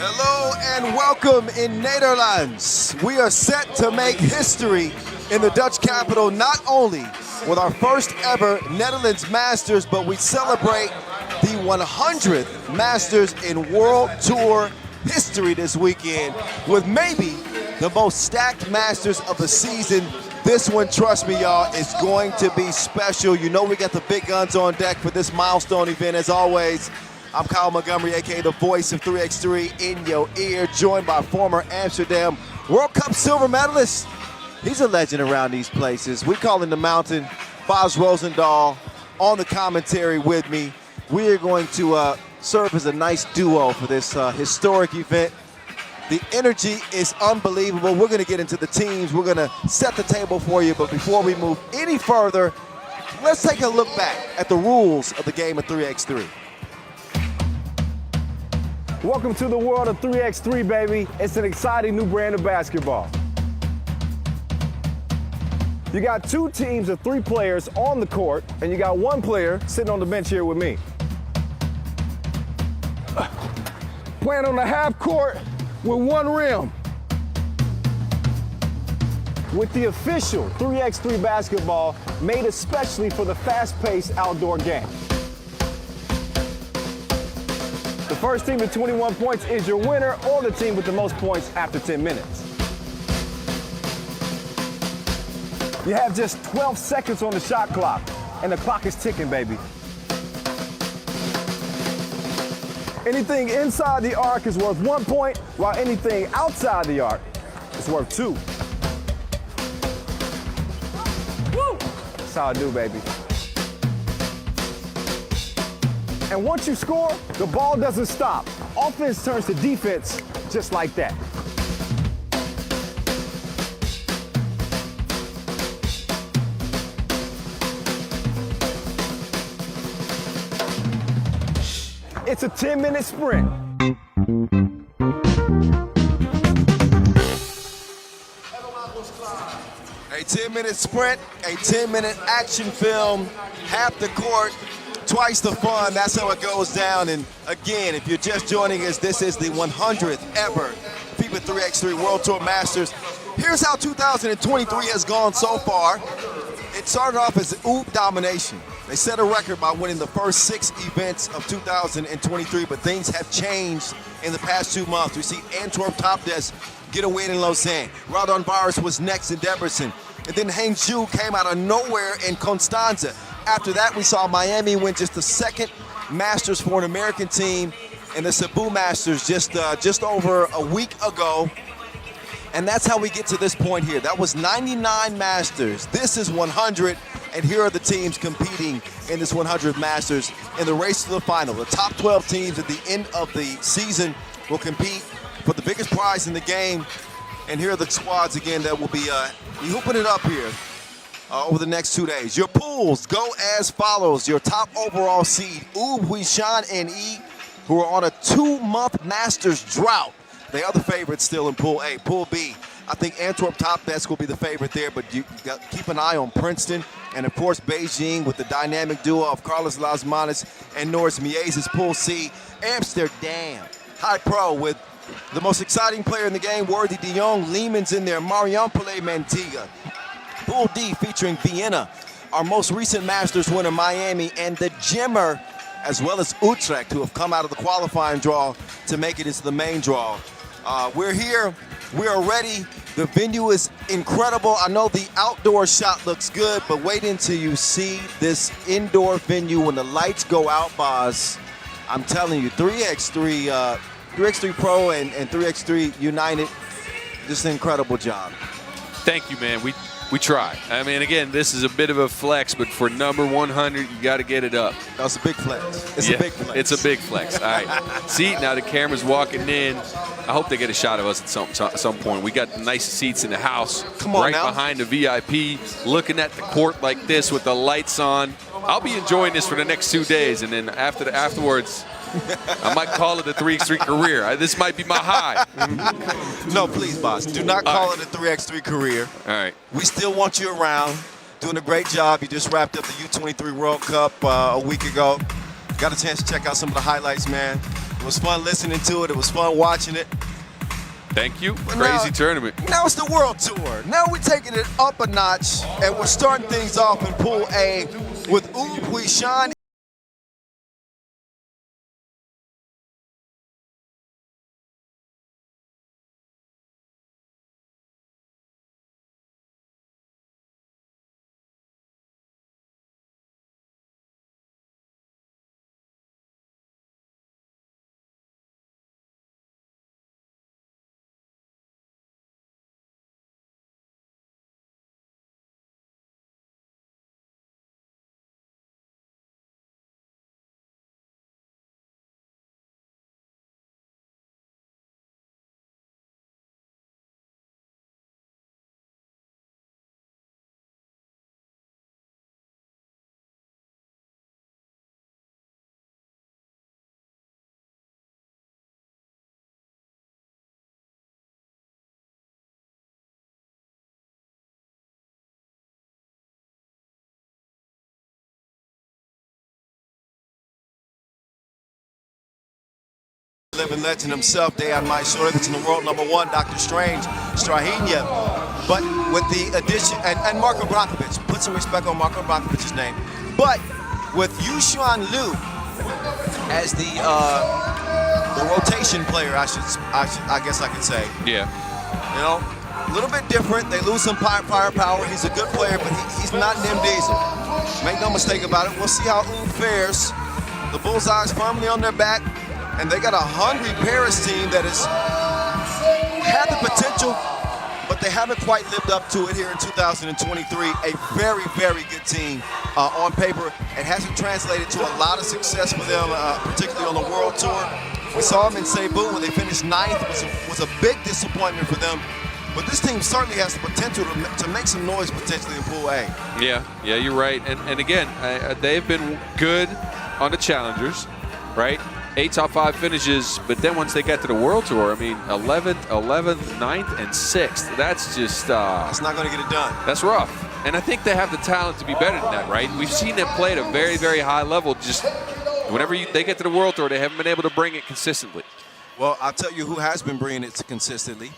Hello and welcome in Netherlands. We are set to make history in the Dutch capital, not only with our first ever Netherlands Masters, but we celebrate the 100th Masters in World Tour history this weekend with maybe the most stacked Masters of the season. This one, trust me, y'all, is going to be special. You know we got the big guns on deck for this milestone event. As always, I'm Kyle Montgomery, aka the voice of 3x3 in your ear, joined by former Amsterdam World Cup silver medalist. He's a legend around these places. We call him the Mountain. Boz Rosendahl on the commentary with me. We are going to serve as a nice duo for this historic event. The energy is unbelievable. We're going to get into the teams. We're going to set the table for you. But before we move any further, let's take a look back at the rules of the game of 3x3. Welcome to the world of 3x3, baby. It's an exciting new brand of basketball. You got two teams of 3 players on the court, and you got 1 player sitting on the bench here with me. Playing on the half court with 1 rim. With the official 3x3 basketball made especially for the fast-paced outdoor game. The first team with 21 points is your winner, or the team with the most points after 10 minutes. You have just 12 seconds on the shot clock, and the clock is ticking, baby. Anything inside the arc is worth 1 point, while anything outside the arc is worth 2. Woo! That's how I do, baby. And once you score, the ball doesn't stop. Offense turns to defense just like that. It's a 10-minute sprint. A 10-minute sprint, a 10-minute action film, half the court, twice the fun. That's how it goes down. And again, if you're just joining us, this is the 100th ever FIBA 3x3 World Tour Masters. Here's how 2023 has gone so far. It started off as OOP domination. They set a record by winning the first 6 events of 2023, but things have changed in the past 2 months. We see Antwerp TOPdesk get a win in Lausanne. Radon Virus was next in Debrecen. And then Huishan came out of nowhere in Constanza. After that, we saw Miami win just the 2nd Masters for an American team in the Cebu Masters just over a week ago. And that's how we get to this point here. That was 99 Masters. This is 100, and here are the teams competing in this 100 Masters in the race to the final. The top 12 teams at the end of the season will compete for the biggest prize in the game. And here are the squads again that will be hooping it up here over the next 2 days. Your pools go as follows. Your top overall seed, Huishan and E, who are on a 2-month Masters drought. They are the favorites still in Pool A. Pool B, I think Antwerp TOPdesk will be the favorite there, but you got to keep an eye on Princeton. And of course, Beijing with the dynamic duo of Carlos Lasmanis and Norris Miezes. Pool C, Amsterdam. HiPRO with the most exciting player in the game, Worthy de Jong. Liman's in there, Marijampole, Mantinga. Pool D featuring Vienna, our most recent Masters winner, Miami, and the Gymmer, as well as Utrecht, who have come out of the qualifying draw to make it into the main draw. We're here, we are ready. The venue is incredible. I know the outdoor shot looks good, but wait until you see this indoor venue when the lights go out, Boz. I'm telling you, 3x3 Pro and 3x3 United, just an incredible job. Thank you, man. We try. I mean, again, this is a bit of a flex, but for number 100, you got to get it up. That's a big flex. It's a big flex. It's a big flex. All right. See, now the camera's walking in. I hope they get a shot of us at some point. We got the nice seats in the house. Come on right now. Behind the VIP, looking at the court like this with the lights on. I'll be enjoying this for the next 2 days, and then afterwards, I might call it a 3x3 career. This might be my high. No, please, boss. Do not call it a 3x3 career. All right. We still want you around, doing a great job. You just wrapped up the U23 World Cup a week ago. Got a chance to check out some of the highlights, man. It was fun listening to it. It was fun watching it. Thank you. But Crazy now, tournament. Now it's the World Tour. Now we're taking it up a notch, and we're starting things off in Pool A with Huishan. Living legend himself, Dejan Majsorovic, in the world #1, Dr. Strange, Strahinja. But with the addition, and Marko Brankovic, put some respect on Marko Brankovic's name. But with Yuxuan Liu as the rotation player, I guess I could say. Yeah. You know, a little bit different. They lose some firepower. He's a good player, but he's not Nim Diesel. Make no mistake about it. We'll see how Oud fares. The Bullseyes firmly on their back. And they got a hungry Paris team that has had the potential, but they haven't quite lived up to it here in 2023. A very, very good team on paper. It hasn't translated to a lot of success for them, particularly on the World Tour. We saw them in Cebu where they finished 9th. It was a big disappointment for them. But this team certainly has the potential to make some noise potentially in Pool A. Yeah, you're right. And again, they've been good on the challengers, right? 8 top 5 finishes, but then once they get to the World Tour, I mean, 11th, 9th, and 6th. That's just... That's not going to get it done. That's rough. And I think they have the talent to be better than that, right? We've seen them play at a very, very high level. Just whenever they get to the World Tour, they haven't been able to bring it consistently. Well, I'll tell you who has been bringing it consistently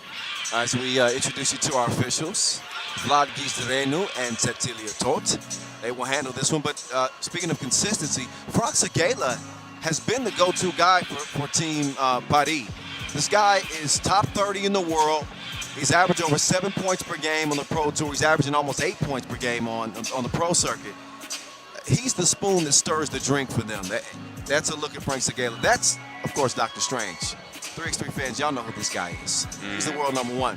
as we introduce you to our officials, Vlad Gizdrenu and Cecilia Tot. They will handle this one. But speaking of consistency, Frank Segela has been the go-to guy for Team Paris. This guy is top 30 in the world. He's averaging over 7 points per game on the Pro Tour. He's averaging almost 8 points per game on the Pro Circuit. He's the spoon that stirs the drink for them. That's a look at Frank Segela. That's, of course, Dr. Strange. 3x3 fans, y'all know who this guy is. He's the world #1.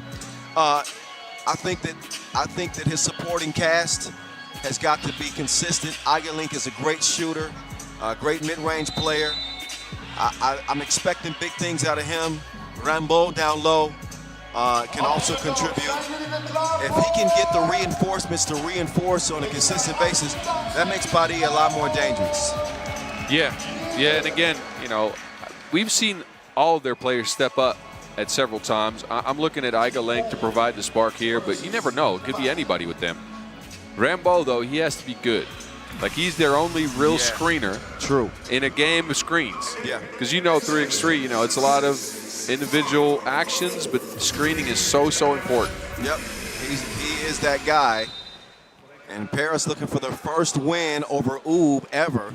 I think that his supporting cast has got to be consistent. Igalink is a great shooter. A great mid-range player. I'm expecting big things out of him. Rambo down low can also contribute. If he can get the reinforcements to reinforce on a consistent basis, that makes Paris a lot more dangerous. Yeah, and again, you know, we've seen all of their players step up at several times. I'm looking at Igalink to provide the spark here, but you never know. It could be anybody with them. Rambo, though, he has to be good. Like, he's their only real screener. True. In a game of screens. Yeah. Because you know 3x3, you know, it's a lot of individual actions, but screening is so important. Yep. He is that guy. And Paris looking for their first win over Oud ever.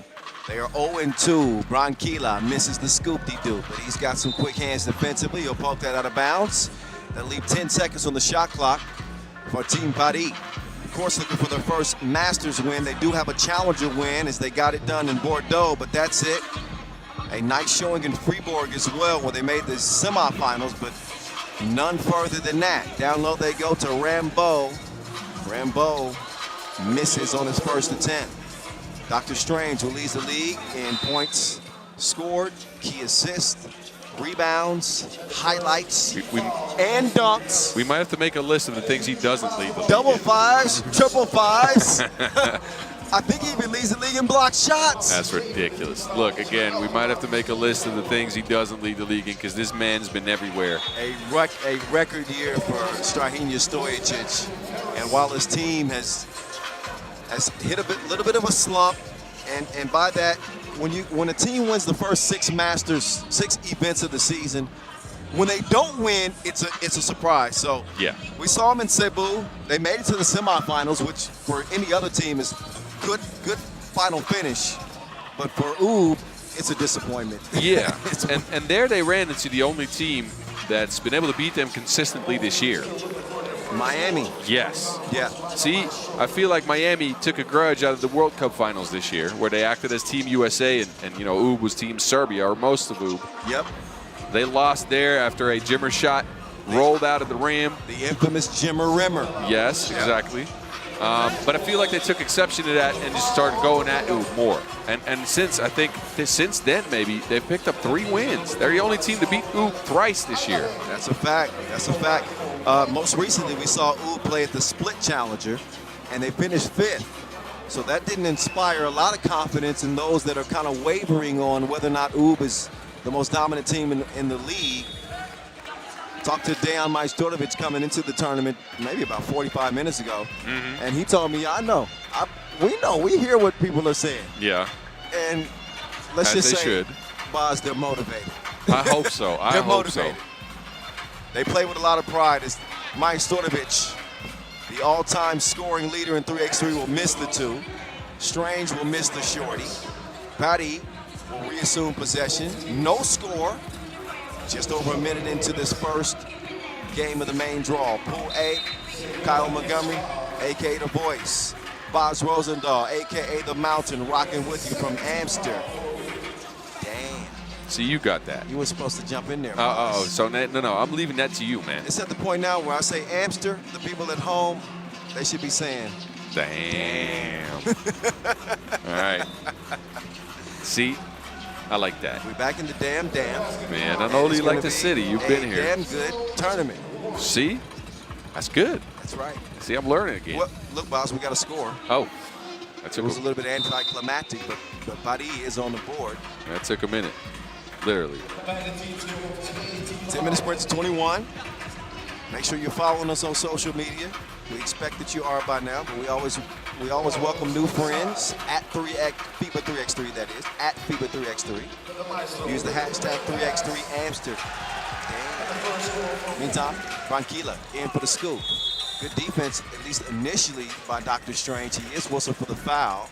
They are 0-2. Branquilla misses the scoop-de-doo, but he's got some quick hands defensively. He'll poke that out of bounds. That'll leave 10 seconds on the shot clock for Team Paris. Of course, looking for their first Masters win. They do have a Challenger win as they got it done in Bordeaux, but that's it. A nice showing in Fribourg as well, where they made the semifinals, but none further than that. Down low they go to Rambo. Rambo misses on his first attempt. Dr. Strange, who leads the league in points scored, key assists, rebounds, highlights, and dunks. We might have to make a list of the things he doesn't lead the league. Double fives, triple fives. I think he even leads the league in blocked shots. That's ridiculous. Look, again, we might have to make a list of the things he doesn't lead the league in, because this man's been everywhere. A record year for Strahinja Stojic. And while his team has hit a little bit of a slump, and by that, when a team wins the first 6 Masters, 6 events of the season, when they don't win, it's a surprise. So yeah, we saw them in Cebu. They made it to the semifinals, which for any other team is good final finish. But for Oob, it's a disappointment. Yeah, and there they ran into the only team that's been able to beat them consistently this year. Miami. Yes. Yeah. See, I feel like Miami took a grudge out of the World Cup finals this year, where they acted as Team USA, and you know, Oob was Team Serbia, or most of Oob. Yep. They lost there after a Jimmer shot rolled out of the rim. The infamous Jimmer Rimmer. Yes, exactly. But I feel like they took exception to that and just started going at Oob more. And since then, maybe, they've picked up 3 wins. They're the only team to beat Oob thrice this year. That's a fact. That's a fact. Most recently, we saw Oob play at the Split Challenger, and they finished 5th. So that didn't inspire a lot of confidence in those that are kind of wavering on whether or not Oob is the most dominant team in the league. Talked to Dejan Majstorovic coming into the tournament maybe about 45 minutes ago, and he told me, we hear what people are saying. Yeah. And let's As just they say, should. Boz, they're motivated. I hope so. I They're hope motivated. so. They play with a lot of pride. It's Majstorovic, the all-time scoring leader in 3x3, will miss the 2. Strange will miss the shorty. Patty will reassume possession. No score. Just over a minute into this first game of the main draw. Pool A, Kyle Montgomery, a.k.a. The Voice. Boz Rosendahl, a.k.a. The Mountain, rocking with you from Amsterdam. Damn. See, you got that. You were supposed to jump in there, Boz. So no, I'm leaving that to you, man. It's at the point now where I say Amster, the people at home, they should be saying, damn. All right. See, I like that. we're back in the damn. Man, I know you like the city. You've been here. Damn good tournament. See? That's good. That's right. See, I'm learning again. Well, look, boss, we got a score. Oh, that It took was a little bit anticlimactic, but Badi is on the board. That took a minute, literally. 10-minute sprint to 21. Make sure you're following us on social media. We expect that you are by now, but we always welcome new friends at FIBA 3x3, that is, at FIBA 3x3. Use the hashtag 3x3 Amsterdam. Meantime, Tranquila in for the scoop. Good defense, at least initially, by Dr. Strange. He is whistled for the foul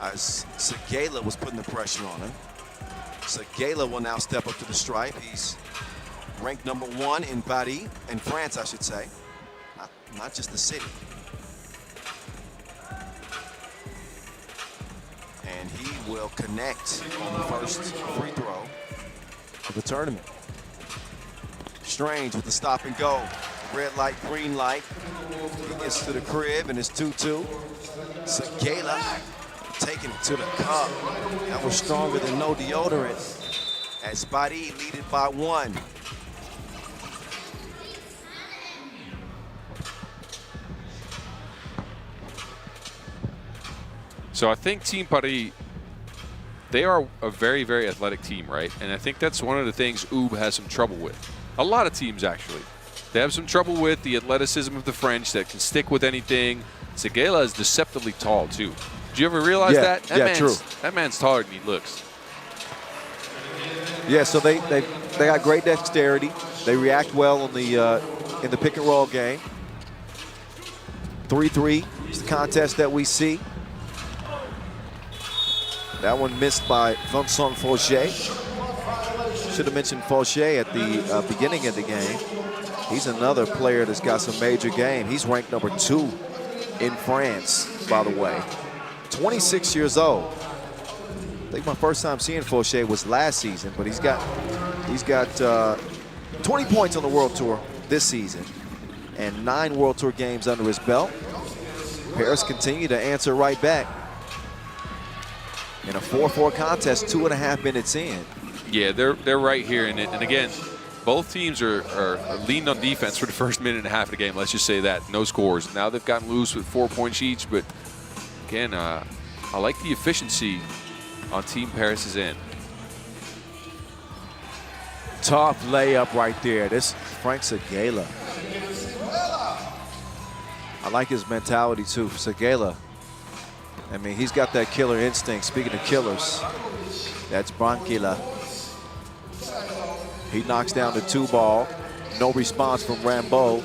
as Segala was putting the pressure on him. Segala will now step up to the stripe. He's ranked number 1 in Paris, in France, I should say. Not just the city. And he will connect on the first free throw of the tournament. Strange with the stop and go. Red light, green light. He gets to the crib and it's 2-2. Segala taking it to the cup. That was stronger than no deodorant. As Badi lead it by 1. So I think Team Paris, they are a very, very athletic team, right? And I think that's one of the things Oob has some trouble with. A lot of teams, actually. They have some trouble with the athleticism of the French that can stick with anything. Segala is deceptively tall, too. Did you ever realize that? True. That man's taller than he looks. Yeah, so they got great dexterity. They react well in the pick and roll game. 3-3 is the contest that we see. That one missed by Vincent Fauché. Should have mentioned Fauché at the beginning of the game. He's another player that's got some major game. He's ranked number 2 in France, by the way. 26 years old. I think my first time seeing Fauché was last season, but he's got 20 points on the World Tour this season and 9 World Tour games under his belt. Paris continue to answer right back. In a 4-4 contest, 2.5 minutes in. Yeah, they're right here in it. And again, both teams are leaning on defense for the first minute and a half of the game. Let's just say that. No scores. Now they've gotten loose with 4 points each. But again, I like the efficiency on Team Paris's end. Tough layup right there. This Frank Segala. I like his mentality too. Segala. I mean, he's got that killer instinct. Speaking of killers, That's Branquilla. He knocks down the 2-ball. No response from Rambo.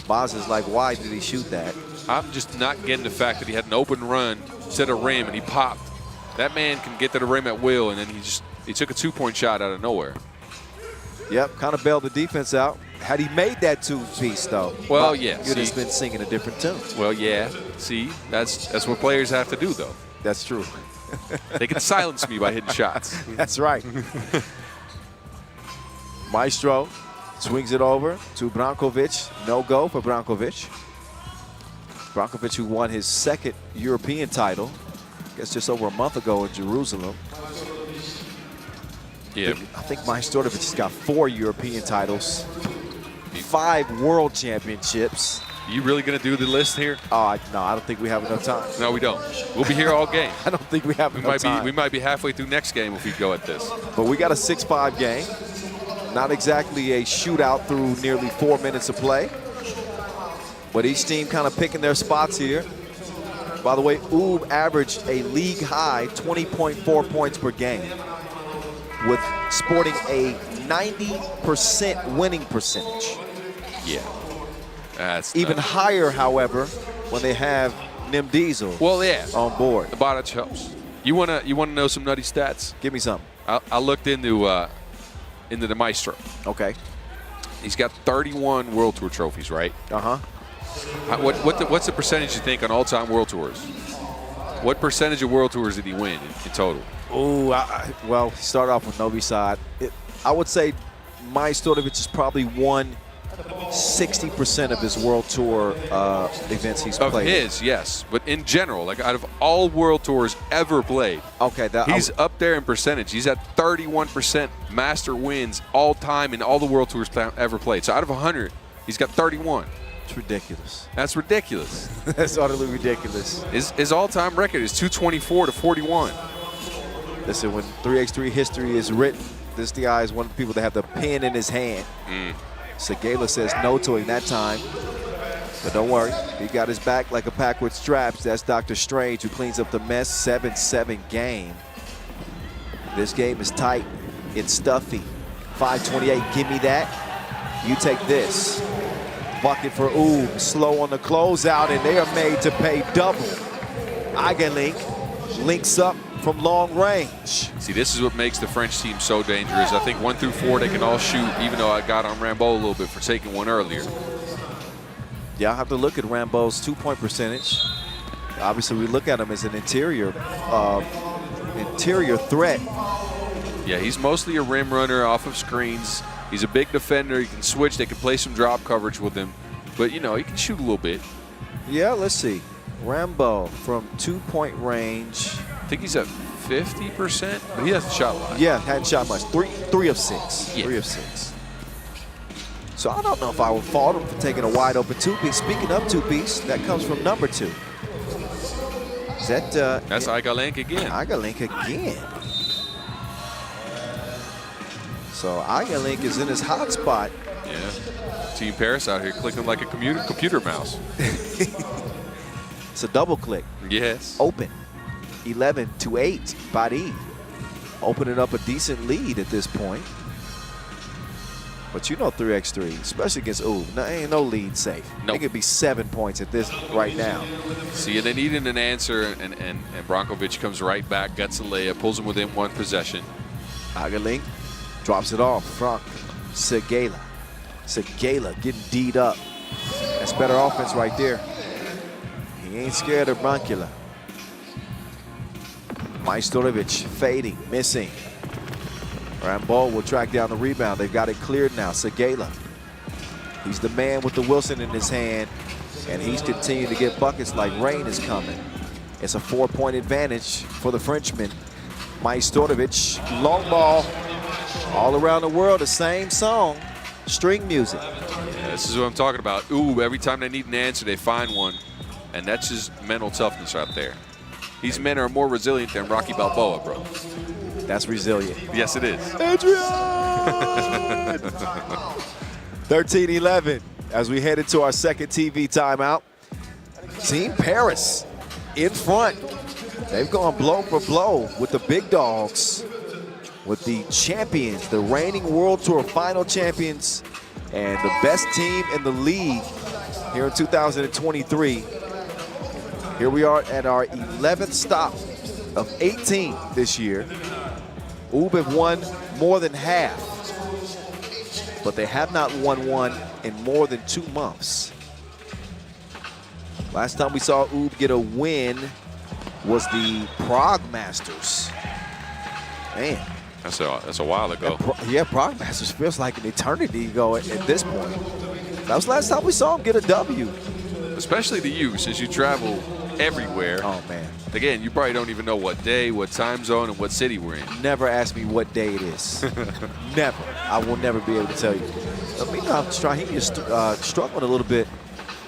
Boz is like, why did he shoot that? I'm just not getting the fact that he had an open run, set a rim, and he popped. That man can get to the rim at will, and then he took a 2-point shot out of nowhere. Yep, kind of bailed the defense out. Had he made that 2-piece, though, well, yeah, you'd have been singing a different tune. Well, yeah. See, that's what players have to do, though. That's true. They can silence me by hitting shots. That's right. Maestro swings it over to Brankovic. No go for Brankovic. Brankovic, who won his second European title, I guess just over a month ago in Jerusalem. Yeah. I think Majstorovic has got 4 European titles, 5 world championships. You really going to do the list here? No, I don't think we have enough time. No, we don't. We'll be here all game. I don't think we have enough time. We might be halfway through next game if we go at this. But we got a 6-5 game. Not exactly a shootout through nearly 4 minutes of play. But each team kind of picking their spots here. By the way, Oob averaged a league high 20.4 points per game, with sporting a 90% winning percentage. Yeah. That's even higher, however, when they have Nim Diesel on board. The Bodic helps. You wanna know some nutty stats? Give me something. I looked into the Maestro. Okay. He's got 31 World Tour trophies, right? Uh-huh. What's the percentage you think on all-time World Tours? What percentage of World Tours did he win in total? Oh, well, he started off with Novi Sad. I would say Majstorovic has probably won 60% of his World Tour events he's played. Of his, yes. But in general, like out of all World Tours ever played, okay, he's up there in percentage. He's at 31% master wins all time in all the World Tours ever played. So out of 100, he's got 31. It's ridiculous. That's ridiculous. That's utterly ridiculous. His all-time record is 224 to 41. Listen, when 3x3 history is written, this guy is one of the people that have the pen in his hand. Segala says no to him that time. But don't worry, he got his back like a pack with straps. That's Dr. Strange, who cleans up the mess. 7-7 game. This game is tight. It's stuffy. 5:28, give me that. You take this. Bucket for Oob, slow on the closeout, and they are made to pay double. Eigelink links up from long range. See, this is what makes the French team so dangerous. I think 1 through 4 they can all shoot, even though I got on Rambo a little bit for taking one earlier. Yeah, I have to look at Rambo's 2-point percentage. Obviously, we look at him as an interior threat. Yeah, he's mostly a rim runner off of screens. He's a big defender. He can switch. They can play some drop coverage with him. But, you know, he can shoot a little bit. Yeah, let's see. Rambo from 2-point range. I think he's at 50%, but he hasn't shot a lot. Yeah, hadn't shot much. 3 of 6. Yeah. 3 of 6. So I don't know if I would fault him for taking a wide open 2-piece. Speaking of 2-piece, that comes from number 2. Is that that's Eigelink again. Eigelink again. So Eigelink is in his hot spot. Yeah. Team Paris out here clicking like a computer mouse. It's a double click. Yes. Open. 11-8. Badi opening up a decent lead at this point. But you know 3x3, especially against Oob, ain't no lead safe. Nope. It could be 7 points at this right now. See, they needed an answer, and Brankovic comes right back, gets a layup, pulls him within one possession. Eigelink drops it off from Segala. Segala getting D'd up. That's better offense right there. He ain't scared of Branquilla. Majstorovic fading, missing. Rambo will track down the rebound. They've got it cleared now. Segala. He's the man with the Wilson in his hand, and he's continuing to get buckets like rain is coming. It's a 4-point advantage for the Frenchman. Majstorovic, long ball, all around the world, the same song, string music. Yeah, this is what I'm talking about. Ooh, every time they need an answer, they find one, and that's just mental toughness right there. These men are more resilient than Rocky Balboa, bro. That's resilient. Yes, it is. Adrian! 13-11 as we head into our second TV timeout. Team Paris in front. They've gone blow for blow with the big dogs, with the champions, the reigning World Tour final champions, and the best team in the league here in 2023. Here we are at our 11th stop of 18 this year. UB have won more than half, but they have not won one in more than 2 months. Last time we saw UB get a win was the Prague Masters. Man. That's a while ago. Yeah, Prague Masters feels like an eternity ago at this point. That was the last time we saw him get a W. Especially to you, since you travel everywhere. Oh, man. Again, you probably don't even know what day, what time zone, and what city we're in. Never ask me what day it is. Never. I will never be able to tell you. Meanwhile, Strahin is struggling a little bit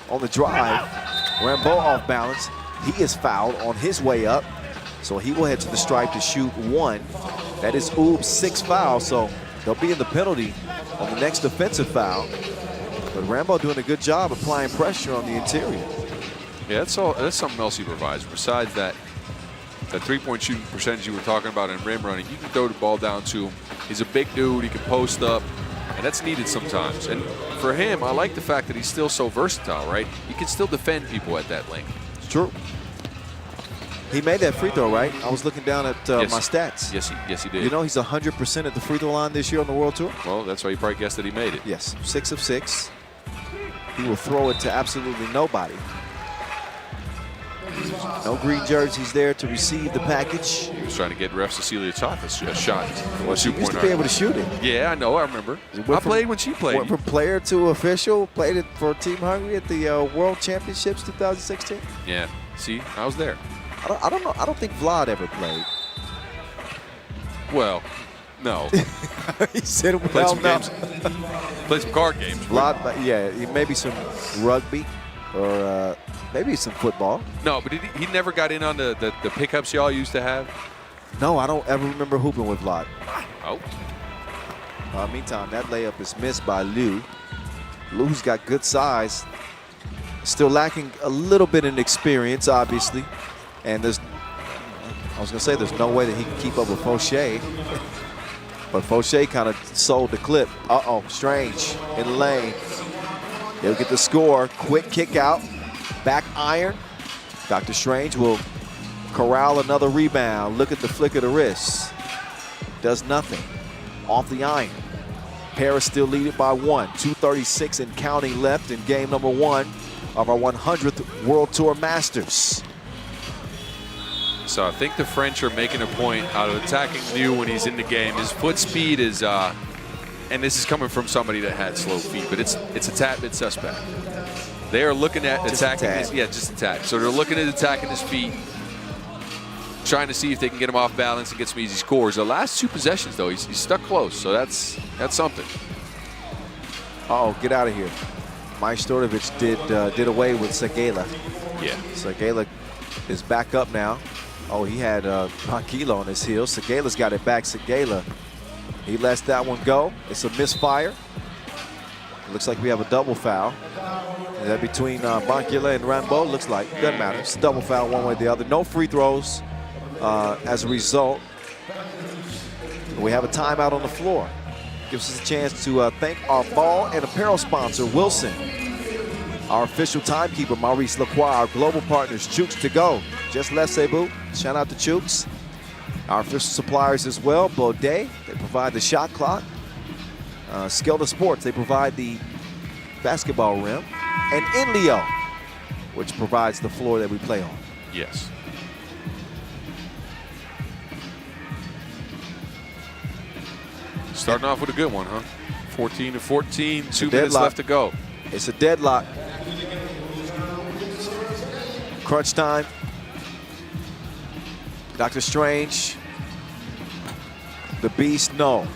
on the drive. Rambo off balance. He is fouled on his way up, so he will head to the stripe to shoot 1. That is UB's 6th foul, so they'll be in the penalty on the next defensive foul. But Rambo doing a good job applying pressure on the interior. Yeah, that's something else he provides. Besides that three-point shooting percentage you were talking about in rim running, you can throw the ball down to him. He's a big dude. He can post up, and that's needed sometimes. And for him, I like the fact that he's still so versatile, right? He can still defend people at that length. It's true. He made that free throw, right? I was looking down at my stats. Yes, he did. You know he's 100% at the free throw line this year on the World Tour? Well, that's why you probably guessed that he made it. Yes, 6 of 6. He will throw it to absolutely nobody. No green jerseys there to receive the package. He was trying to get ref Cecilia Toth a shot. Well, she used to be able to shoot it. Yeah, I know. I remember. I played when she played. Went from player to official. Played it for Team Hungary at the World Championships 2016. Yeah. See, I was there. I don't know. I don't think Vlad ever played. Well, no. He said, Played well, some no. games. Played some card games. Vlad, yeah, maybe some rugby or maybe some football. No, but he never got in on the pickups y'all used to have? No, I don't ever remember hooping with Vlad. Oh. Meantime, that layup is missed by Liu. Liu's got good size. Still lacking a little bit in experience, obviously. And there's no way that he can keep up with Fauché. But Fauché kind of sold the clip. Uh-oh, Strange in the lane. He'll get the score. Quick kick out. Back iron. Dr. Strange will corral another rebound. Look at the flick of the wrist. Does nothing. Off the iron. Paris still leading by 1. 2:36 and counting left in game number 1 of our 100th World Tour Masters. So I think the French are making a point out of attacking Liu when he's in the game. His foot speed is, and this is coming from somebody that had slow feet, but it's a tad bit suspect. They are looking at attacking his, just attack. So they're looking at attacking his feet, trying to see if they can get him off balance and get some easy scores. The last 2 possessions, though, he's stuck close, so that's something. Uh-oh, get out of here. Majstorovic did away with Segela. Yeah. Segela is back up now. Oh, he had Tranquilo on his heels. Segela's got it back. Segela, he lets that one go. It's a misfire. It looks like we have a double foul. Is that between Banquila and Rambo? Looks like. Doesn't matter. It's a double foul one way or the other. No free throws as a result. We have a timeout on the floor. Gives us a chance to thank our ball and apparel sponsor, Wilson. Our official timekeeper, Maurice Lacroix. Our global partners, Chooks to Go. Just left Cebu. Shout out to Chooks. Our official suppliers as well, Baudet. They provide the shot clock. Skelda Sports, they provide the basketball rim. And Inleo, which provides the floor that we play on. Yes. Starting off with a good one, huh? 14-14, 2 minutes left to go. It's a deadlock. Crunch time. Dr. Strange. The Beast, no.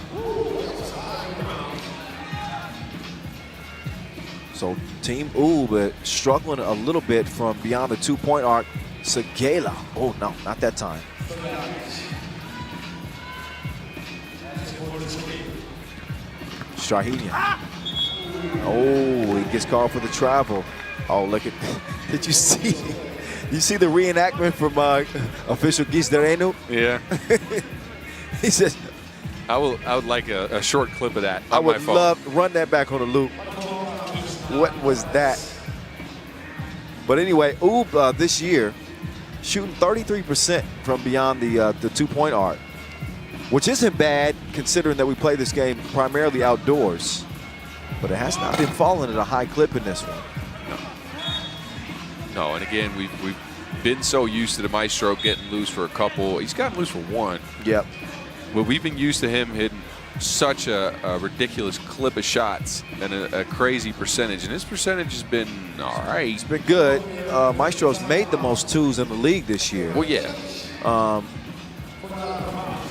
So Team UB struggling a little bit from beyond the 2-point arc. Segela. Oh, no, not that time. Strahinja. Oh, he gets called for the travel. Oh, look at, did you see You see the reenactment from official Gisdarenu? Yeah. He says, I would like a short clip of that on I would my phone. love to run that back on the loop. What was that? But anyway, Oob this year shooting 33% from beyond the 2-point arc, which isn't bad considering that we play this game primarily outdoors. But it has not been falling at a high clip in this one. No, and again, we've been so used to the Maestro getting loose for a couple. He's gotten loose for one. Yep. But we've been used to him hitting such a ridiculous clip of shots and a crazy percentage. And his percentage has been all right. It's been good. Maestro's made the most twos in the league this year. Well, yeah.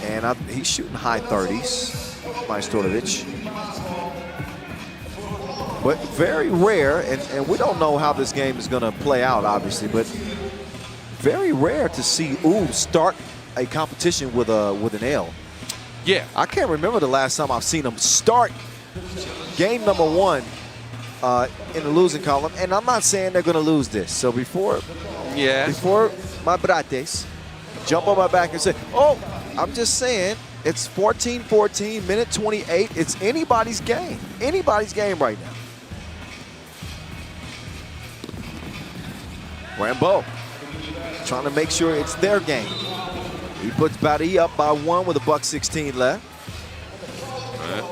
And he's shooting high 30s, Majstorovic. But very rare, and we don't know how this game is going to play out, obviously, but very rare to see Oob start a competition with an L. Yeah. I can't remember the last time I've seen him start game number 1 in the losing column, and I'm not saying they're going to lose this. So before my brates jump on my back and say, oh, I'm just saying it's 14-14, minute 28. It's anybody's game. Anybody's game right now. Rambo trying to make sure it's their game. He puts Barry up by 1 with $1:16 left.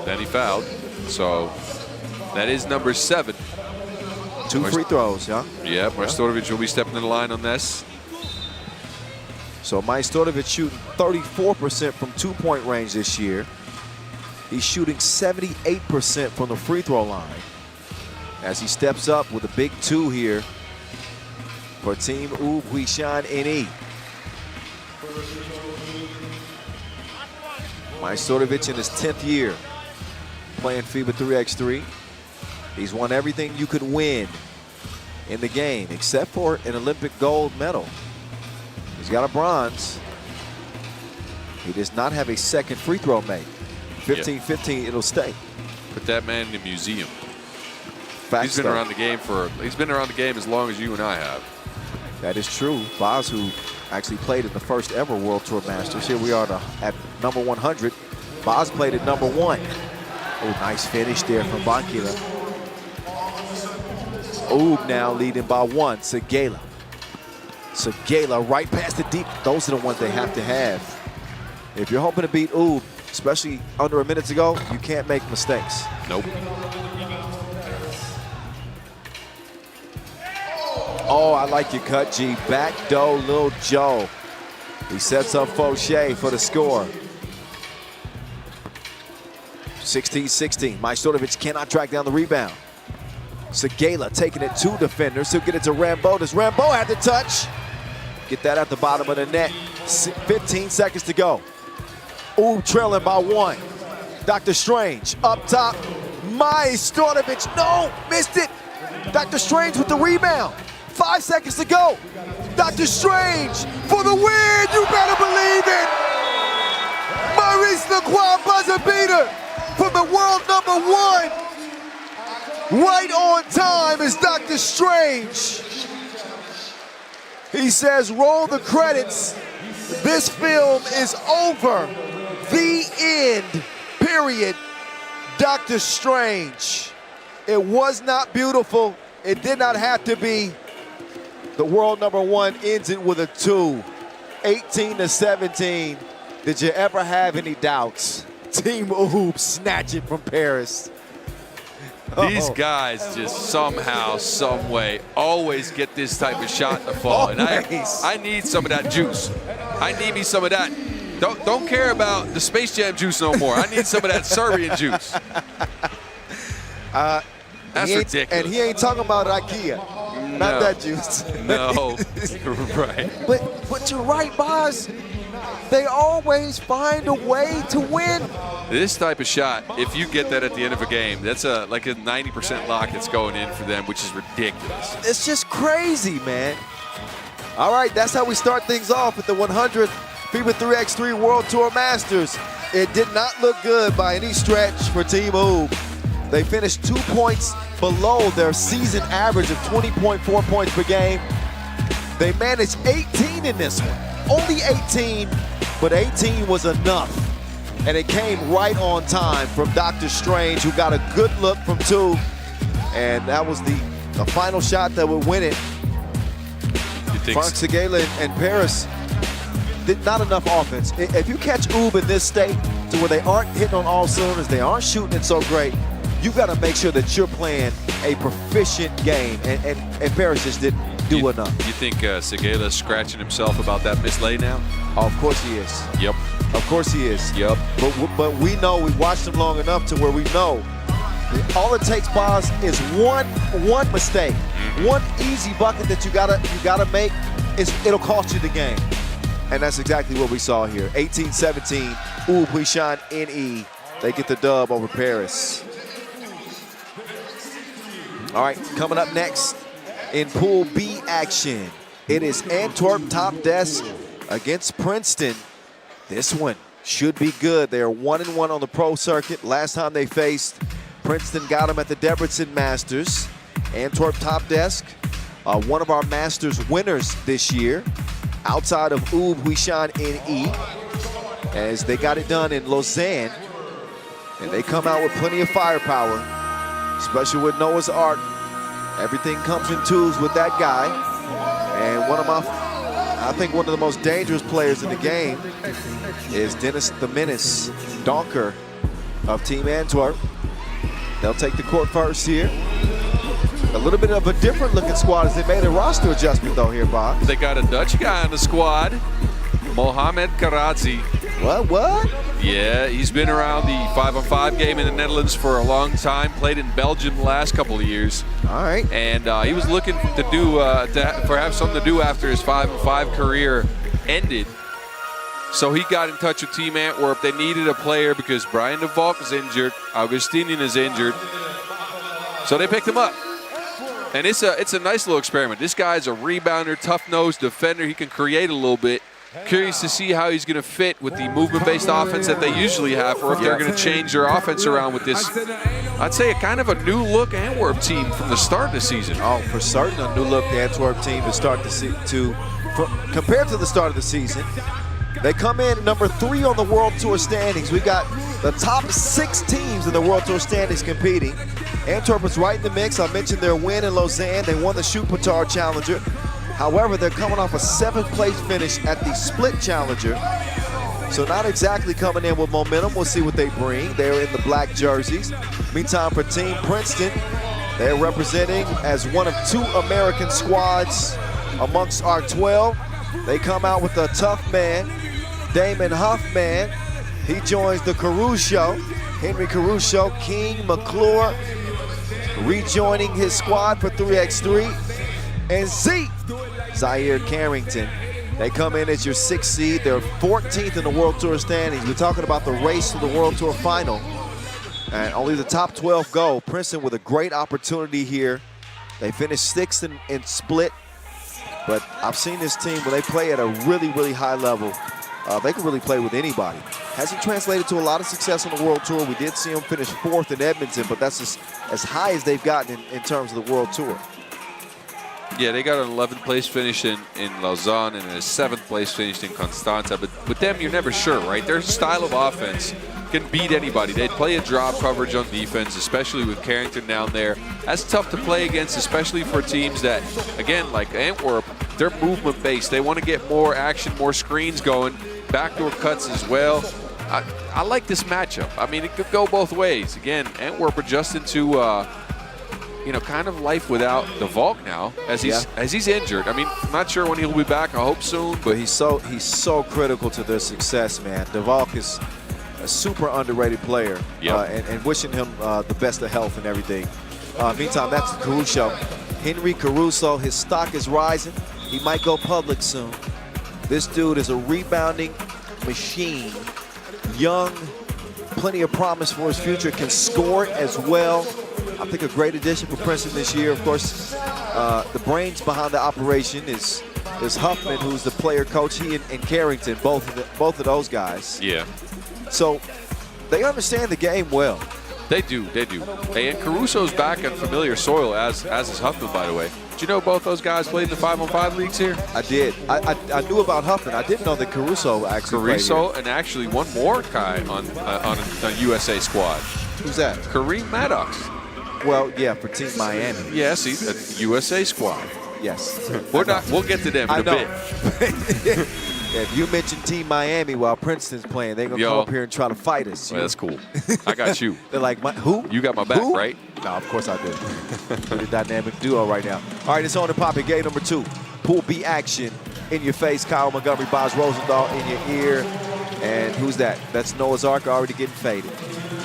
Then he fouled. So that is number 7. 2 free throws, yeah? Yeah, Majstorovic will be stepping in the line on this. So Majstorovic shooting 34% from 2-point range this year. He's shooting 78% from the free throw line as he steps up with a big 2 here for Team Oob Huishan NE. Majstorovic in his 10th year playing FIBA 3x3. He's won everything you could win in the game except for an Olympic gold medal. He's got a bronze. He does not have a second free throw made. 15-15, it'll stay. Put that man in the museum. He's been around the game as long as you and I have. That is true. Boz, who actually played in the first ever World Tour Masters. Here we are at number 100. Boz played at number 1. Oh, nice finish there from Bankila. Oob now leading by 1. Segela. Segela right past the deep. Those are the ones they have to have. If you're hoping to beat Oob, especially under a minute to go, you can't make mistakes. Nope. Oh, I like your cut, G. Back door, Lil Joe. He sets up Fauché for the score. 16-16. Majstorovic cannot track down the rebound. Segela taking it to defenders. He'll get it to Rambo. Does Rambo have the touch? Get that at the bottom of the net. 15 seconds to go. Oob trailing by 1. Dr. Strange up top. Majstorovic, no, missed it. Dr. Strange with the rebound. 5 seconds to go. Dr. Strange for the win. You better believe it. Maurice Lacroix buzzer beater from the world number 1. Right on time is Dr. Strange. He says, roll the credits. This film is over. The end, period. Dr. Strange. It was not beautiful. It did not have to be. The world number 1 ends it with a 2. 18-17. Did you ever have any doubts? Team Oob snatch it from Paris. These guys just somehow, some way, always get this type of shot to fall. And I need some of that juice. I need me some of that. Don't care about the Space Jam juice no more. I need some of that Serbian juice. That's ridiculous. And he ain't talking about IKEA. No. Not that juice. No, right. But you're right, Boz. They always find a way to win. This type of shot, if you get that at the end of a game, that's like a 90% lock that's going in for them, which is ridiculous. It's just crazy, man. All right, that's how we start things off at the 100th FIBA 3x3 World Tour Masters. It did not look good by any stretch for Team Oob. They finished 2 points below their season average of 20.4 points per game. They managed 18 in this one. Only 18, but 18 was enough. And it came right on time from Dr. Strange, who got a good look from 2. And that was the final shot that would win it. Frank Segela and Paris did not enough offense. If you catch Oob in this state to where they aren't hitting on all cylinders, they aren't shooting it so great, you've got to make sure that you're playing a proficient game. And Paris just didn't do enough. You think Segela's scratching himself about that mislay now? Oh, of course he is. Yep. Of course he is. Yep. But we know, we watched him long enough to where we know all it takes, Boz, is one mistake, one easy bucket that you gotta make. It'll cost you the game, and that's exactly what we saw here. 18-17. Huishan NE. They get the dub over Paris. All right, coming up next in Pool B action, it is Antwerp TOPdesk against Princeton. This one should be good. They are 1-1 on the pro circuit. Last time they faced, Princeton got them at the Debrecen Masters. Antwerp TOPdesk, one of our Masters winners this year, outside of Huishan NE, as they got it done in Lausanne. And they come out with plenty of firepower, especially with Noah's Ark. Everything comes in twos with that guy. And I think one of the most dangerous players in the game is Dennis the Menace Donker of Team Antwerp. They'll take the court first here. A little bit of a different looking squad as they made a roster adjustment though here, Bob. They got a Dutch guy on the squad, Mohamed Karadzi. What? Yeah, he's been around the 5-on-5 game in the Netherlands for a long time. Played in Belgium the last couple of years. All right. And he was looking to do for have something to do after his 5-on-5 career ended. So he got in touch with Team Antwerp. They needed a player because Brian de Valk is injured, Augustinian is injured. So they picked him up. And it's a nice little experiment. This guy's a rebounder, tough-nosed defender. He can create a little bit. Curious to see how he's going to fit with the movement-based offense that they usually have, or if they're going to change their offense around with this, I'd say, a kind of a new-look Antwerp team from the start of the season. Oh, for certain, a new-look Antwerp team to start compared to the start of the season. They come in number 3 on the World Tour standings. We got the top 6 teams in the World Tour standings competing. Antwerp was right in the mix. I mentioned their win in Lausanne. They won the Shoot-Petard Challenger. However, they're coming off a 7th place finish at the Split Challenger. So not exactly coming in with momentum. We'll see what they bring. They're in the black jerseys. Meantime, for Team Princeton, they're representing as one of 2 American squads amongst our 12. They come out with a tough man, Damon Huffman. He joins the Caruso. Henry Caruso, King McClure, rejoining his squad for 3x3. And Zaire Carrington. They come in as your 6th seed. They're 14th in the World Tour standings. We're talking about the race to the World Tour final. And only the top 12 go. Princeton with a great opportunity here. They finished 6th in Split. But I've seen this team when they play at a really, really high level. They can really play with anybody. Hasn't translated to a lot of success on the World Tour. We did see them finish 4th in Edmonton, but that's as high as they've gotten in terms of the World Tour. Yeah, they got an 11th place finish in Lausanne and a 7th place finish in Constanza. But with them, you're never sure, right? Their style of offense can beat anybody. They play a drop coverage on defense, especially with Carrington down there. That's tough to play against, especially for teams that, again, like Antwerp, they're movement-based. They want to get more action, more screens going, backdoor cuts as well. I like this matchup. I mean, it could go both ways. Again, Antwerp adjusting to kind of life without De Valk now, as he's injured. I mean, I'm not sure when he'll be back. I hope soon. But he's so critical to their success, man. De Valk is a super underrated player, and wishing him the best of health and everything. Meantime, that's Caruso. Henry Caruso, his stock is rising. He might go public soon. This dude is a rebounding machine. Young, plenty of promise for his future, can score as well. I think a great addition for Princeton this year. Of course, the brains behind the operation is Huffman, who's the player coach. He and Carrington, both of those guys. Yeah. So they understand the game well. They do. Hey, and Caruso's back on familiar soil, as is Huffman, by the way. Did you know both those guys played in the 5-on-5 leagues here? I did. I knew about Huffman. I didn't know that Caruso actually played Caruso here. and actually one more guy on a USA squad. Who's that? Kareem Maddox. Well, yeah, for Team Miami. Yeah, see, a USA squad. Yes. We'll get to them in a bit. If you mention Team Miami while Princeton's playing, they're going to come up here and try to fight us. Well, that's cool. I got you. They're like, who? You got my back, right? No, of course I do. Pretty dynamic duo right now. All right, it's on and popping. Game number 2. Pool B action. In your face, Kyle Montgomery, Boz Rosendahl in your ear. And who's that? That's Noah's Ark already getting faded.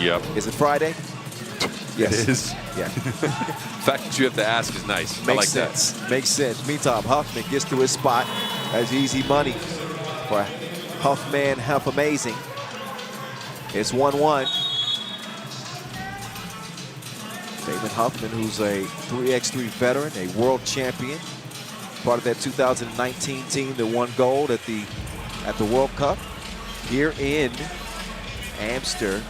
Yep. Is it Friday? Yes. It is. Yeah. The fact that you have to ask is nice. Makes I like sense. Means sense. Meantime, Huffman gets to his spot. That's easy money for Huffman, Huff Amazing. It's 1-1. Damon Huffman, who's a 3x3 veteran, a world champion, part of that 2019 team that won gold at the World Cup here in Amsterdam.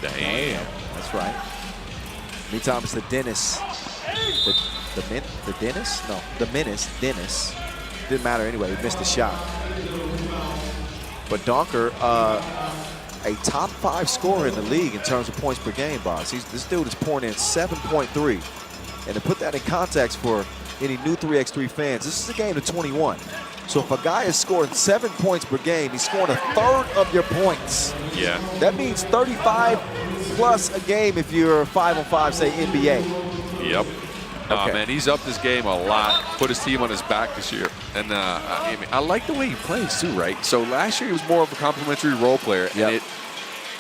Damn. That's right. Meantime, it's the Dennis. The Dennis? No, the Menace, Dennis. Didn't matter anyway, he missed the shot. But Donker, a top 5 scorer in the league in terms of points per game, Boss. This dude is pouring in 7.3. And to put that in context for any new 3x3 fans, this is a game of 21. So if a guy is scoring 7 points per game, he's scoring a third of your points. Yeah. That means 35 plus a game if you're 5-on-5, say NBA. Yep. Okay. Man, he's upped his game a lot. Put his team on his back this year, and I like the way he plays too. Right. So last year he was more of a complimentary role player, and it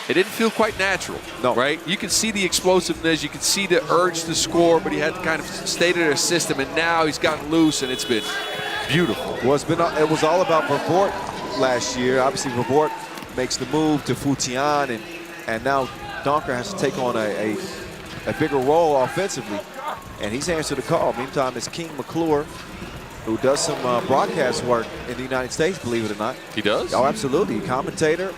didn't feel quite natural. No. Right. You can see the explosiveness, you can see the urge to score, but he had to kind of stay to their system, and now he's gotten loose, and it's been beautiful. Well, it was all about Vervoort last year. Obviously, Vervoort makes the move to Huishan, and now Donker has to take on a bigger role offensively, and he's answered the call. Meantime, it's King McClure, who does some broadcast work in the United States, believe it or not. He does? Oh, absolutely. Commentator,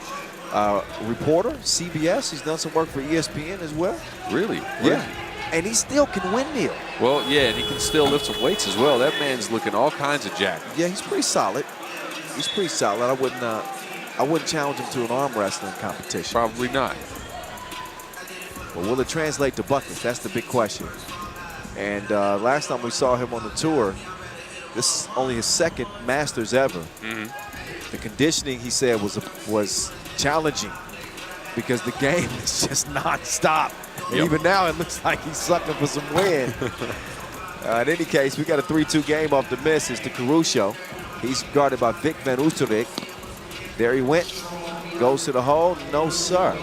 reporter, CBS. He's done some work for ESPN as well. Really? Yeah. And he still can windmill. Well, yeah, and he can still lift some weights as well. That man's looking all kinds of jacked. Yeah, he's pretty solid. He's pretty solid. I wouldn't challenge him to an arm wrestling competition. Probably not. But will it translate to buckets? That's the big question. And last time we saw him on the tour, this is only his second Masters ever. The conditioning, he said, was challenging because the game is just non-stop. And even now, it looks like he's sucking for some wind. In any case, we got a 3-2 game off the miss. It's to Caruso. He's guarded by Vic Van Oosterwijk. There he went. Goes to the hole. No, sir.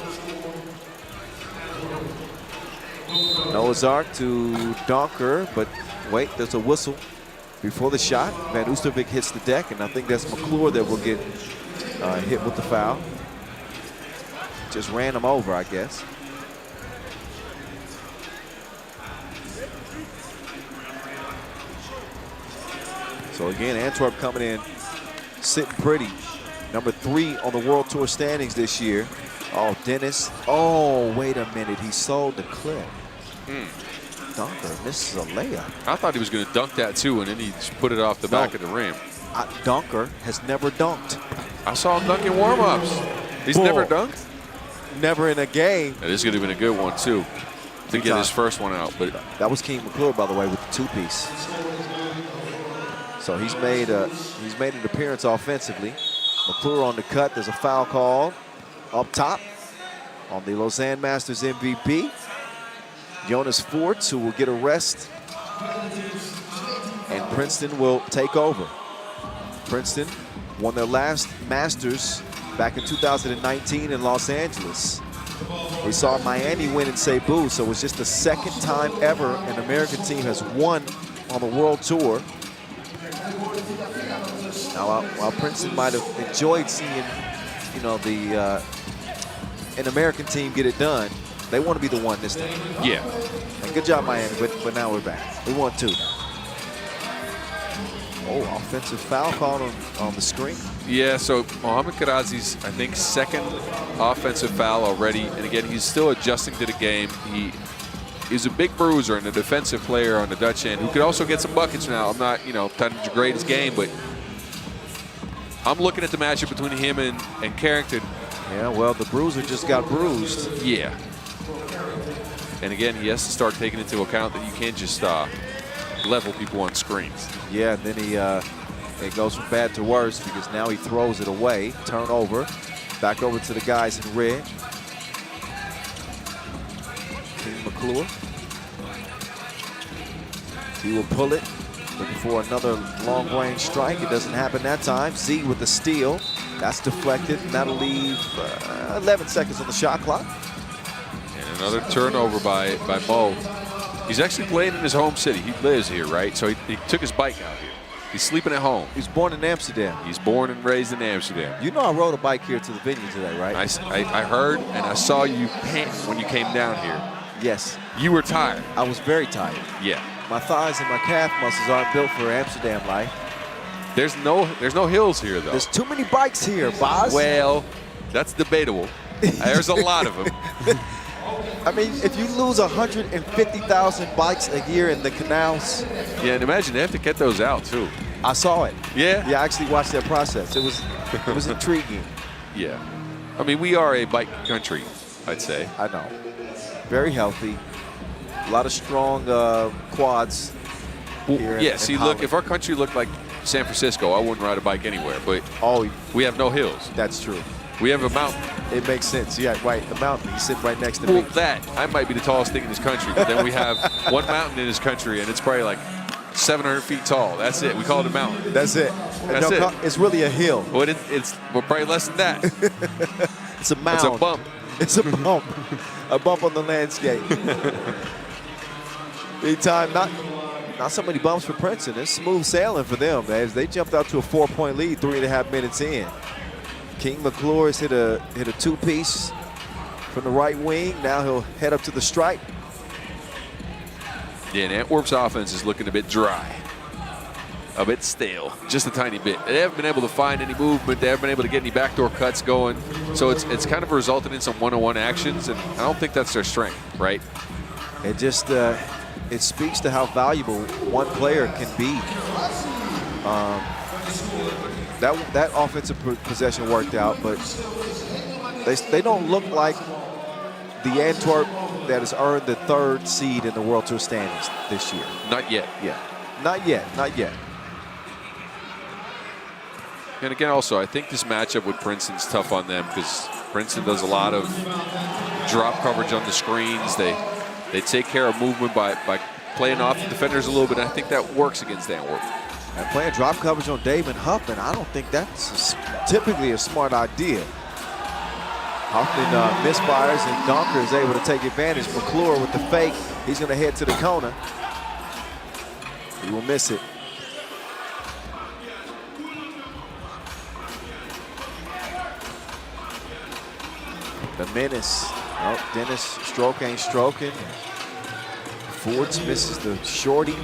Noah's Ark to Donker, but wait, there's a whistle before the shot. Van Oosterwijk hits the deck, and I think that's McClure that will get hit with the foul. Just ran him over, I guess. So again, Antwerp coming in, sitting pretty. Number 3 on the World Tour standings this year. Oh, Dennis. Oh, wait a minute. He sold the clip. Donker misses a layup. I thought he was going to dunk that too, and then he just put it off the back of the rim. Donker has never dunked. I saw him dunking warm-ups. He's never dunked? Never in a game. And this is going to have been a good one too, to get his first one out. But that was King McClure, by the way, with the 2-piece. So he's made an appearance offensively. McClure on the cut. There's a foul call up top on the Lausanne Masters MVP. Jonas Forts, who will get a rest. And Princeton will take over. Princeton won their last Masters back in 2019 in Los Angeles. We saw Miami win in Cebu, so it was just the second time ever an American team has won on the World Tour. Now, while Princeton might have enjoyed seeing, you know, an American team get it done, they want to be the one this time. Yeah. And good job, Miami, but now we're back. We won 2 now. Oh, offensive foul called on the screen. Yeah, so Mohamed Karazi's, I think, second offensive foul already. And again, he's still adjusting to the game. He's a big bruiser and a defensive player on the Dutch end who could also get some buckets now. I'm not, trying to degrade his game, but I'm looking at the matchup between him and Carrington. Yeah, well, the bruiser just got bruised. Yeah. And again, he has to start taking into account that you can't just level people on screens. Yeah, and then it goes from bad to worse because now he throws it away. Turnover. Back over to the guys in red. King McClure. He will pull it. Looking for another long-range strike. It doesn't happen that time. Z with the steal. That's deflected, and that'll leave 11 seconds on the shot clock. And another turnover by Mo. He's actually playing in his home city. He lives here, right? So he took his bike out here. He's sleeping at home. He's born in Amsterdam. He's born and raised in Amsterdam. You know I rode a bike here to the venue today, right? I heard and I saw you pant when you came down here. Yes. You were tired. I was very tired. Yeah. My thighs and my calf muscles aren't built for Amsterdam life. There's no hills here, though. There's too many bikes here, boss. Well, that's debatable. There's a lot of them. I mean, if you lose 150,000 bikes a year in the canals. Yeah, and imagine they have to get those out, too. I saw it. Yeah? Yeah, I actually watched that process. It was intriguing. Yeah. I mean, we are a bike country, I'd say. I know. Very healthy. A lot of strong quads here. Yeah, see, look, if our country looked like San Francisco, I wouldn't ride a bike anywhere. But we have no hills. That's true. We have a mountain. It makes sense. Yeah, right. The mountain. You sit right next to Well, me. I might be the tallest thing in this country. But then we have one mountain in this country, and it's probably like 700 feet tall. That's it. We call it a mountain. That's it. That's it. It's really a hill. Well, we're probably less than that. It's a mound. It's a bump. It's a bump. A bump on the landscape. Big time. Not so many bumps for Princeton. It's smooth sailing for them, as they jumped out to a 4-point lead 3.5 minutes in. King McClure has hit a two-piece from the right wing. Now he'll head up to the stripe. Yeah, and Antwerp's offense is looking a bit dry. A bit stale, just a tiny bit. They haven't been able to find any movement. They haven't been able to get any backdoor cuts going. So it's kind of resulted in some one-on-one actions, and I don't think that's their strength, right? It just it speaks to how valuable one player can be. That offensive possession worked out, but they don't look like the Antwerp that has earned the 3rd seed in the World Tour standings this year. Not yet. Yeah, not yet, not yet. And again, also, I think this matchup with Princeton's tough on them because Princeton does a lot of drop coverage on the screens. They take care of movement by playing off the defenders a little bit. I think that works against Antwerp. And playing drop coverage on Damon Huffman, I don't think that's typically a smart idea. Huffman misfires and Donker is able to take advantage. McClure with the fake. He's going to head to the corner. He will miss it. The menace. Oh, Dennis stroke ain't stroking. Fords misses the shorty.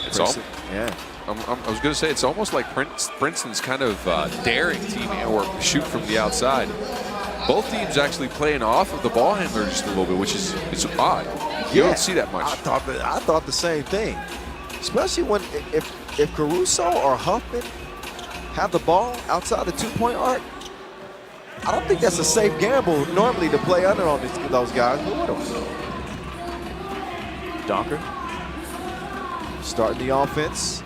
It's all. Yeah. I was going to say it's almost like Princeton's kind of daring Team Antwerp to shoot from the outside. Both teams actually playing off of the ball handler just a little bit, which is odd. You don't see that much. I thought the same thing, especially when if Caruso or Huffman have the ball outside the 2-point arc. I don't think that's a safe gamble normally to play under on those guys. But what else? Donker starting the offense.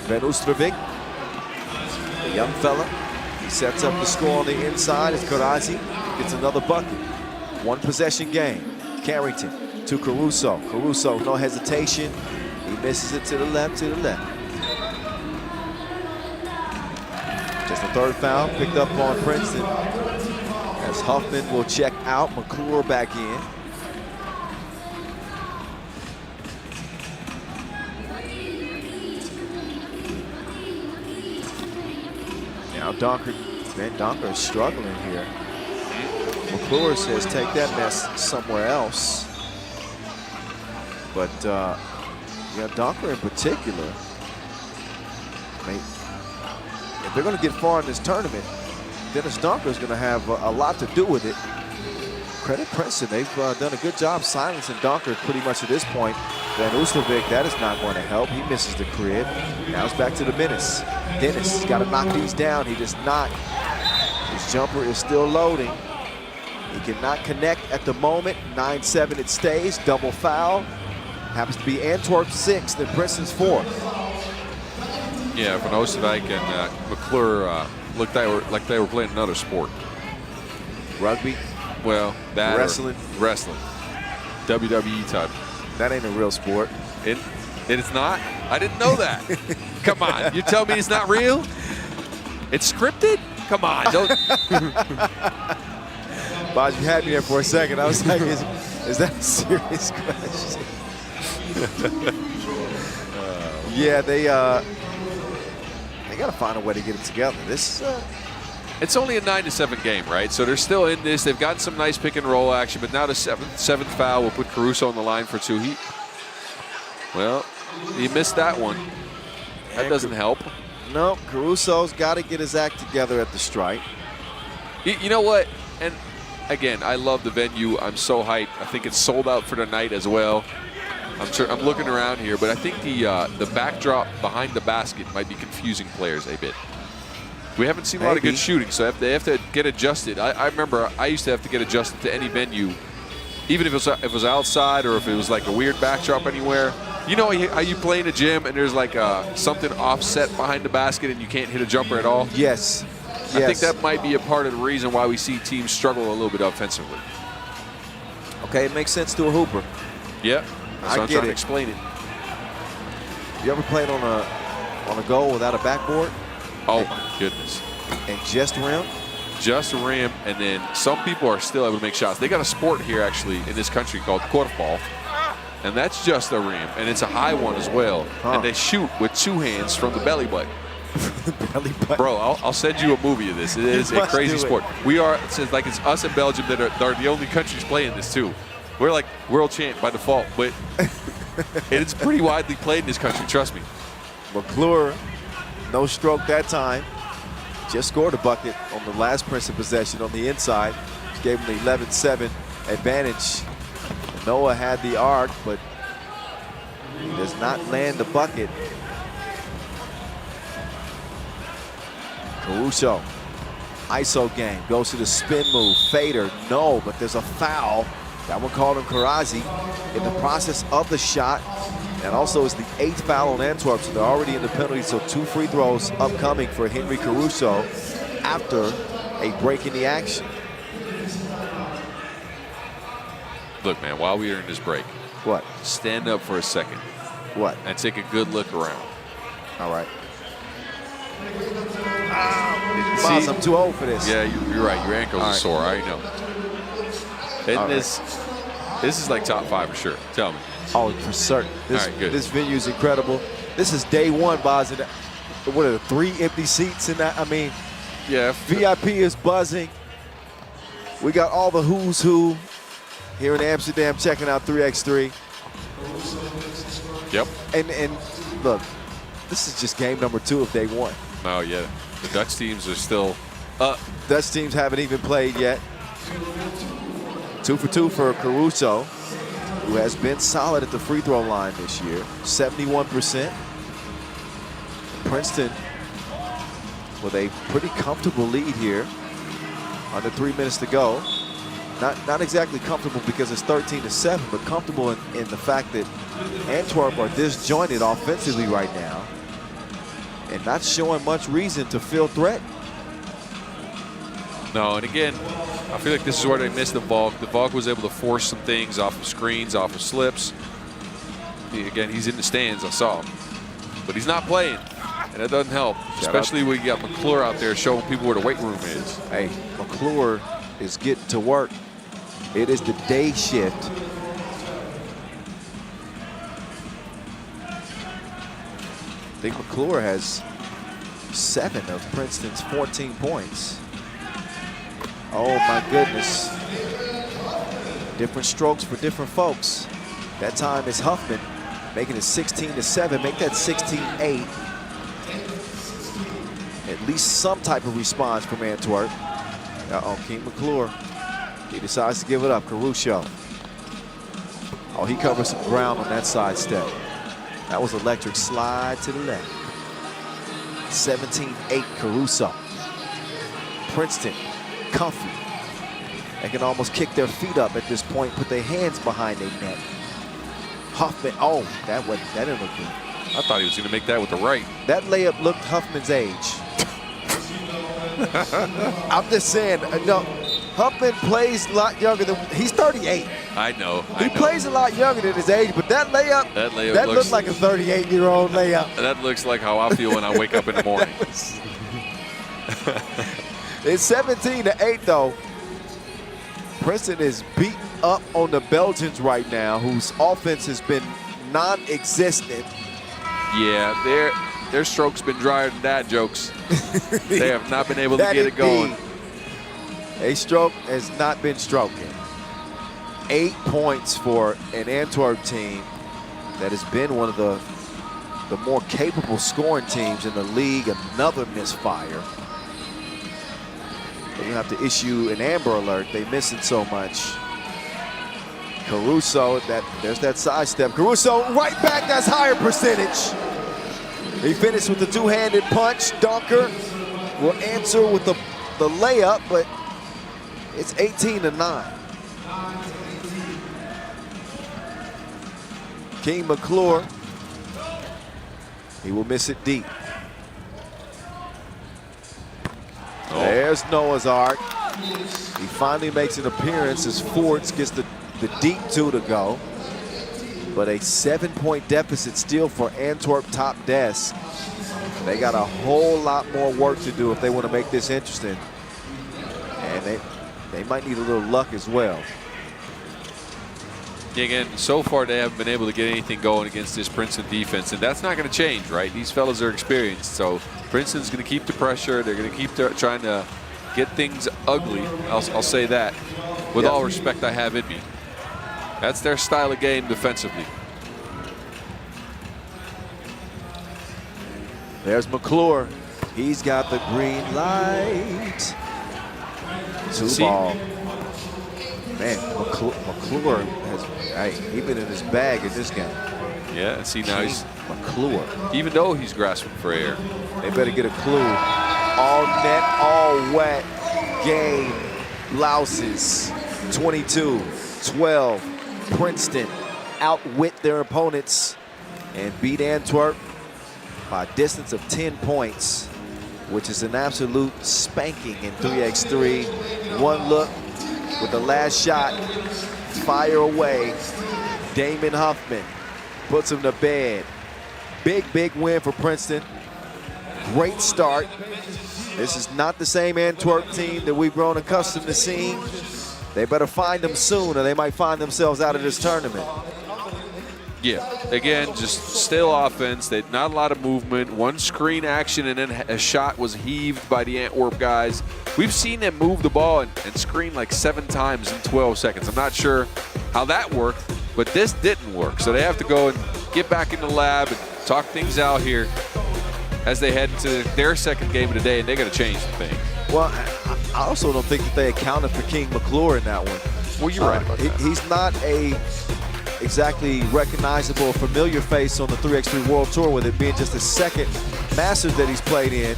Van Oosterwijk, the young fella. He sets up the score on the inside as Karazi gets another bucket. 1 possession game. Carrington to Caruso. Caruso, no hesitation. He misses it to the left, Just a 3rd foul picked up on Princeton as Huffman will check out. McClure back in. Now Ben Donker is struggling here. McClure says take that mess somewhere else. But yeah, Donker in particular, I mean, if they're going to get far in this tournament, Dennis Donker is going to have a lot to do with it. Credit Princeton. They've done a good job silencing Donker pretty much at this point. Van Oostelvik, that is not going to help. He misses the crib. Now it's back to the Menace. Dennis has got to knock these down. He does not. His jumper is still loading. He cannot connect at the moment. 9-7 it stays. Double foul. Happens to be Antwerp's 6th and Princeton's 4th. Yeah, Van Oostenwijk and McClure looked like they were playing another sport. Rugby? Well, that wrestling. Wrestling. WWE type. That ain't a real sport. It is not? I didn't know that. Come on. You tell me it's not real? It's scripted? Come on. Don't. Boz, you had me there for a second. I was like, is that a serious question? Yeah, they got to find a way to get it together. This It's only a 9-7 game, right? So they're still in this. They've gotten some nice pick and roll action, but now the seventh foul will put Caruso on the line for 2. Well, he missed that one. That doesn't help. No, Caruso's got to get his act together at the strike. You know what? And again, I love the venue. I'm so hyped. I think it's sold out for the night as well. I'm looking around here, but I think the backdrop behind the basket might be confusing players a bit. We haven't seen a lot of good shooting, so they have to get adjusted. I remember I used to have to get adjusted to any venue, even if it was outside or if it was like a weird backdrop anywhere. You know how you play in a gym and there's like something offset behind the basket and you can't hit a jumper at all? Yes. I think that might be a part of the reason why we see teams struggle a little bit offensively. Okay, it makes sense to a hooper. Yeah, that's what I'm trying to explain it. You ever played on a goal without a backboard? Oh my goodness. And just rim? Just rim, and then some people are still able to make shots. They got a sport here actually in this country called korfball, and that's just a rim, and it's a high one as well. And they shoot with 2 hands from the belly button. Belly button. Bro, I'll send you a movie of this. It is a crazy sport. It's like it's us and Belgium that are the only countries playing this too. We're like world champ by default, but it's pretty widely played in this country, trust me. McClure, no stroke that time. Just scored a bucket on the last Princeton possession on the inside. Gave him the 11-7 advantage. Noah had the arc, but he does not land the bucket. Caruso, ISO game, goes to the spin move. Fader, no, but there's a foul. That one called him Karazi in the process of the shot. And also is the 8th foul on Antwerp, so they're already in the penalty. So 2 free throws upcoming for Henry Caruso after a break in the action. Look, man, while we are in this break. What? Stand up for a second. What? And take a good look around. All right. Boz, I'm too old for this. Yeah, you're right. Your ankles are sore. I know. And this is like top 5 for sure. Tell me. Oh, for certain. This, all right, good. This venue is incredible. This is day 1, Boz. What are the 3 empty seats in that? I mean, yeah. VIP is buzzing. We got all the who's who here in Amsterdam checking out 3x3. Yep. And look, this is just game number 2 of day 1. Oh, yeah. The Dutch teams are still up. Dutch teams haven't even played yet. 2 for 2 for Caruso, who has been solid at the free throw line this year, 71%. Princeton with a pretty comfortable lead here. Under 3 minutes to go. Not exactly comfortable because it's 13-7, but comfortable in the fact that Antwerp are disjointed offensively right now and not showing much reason to feel threatened. No, and again, I feel like this is where they missed the Valk. The Valk was able to force some things off of screens, off of slips. Again, he's in the stands, I saw him. But he's not playing, and that doesn't help. Especially when you got McClure out there showing people where the weight room is. Hey, McClure is getting to work. It is the day shift. I think McClure has 7 of Princeton's 14 points. Oh my goodness. Different strokes for different folks. That time is Huffman making it 16-7, make that 16-8. At least some type of response from Antwerp. Uh-oh, King McClure He decides to give it up. Caruso. Oh, he covers some ground on that side step. That was electric. Slide to the left. 17-8 Caruso. Princeton, comfy. They can almost kick their feet up at this point, put their hands behind their neck. Huffman, oh, that didn't look good. I thought he was going to make that with the right. That layup looked Huffman's age. I'm just saying, no, Huffman plays a lot younger than, he's 38. I know. He plays a lot younger than his age, but that layup looked like a 38-year-old layup. That looks like how I feel when I wake up in the morning. It's 17-8 though. Princeton is beaten up on the Belgians right now, whose offense has been non-existent. Yeah, their stroke's been drier than dad jokes. They have not been able to get it going. A stroke has not been stroking. 8 points for an Antwerp team that has been one of the more capable scoring teams in the league. Another misfire. They're gonna have to issue an Amber Alert. They're missing so much. Caruso, there's that side step. Caruso right back, that's higher percentage. He finished with the two-handed punch. Dunker will answer with the layup, but it's 18-9. King McClure, he will miss it deep. Oh. There's Noah's Ark. He finally makes an appearance as Fords gets the deep two to go. But a 7-point deficit still for Antwerp TOPdesk. They got a whole lot more work to do if they want to make this interesting. And they might need a little luck as well. Again, so far they haven't been able to get anything going against this Princeton defense, and that's not going to change, right? These fellas are experienced, so Princeton's going to keep the pressure. They're going to keep trying to get things ugly. I'll say that. With all respect I have in me. That's their style of game defensively. There's McClure. He's got the green light. Ball. Man, McClure he's been in his bag in this game. Yeah, see now he's McClure. Even though he's grasping for air. They better get a clue. All net, all wet game. Louses. 22-12. Princeton outwit their opponents and beat Antwerp by a distance of 10 points, which is an absolute spanking in 3x3. One look with the last shot, fire away. Damon Huffman puts him to bed. Big win for Princeton. Great start. This is not the same Antwerp team that we've grown accustomed to seeing. They better find them soon or they might find themselves out of this tournament. Yeah, again, just still offense. They not a lot of movement. One screen action and then a shot was heaved by the Antwerp guys. We've seen them move the ball and screen like 7 times in 12 seconds. I'm not sure how that worked, but this didn't work. So they have to go and get back in the lab and talk things out here as they head into their second game of the day, and they got to change the thing. Well, I also don't think that they accounted for King McClure in that one. Well, you're right about that. He's not a exactly recognizable, familiar face on the 3x3 World Tour, with it being just the second Masters that he's played in.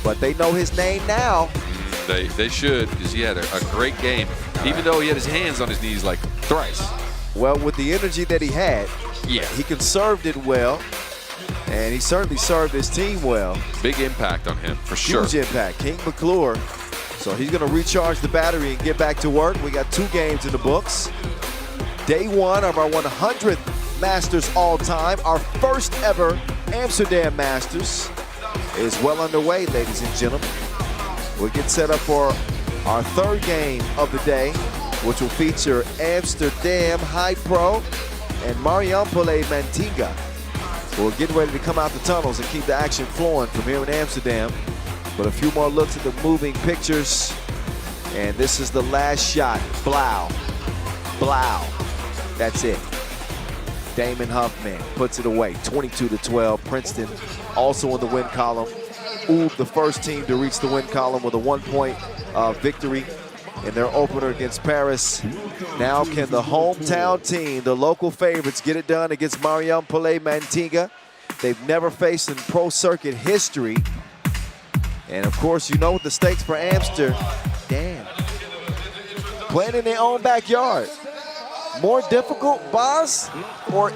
But they know his name now. They should, because he had a great game, even though he had his hands on his knees like thrice. Well, with the energy that he had, yeah, he conserved it well, and he certainly served his team well. Big impact on him, for sure. Huge impact. King McClure. So he's going to recharge the battery and get back to work. We got 2 games in the books. Day 1 of our 100th Masters all-time. Our first ever Amsterdam Masters is well underway, ladies and gentlemen. We'll get set up for our 3rd game of the day, which will feature Amsterdam HiPRO and Marijampole Mantinga. We're getting ready to come out the tunnels and keep the action flowing from here in Amsterdam. But a few more looks at the moving pictures. And this is the last shot. Blau. That's it. Damon Huffman puts it away. 22-12. Princeton also in the win column. Ooh, the first team to reach the win column with a 1-point victory. in their opener against Paris. Now can the hometown team, the local favorites, get it done against Marijampole Mantinga? They've never faced in pro circuit history. And of course, you know the stakes for Amsterdam. Damn. Playing in their own backyard. More difficult, Boz, or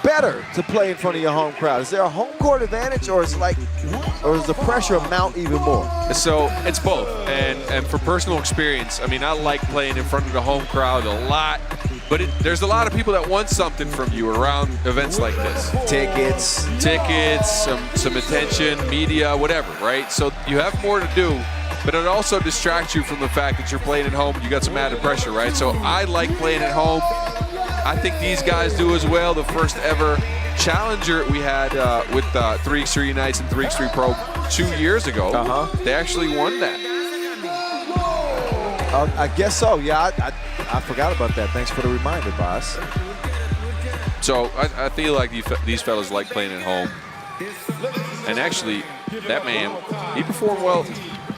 better to play in front of your home crowd? Is there a home court advantage, or is the pressure mount even more? So it's both, and for personal experience, I mean, I like playing in front of the home crowd a lot, but there's a lot of people that want something from you around events like this. Tickets, some attention, media, whatever, right? So you have more to do, but it also distracts you from the fact that you're playing at home. You got some added pressure, right? So I like playing at home. I think these guys do as well. The first ever challenger we had with 3x3 Unites and 3x3 Pro 2 years ago, they actually won that. I guess so. Yeah, I forgot about that. Thanks for the reminder, boss. So I feel like these fellas like playing at home. And actually, that man, he performed well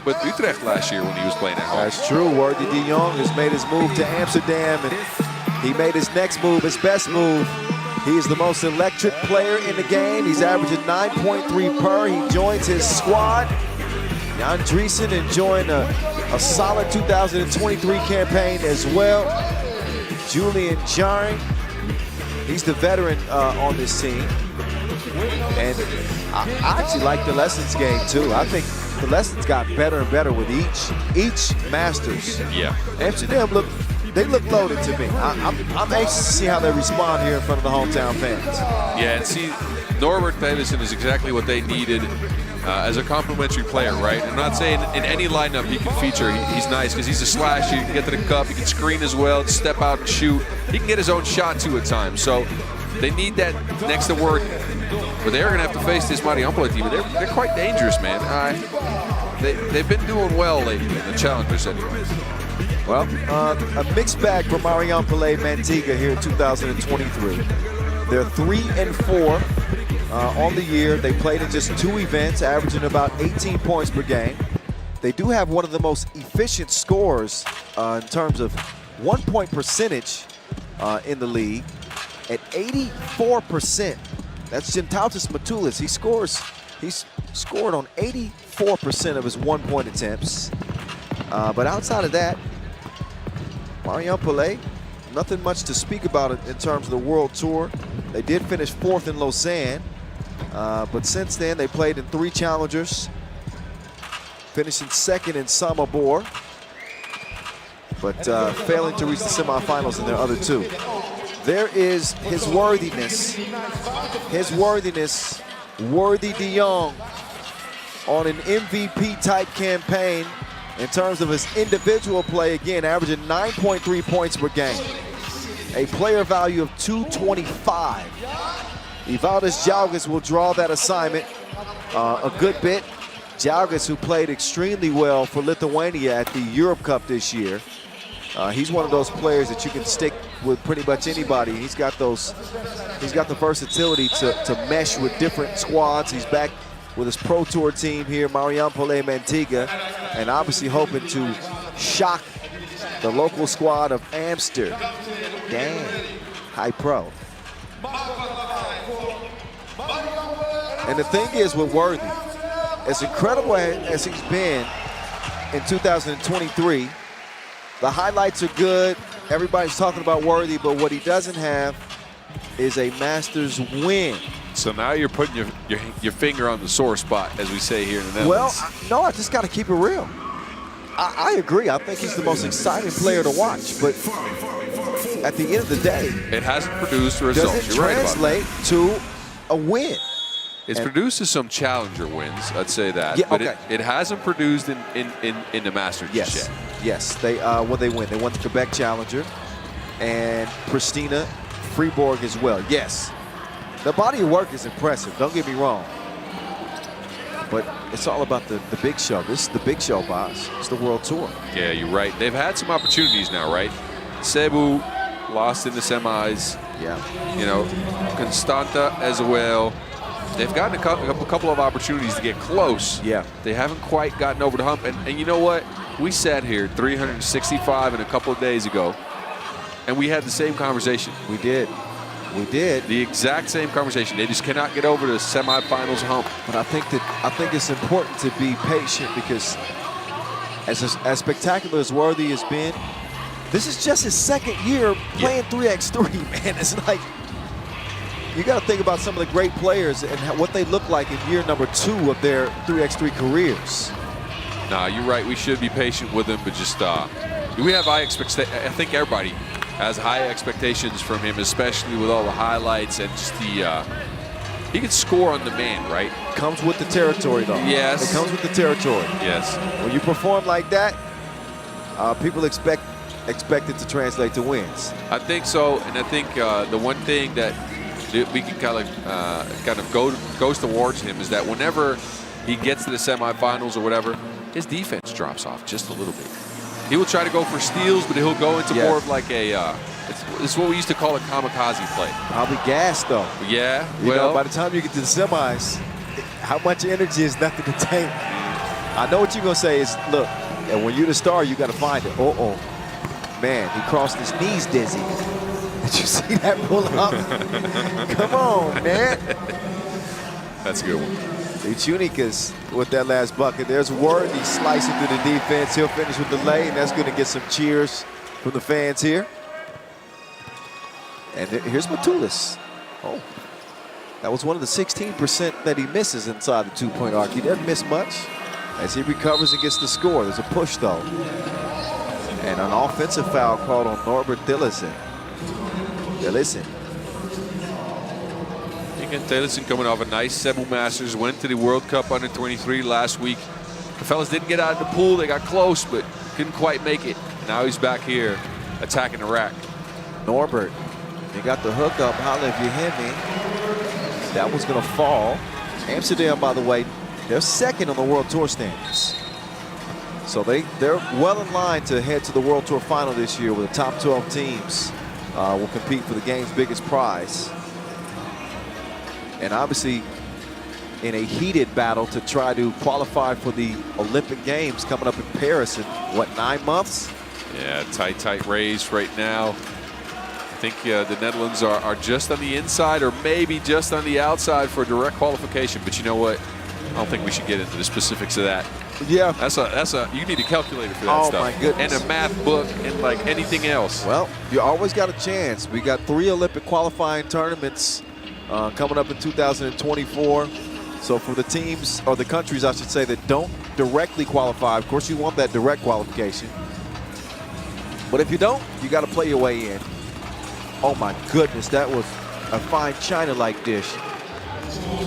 with Utrecht last year when he was playing at home. That's true. Worthy de Jong has made his move to Amsterdam, and he made his next move, his best move. He is the most electric player in the game. He's averaging 9.3 per. He joins his squad. Jan Driesen enjoying a solid 2023 campaign as well. Julian Jaring, he's the veteran on this team. And I actually like the Lessons game too. I think the Lessons got better and better with each Masters. Yeah. Amsterdam they look loaded to me. I'm anxious to see how they respond here in front of the hometown fans. Yeah, and see, Norbert Pedersen is exactly what they needed as a complementary player, right? I'm not saying in any lineup he can feature. He's nice because he's a slasher. He can get to the cup. He can screen as well, step out and shoot. He can get his own shot too at times. So they need that next to Worthy. But they're going to have to face this Marijampole team. They're quite dangerous, man. They've been doing well lately in the challengers anyway. Well, a mixed bag for Marijampole Mantinga here in 2023. They're 3-4 on the year. They played in just 2 events, averaging about 18 points per game. They do have one of the most efficient scores in terms of 1-point percentage in the league at 84%. That's Gintautas Matulis. He's scored on 84% of his 1-point attempts. But outside of that, Marijampole, nothing much to speak about in terms of the World Tour. They did finish 4th in Lausanne, but since then they played in 3 challengers, finishing 2nd in Samabor, but failing to reach the semifinals in their other 2. There is his worthiness, Worthy de Jong, on an MVP-type campaign in terms of his individual play, again, averaging 9.3 points per game. A player value of 225. Evaldas Jalgas will draw that assignment a good bit. Jalgas, who played extremely well for Lithuania at the Europe Cup this year. He's one of those players that you can stick with pretty much anybody. He's got the versatility to mesh with different squads. He's back with his Pro Tour team here, Marijampole Mantinga, and obviously hoping to shock the local squad of Amsterdam. Damn, HiPRO. And the thing is with Worthy, as incredible as he's been in 2023, the highlights are good. Everybody's talking about Worthy, but what he doesn't have is a Masters win. So now you're putting your finger on the sore spot, as we say here in the Netherlands. Well, no, I just got to keep it real. I agree. I think he's the most exciting player to watch, but at the end of the day, it hasn't produced results. Does it You're translate right to a win? It's produced some challenger wins, I'd say that. Yeah, but okay. it hasn't produced in the Masters just yet. Yes, they win. They won the Quebec Challenger and Pristina, Fribourg as well. Yes, the body of work is impressive. Don't get me wrong, but it's all about the big show. This is the big show, boss. It's the World Tour. Yeah, you're right. They've had some opportunities now, right? Cebu lost in the semis. Yeah. You know, Constanta as well. They've gotten a couple of opportunities to get close. Yeah. They haven't quite gotten over the hump. And you know what? we sat here 365 and a couple of days ago, and we had the same conversation. We did. We did. The exact same conversation. They just cannot get over the semifinals hump. But I think it's important to be patient because as spectacular as Worthy has been, this is just his second year playing 3x3, man. It's like, you got to think about some of the great players and what they look like in year number 2 of their 3x3 careers. Nah, you're right. We should be patient with him, but just we have high expectations. I think everybody has high expectations from him, especially with all the highlights and just the. He can score on demand, right? Comes with the territory, though. Yes. It comes with the territory. Yes. When you perform like that, people expect it to translate to wins. I think so, and I think the one thing that we can kind of goes towards him is that whenever he gets to the semifinals or whatever, his defense drops off just a little bit. He will try to go for steals, but he'll go into more of like a it's what we used to call a kamikaze play. Probably gas, though. Yeah. You know, by the time you get to the semis, how much energy is left in the tank? I know what you're going to say is, look, and when you're the star, you got to find it. Man, he crossed his knees dizzy. Did you see that pull up? Come on, man. That's a good one. The Chunikas with that last bucket. There's Worthy slicing through the defense. He'll finish with the lay, and that's going to get some cheers from the fans here. And here's Matulis. Oh, that was one of the 16% that he misses inside the two-point arc. He doesn't miss much as he recovers and gets the score. There's a push, though. And an offensive foul called on Norbert Tillison. Again, Tillison coming off a nice Cebu Masters, went to the World Cup under 23 last week. The fellas didn't get out of the pool. They got close, but couldn't quite make it. Now he's back here attacking the rack. Norbert, he got the hook up. Holla if you hear me. That was going to fall. Amsterdam, by the way, they're second on the World Tour standings. So they're well in line to head to the World Tour final this year, where the top 12 teams will compete for the game's biggest prize. And obviously in a heated battle to try to qualify for the Olympic Games coming up in Paris in, what, 9 months? Yeah, tight race right now. I think the Netherlands are just on the inside or maybe just on the outside for direct qualification. But you know what? I don't think we should get into the specifics of that. Yeah. That's a you need a calculator for that stuff. Oh, my goodness. And a math book and like anything else. Well, you always got a chance. We got 3 Olympic qualifying tournaments coming up in 2024. So for the teams, or the countries, I should say, that don't directly qualify, of course you want that direct qualification. But if you don't, you got to play your way in. Oh my goodness, that was a fine China-like dish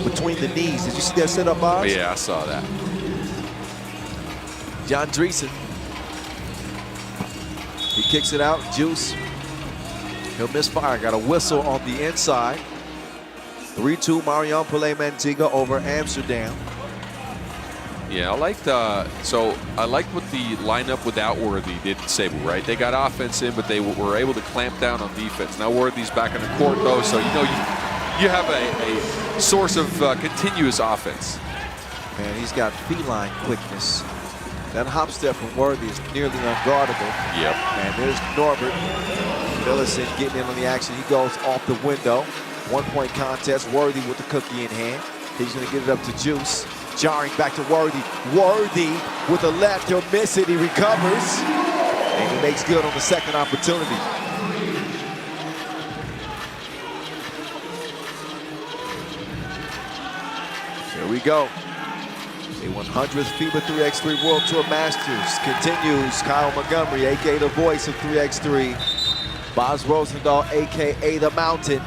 between the knees. Did you see that set up, Bob? Yeah, I saw that. John Dreesen. He kicks it out. Juice. He'll misfire. Got a whistle on the inside. 3-2 Marijampole Mantinga over Amsterdam. Yeah, I liked what the lineup without Worthy did in Cebu, right? They got offense in, but they were able to clamp down on defense. Now Worthy's back on the court, though, so you know you have a source of continuous offense. Man, he's got feline quickness. That hop step from Worthy is nearly unguardable. Yep. And there's Norbert Millicent getting in on the action. He goes off the window. 1-point contest. Worthy with the cookie in hand. He's going to get it up to Juice. Jarring back to Worthy. Worthy with the left. He'll miss it. He recovers. And he makes good on the second opportunity. Here we go. The 100th FIBA 3x3 World Tour Masters continues. Kyle Montgomery, a.k.a. the voice of 3x3. Boz Rosendahl, a.k.a. the Mountain.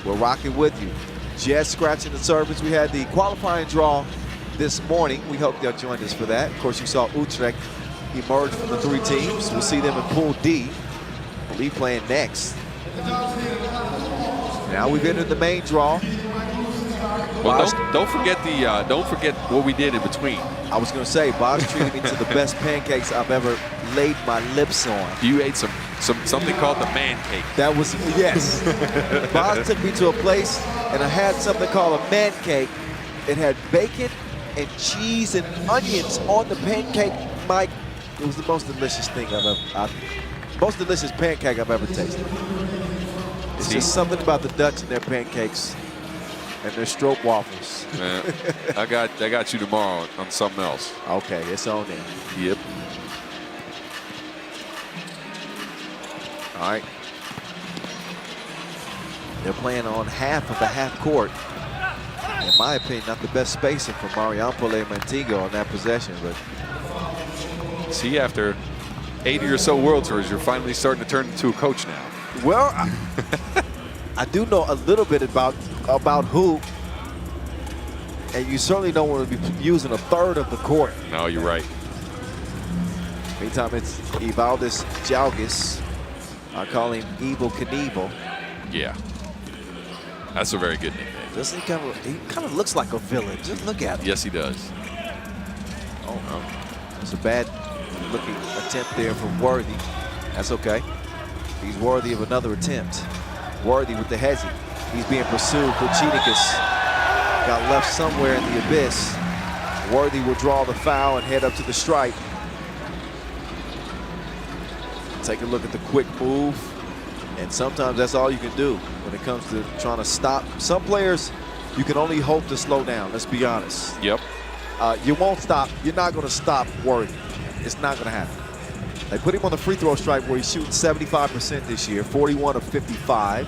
We're rocking with you. Just scratching the surface. We had the qualifying draw this morning. We hope y'all joined us for that. Of course, you saw Utrecht emerge from the 3 teams. We'll see them in Pool D. We'll be playing next. Now we've entered the main draw. Well, don't forget what we did in between. I was going to say, Boz treated me to the best pancakes I've ever laid my lips on. You ate something called the man cake. That was, yes. Boz took me to a place and I had something called a man cake. It had bacon and cheese and onions on the pancake. My It was the most delicious thing most delicious pancake I've ever tasted. It's just something about the Dutch and their pancakes and their stroop waffles. Man, I got you tomorrow on something else. Okay, it's on there. Yep. All right. They're playing on half of the half court. In my opinion, not the best spacing for Marijampole and Mantinga on that possession, but see, after 80 or so World Tours, you're finally starting to turn into a coach now. well, I do know a little bit about hoop, and you certainly don't want to be using a third of the court. No, you're right. Meantime, it's Evaldis Jalgis. I call him Evil Knievel. Yeah. That's a very good nickname. Doesn't he kind of looks like a villain. Just look at him. Yes, he does. Oh, no. It's a bad looking attempt there from Worthy. That's okay. He's worthy of another attempt. Worthy with the hezzy. He's being pursued. Kochinicus got left somewhere in the abyss. Worthy will draw the foul and head up to the stripe. Take a look at the quick move. And sometimes that's all you can do when it comes to trying to stop. Some players, you can only hope to slow down. Let's be honest. Yep. You won't stop. You're not going to stop Worthy. It's not going to happen. They put him on the free throw stripe where he's shooting 75% this year, 41 of 55.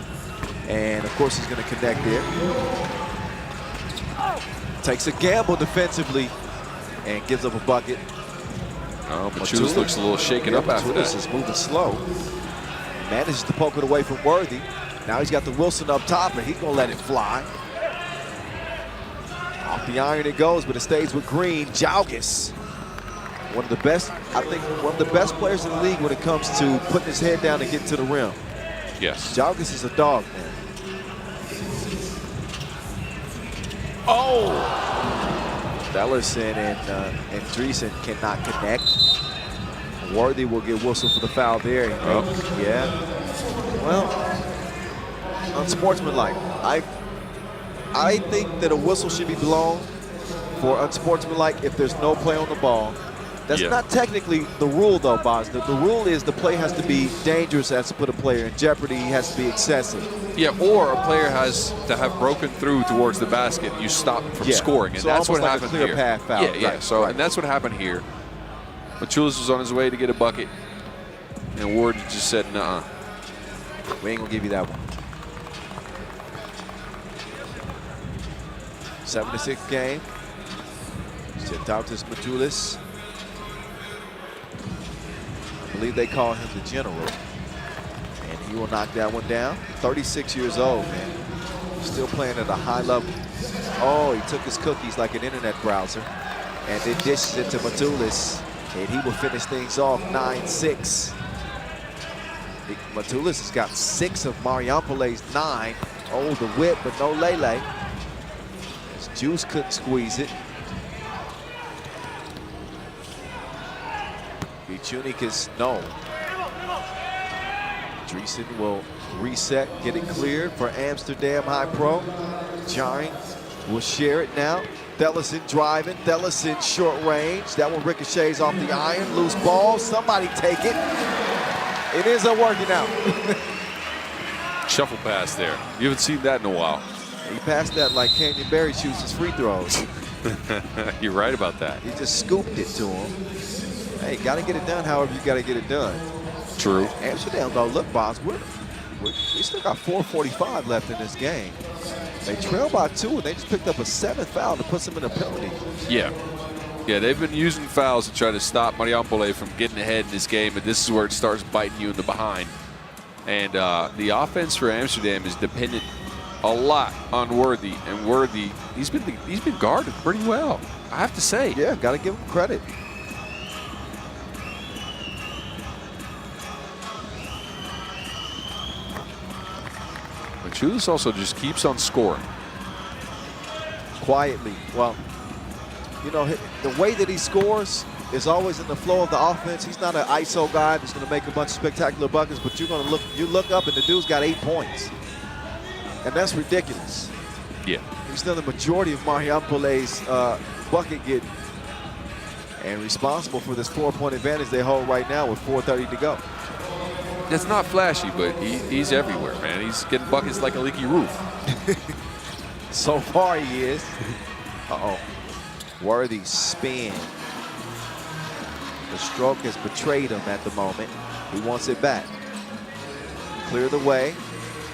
And, of course, he's going to connect there. Takes a gamble defensively and gives up a bucket. Oh, Machulis looks a little shaken up after that. Machulis is moving slow. Manages to poke it away from Worthy. Now he's got the Wilson up top, and he's going to let it fly. Off the iron it goes, but it stays with Green. Jalgis, one of the best, I think, one of the best players in the league when it comes to putting his head down and getting to the rim. Yes. Jalgis is a dog, man. Oh! Bellerson and Dreesen cannot connect. Worthy will get whistled for the foul there. Yeah. Well, unsportsmanlike. I think that a whistle should be blown for unsportsmanlike if there's no play on the ball. That's not technically the rule, though, Boz. The rule is the play has to be dangerous, has to put a player in jeopardy, has to be excessive. Yeah, or a player has to have broken through towards the basket and you stop him from scoring. And so that's what like happened a clear here. Path foul. Yeah, yeah. So, and that's what happened here. Machulis was on his way to get a bucket, and Ward just said, "Nuh-uh, we ain't gonna give you that one." 7-6 game. Sitautis Machulis. I believe they call him the general, and he will knock that one down. 36 years old, man. Still playing at a high level. Oh, he took his cookies like an internet browser, and then dishes it to Machulis. And he will finish things off 9-6. Machulis has got 6 of Mariampole's 9. Oh, the whip, but no Lele. His Juice couldn't squeeze it. Vichunicus, no. Dreesen will reset, get it cleared for Amsterdam HiPRO. Jarring will share it now. Delison driving, Delison short range. That one ricochets off the iron, loose ball. Somebody take it. It ends up working out. shuffle pass there. You haven't seen that in a while." He passed that like Canyon Barry shoots his free throws. You're right about that. He just scooped it to him. Hey, got to get it done however you got to get it done. True. Amsterdam, though, look, boss, we still got 4:45 left in this game. They trail by 2, and they just picked up a 7th foul to put them in a penalty. Yeah. Yeah, they've been using fouls to try to stop Marijampole from getting ahead in this game, but this is where it starts biting you in the behind. And the offense for Amsterdam is dependent a lot on Worthy, and Worthy, he's been guarded pretty well, I have to say. Yeah, got to give him credit. Machulis also just keeps on scoring. Quietly. Well, you know, the way that he scores is always in the flow of the offense. He's not an ISO guy that's going to make a bunch of spectacular buckets, but you look up and the dude's got 8 points. And that's ridiculous. Yeah. He's done the majority of Mariampole's bucket getting. and responsible for this 4-point advantage they hold right now with 4:30 to go. It's not flashy, but he's everywhere, man. He's getting buckets like a leaky roof. So far, he is. Uh-oh. Worthy spin. The stroke has betrayed him at the moment. He wants it back. Clear the way.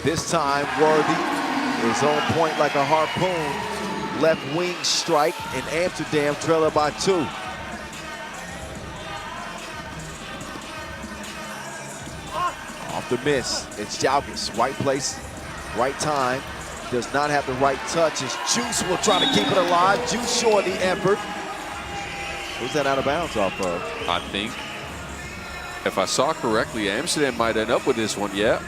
This time, Worthy is on point like a harpoon. Left wing strike, and Amsterdam trailer by 2. Off the miss. It's Jalgis. Right place, right time. Does not have the right touch. His Juice will try to keep it alive. Juice showing the effort. Who's that out of bounds off of? I think, if I saw correctly, Amsterdam might end up with this one, yeah.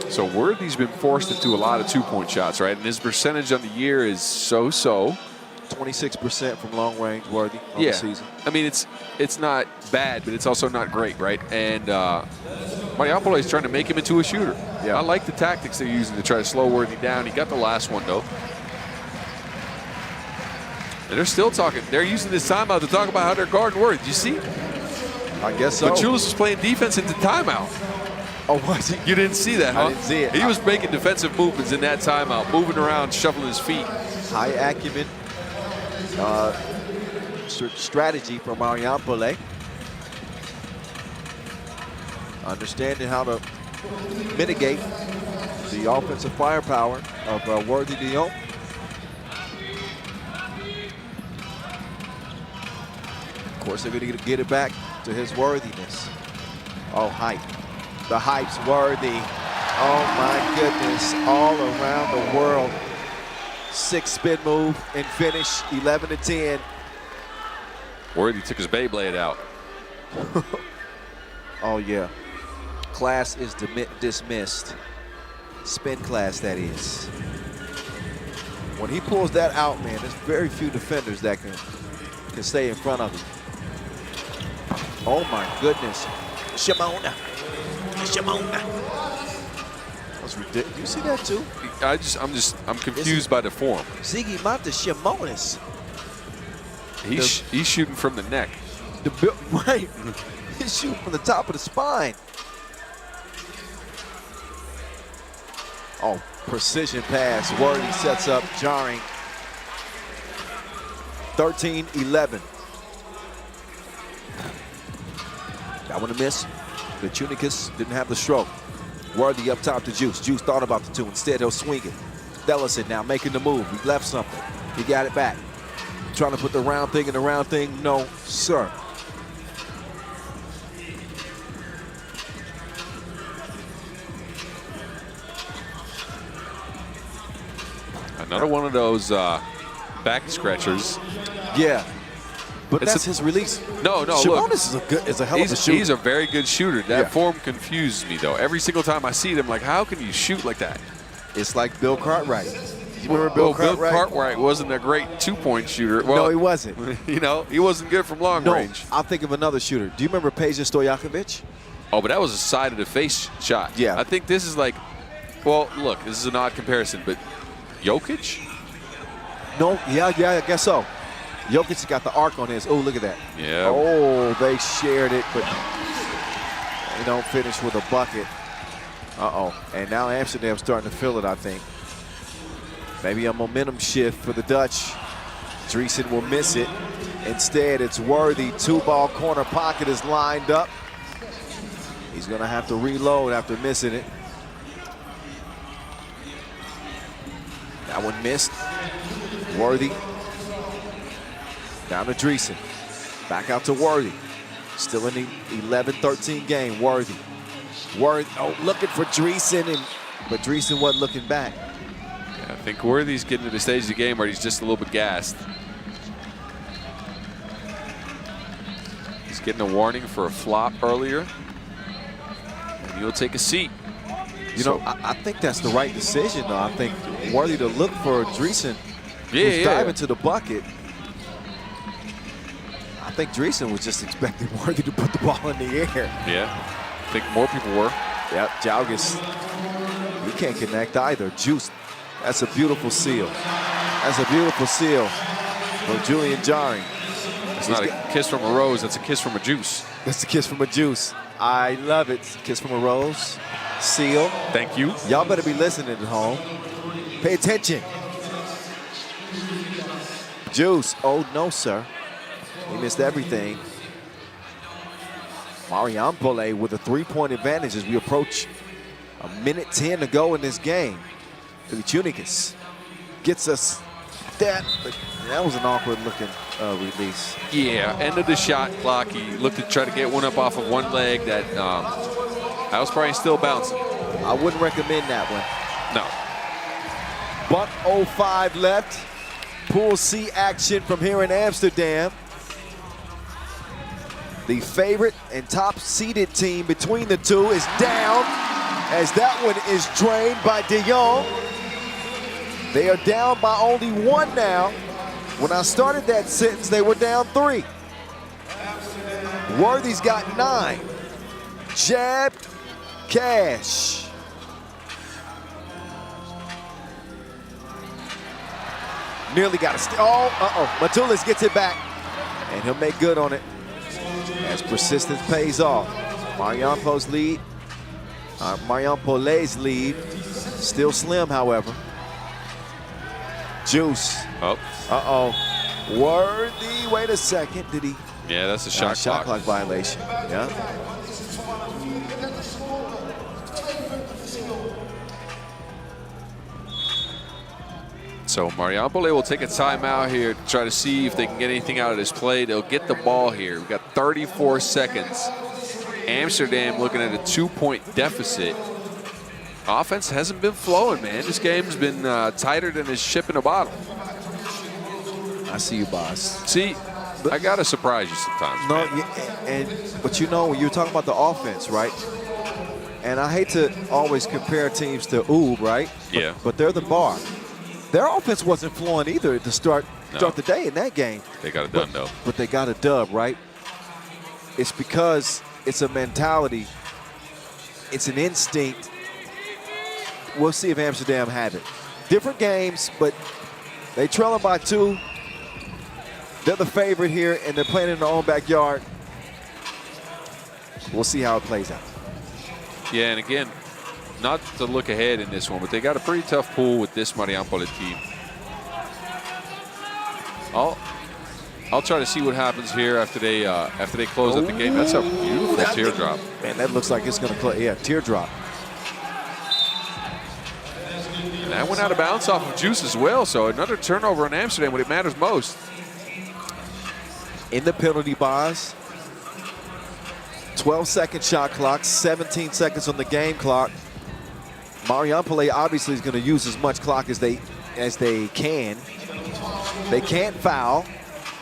So Worthy's been forced into a lot of 2-point shots, right? And his percentage on the year is so-so. 26% from long range, Worthy, on the season. I mean, it's not bad, but it's also not great, right? And Marijampole is trying to make him into a shooter. Yeah. I like the tactics they're using to try to slow Worthy down. He got the last one, though. And they're still talking. They're using this timeout to talk about how they're guarding Worthy. Did you see? I guess so. But Julius was playing defense into timeout. Oh, was he? You didn't see that, huh? I didn't see it. He was making defensive movements in that timeout, moving around, shuffling his feet. High acumen strategy from Marijampole. Understanding how to mitigate the offensive firepower of Worthy de Jong. Of course, they're going to get it back to his worthiness. Oh, hype. The hype's Worthy. Oh, my goodness. All around the world. 6 spin move and finish, 11-10. Worthy took his Beyblade out. Oh, yeah. Class is dismissed. Spin class, that is. When he pulls that out, man, there's very few defenders that can stay in front of him. Oh, my goodness. Shimona. That's ridiculous. You see that, too? I'm confused by the form. Ziggy Mata Shimonis. He's shooting from the neck. Right. He's shooting from the top of the spine. Oh, precision pass. Worthy sets up, jarring. 13-11. That one a miss. The Tunicus didn't have the stroke. Worthy up top to Juice. Juice thought about the 2. Instead, he'll swing it. Dellison now making the move. He left something. He got it back. Trying to put the round thing in the round thing. No, sir. Another one of those back scratchers. Yeah. But that's his release. No, Shimonis look. is a hell of a shooter. He's a very good shooter. That form confuses me, though. Every single time I see it, I'm like, how can you shoot like that? It's like Bill Cartwright. You remember Bill Cartwright wasn't a great 2-point shooter. Well, no, he wasn't. You know, he wasn't good from long range. I'll think of another shooter. Do you remember Peja Stojakovic? Oh, but that was a side of the face shot. Yeah. I think this is like, well, look, this is an odd comparison, but Jokic? No, yeah, I guess so. Jokic got the arc on his. Oh, look at that. Yeah. Oh, they shared it, but they don't finish with a bucket. Uh-oh. And now Amsterdam's starting to feel it, I think. Maybe a momentum shift for the Dutch. Dreesen will miss it. Instead, it's Worthy. 2-ball corner pocket is lined up. He's going to have to reload after missing it. That one missed. Worthy. Down to Dreesen. Back out to Worthy. Still in the 11-13 game. Worthy. Oh, looking for Dreesen, but Dreesen wasn't looking back. Yeah, I think Worthy's getting to the stage of the game where he's just a little bit gassed. He's getting a warning for a flop earlier. And he'll take a seat. You know, I think that's the right decision, though. I think Worthy to look for Dreesen, who's diving to the bucket. I think Dreesen was just expecting Worthy to put the ball in the air. Yeah, I think more people were. Yep, Jalgis, he can't connect either. Juice That's a beautiful seal. That's a beautiful seal from Julian Jaring. It's not a kiss from a rose, that's a kiss from a juice. That's a kiss from a juice. I love it. Kiss from a rose. Seal. Thank you. Y'all better be listening at home. Pay attention. Juice. Oh, no, sir. He missed everything. Marijampole with a 3-point advantage as we approach a minute 10 to go in this game. Filichunicus gets us that, but that was an awkward looking release. Yeah, end of the shot clock. He looked to try to get one up off of one leg that was probably still bouncing. I wouldn't recommend that one. No. Buck 05 left. Pool C action from here in Amsterdam. The favorite and top seeded team between the two is down as that one is drained by De Jong. They are down by only 1 now. When I started that sentence, they were down 3. Worthy's got 9. Jab, cash. Nearly got a Matulis gets it back, and he'll make good on it as persistence pays off. Mariampole's lead, still slim, however. Juice. Oh. Worthy, wait a second, did he? Yeah, that's a shot clock violation, yeah. So Marijampole will take a timeout here to try to see if they can get anything out of this play. They'll get the ball here. We've got 34 seconds. Amsterdam looking at a 2-point deficit. Offense hasn't been flowing, man. This game's been tighter than a ship in a bottle. I see you, boss. See, I gotta surprise you sometimes. No, man. but you know, when you're talking about the offense, right? And I hate to always compare teams to Oob, right? Yeah. But they're the bar. Their offense wasn't flowing either to start the day in that game. They got it done, though. But they got a dub, right? It's because it's a mentality. It's an instinct. We'll see if Amsterdam have it. Different games, but they trailing by 2. They're the favorite here, and they're playing in their own backyard. We'll see how it plays out. Yeah, and again, not to look ahead in this one, but they got a pretty tough pool with this Marijampole team. I'll try to see what happens here after they close up the game. That's a beautiful teardrop. Man, that looks like it's going to play. Yeah, teardrop. And that went out of bounds off of Juice as well. So another turnover in Amsterdam when it matters most. In the penalty box, 12-second shot clock, 17 seconds on the game clock. Marijampole obviously is going to use as much clock as they can. They can't foul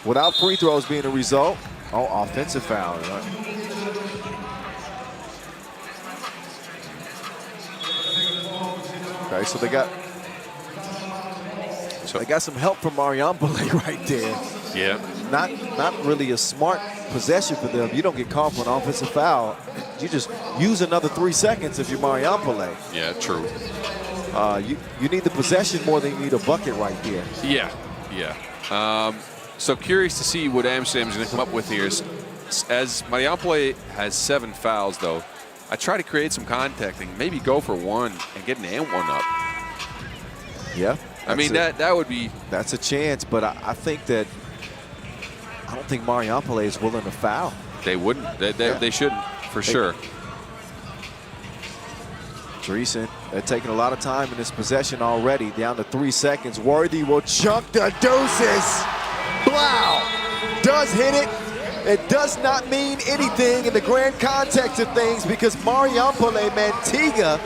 without free throws being a result. Oh, offensive foul. Right? Okay, so they got some help from Marijampole right there. Yeah. Not really a smart possession for them. You don't get called for an offensive foul. You just use another 3 seconds if you're Marijampole. Yeah, true. You need the possession more than you need a bucket right here. Yeah. So curious to see what Amsterdam's going to come up with here. As Marijampole has 7 fouls, though, I try to create some contact and maybe go for 1 and get an and 1 up. Yeah. I mean, that would be... That's a chance, but I think that... I don't think Marijampole is willing to foul. They wouldn't. They shouldn't, for sure. Dreesen, they're taking a lot of time in this possession already. Down to 3 seconds. Worthy will chunk the deuces. Wow. Does hit it. It does not mean anything in the grand context of things because Marijampole Mantinga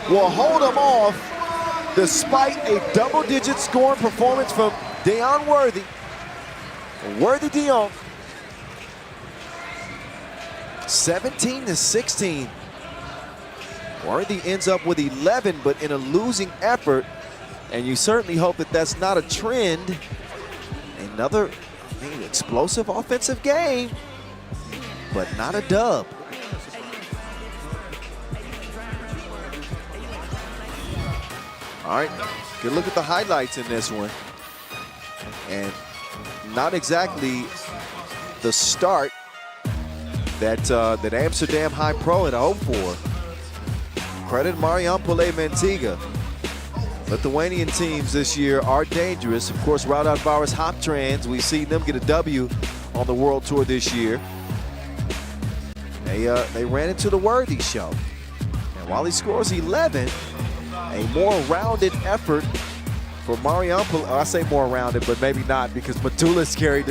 will hold them off despite a double-digit scoring performance from Deon Worthy. Worthy De Jong. 17-16. Worthy ends up with 11, but in a losing effort. And you certainly hope that that's not a trend. Another explosive offensive game, but not a dub. All right, Good look at the highlights in this one. And not exactly the start that Amsterdam HiPRO had hoped for. Credit Marijampole Mantinga. Lithuanian teams this year are dangerous. Of course, Raudot Varas Hoptrans, we've seen them get a W on the World Tour this year. They ran into the Worthy show. And while he scores 11, a more rounded effort for Marijampole. I say more rounded, but maybe not, because Matulis carried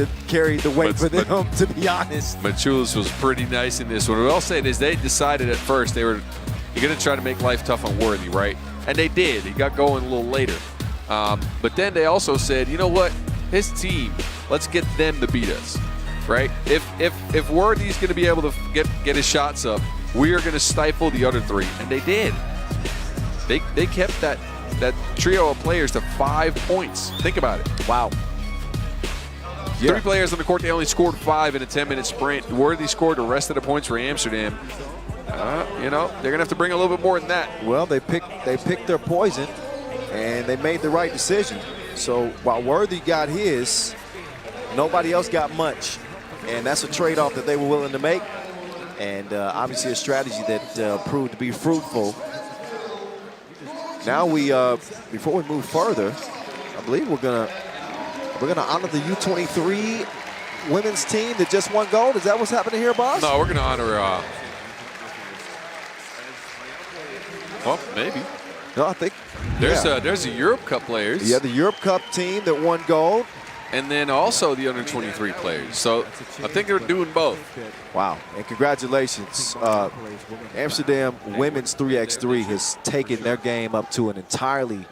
the weight for them, to be honest. Matulis was pretty nice in this one. What I'll say is they decided at first you're going to try to make life tough on Worthy, right? And they did. He got going a little later. But then they also said, you know what? His team, let's get them to beat us, right? If Worthy's going to be able to get his shots up, we are going to stifle the other three. And they did. They kept that trio of players to 5 points. Think about it. Wow. Yeah. 3 players on the court, they only scored 5 in a 10-minute sprint. Worthy scored the rest of the points for Amsterdam. You know, they're going to have to bring a little bit more than that. Well, they picked their poison, and they made the right decision. So while Worthy got his, nobody else got much. And that's a trade-off that they were willing to make. And obviously a strategy that proved to be fruitful. Now before we move further, I believe we're gonna honor the U23 women's team that just won gold. Is that what's happening here, boss? No, we're gonna honor. Well, maybe. No, I think there's a Europe Cup players. Yeah, the Europe Cup team that won gold. And then also the under 23 players. So I think they're doing both. Wow, and congratulations. Amsterdam women's 3x3 has taken their game up to an entirely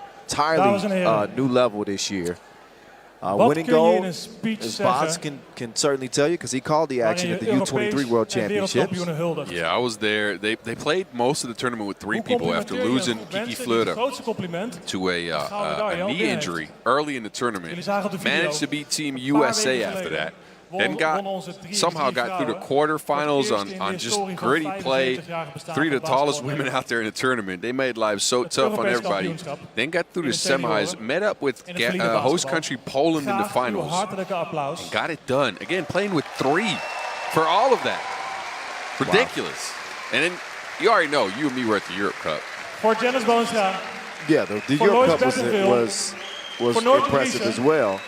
new level this year. Winning gold, as Boz can certainly tell you, because he called the action at the U23 World Championships. Yeah, I was there. They played most of the tournament with 3 people after losing Kiki Fleur to a knee injury early in the tournament. Managed to beat Team USA after that. Then somehow got through the quarterfinals on just gritty play. 3 of the tallest women out there in the tournament. They made life so tough on everybody. Then got through the semis, met up with host country Poland in the finals, and got it done. Again, playing with 3 for all of that. Ridiculous. Wow. And then you already know, you and me were at the Europe Cup. For Janice Boonstra. Yeah, the Europe Cup was impressive as well.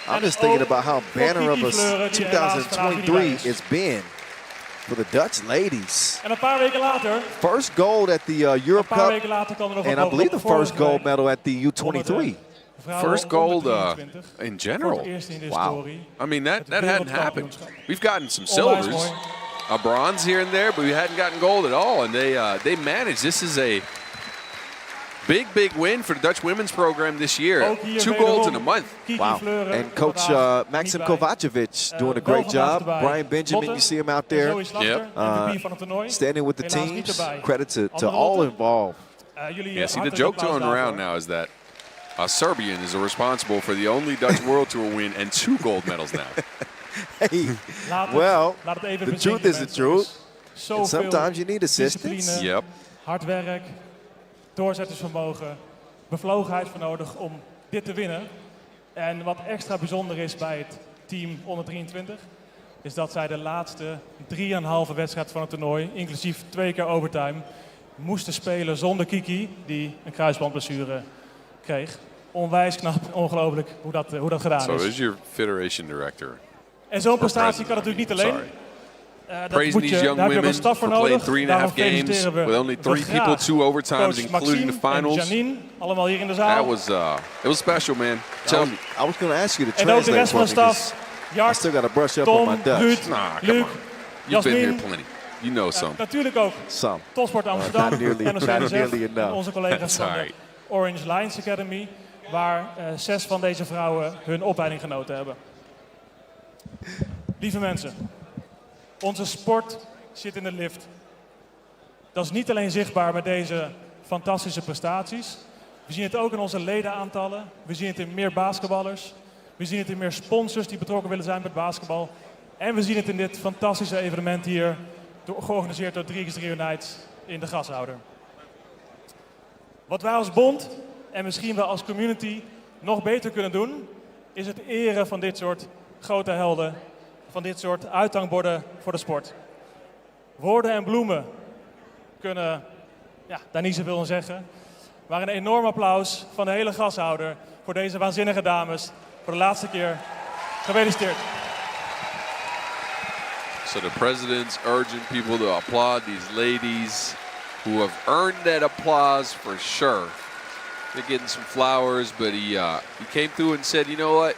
I'm just thinking about how banner of us 2023 has been for the Dutch ladies. First gold at the Europe Cup, and I believe the first gold medal at the U23. First gold in general. Wow. I mean, that hadn't happened. We've gotten some silvers, a bronze here and there, but we hadn't gotten gold at all. And they managed. This is a big win for the Dutch women's program this year. 2 golds in a month. Wow. And Coach Maxim Kovacevic doing a great job. Brian Benjamin, you see him out there. Yep. Standing with the teams. Credit to all involved. Yeah, see, the joke going around now is that a Serbian is responsible for the only Dutch World Tour win and 2 gold medals now. Hey, well, the truth is the truth. And sometimes you need assistance. Yep. Hard werk, doorzettingsvermogen, bevlogenheid voor nodig om dit te winnen. En wat extra bijzonder is bij het team onder 23, is dat zij de laatste 3,5 wedstrijd van het toernooi, inclusief 2 keer overtime, moesten spelen zonder Kiki, die een kruisbandblessure kreeg. Onwijs knap, ongelooflijk hoe dat gedaan is. So is your federation director. En zo'n prestatie kan natuurlijk niet alleen. Praising these young women for playing 3.5 games with only 3 people, 2 overtimes, including the finals. Allemaal hier in de zaal. It was special, man. Tell me. I was going to ask you to en ook de translate rest van de staf. I still got to brush up Tom, on my Dutch. Ruud, Nah, come Luc, on. You've been here Jasmin. plenty. You know some. Natuurlijk ook Some. Topsport Amsterdam, Not nearly en enough. onze collega's van de Orange Lions Academy, waar 6 van deze vrouwen hun opleiding genoten hebben. Lieve mensen, onze sport zit in de lift. Dat is niet alleen zichtbaar met deze fantastische prestaties. We zien het ook in onze ledenaantallen. We zien het in meer basketballers. We zien het in meer sponsors die betrokken willen zijn met basketbal. En we zien het in dit fantastische evenement hier, georganiseerd door 3x3 United in de Gashouder. Wat wij als bond en misschien wel als community nog beter kunnen doen, is het eren van dit soort grote helden, van dit soort uithangborden voor de sport. Woorden en bloemen kunnen daar niet zoveel aan zeggen, maar een enorm applaus van de hele gashouder voor deze waanzinnige dames. Voor de laatste keer. Gefeliciteerd. So the president's urging people to applaud these ladies who have earned that applause for sure. They're getting some flowers, but he came through and said, you know what?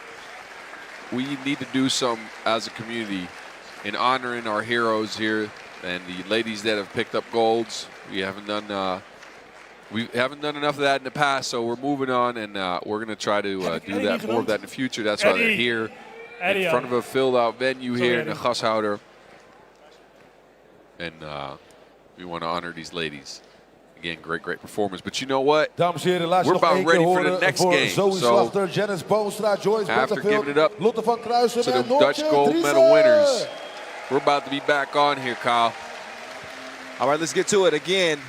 We need to do something as a community in honoring our heroes here and the ladies that have picked up golds. We haven't done enough of that in the past, so we're moving on, and we're going to try to do that more of that in the future. That's why they're here in front of a filled-out venue here in the gashouder, and we want to honor these ladies. Again, great performance. But you know what? We're about ready for the next game. So after giving it up to the Dutch gold medal winners, we're about to be back on here, Kyle. All right, let's get to it again.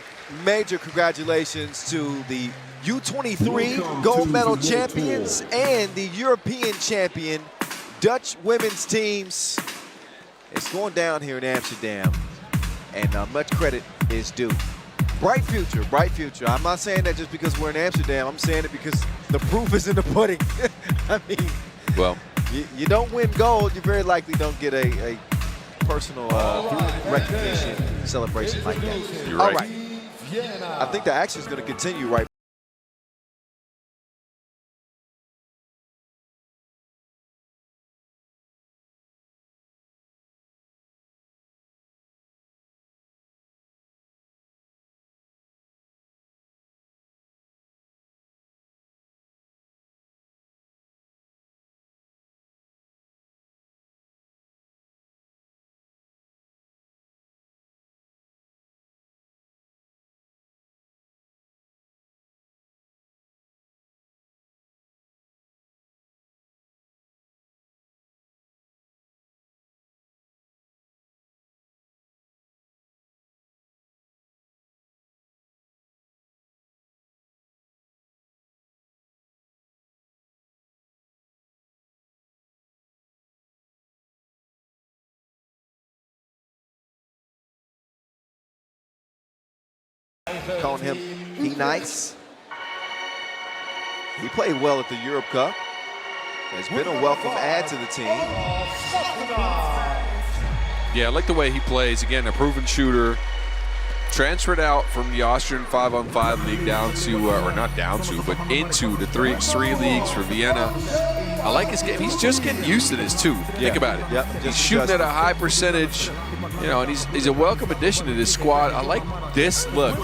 Major congratulations to the U23 gold medal champions and the European champion Dutch women's teams. It's going down here in Amsterdam, and much credit is due. Bright future, bright future. I'm not saying that just because we're in Amsterdam. I'm saying it because the proof is in the pudding. I mean, well, you don't win gold, you very likely don't get a personal recognition celebration like that. You're right. All right. I think the action is going to continue right. Calling him He Nice. He played well at the Europe Cup. Has been a welcome add to the team. Yeah, I like the way he plays. Again, a proven shooter. Transferred out from the Austrian 5-on-5 league down to, or not down to, but into the 3x3 leagues for Vienna. I like his game. He's just getting used to this too. Think about it. Yep, he's shooting at a high percentage, you know, and he's a welcome addition to this squad. I like this look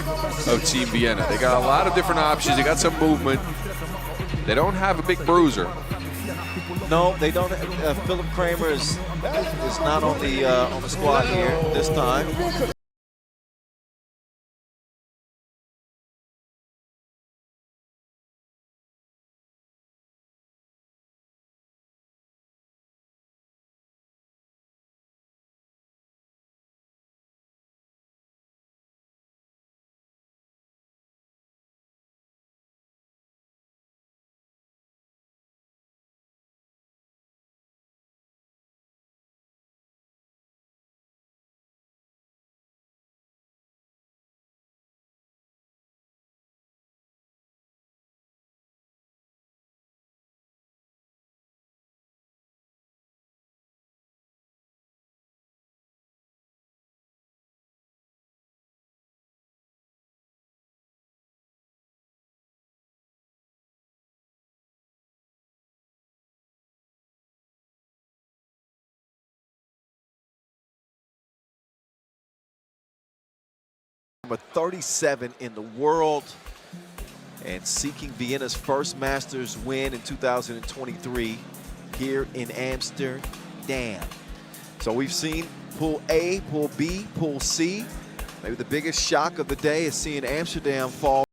of Team Vienna. They got a lot of different options. They got some movement. They don't have a big bruiser. No, they don't. Philip Kramer is not on the squad here this time. Number 37 in the world and seeking Vienna's first Masters win in 2023 here in Amsterdam. So we've seen Pool A, Pool B, Pool C. Maybe the biggest shock of the day is seeing Amsterdam fall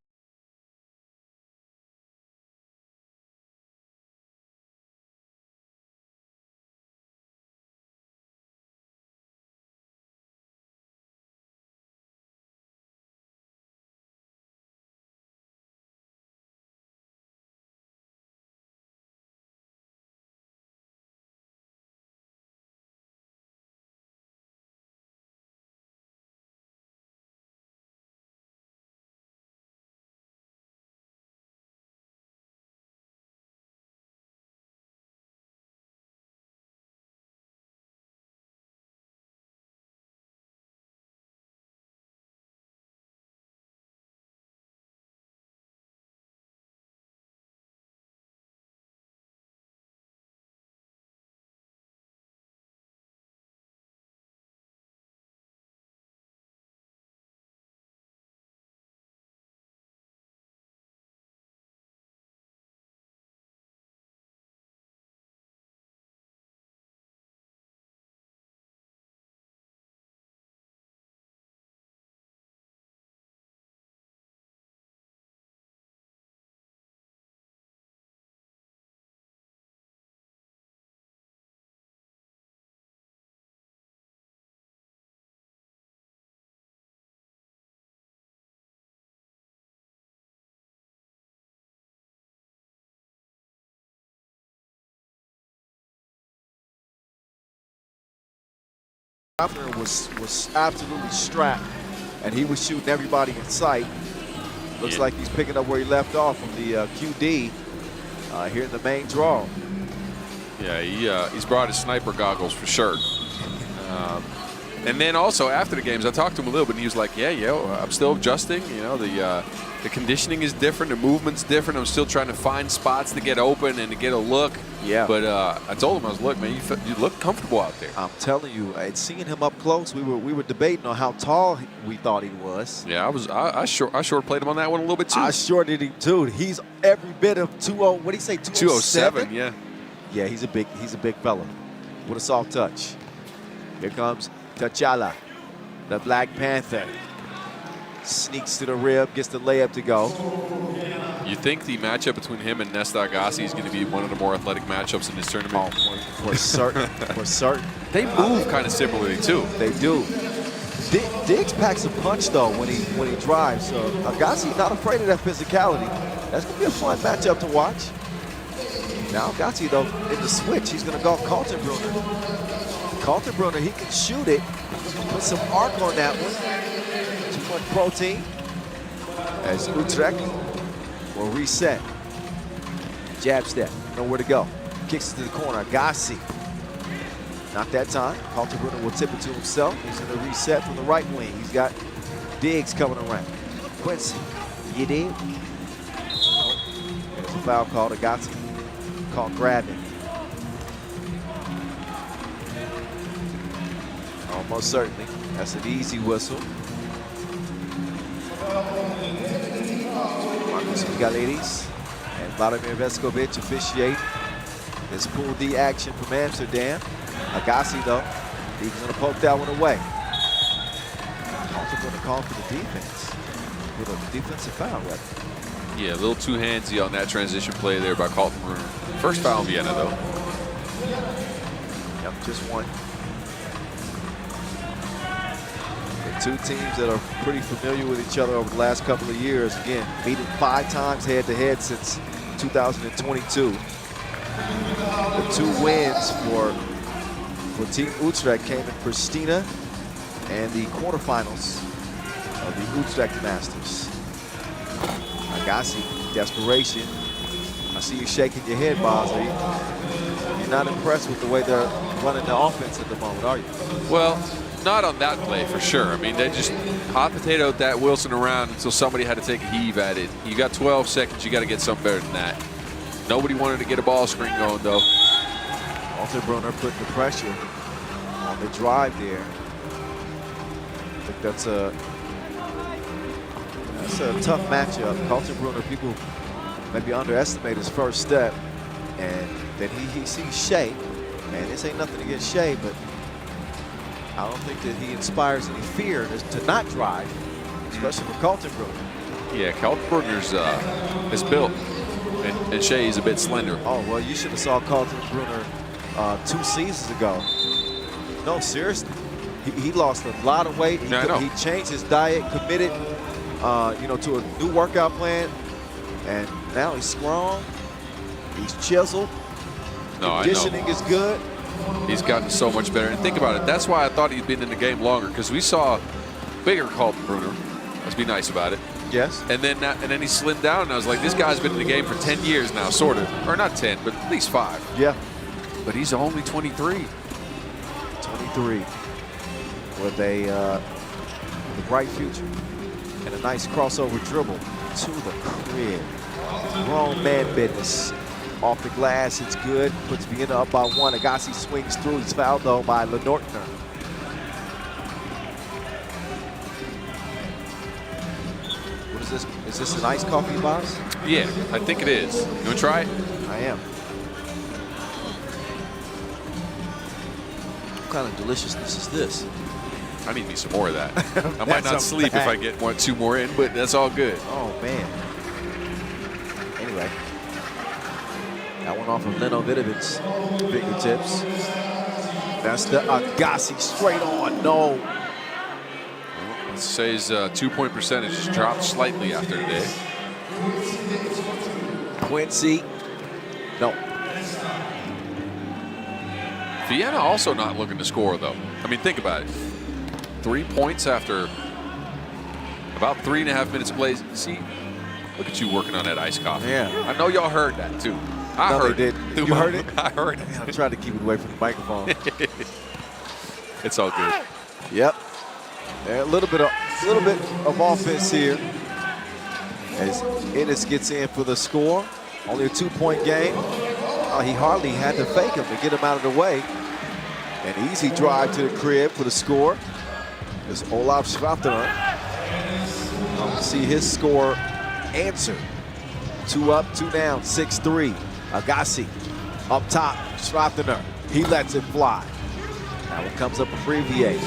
was absolutely strapped, and he was shooting everybody in sight. Looks like he's picking up where he left off from the QD here in the main draw. Yeah, he's brought his sniper goggles for sure. And then also after the games, I talked to him a little bit, and he was like, "Yeah, I'm still adjusting. You know, the conditioning is different, the movement's different. I'm still trying to find spots to get open and to get a look." Yeah. But I told him, I was, "Look, man, you look comfortable out there." I'm telling you, seeing him up close, we were debating on how tall we thought he was. Yeah, I short played him on that one a little bit too. I shorted him too. He's every bit of 2-0. What did he say? 207. Yeah. Yeah, he's a big fella with a soft touch. Here comes T'Challa, the Black Panther. Sneaks to the rib, gets the layup to go. You think the matchup between him and Nesta Agassi is going to be one of the more athletic matchups in this tournament? Oh, for certain, for certain. They move kind of similarly too. They do. Diggs packs a punch though when he drives. So Agassi not afraid of that physicality. That's going to be a fun matchup to watch. Now Agassi though in the switch, he's going to go Kaltenbrunner. Kaltenbrunner, he can shoot it. Put some arc on that one. Too much protein. As Utrecht will reset. Jab step, nowhere to go. Kicks it to the corner, Agassi. Not that time. Kaltenbrunner will tip it to himself. He's going to reset from the right wing. He's got Diggs coming around. Quincy, you did? There's a foul called. Agassi caught grabbing. Almost certainly. That's an easy whistle. Marcus Migalides and Vladimir Veskovic officiate this Pool D action from Amsterdam. Agassi, though, he's going to poke that one away. Also going to call for the defense with a defensive foul, right? Yeah, a little too handsy on that transition play there by Kaltenbrunner. First foul in Vienna, though. Yep, just one. Two teams that are pretty familiar with each other over the last couple of years. Again, beaten 5 times head-to-head since 2022. The 2 wins for Team Utrecht came in Pristina and the quarterfinals of the Utrecht Masters. Agassi, desperation. I see you shaking your head, Boz. You're not impressed with the way they're running the offense at the moment, are you? Well, not on that play for sure. I mean, they just hot potatoed that Wilson around until somebody had to take a heave at it. You got 12 seconds. You got to get something better than that. Nobody wanted to get a ball screen going, though. Kaltenbrunner putting the pressure on the drive there. I think that's a tough matchup. Kaltenbrunner, people maybe underestimate his first step, and then he sees Shea. Man, this ain't nothing against Shea, but I don't think that he inspires any fear to not drive, especially for Kaltenbrunner. Yeah, Kaltenbrunner's is built, and Shea is a bit slender. Oh, well, you should have saw Kaltenbrunner 2 seasons ago. No, seriously. He lost a lot of weight. He changed his diet, committed to a new workout plan, and now he's strong. He's chiseled. Conditioning is good. He's gotten so much better. And think about it. That's why I thought he'd been in the game longer, because we saw bigger Kaltenbrunner. Let's be nice about it. Yes. And then he slimmed down, and I was like, this guy's been in the game for 10 years now, sort of. Or not 10, but at least 5. Yeah. But he's only 23. 23. With a bright future. And a nice crossover dribble to the crib. Grown man business. Off the glass, it's good. Puts Vienna up by 1. Agassi swings through. He's fouled, though, by Lenortner. What is this? Is this an iced coffee, boss? Yeah, I think it is. You want to try it? I am. What kind of deliciousness is this? I need me some more of that. I might not sleep if I get 2 more in, but that's all good. Oh, man. Anyway. That one off of Leno Vidovic's fingertips. That's the Agassi straight on. No. Let's say his 2-point percentage has dropped slightly after today. Quincy. No. Vienna also not looking to score, though. I mean, think about it. 3 points after about 3.5 minutes play. See, look at you working on that iced coffee. Yeah. I know y'all heard that, too. I heard it. You heard it? I heard it. I tried to keep it away from the microphone. It's all good. Yep. A little bit of offense here as Ennis gets in for the score. Only a 2-point game. He hardly had to fake him to get him out of the way. An easy drive to the crib for the score. As Olaf Schwachter see his score answered. 2 up, 2 down, 6-3. Agassi up top, Schwachter. He lets it fly. That one comes up abbreviated.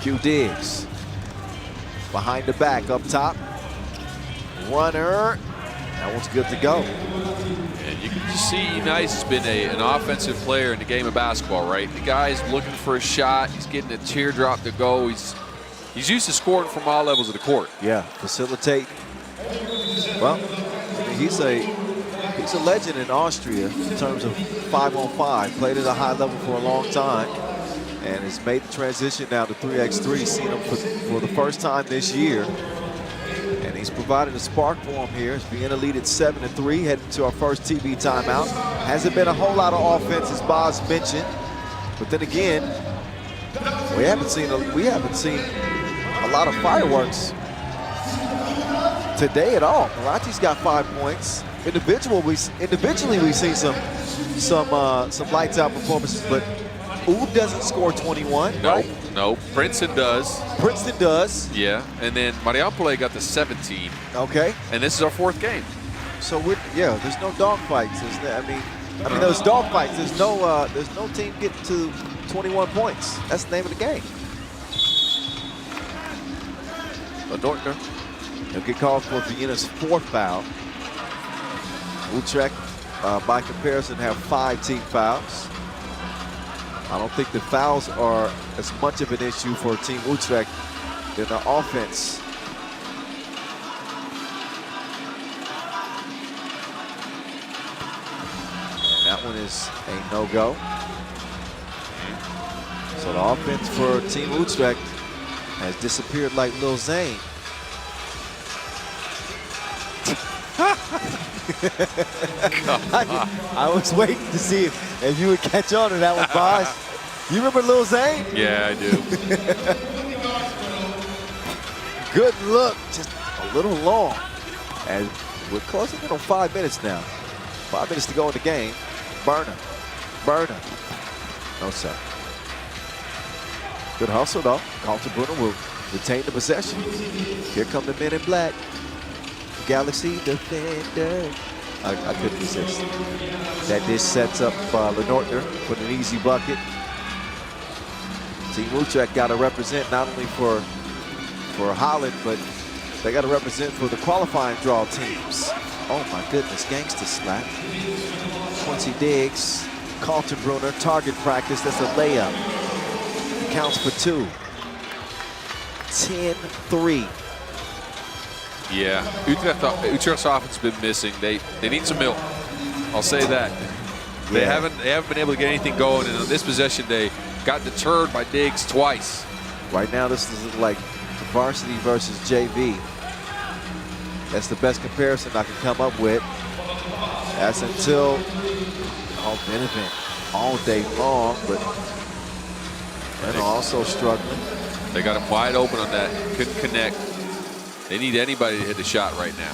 Q Diggs behind the back up top. Runner. That one's good to go. And you can just see Nice has been an offensive player in the game of basketball, right? The guy's looking for a shot. He's getting a teardrop to go. He's used to scoring from all levels of the court. Yeah, facilitate. Well, I mean, he's a legend in Austria in terms of 5-on-5. Played at a high level for a long time and has made the transition now to 3x3. Seen him for the first time this year. And he's provided a spark for him here. As Vienna lead at 7-3, heading to our first TV timeout. Hasn't been a whole lot of offense, as Boz mentioned. But then again, we haven't seen a lot of fireworks today at all. Karachi's got 5 points. Individually, we've seen some lights out performances, but Oud doesn't score 21, right? No, Princeton does. Princeton does. Yeah, and then Marijampole got the 17. Okay. And this is our 4th game. So there's no dog fights. I mean, there's dog fights. There's no team getting to 21 points. That's the name of the game. But Nortner, he'll get called for Vienna's 4th foul. Utrecht, by comparison, have 5 team fouls. I don't think the fouls are as much of an issue for Team Utrecht than the offense. And that one is a no-go. So the offense for Team Utrecht has disappeared like Lil Zane. I was waiting to see if you would catch on to that one, Boz. You remember Lil Zane? Yeah, I do. Good look, just a little long. And we're closing in on 5 minutes now. 5 minutes to go in the game. Burner. No, sir. Good hustle, though. Carlton Brunner will retain the possession. Here come the men in black. Galaxy Defender. I couldn't resist. That dish sets up Lenortner for an easy bucket. Team Utrecht got to represent not only for Holland, but they got to represent for the qualifying draw teams. Oh my goodness, gangster slap. Quincy Diggs, Carlton Brunner, target practice. That's a layup. Counts for 2. 10-3. Yeah, Utrecht's offense has been missing. They need some milk. I'll say that. They haven't been able to get anything going, and on this possession they got deterred by Diggs twice. Right now this is like varsity versus JV. That's the best comparison I can come up with. That's until Benevent all day long, but they're also struggling. They got him wide open on that, couldn't connect. They need anybody to hit the shot right now.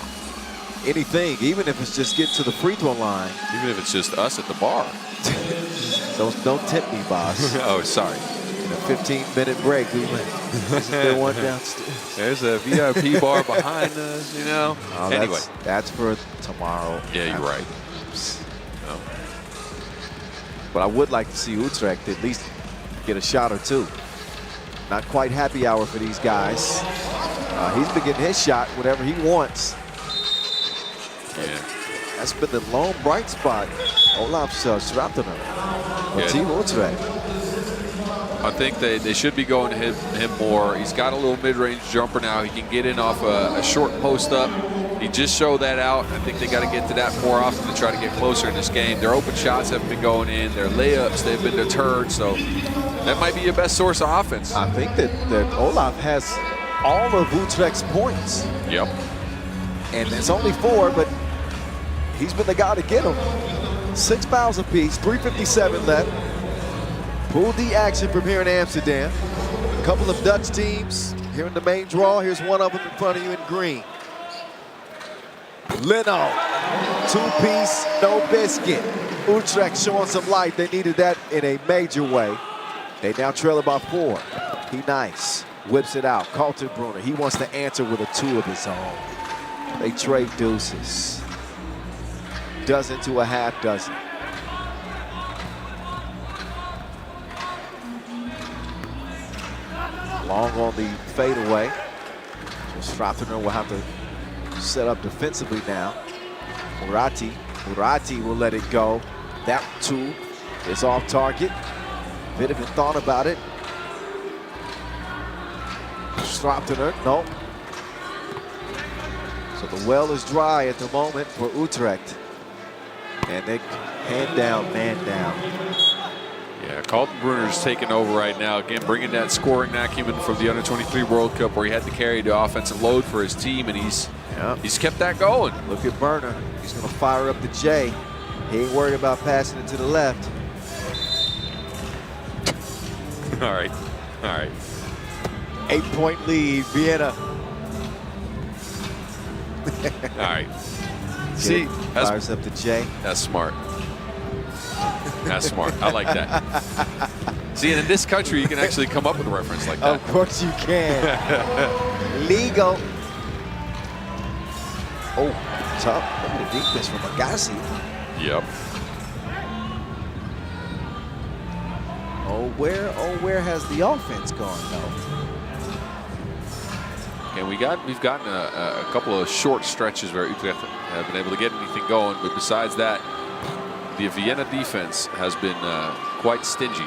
Anything, even if it's just get to the free throw line. Even if it's just us at the bar. Don't tempt me, boss. Oh, sorry. In a 15-minute break, we went. Isn't there one downstairs? There's a VIP bar behind us, you know. Oh, anyway, that's for tomorrow. Yeah, you're right. No. But I would like to see Utrecht at least get a shot or 2. Not quite happy hour for these guys. He's been getting his shot whenever he wants. Yeah. That's been the lone bright spot. Olaf Schwachter for Team Utrecht. I think they should be going to him more. He's got a little mid-range jumper now. He can get in off a short post-up. He just showed that out. I think they got to get to that more often to try to get closer in this game. Their open shots haven't been going in. Their layups, they've been deterred. So that might be your best source of offense. I think that Olaf has all of Utrecht's points. Yep. And it's only 4, but he's been the guy to get them. 6 fouls apiece, 3:57 left. Pool D action from here in Amsterdam. A couple of Dutch teams here in the main draw. Here's one of them in front of you in green. Leno, 2-piece, no biscuit. Utrecht showing some light. They needed that in a major way. They now trail about 4. He nice, whips it out. Kaltenbrunner, he wants to answer with a 2 of his own. They trade deuces. Dozen to a half dozen. Long on the fadeaway. So Strautner will have to set up defensively now. Murati will let it go. That 2 is off target. Bit of a thought about it. Strautner, no. So the well is dry at the moment for Utrecht. And they hand down, man down. Yeah, Kaltenbrunner's taking over right now. Again, bringing that scoring acumen from the Under-23 World Cup where he had to carry the offensive load for his team, and he's kept that going. Look at Berner. He's going to fire up the J. He ain't worried about passing it to the left. All right. All right. 8-point lead, Vienna. All right. See, fires up the J. That's smart. That's smart. I like that. See, and in this country, you can actually come up with a reference like that. Of course you can. Legal. Oh, tough. Look at the defense from Agassi. Yep. Oh, where has the offense gone, though? And we've gotten a couple of short stretches where Utrecht have been able to get anything going, but besides that, the Vienna defense has been quite stingy.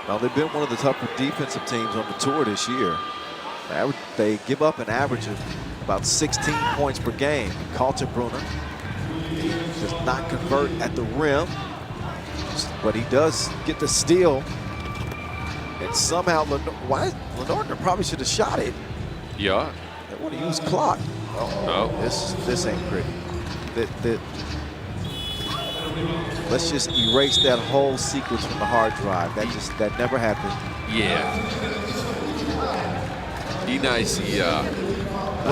Well, they've been one of the tougher defensive teams on the tour this year. They give up an average of about 16 points per game. Kaltenbrunner does not convert at the rim, but he does get the steal. And somehow, Lenordner probably should have shot it. Yeah. They want to use clock. No. This ain't pretty. Let's just erase that whole sequence from the hard drive. That never happened. Yeah. He nice. He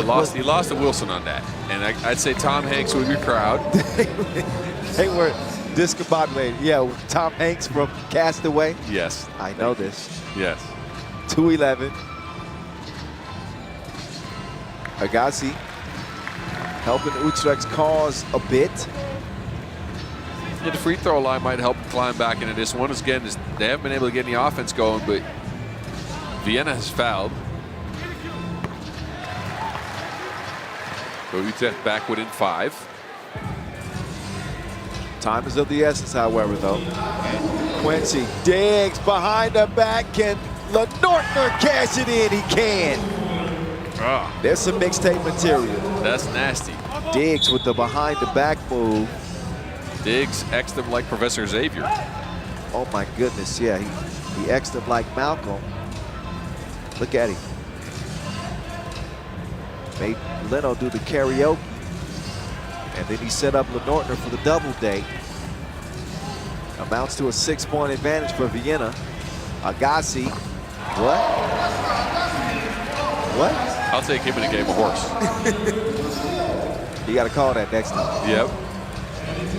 lost to Wilson on that, and I'd say Tom Hanks with your crowd. They were discombobulated. Yeah, Tom Hanks from Castaway. Yes. I know this. Yes. 2-11. Agassi helping Utrecht's cause a bit. Yeah, the free throw line might help climb back into this one. Again, they haven't been able to get any offense going, but Vienna has fouled. So Utrecht back within 5. Time is of the essence, however, though. Quincy Diggs behind the back. Can Lenordner cash it in? He can. There's some mixtape material. That's nasty. Diggs with the behind the back move. Diggs X'd him like Professor Xavier. Oh my goodness, yeah, he X'd him like Malcolm. Look at him. Made Leno do the karaoke. And then he set up Lenordner for the double date. Amounts to a 6-point advantage for Vienna. Agassi, what? I'll take him in a game of horse. You got to call that next time. Yep.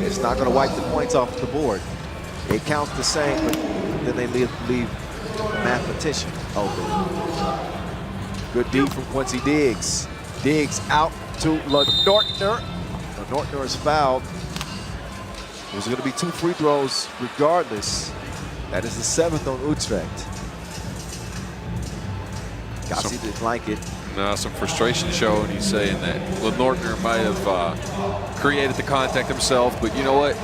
It's not going to wipe the points off the board. It counts the same, but then they leave the mathematician open. Good D from Quincy Diggs. Diggs out to Lenordner. Lenordner is fouled. There's going to be 2 free throws regardless. That is the 7th on Utrecht. Gassi didn't like it. Now some frustration showing. He's saying that Lenordner might have created the contact himself, but you know what?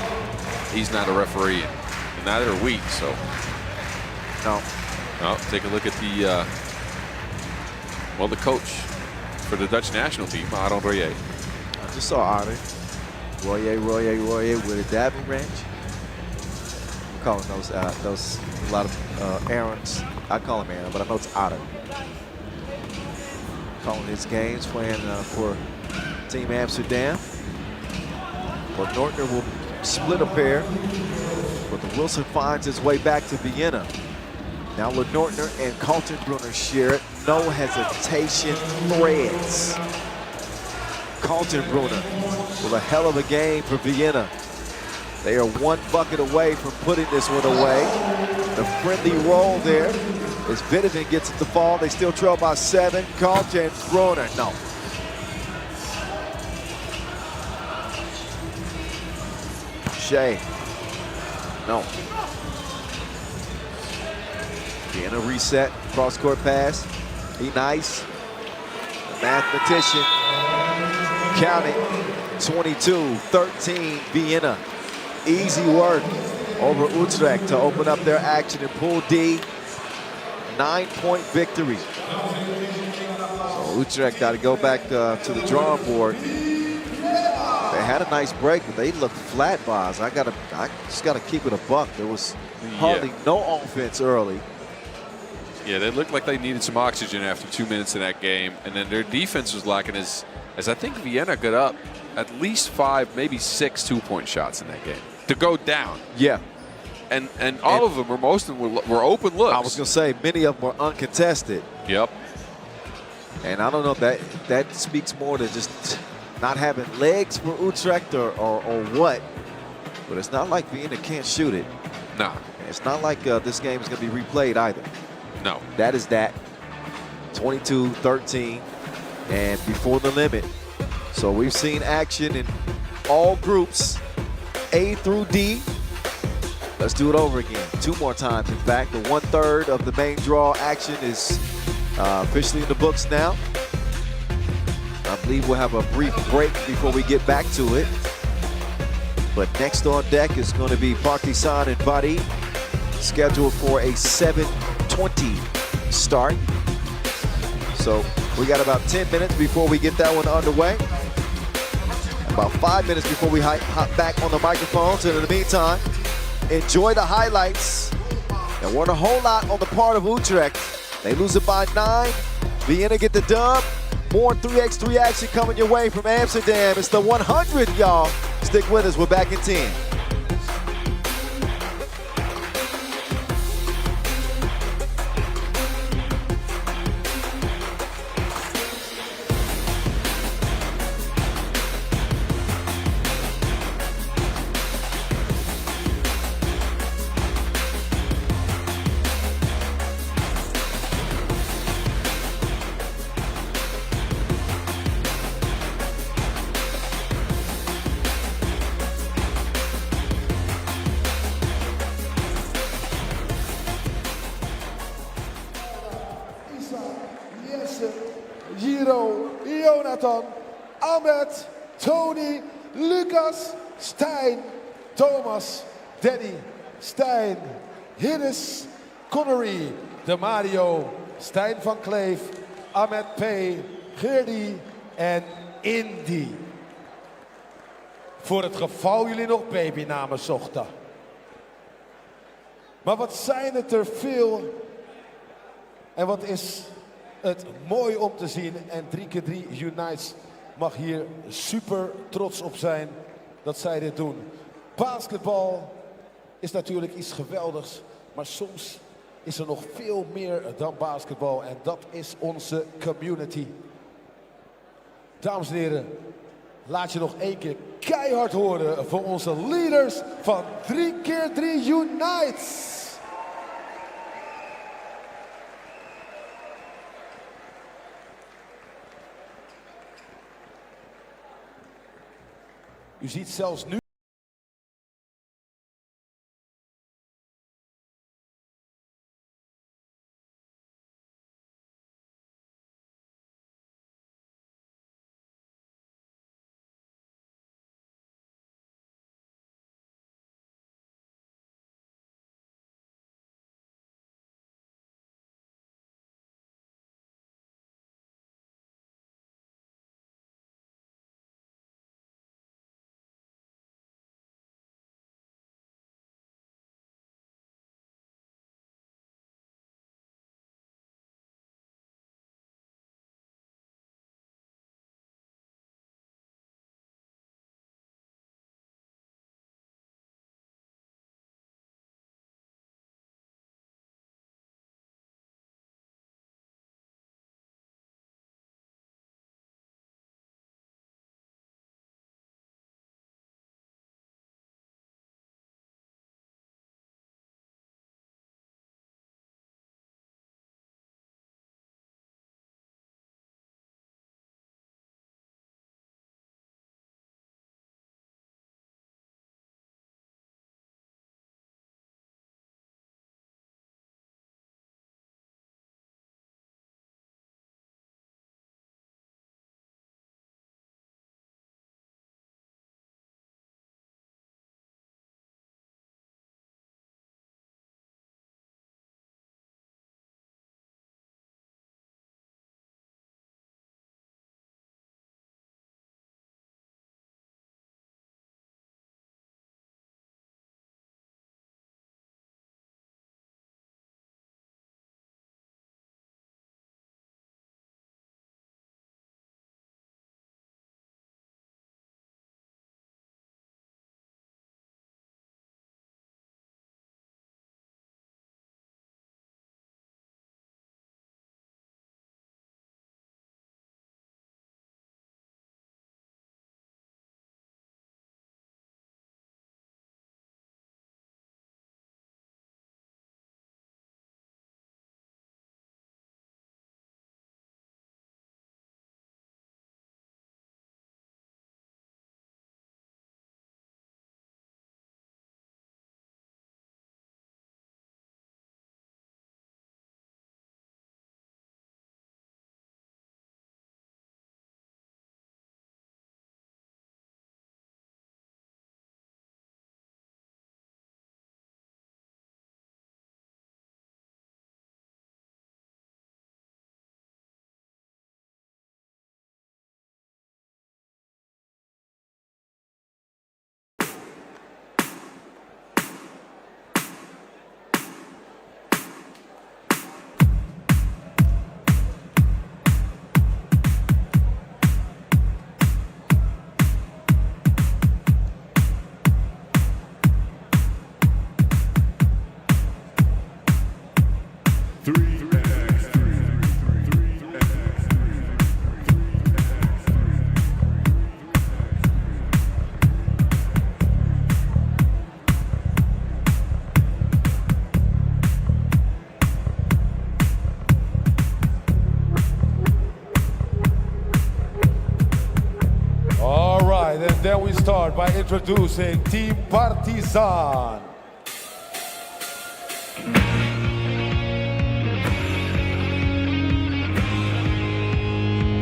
He's not a referee, and neither are we. So, no. Take a look at the the coach for the Dutch national team, Aaron Royer. I just saw Otter. Royer with a dabbing wrench. I'm calling those a lot of Aarons. I call him Aaron, but I know it's Otter. Calling his games, playing for Team Amsterdam. But Nortner will split a pair, but the Wilson finds his way back to Vienna. Now Nortner and Kaltenbrunner share it. No hesitation, threads. Kaltenbrunner with a hell of a game for Vienna. They are one bucket away from putting this one away. The friendly roll there as Bittevin gets it to fall. They still trail by 7. Kaltenbrunner, no. Shea, no. Vienna reset, cross-court pass. He nice. The mathematician, count it, 22-13, Vienna. Easy work over Utrecht to open up their action in Pool D. 9-point victory. So Utrecht got to go back to the drawing board. They had a nice break, but they looked flat, Boz. I just gotta keep it a buck. There was hardly no offense early. Yeah, they looked like they needed some oxygen after 2 minutes in that game, and then their defense was lacking as I think Vienna got up at least 5, maybe 6 two-point shots in that game to go down. Yeah. And all of them, or most of them, were open looks. I was gonna say many of them were uncontested. Yep. And I don't know if that speaks more to just not having legs for Utrecht or what, but it's not like Vienna can't shoot it. No. It's not like this game is going to be replayed either. No. That is that. 22-13 and before the limit. So we've seen action in all groups, A through D. Let's do it over again. 2 more times, in fact. The 1/3 of the main draw action is officially in the books now. I believe we'll have a brief break before we get back to it. But next on deck is going to be Partizan and Bari, scheduled for a 7:20 start. So we got about 10 minutes before we get that one underway. About 5 minutes before we hop back on the microphones. And in the meantime, enjoy the highlights. There weren't a whole lot on the part of Utrecht. They lose it by 9. Vienna get the dub. More 3x3 action coming your way from Amsterdam. It's the 100th, y'all. Stick with us. We're back in 10. Ahmed, Tony, Lucas, Stijn, Thomas, Danny, Stijn, Hinnes, Connery, De Mario, Stijn van Kleef, Ahmed P, Gerdy en Indy. Voor het geval jullie nog babynamen zochten. Maar wat zijn het er veel en wat is het mooi om te zien. En 3x3 Unites mag hier super trots op zijn dat zij dit doen. Basketbal is natuurlijk iets geweldigs, maar soms is er nog veel meer dan basketbal en dat is onze community. Dames en heren, laat je nog één keer keihard horen voor onze leaders van 3x3 Unites. U ziet zelfs nu start by introducing Team Partizan.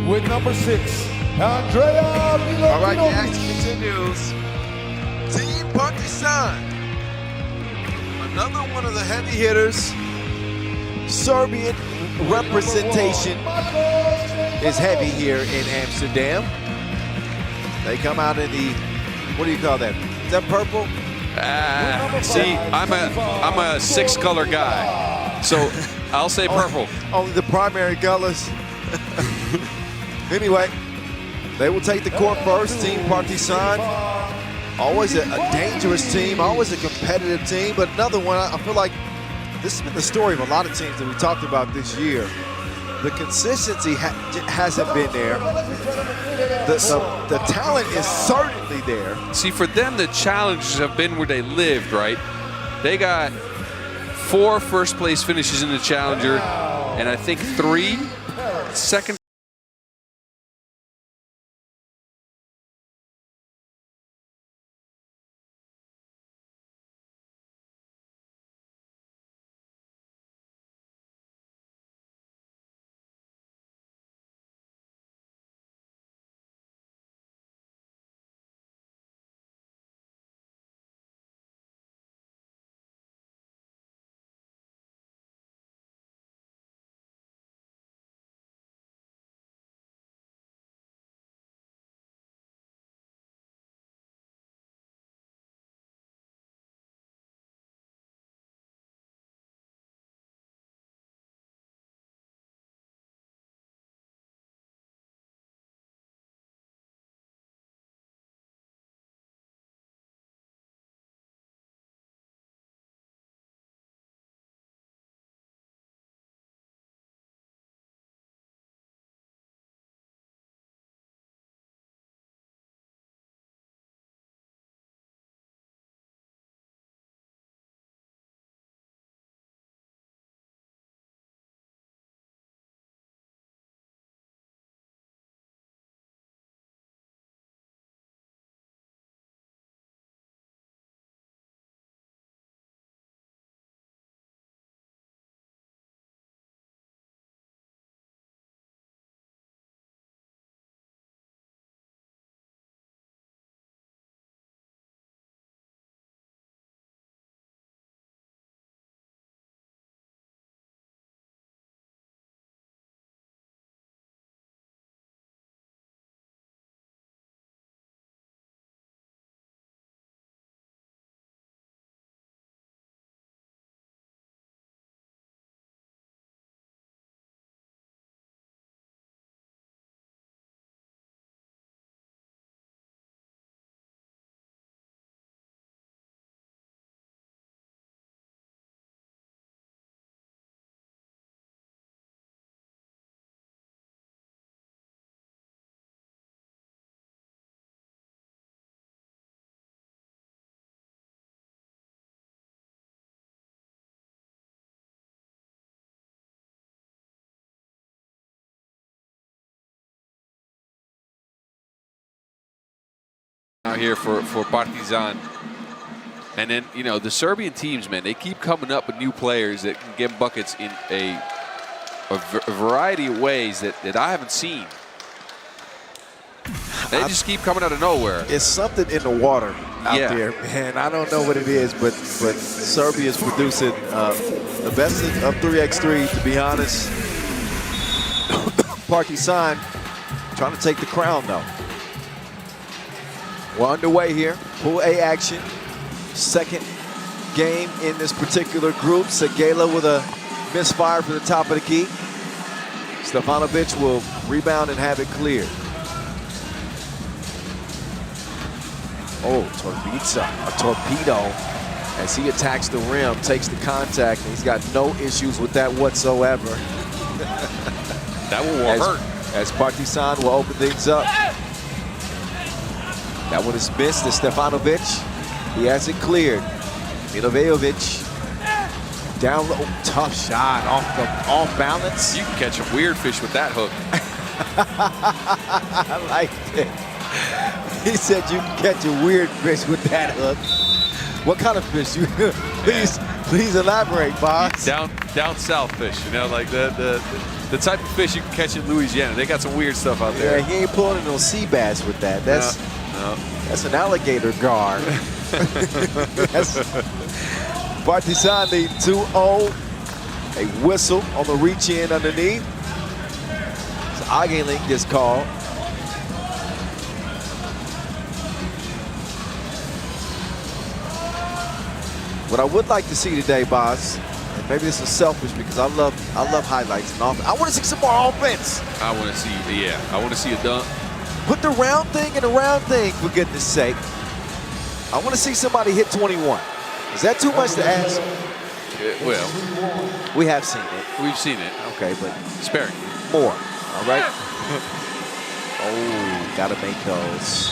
With number 6, Andrea Milan. All right, the action continues. Team Partizan. Another one of the heavy hitters. Serbian representation is heavy here in Amsterdam. They come out in the, what do you call that? Is that purple? See, I'm a 6-color guy, so I'll say purple. Only the primary colors. Anyway, they will take the court first. Team Partizan, always a dangerous team, always a competitive team, but another one, I feel like this has been the story of a lot of teams that we talked about this year. The consistency hasn't been there. The talent is certainly there. See, for them, the challenges have been where they lived, right? They got 4 first-place finishes in the Challenger, and I think 3 second. Out here for Partizan. And then, you know, the Serbian teams, man, they keep coming up with new players that can get buckets in a variety of ways that I haven't seen. They just keep coming out of nowhere. It's something in the water out there, man. I don't know what it is, but Serbia is producing the best of 3x3, to be honest. Partizan trying to take the crown, though. We're underway here. Pool A action. Second game in this particular group. Segala with a misfire from the top of the key. Stefanovic will rebound and have it cleared. Oh, Torbica, a torpedo as he attacks the rim, takes the contact, and he's got no issues with that whatsoever. That will hurt. As Partizan will open things up. That one is missed to Stefanovic. He has it cleared. Milovejovic down low, tough shot off balance. You can catch a weird fish with that hook. I liked it. He said you can catch a weird fish with that hook. What kind of fish? Please elaborate, boss. Down south fish, you know, like the type of fish you can catch in Louisiana. They got some weird stuff out there. Yeah, he ain't pulling no sea bass with that. That's an alligator gar. Partizan lead 2-0. A whistle on the reach in underneath. So Ageling gets called. What I would like to see today, boss, and maybe this is selfish because I love highlights and offense. I want to see some more offense. I want to see a dunk. Put the round thing in the round thing, for goodness sake. I want to see somebody hit 21. Is that too much to ask? Well, we have seen it. We've seen it. Okay, but sparing. More, all right? Oh, gotta make those.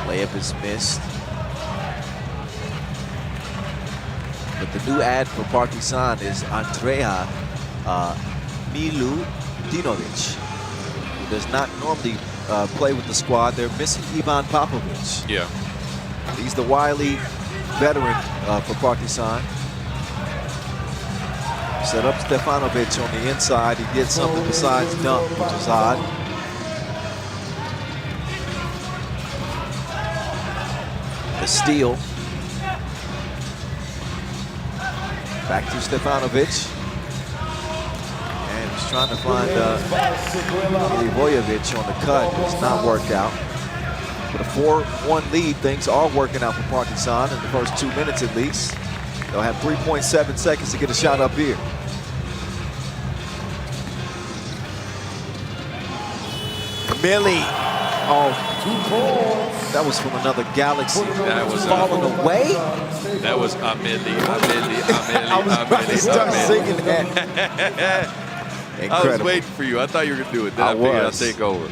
Layup is missed. But the new ad for Partizan is Andrea Milutinovic, who does not normally play with the squad. They're missing Ivan Popovic. Yeah. He's the wily veteran for Partizan. Set up Stefanovic on the inside. He did something besides dunk, which is odd. The steal. Back to Stefanovic. And he's trying to find Milivojevic on the cut. It's not worked out. With a 4-1 lead, things are working out for Partizan in the first 2 minutes at least. They'll have 3.7 seconds to get a shot up here. Millie. Oh, that was from another galaxy. That was falling away. That was Amelie. I was about to start singing that. Incredible. I was waiting for you. I thought you were going to do it. Then I figured I'd take over.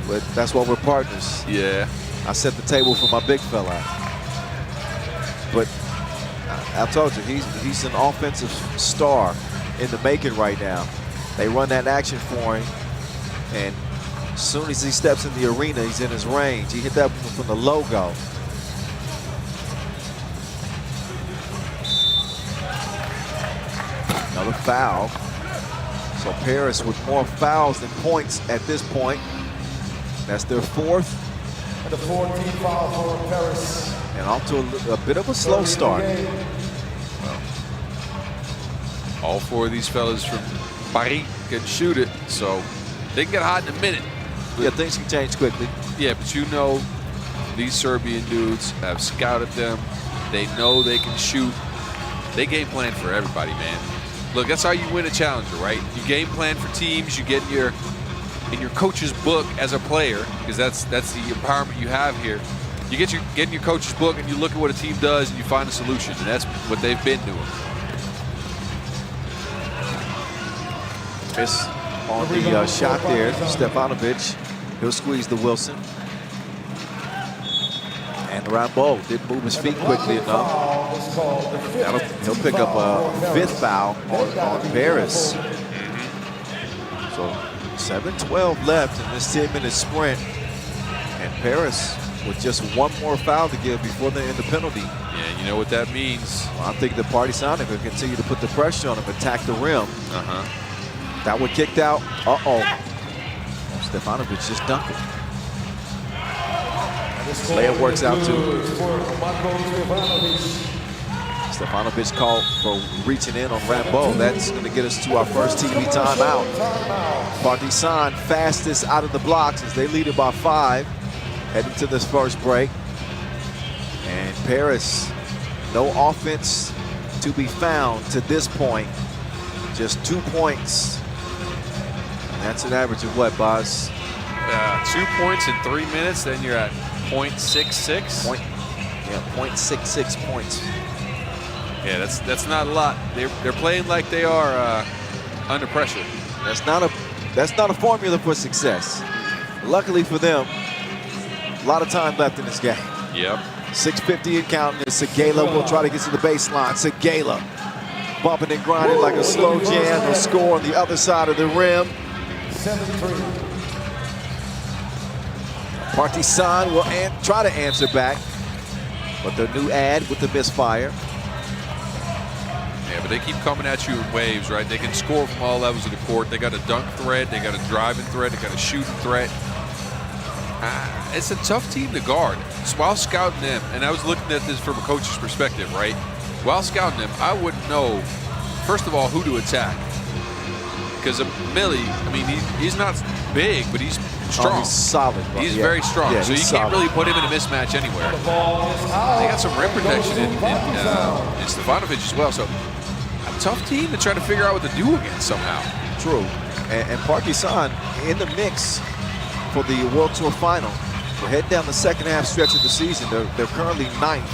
But that's why we're partners. Yeah. I set the table for my big fella. But I told you, he's an offensive star in the making right now. They run that action for him, and as soon as he steps in the arena, he's in his range. He hit that from the logo. Another foul. So Paris with more fouls than points at this point. That's their fourth. And the 14th foul for Paris. And off to a bit of a slow start. Well, all four of these fellas from Paris can shoot it, so they can get hot in a minute. Yeah, things can change quickly. Yeah, but you know, these Serbian dudes have scouted them. They know they can shoot. They game plan for everybody, man. Look, that's how you win a challenger, right? You game plan for teams. You get in your coach's book as a player, because that's the empowerment you have here. You get in your coach's book and you look at what a team does and you find a solution, and that's what they've been doing. Miss on the shot there, Stefanovic. He'll squeeze the Wilson. And Rambo didn't move his feet quickly enough. He'll pick up a fifth foul on Paris. So 7:12 left in this 10-minute sprint. And Paris with just one more foul to give before they're in the penalty. Yeah, you know what that means. Well, I think the Partizan are going to continue to put the pressure on him, attack the rim. That one kicked out. Stefanovic just dunked it. Layup works out too. Stefanovic called for reaching in on Rambo. That's going to get us to our first TV timeout. Partizan fastest out of the blocks as they lead it by 5, heading to this first break. And Paris, no offense to be found to this point. Just 2 points. And that's an average of what, Boz? 2 points in 3 minutes, then you're at .66. 0.66 points. Yeah, that's not a lot. They're playing like they are under pressure. That's not a formula for success. Luckily for them, a lot of time left in this game. Yep. 6:50 and counting. Segala will try to get to the baseline. Segala bumping and grinding like a slow jam. He'll score on the other side of the rim. 7-3. Partizan will try to answer back, but their new ad with the misfire. Yeah, but they keep coming at you in waves, right? They can score from all levels of the court. They got a dunk threat, they got a driving threat, they got a shooting threat. It's a tough team to guard. So while scouting them, and I was looking at this from a coach's perspective, right? While scouting them, I wouldn't know, first of all, who to attack. Because Millie, I mean, he's not big, but he's strong. Oh, he's solid. Bro. He's very strong, yeah, so you can't really put him in a mismatch anywhere. They got some rim protection in Stefanovic as well, so a tough team to try to figure out what to do against somehow. True. And Partizan in the mix for the World Tour Final. We're heading down the second half stretch of the season. They're currently 9th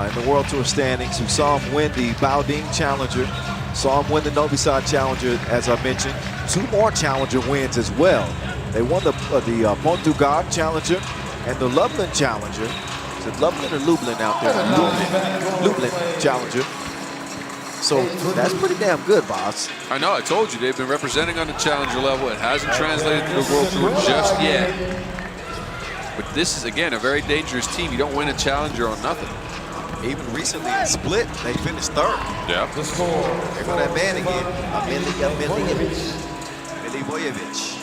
in the World Tour standings. We saw them win the Beijing Challenger, saw them win the Novi Sad Challenger, as I mentioned. 2 more Challenger wins as well. They won the Portugal Challenger and the Lublin Challenger. Is it Lublin or Lublin out there? Lublin Challenger. So that's pretty damn good, boss. I know, I told you, they've been representing on the challenger level. It hasn't translated to the World Tour just yet. But this is, again, a very dangerous team. You don't win a challenger on nothing. Even recently in Split, they finished 3rd. Yeah. Here go that man again, Milivojevic.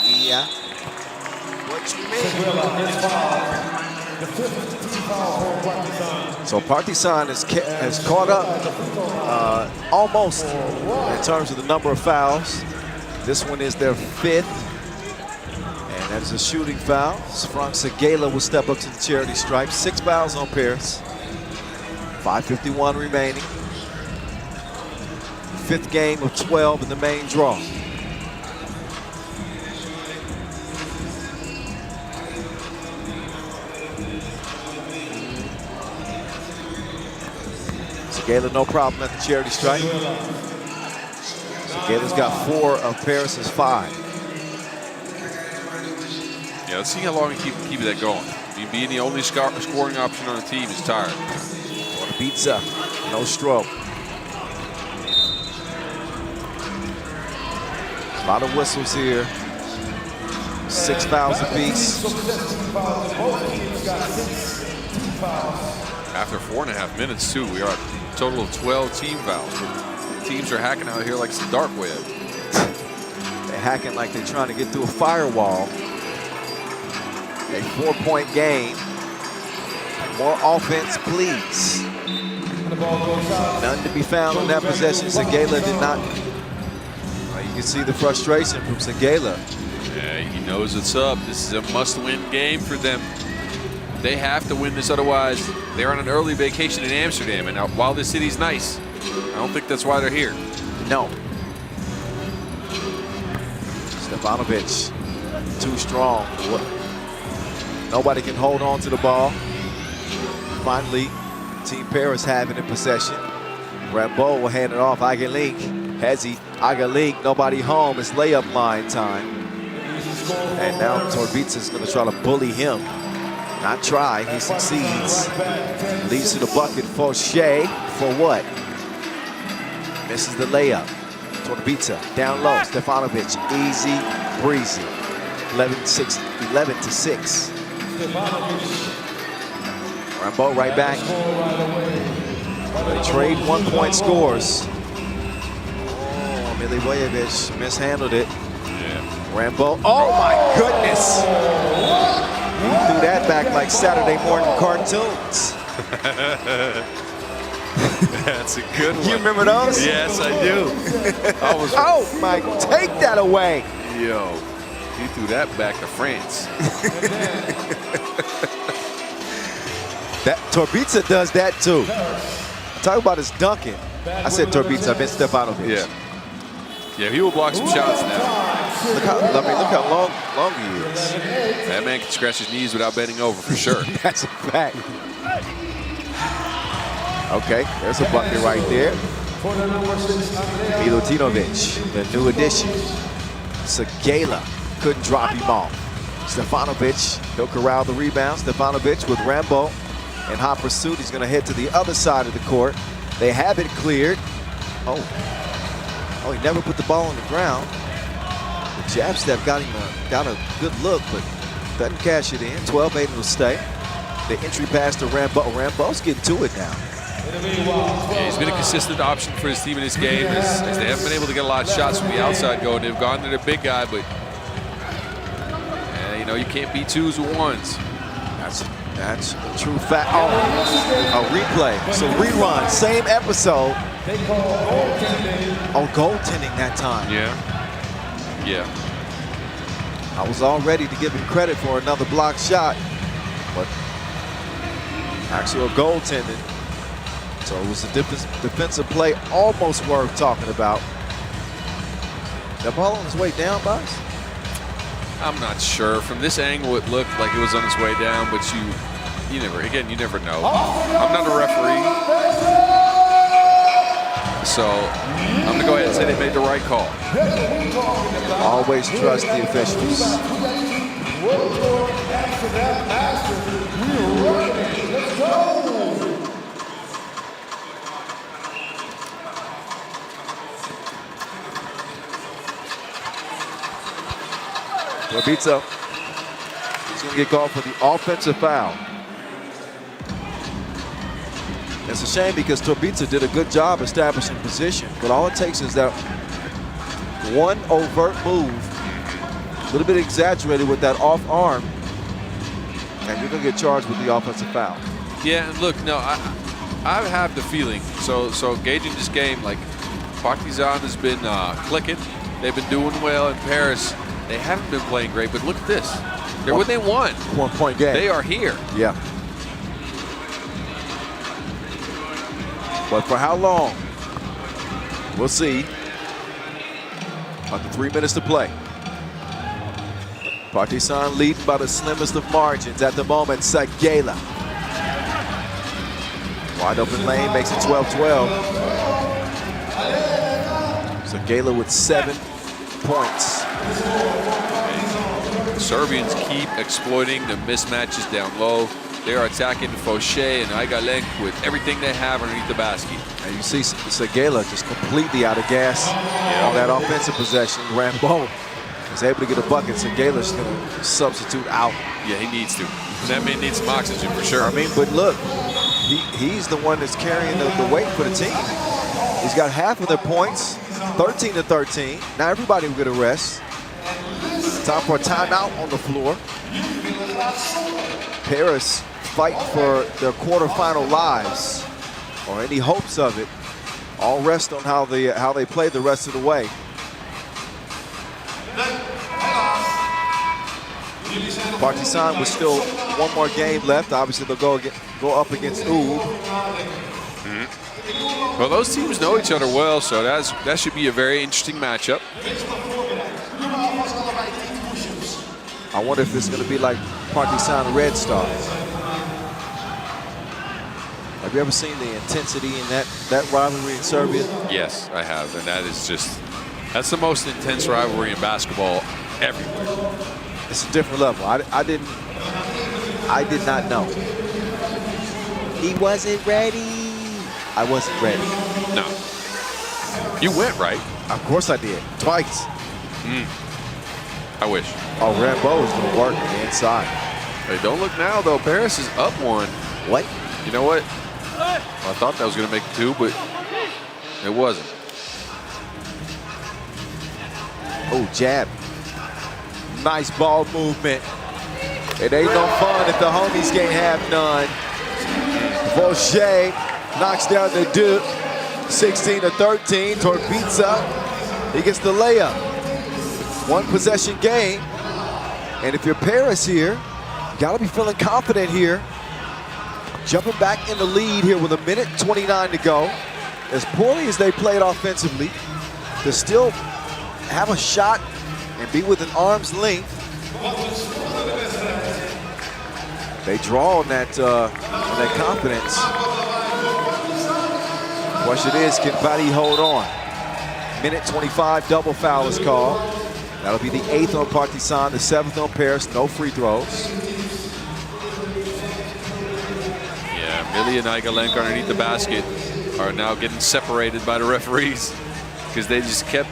Yeah. What you mean? So Partizan has caught up almost in terms of the number of fouls. This one is their 5th, and that is a shooting foul. Frank Segala will step up to the charity stripe. 6 fouls on Paris. 5:51 remaining. 5th game of 12 in the main draw. Segala, no problem at the charity stripe. Segala's got 4 of Paris's 5. Yeah, let's see how long he keep that going. I mean, being the only scoring option on the team is tired. Pizza, no stroke. A lot of whistles here. 6 fouls apiece. After 4.5 minutes, too, we are at a total of 12 team fouls. Teams are hacking out here like it's the dark web. They're hacking like they're trying to get through a firewall. A 4-point game. More offense, please. None to be found on that possession. Segala did not. You can see the frustration from Segala. Yeah, he knows it's up. This is a must-win game for them. They have to win this, otherwise they're on an early vacation in Amsterdam. And now, while the city's nice, I don't think that's why they're here. No. Stefanovic, too strong. Nobody can hold on to the ball. Finally, Team Paris having in possession. Rambo will hand it off. Agalink has he. Agalink, nobody home. It's layup line time. And now Torbica is going to try to bully him. Not try, he succeeds. Leads to the bucket for Shea. For what? Misses the layup. Torbica down low. Stefanovic, easy breezy. 11 to 6. Rambo right back. They trade 1-point scores. Oh, Milivojevic mishandled it. Yeah. Rambo, oh my goodness! He threw that back like Saturday morning cartoons. That's a good one. You remember those? Yes, I do. Oh my, take that away. Yo, he threw that back to France. That Torbica does that too. Talk about his dunking. I said Torbica, I meant Stefanovic. Yeah. Yeah, he will block some shots now. Look how long he is. That man can scratch his knees without bending over for sure. That's a fact. Okay, there's a bucket right there. Milutinovic, the new addition. Segala couldn't drop him off. Stefanovic, he'll corral the rebound. Stefanovic with Rambo in hot pursuit. He's going to head to the other side of the court. They have it cleared. Oh, he never put the ball on the ground. The jab step got a good look, but doesn't cash it in. 12-8 will stay. The entry pass to Rambo. Rambo's getting to it now. Yeah, he's been a consistent option for his team in this game as they haven't been able to get a lot of shots from the outside going. They've gone to their big guy, but you know, you can't beat twos with ones. That's a true fact. Oh, a replay. So rerun, same episode. Oh, goaltending that time. Yeah. Yeah. I was all ready to give him credit for another block shot, but actual goaltending. So it was a defensive play almost worth talking about. That ball on its way down, boss? I'm not sure. From this angle, it looked like it was on its way down, but you never know. I'm not a referee, so I'm gonna go ahead and say they made the right call. Always trust the officials. World Tour Amsterdam Masters. Let's go. Torbica, he's going to get called for the offensive foul. It's a shame because Torbica did a good job establishing position, but all it takes is that one overt move, a little bit exaggerated with that off arm, and you're going to get charged with the offensive foul. Yeah, and look, no, I have the feeling. So gauging this game, like Partizan has been clicking. They've been doing well in Paris. They haven't been playing great, but look at this. They're when they won. 1 point game. They are here. Yeah. But for how long? We'll see. Under 3 minutes to play. Partizan leading by the slimmest of margins at the moment. Sagela. Wide open lane makes it 12-12. Sagela with 7 points. The Serbians keep exploiting the mismatches down low. They are attacking Fauché and Aigalenk with everything they have underneath the basket. And you see Sagela just completely out of gas on that offensive possession. Rambo is able to get a bucket. Sagela's going to substitute out. Yeah, he needs to. That man needs some oxygen for sure. I mean, but look, he's the one that's carrying the weight for the team. He's got half of their points, 13-13. Now everybody will get a rest. Time for a timeout on the floor. Paris fight for their quarterfinal lives, or any hopes of it. All rest on how they play the rest of the way. Partizan with still one more game left. Obviously, they'll go up against Ub. Well, those teams know each other well, so that should be a very interesting matchup. I wonder if this is going to be like Partizan Red Stars. Have you ever seen the intensity in that rivalry in Serbia? Yes, I have, and that's the most intense rivalry in basketball everywhere. It's a different level. I did not know. He wasn't ready. I wasn't ready. No. You went, right? Of course I did. Twice. I wish. Oh, Rambo is going to work on the inside. Hey, don't look now, though. Paris is up one. What? You know what? I thought that was going to make 2, but it wasn't. Oh, jab. Nice ball movement. It ain't no fun if the homies can't have none. Fauché knocks down the Duke. 16-13. Torbica. He gets the layup. One possession game. And if you're Paris here, you gotta be feeling confident here. Jumping back in the lead here with 1:29 to go. As poorly as they played offensively, to still have a shot and be within arm's length. They draw on that confidence. Question is, can Vadi hold on? 1:25, double foul is called. That'll be the 8th on Partizan, the 7th on Paris, no free throws. Yeah, Millie and Aigalenk underneath the basket are now getting separated by the referees because they just kept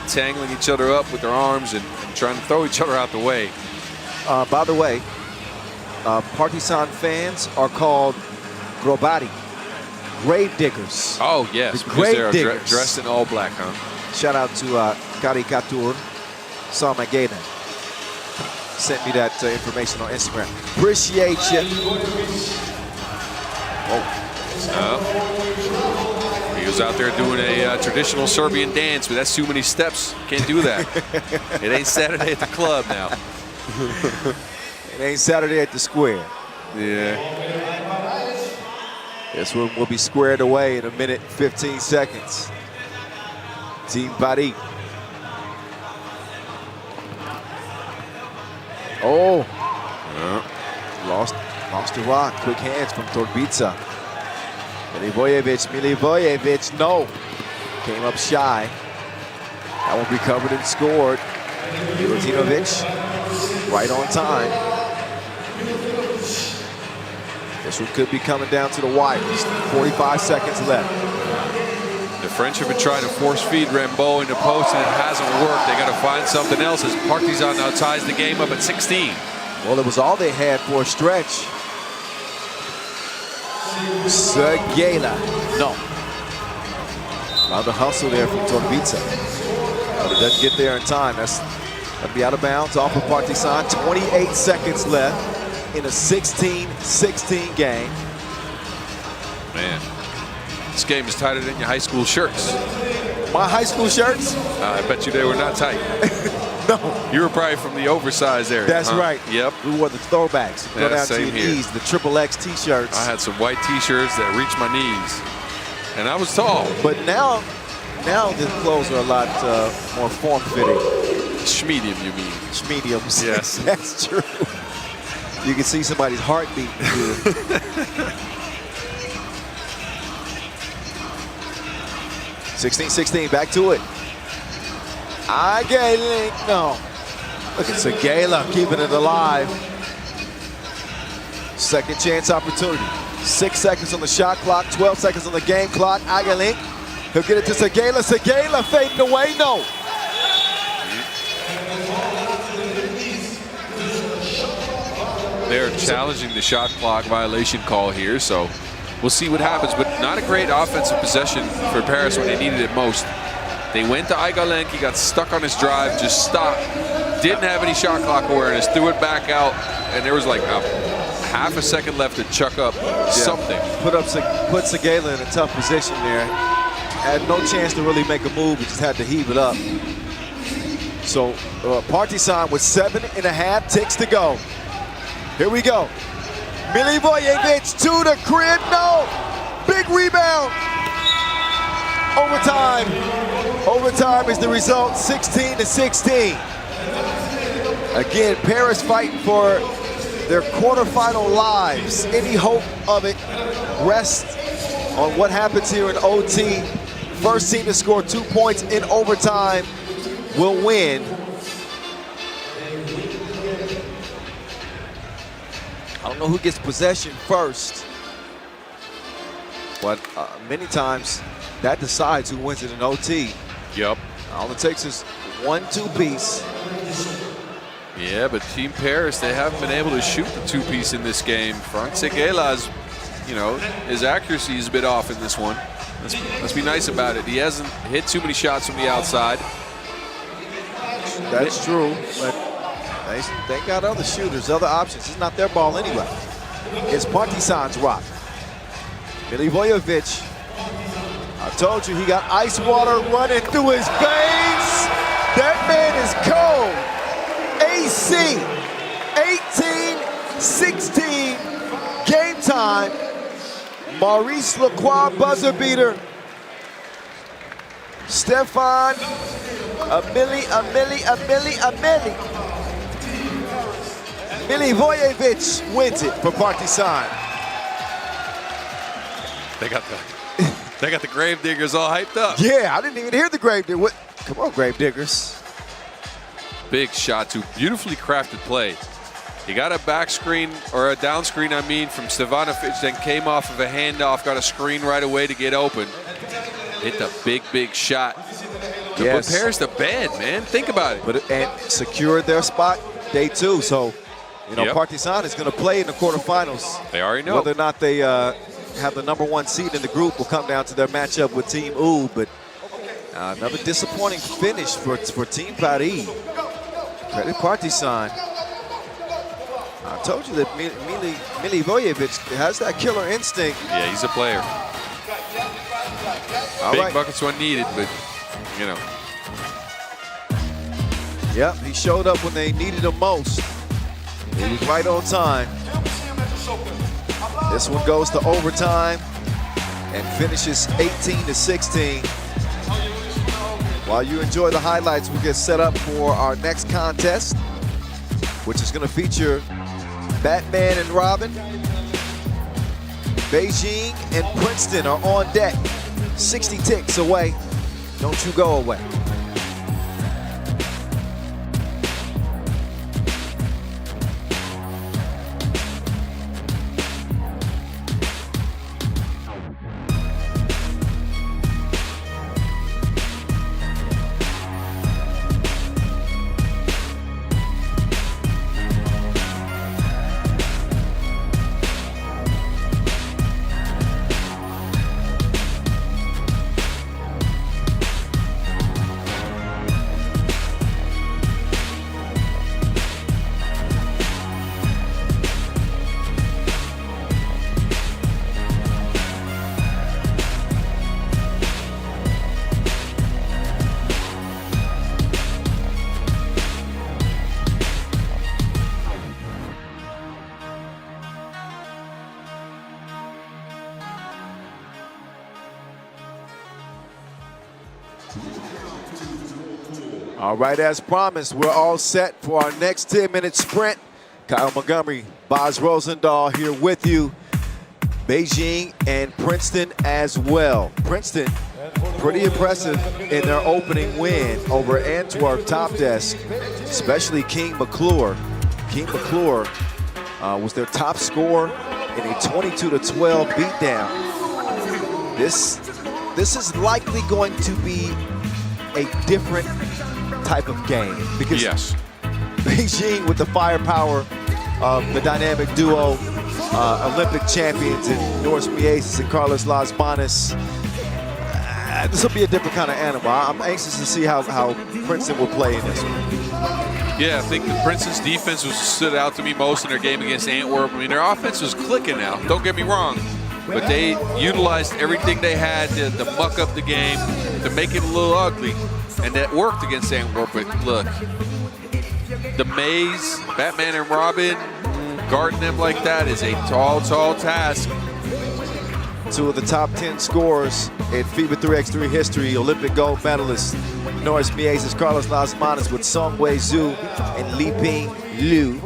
tangling each other up with their arms and trying to throw each other out the way. By the way, Partizan fans are called grobari, grave diggers. Oh, yes, The because they're grave diggers. dressed in all black, huh? Shout out to Karikatur Samagena. Sent me that information on Instagram. Appreciate you. He was out there doing a traditional Serbian dance, but that's too many steps. Can't do that. It ain't Saturday at the club now. It ain't Saturday at the square. Yeah. This one will be squared away in a minute, 15 seconds. Team Paris. Oh, lost the rock. Quick hands from Torbica. Milivojevic, no. Came up shy. That one recovered and scored. Milutinovic, right on time. This one could be coming down to the wires. 45 seconds left. The French have been trying to force feed Rambo into post, and it hasn't worked. They got to find something else as Partizan now ties the game up at 16. Well, it was all they had for a stretch. Segela, no. Now the hustle there from Torbica. But it doesn't get there in time. That's going to be out of bounds off of Partizan. 28 seconds left in a 16-16 game. Man, this game is tighter than your high school shirts. My high school shirts? I bet you they were not tight. No. You were probably from the oversized area. That's huh? right. Yep. We wore the throwbacks. Go Yeah, down to same your here. knees, the XXX t-shirts. I had some white t-shirts that reached my knees. And I was tall. But now the clothes are a lot more form-fitting. Schmedium, you mean? Mediums. Yes. That's true. You can see somebody's heartbeat. 16-16, back to it. Again, no. Look at Segela keeping it alive. Second chance opportunity. 6 seconds on the shot clock, 12 seconds on the game clock. Agalink, he'll get it to Segela. Segela fading away, no. They're challenging the shot clock violation call here, so we'll see what happens. But not a great offensive possession for Paris when they needed it most. They went to Aigalenk, he got stuck on his drive, just stopped. Didn't have any shot clock awareness, threw it back out, and there was like a half a second left to chuck up something. Put Segela in a tough position there. Had no chance to really make a move, he just had to heave it up. So Partizan with 7.5 ticks to go. Here we go. Milivojevic to the crib, no! Big rebound! Overtime. Overtime is the result, 16-16. Again, Paris fighting for their quarterfinal lives. Any hope of it rests on what happens here in OT. First team to score 2 points in overtime will win. I don't know who gets possession first, but many times that decides who wins it in OT. Yep. All it takes is 1-2 piece. Yeah, but Team Paris, they haven't been able to shoot the two-piece in this game. Frank Segela's, his accuracy is a bit off in this one. Let's be nice about it. He hasn't hit too many shots from the outside. That's true, but they got other shooters, other options. It's not their ball anyway. It's Partizan's rock. Milivojevic. I told you he got ice water running through his veins. That man is cold. AC, 18-16, game time. Maurice Lacroix buzzer beater. Stefan, Milivojevic wins it for Partizan. They got the grave diggers all hyped up. Yeah, I didn't even hear the grave digger. Come on, grave diggers. Big shot, too. Beautifully crafted play. He got a back screen, or a down screen, from Stevanovic, then came off of a handoff, got a screen right away to get open. Hit the big shot. Yes. prepares the bed, man. Think about it. But and secured their spot day 2. So, you know, Yep. Partizan is going to play in the quarterfinals. They already know. Whether or not they have the #1 seed in the group will come down to their matchup with Team U. But another disappointing finish for Team Paris. Credit Partizan. I told you that Milivojevic has that killer instinct. Yeah, he's a player. All Big right. buckets when needed, but, you know. Yep, he showed up when they needed him most. He was right on time. This one goes to overtime and finishes 18-16. While you enjoy the highlights, we get set up for our next contest, which is going to feature Batman and Robin. Beijing and Princeton are on deck. 60 ticks away. Don't you go away. All right, as promised, we're all set for our next 10-minute sprint. Kyle Montgomery, Boz Rosendahl here with you. Beijing and Princeton as well. Princeton, pretty impressive in their opening win over Antwerp TOPdesk, especially King McClure. King McClure was their top scorer in a 22-12 beatdown. This is likely going to be a different type of game because Yes. Beijing, with the firepower of the dynamic duo, Olympic champions in Norris Miasis and Carlos Las Banas, this will be a different kind of animal. I'm anxious to see how Princeton will play in this one. Yeah, I think the Princeton's defense stood out to me most in their game against Antwerp. I mean, their offense was clicking now, don't get me wrong, but they utilized everything they had to muck up the game, to make it a little ugly, and that worked against Antwerp. But look, the maze, Batman and Robin, guarding them like that is a tall, tall task. Two of the top 10 scorers in FIBA 3x3 history, Olympic gold medalists Norris Miasis, Carlos Las Banas with Song Wei Zhu and Liping Liu.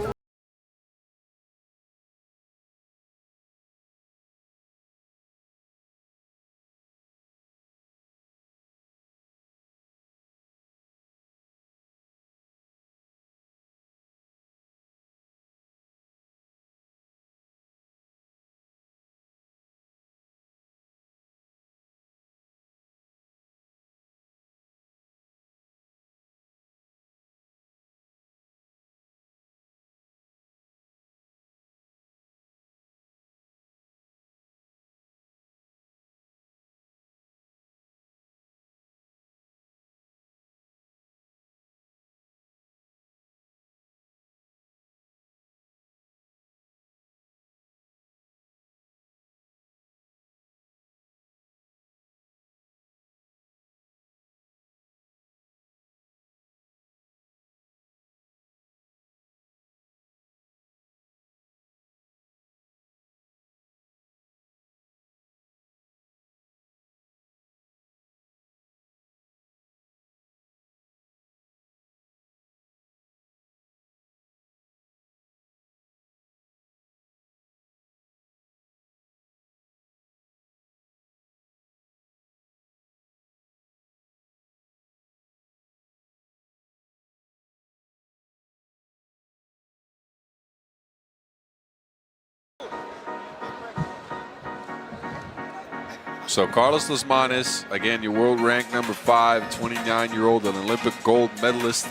So Carlos Lasmanes, again, your world rank number 5, 29-year-old, an Olympic gold medalist.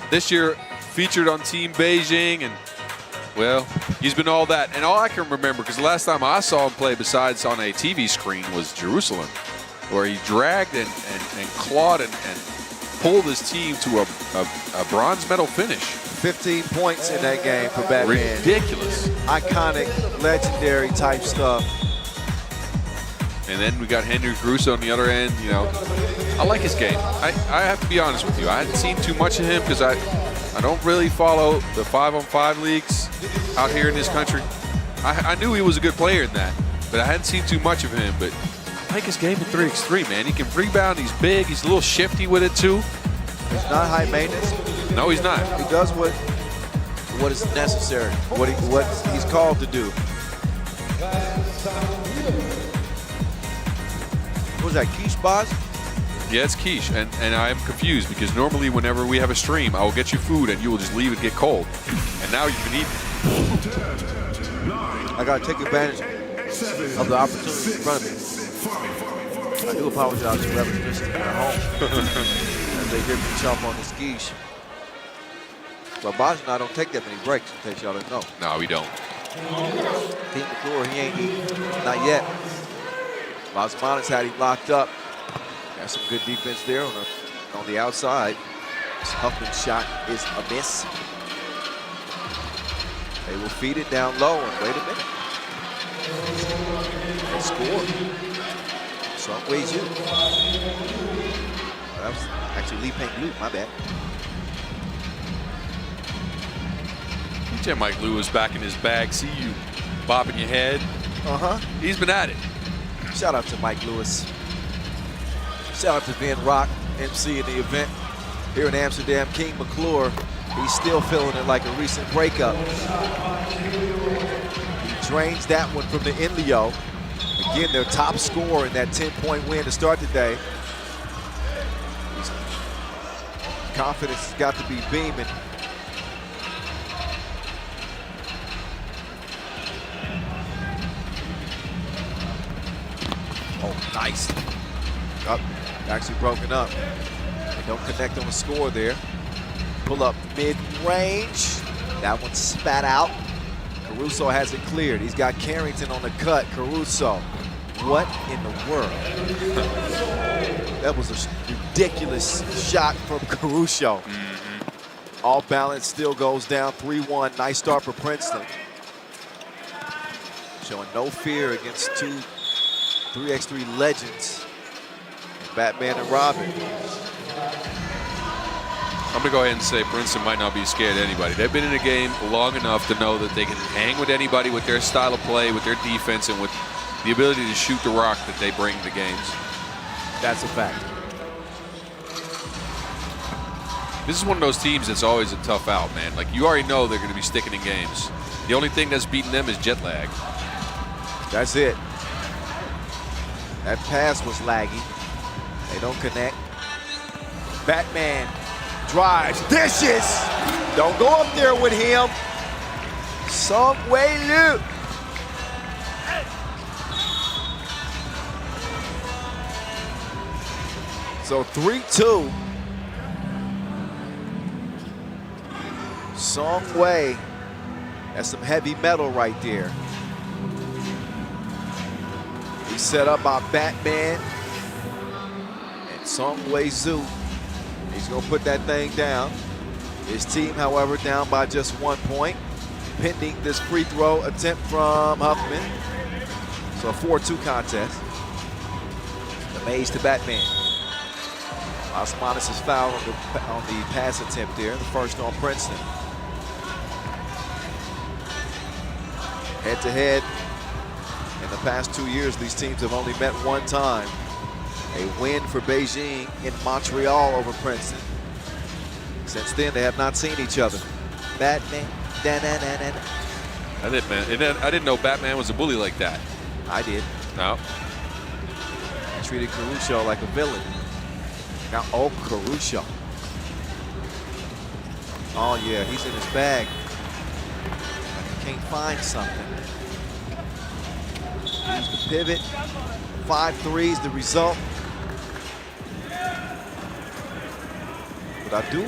This year featured on Team Beijing, and well, he's been all that. And all I can remember, because the last time I saw him play besides on a TV screen was Jerusalem, where he dragged and clawed and pulled his team to a bronze medal finish. 15 points in that game for Batman. Ridiculous. Iconic, legendary type stuff. And then we got Henry Caruso on the other end. You know, I like his game. I have to be honest with you. I hadn't seen too much of him because I don't really follow the 5-on-5 leagues out here in this country. I knew he was a good player in that, but I hadn't seen too much of him. But I like his game in 3x3, man. He can rebound. He's big. He's a little shifty with it too. He's not high maintenance. No, he's not. He does what is necessary, what he's called to do. What was that, Quiche Boz? Yeah, it's quiche, and I am confused because normally whenever we have a stream, I will get you food and you will just leave it get cold. And now you can eat. I gotta take advantage of the opportunity in front of me. I do apologize to whoever's listening at home as they hear me chomp on this quiche. But Boz and I don't take that many breaks, in case y'all didn't know. No, we don't. Team McClure, he ain't eating, not yet. Lasmanes had him locked up. Got some good defense there on the outside. This Huffman's shot is a miss. They will feed it down low and wait a minute. They score. Some ways you. That was actually Lee Peng Blue, my bad. DJ Mike Lewis back in his bag. See you bobbing your head. He's been at it. Shout out to Mike Lewis. Shout out to Ben Rock, MC in the event here in Amsterdam. King McClure, he's still feeling it like a recent breakup. He drains that one from the Inleo. Again, their top scorer in that 10-point win to start the day. His confidence has got to be beaming. Oh, nice. Up, actually broken up. They don't connect on the score there. Pull up mid-range. That one spat out. Caruso has it cleared. He's got Carrington on the cut. Caruso, what in the world? That was a ridiculous shot from Caruso. All balance still goes down 3-1. Nice start for Princeton. Showing no fear against two 3x3 legends, Batman and Robin. I'm going to go ahead and say Princeton might not be scared of anybody. They've been in a game long enough to know that they can hang with anybody with their style of play, with their defense, and with the ability to shoot the rock that they bring to games. That's a fact. This is one of those teams that's always a tough out, man. Like, you already know they're going to be sticking in games. The only thing that's beating them is jet lag. That's it. That pass was laggy. They don't connect. Batman drives, dishes. Don't go up there with him. Some way, Luke. So 3-2. Song Wei. That's some heavy metal right there. He's set up by Batman and Song Wei Zhu. He's gonna put that thing down. His team, however, down by just 1 point, pending this free throw attempt from Huffman. So a 4-2 contest. The maze to Batman. Lasmanes is fouled on the pass attempt there, the first on Princeton. Head-to-head, in the past 2 years, these teams have only met one time. A win for Beijing in Montreal over Princeton. Since then, they have not seen each other. Batman, da-na-na-na-na. I didn't know Batman was a bully like that. I did. No. I treated Caruso like a villain. Now, oh, Caruso. Oh, yeah, he's in his bag. Like he can't find something. Use the pivot. 5 threes, the result. But I do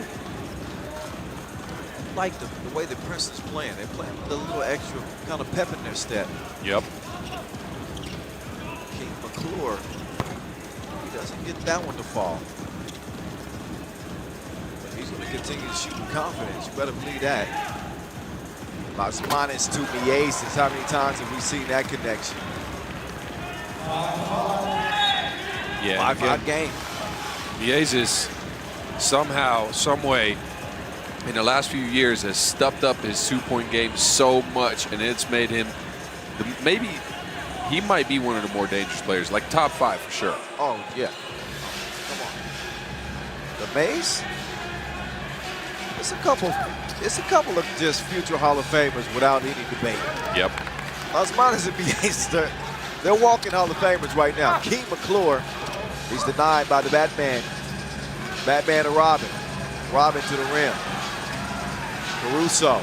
like the way that Princeton's playing. They're playing with a little extra kind of pep in their step. Yep. King McClure, he doesn't get that one to fall. But he's going to continue to shoot with confidence. You better believe that. Las Manos to Mieses. How many times have we seen that connection? Yeah. 5-5 game. Mieses somehow, some way, in the last few years has stepped up his 2-point game so much, and it's made him maybe he might be one of the more dangerous players, like top 5 for sure. Oh yeah. Come on. The Maze. It's a couple of just future Hall of Famers without any debate. Yep. Las Manos and Mieses, they're walking Hall of Famers right now. King McClure, he's denied by the Batman. Batman to Robin. Robin to the rim. Caruso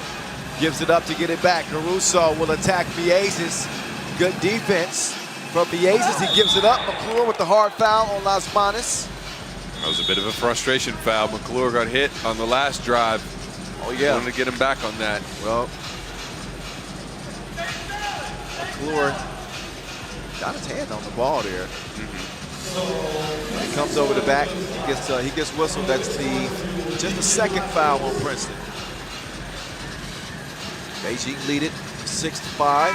gives it up to get it back. Caruso will attack Mieses. Good defense from Mieses. He gives it up. McClure with the hard foul on Las Manos. That was a bit of a frustration foul. McClure got hit on the last drive. Oh yeah. Wanted to get him back on that. Well, McClure got his hand on the ball there. He comes over the back. He gets whistled. That's just the second foul on Princeton. Beijing lead it 6-5.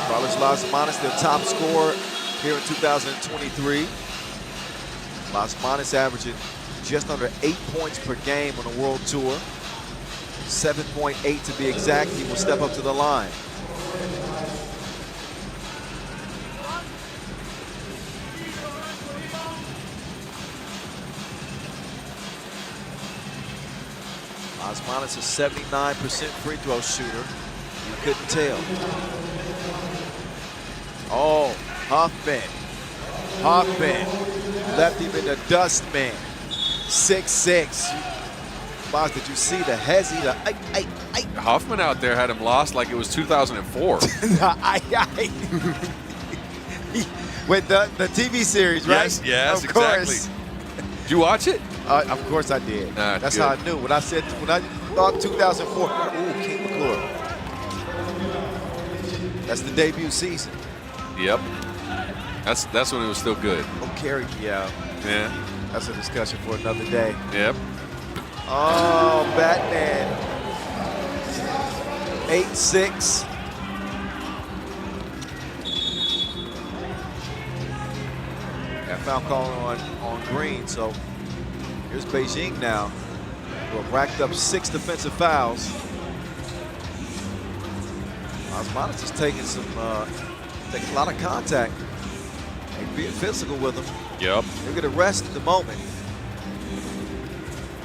Carlos Las Manos, their top scorer here in 2023. Las Manos averaging just under 8 points per game on the World Tour. 7.8 to be exact. He will step up to the line. Las Manos is a 79% free throw shooter. You couldn't tell. Oh, Huffman. Left him in the dust, man. 6'6". Boss, did you see the hezzy? Huffman out there had him lost like it was 2004. With the TV series, right? Yes, of course. exactly. Did you watch it? Of course I did. That's good. how I knew. When I thought 2004, ooh, King McClure. That's the debut season. Yep. That's when it was still good. Oh, carry me out. Yeah. That's a discussion for another day. Yep. Oh, Batman. 8-6. That foul call on Green, so here's Beijing now, who have racked up 6 defensive fouls. Las Manos is taking a lot of contact. They're being physical with him. Yep. They're going to rest at the moment.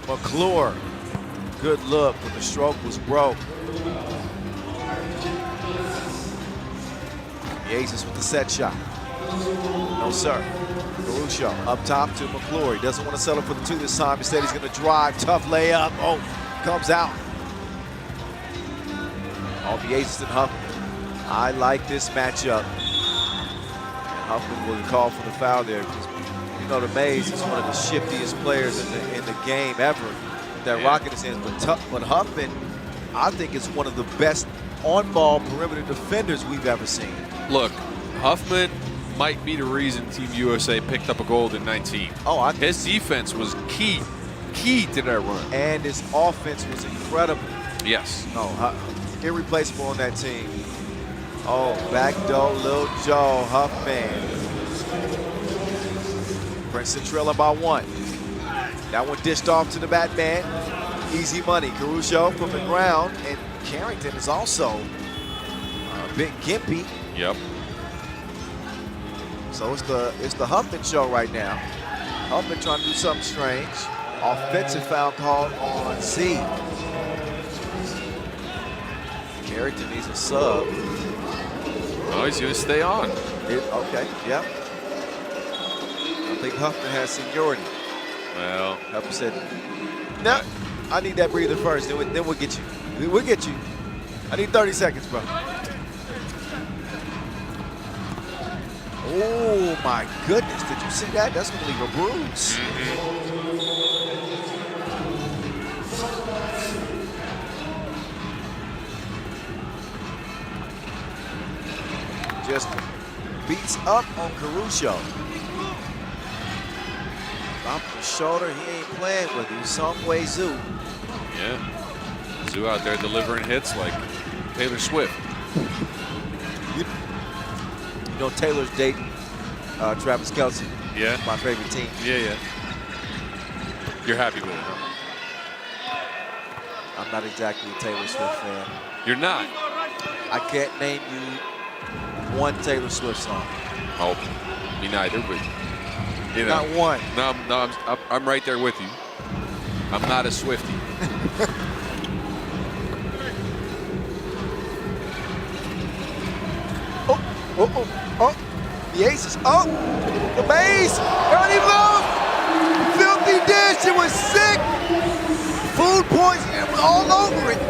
McClure, good look when the stroke was broke. Mieses with the set shot. No, sir. Caruso up top to McClure. He doesn't want to settle for the 2 this time. Instead, he's going to drive. Tough layup. Oh, comes out. All Mieses and Huffman. I like this matchup. Huffman will call for the foul there. You know, the Maze is one of the shiftiest players in the game ever. With that rock in his hands. But Huffman, I think, is one of the best on-ball perimeter defenders we've ever seen. Look, Huffman might be the reason Team USA picked up a gold in 19. Oh, his defense was key to that run. And his offense was incredible. Yes. No, irreplaceable on that team. Oh, back door, Lil Joe, Huffman. Princeton trailing by 1. That one dished off to the Batman. Easy money. Caruso from the ground, and Carrington is also a bit gimpy. Yep. So it's the Huffman show right now. Huffman trying to do something strange. Offensive foul called on Z. Carrington needs a sub. Oh, he's going to stay on. Okay, yep. I think Huffman has seniority. Well, Huffman said, no, I need that breather first, then we'll get you. We'll get you. I need 30 seconds, bro. Oh, my goodness, did you see that? That's gonna leave a bruise. Just beats up on Caruso. Off the shoulder, he ain't playing with you. Songway Zoo. Yeah. Zoo out there delivering hits like Taylor Swift. You know Taylor's dating Travis Kelce. Yeah. My favorite team. Yeah, yeah. You're happy with it, huh? I'm not exactly a Taylor Swift fan. You're not? I can't name you one Taylor Swift song. Oh, me neither, but you know. Not one. No, I'm right there with you. I'm not a Swiftie. Oh, the aces. Oh, the base. Early move. Filthy dish. It was sick. Food poisoning. It was all over it.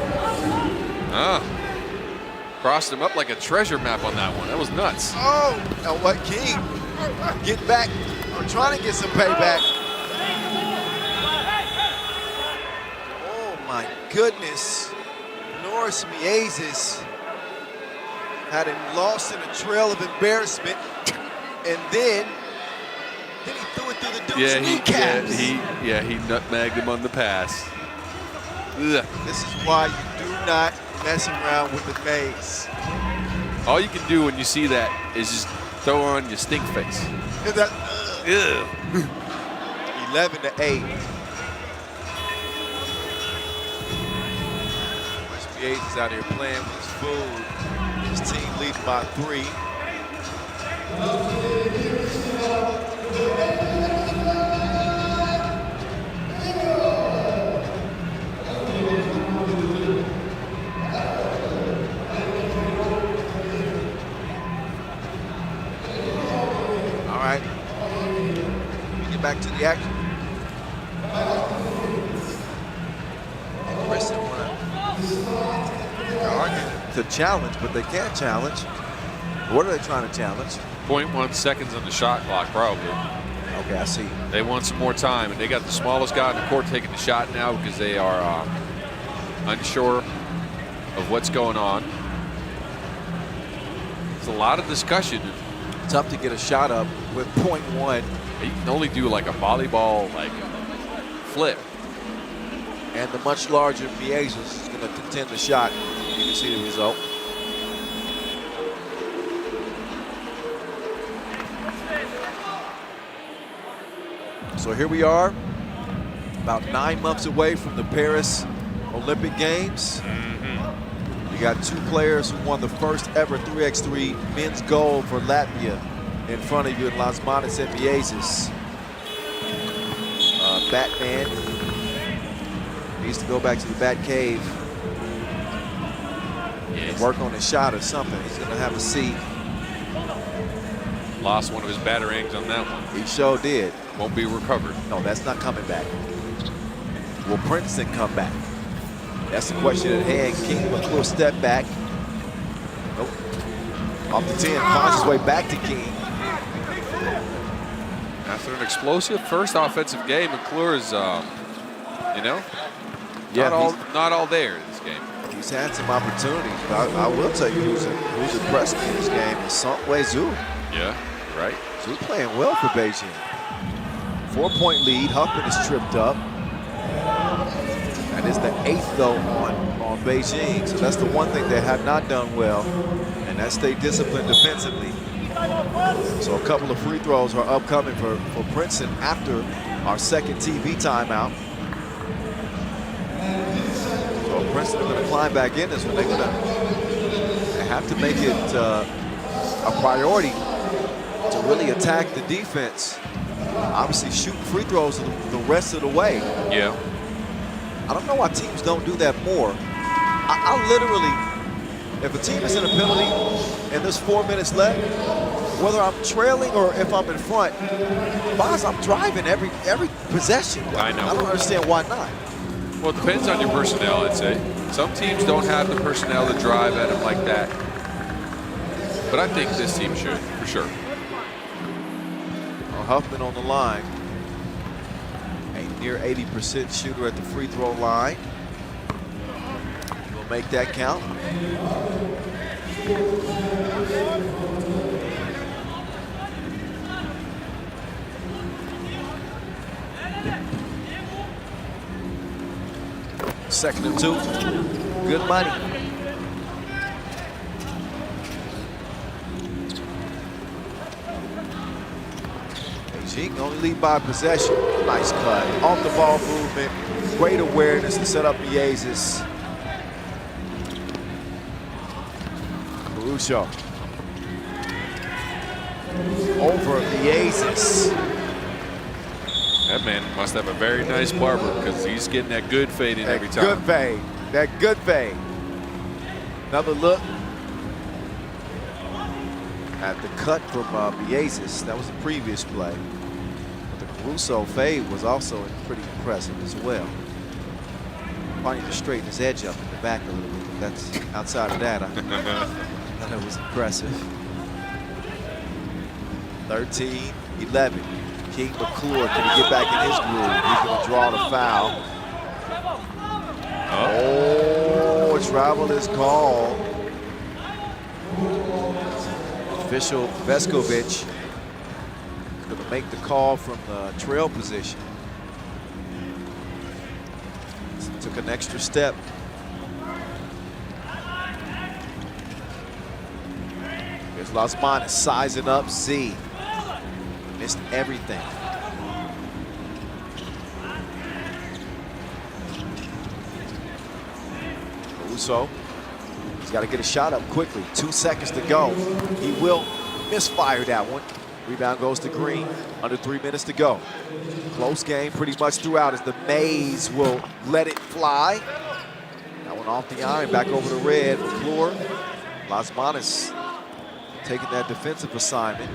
Crossed him up like a treasure map on that one. That was nuts. Oh, now what, King? Get back. We're trying to get some payback. Oh, my goodness. Norris Miezes had him lost in a trail of embarrassment, and then he threw it through the dude's kneecaps. he nutmegged him on the pass. Ugh. This is why you do not mess around with the maze. All you can do when you see that is just throw on your stink face. 11-8. Miezes is out here playing with his food. His team leading by 3. All right. We get back to the action. Princeton to challenge, but they can't challenge. What are they trying to challenge? 0.1 seconds on the shot clock, probably. Okay, I see. They want some more time, and they got the smallest guy in the court taking the shot now because they are unsure of what's going on. There's a lot of discussion. Tough to get a shot up with 0.1. You can only do like a volleyball flip. And the much larger Miezes is going to contend the shot. You can see the result. So here we are, about 9 months away from the Paris Olympic Games. You got 2 players who won the first ever 3x3 men's gold for Latvia in front of you in Las Manas and Miezes. Batman needs to go back to the Bat Cave and work on his shot or something. He's going to have a seat. Lost one of his batarangs on that one. He sure did. Won't be recovered. No, that's not coming back. Will Princeton come back? That's the question at hand. King McClure step back. Nope. Off the 10, finds his way back to King. After an explosive first offensive game, McClure is, not all there in this game. He's had some opportunities, but I will tell you who's impressed me in this game is Songway Zoo. Yeah, right. Zoo playing well for Beijing. 4-point lead. Huffman is tripped up. That is the 8th though on Beijing. So that's the one thing they have not done well, and that's stay disciplined defensively. So a couple of free throws are upcoming for Princeton after our second TV timeout. So Princeton are going to climb back in this one. They have to make it a priority to really attack the defense. Obviously shoot free throws the rest of the way. Yeah. I don't know why teams don't do that more. I literally, if a team is in a penalty and there's 4 minutes left, whether I'm trailing or if I'm in front, I'm driving every possession. I know. I don't understand why not. Well, it depends on your personnel, I'd say. Some teams don't have the personnel to drive at them like that. But I think this team should, for sure. Huffman on the line. A near 80% shooter at the free throw line. We'll make that count. Second and 2. Good money. Beijing only lead by possession. Nice cut. Off the ball movement. Great awareness to set up Miezis. Caruso. Over Miezis. That man must have a very nice barber because he's getting that good fade in every time. Good fade. That good fade. Another look at the cut from Miezis. That was the previous play. But the Caruso fade was also pretty impressive as well. Probably to straighten his edge up in the back a little bit. But that's outside of that. I thought it was impressive. 13-11. King McClure, can he get back in his groove? He's going to draw the foul. Oh, travel is called. Official Veskovic going to make the call from the trail position. Took an extra step. Here's Lasman sizing up Z. Missed everything. Caruso, he's got to get a shot up quickly. 2 seconds to go. He will misfire that one. Rebound goes to Green. Under 3 minutes to go. Close game pretty much throughout as the Mays will let it fly. That one off the iron, back over to red. McClure. Lasmanis taking that defensive assignment.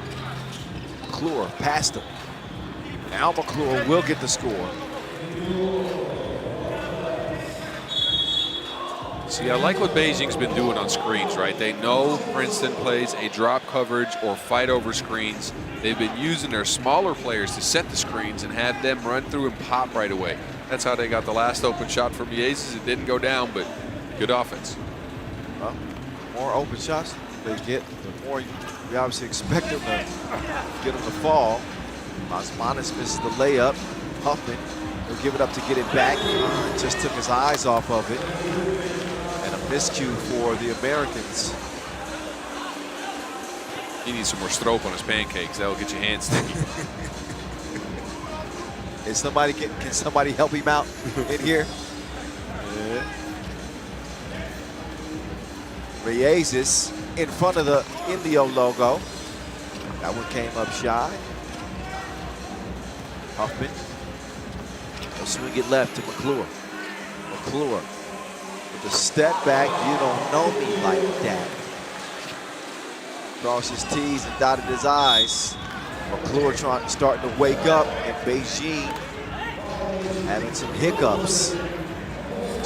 McClure past him. Now McClure will get the score. See, I like what Beijing's been doing on screens, right? They know Princeton plays a drop coverage or fight over screens. They've been using their smaller players to set the screens and had them run through and pop right away. That's how they got the last open shot from Miezis. It didn't go down, but good offense. Well, the more open shots they get, the more you obviously expect them to get them to fall. Lasmanis misses the layup. Huffman will give it up to get it back. Just took his eyes off of it. And a miscue for the Americans. He needs some more stroke on his pancakes. That'll get your hands sticky. Can somebody help him out in here? Miezis in front of the Indio logo. That one came up shy. Huffman. He'll swing it left to McClure. McClure with the step back. You don't know me like that. Crossed his T's and dotted his I's. McClure starting to wake up, and Beijing having some hiccups.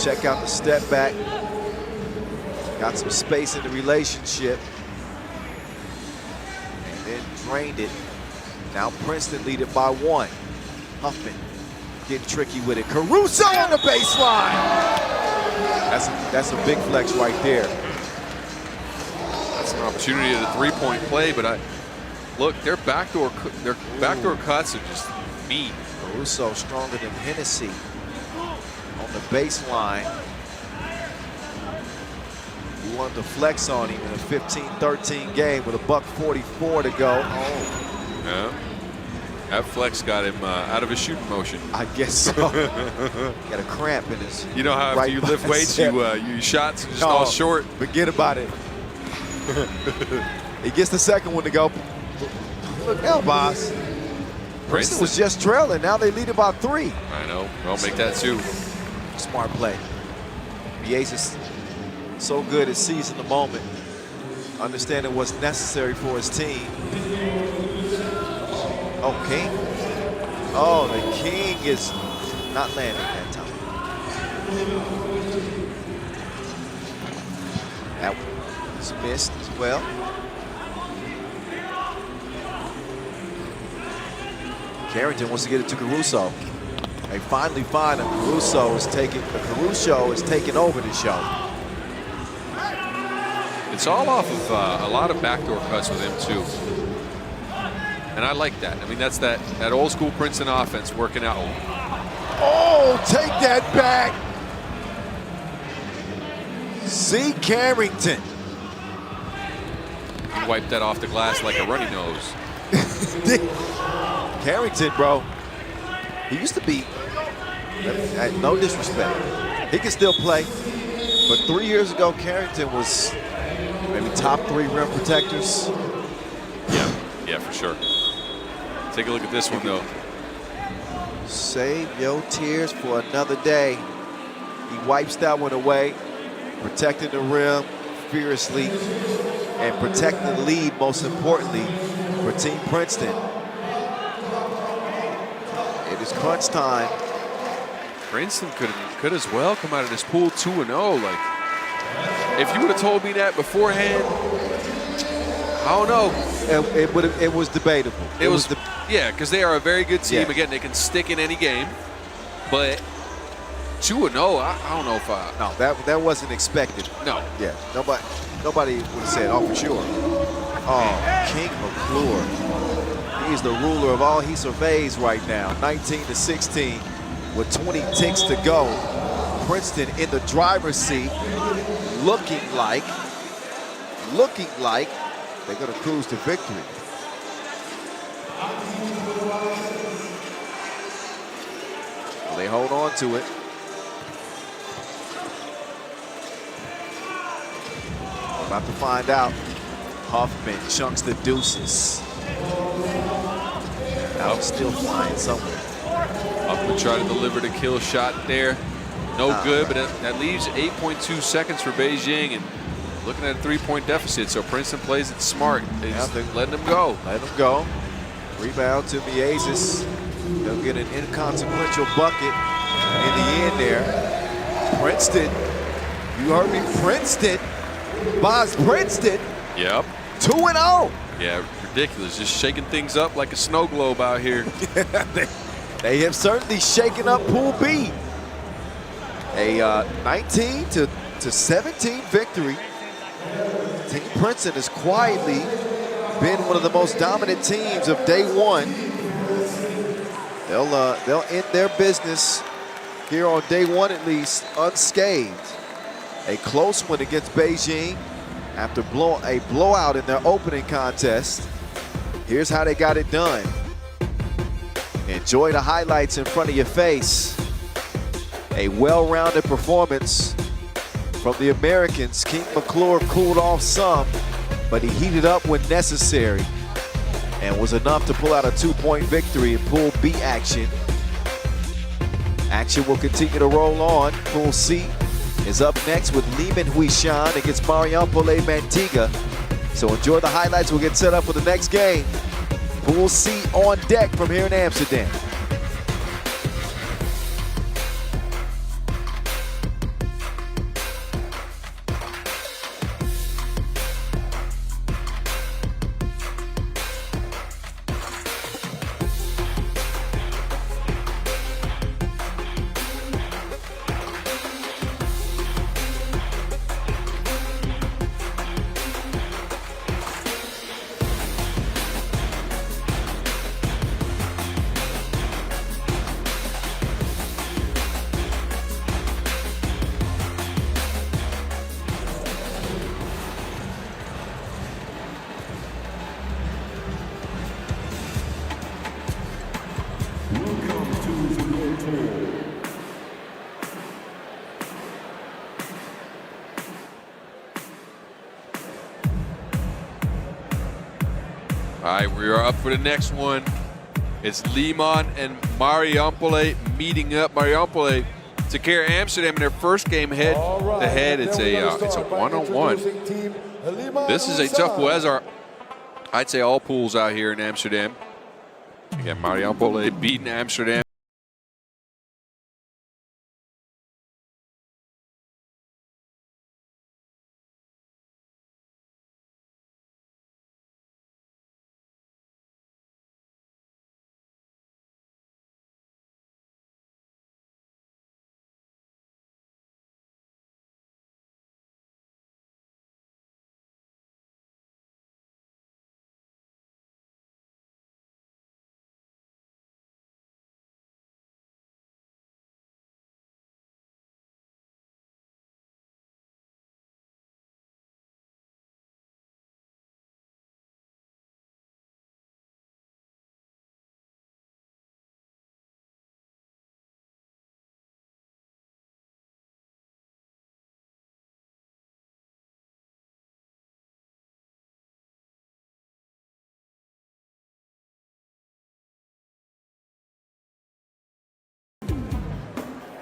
Check out the step back. Got some space in the relationship. And then drained it. Now Princeton lead it by 1. Huffman getting tricky with it. Caruso on the baseline. That's a big flex right there. That's an opportunity at a three-point play, but look, their backdoor cuts are just mean. Caruso stronger than Hennessy on the baseline. We wanted to flex on him in a 15-13 game with $1:44 to go. Oh. Yeah. That flex got him out of his shooting motion. I guess so. Got a cramp in his. You know how right after you lift weights, you shots just no, all short. Forget about it. He gets the second one to go. Look now, boss. Princeton was just trailing. Now they lead it by 3. I know. I'll make that 2. Smart play. Miezis so good at seizing the moment, understanding what's necessary for his team. Oh, King. Oh, the King is not landing that time. That was missed as well. Carrington wants to get it to Caruso. They finally find him. Caruso is taking over the show. It's all off of a lot of backdoor cuts with him too. And I like that. I mean, that's that old school Princeton offense working out. Oh, take that back. C. Carrington. He wiped that off the glass like a runny nose. Carrington, bro. He used to be, no disrespect, he can still play. But 3 years ago, Carrington was maybe top 3 rim protectors. Yeah, for sure. Take a look at this one, though. Save your tears for another day. He wipes that one away, protecting the rim fiercely and protecting the lead, most importantly, for Team Princeton. It is crunch time. Princeton could as well come out of this pool 2-0. Like, if you would have told me that beforehand, I don't know. It was debatable. Yeah, because they are a very good team. Yeah. Again, they can stick in any game. But 2-0, I don't know if I. No, that wasn't expected. No. Yeah, nobody would have said, oh, for sure. Oh, King McClure. He's the ruler of all he surveys right now. 19-16 with 20 ticks to go. Princeton in the driver's seat, looking like they're going to cruise to victory. Well, they hold on to it. We're about to find out. Huffman chunks the deuces. Now he's still flying somewhere. Huffman tried to deliver the kill shot there. No good, but that leaves 8.2 seconds for Beijing and looking at a 3-point deficit. So Princeton plays it smart. They're letting them go. Let them go. Rebound to Miezis. They'll get an inconsequential bucket in the end there. Princeton, you heard me, Princeton. Boz Princeton. Yep. 2-0. Yeah, ridiculous. Just shaking things up like a snow globe out here. They have certainly shaken up Pool B. A 19-17 victory. Team Princeton has quietly been one of the most dominant teams of day one. They'll end their business here on day one at least unscathed. A close one against Beijing after a blowout in their opening contest. Here's how they got it done. Enjoy the highlights in front of your face. A well-rounded performance from the Americans. King McClure cooled off some, but he heated up when necessary and was enough to pull out a 2-point victory in Pool B action. Action will continue to roll on. Pool C is up next with Liman Huishan against Marijampole Mantinga. So enjoy the highlights. We'll get set up for the next game. Pool C on deck from here in Amsterdam. All right, we are up for the next one. It's Liman and Marijampole meeting up. Marijampole took care of Amsterdam in their first game head-to-head. It's a one-on-one. This is a tough pool, as are, I'd say, all pools out here in Amsterdam. Again, Marijampole beating Amsterdam.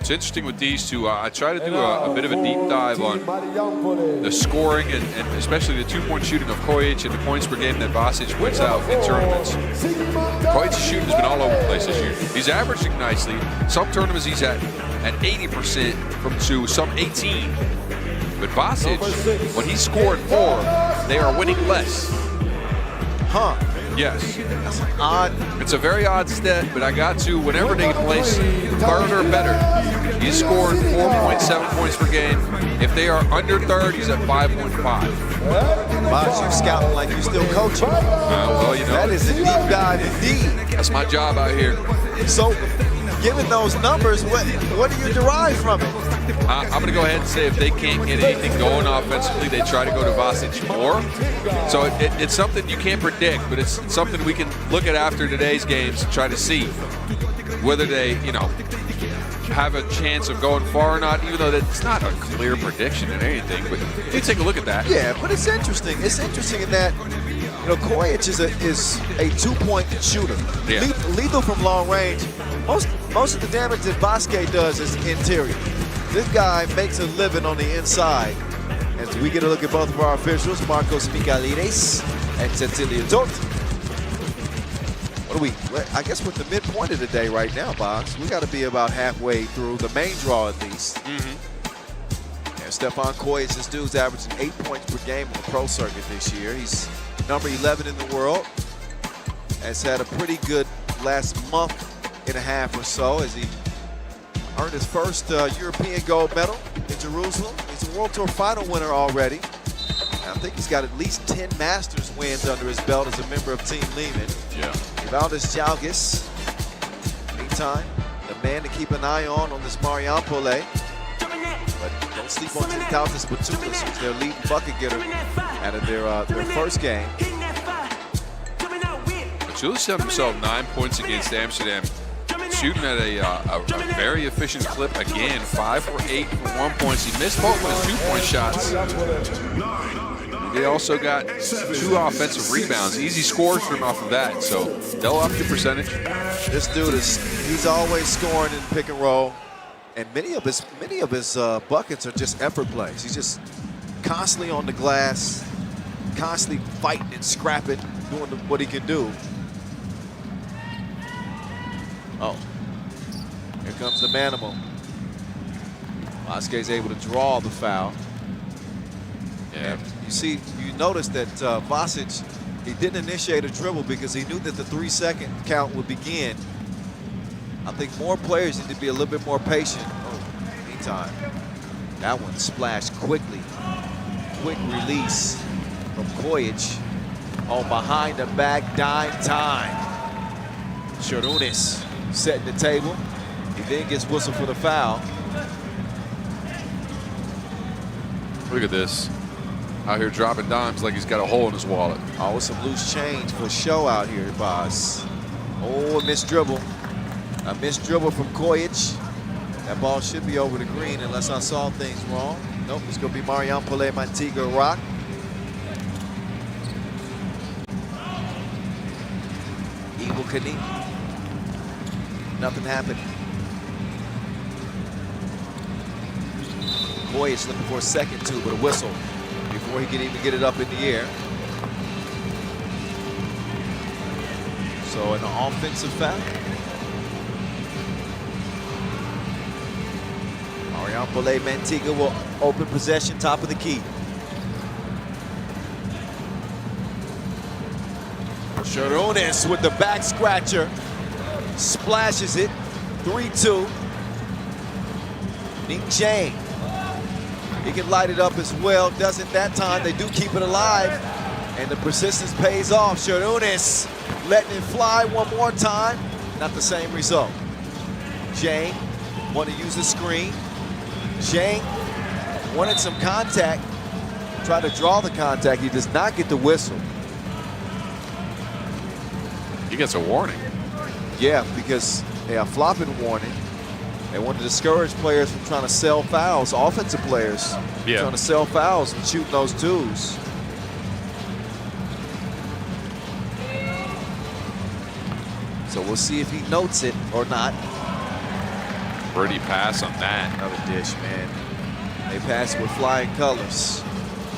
What's interesting with these two, I try to do a bit of a deep dive on the scoring and especially the two-point shooting of Kojic and the points per game that Vasic wins out in tournaments. Kojic's shooting has been all over the place this year. He's averaging nicely. Some tournaments he's at 80% from two, some 18. But Vasic, when he's scoring more, they are winning less. Huh. Yes. That's odd. It's a very odd stat, but I got to, whenever they place third or better, he's scoring 4.7 points per game. If they are under third, he's at 5.5. Boss, you're scouting like you're still coaching. Well, you know. That is a deep dive indeed. That's my job out here. So, given those numbers, what do you derive from it? I'm going to go ahead and say if they can't get anything going offensively, they try to go to Vasic more. So it's something you can't predict, but it's something we can look at after today's games and try to see whether they, have a chance of going far or not, even though it's not a clear prediction in anything. But you take a look at that. Yeah, but it's interesting. It's interesting in that, Kojic is a two-point shooter. Yeah. Lethal from long range. Most of the damage that Vasquez does is interior. This guy makes a living on the inside. As we get a look at both of our officials, Marcos Micalides and Cecilia Tot. I guess we're at the midpoint of the day right now, Box. We got to be about halfway through the main draw at least. And Stephon Kojic, this dude's averaging 8 points per game on the pro circuit this year. He's number 11 in the world. Has had a pretty good last month and a half or so as he earned his first European gold medal in Jerusalem. He's a World Tour final winner already. And I think he's got at least 10 Masters wins under his belt as a member of Team Liman. Yeah. Valdez Jalgis, meantime, the man to keep an eye on this Marijampole. But don't sleep on Tautas Batutas, who's their leading bucket getter out of their first game. Julius had himself 9 points against Amsterdam, shooting at a very efficient clip again. 5 for 8 for 1 point. He missed both of his 2-point shots. They also got 2 offensive rebounds. Easy scores from off of that, so they'll up the percentage. This dude he's always scoring in pick and roll, and many of his buckets are just effort plays. He's just constantly on the glass, constantly fighting and scrapping, doing what he can do. Oh, here comes the Manimal. Vasquez able to draw the foul. Yeah. And you notice that Vasic, he didn't initiate a dribble because he knew that the 3-second count would begin. I think more players need to be a little bit more patient. Oh, meantime, that one splashed quickly. Quick release from Kojic on behind the back dime time. Sharunis setting the table. He then gets whistled for the foul. Look at this. Out here dropping dimes like he's got a hole in his wallet. Always some loose change for show out here, boss. Oh, a missed dribble. A missed dribble from Kojic. That ball should be over the green unless I saw things wrong. Nope, it's going to be Marijampole, Mantinga, Rock. Evil Kani. Nothing happened. Kojic looking for a second two, but a whistle before he can even get it up in the air. So an offensive foul. Marijampole Mantinga will open possession, top of the key. Sharunis with the back scratcher. Splashes it. 3-2. Nick Jane. He can light it up as well. Doesn't that time. They do keep it alive. And the persistence pays off. Sharunis letting it fly one more time. Not the same result. Jane wanted to use the screen. Jane wanted some contact. Tried to draw the contact. He does not get the whistle. He gets a warning. Yeah, because a flopping warning. They want to discourage players from trying to sell fouls, offensive players trying to sell fouls and shooting those twos. So we'll see if he notes it or not. Pretty pass on that. Another dish, man. They pass with flying colors.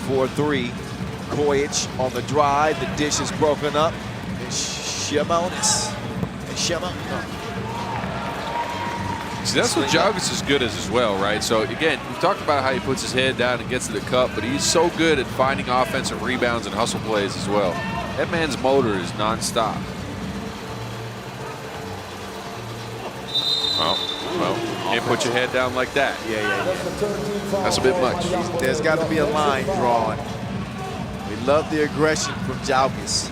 4-3. Kojic on the drive. The dish is broken up. And Shimonis. And Shima. See, that's what Jalgis is good as well, right? So, again, we've talked about how he puts his head down and gets to the cup, but he's so good at finding offensive rebounds and hustle plays as well. That man's motor is nonstop. Well, can't put your head down like that. Yeah. That's a bit much. There's got to be a line drawn. We love the aggression from Jalgis,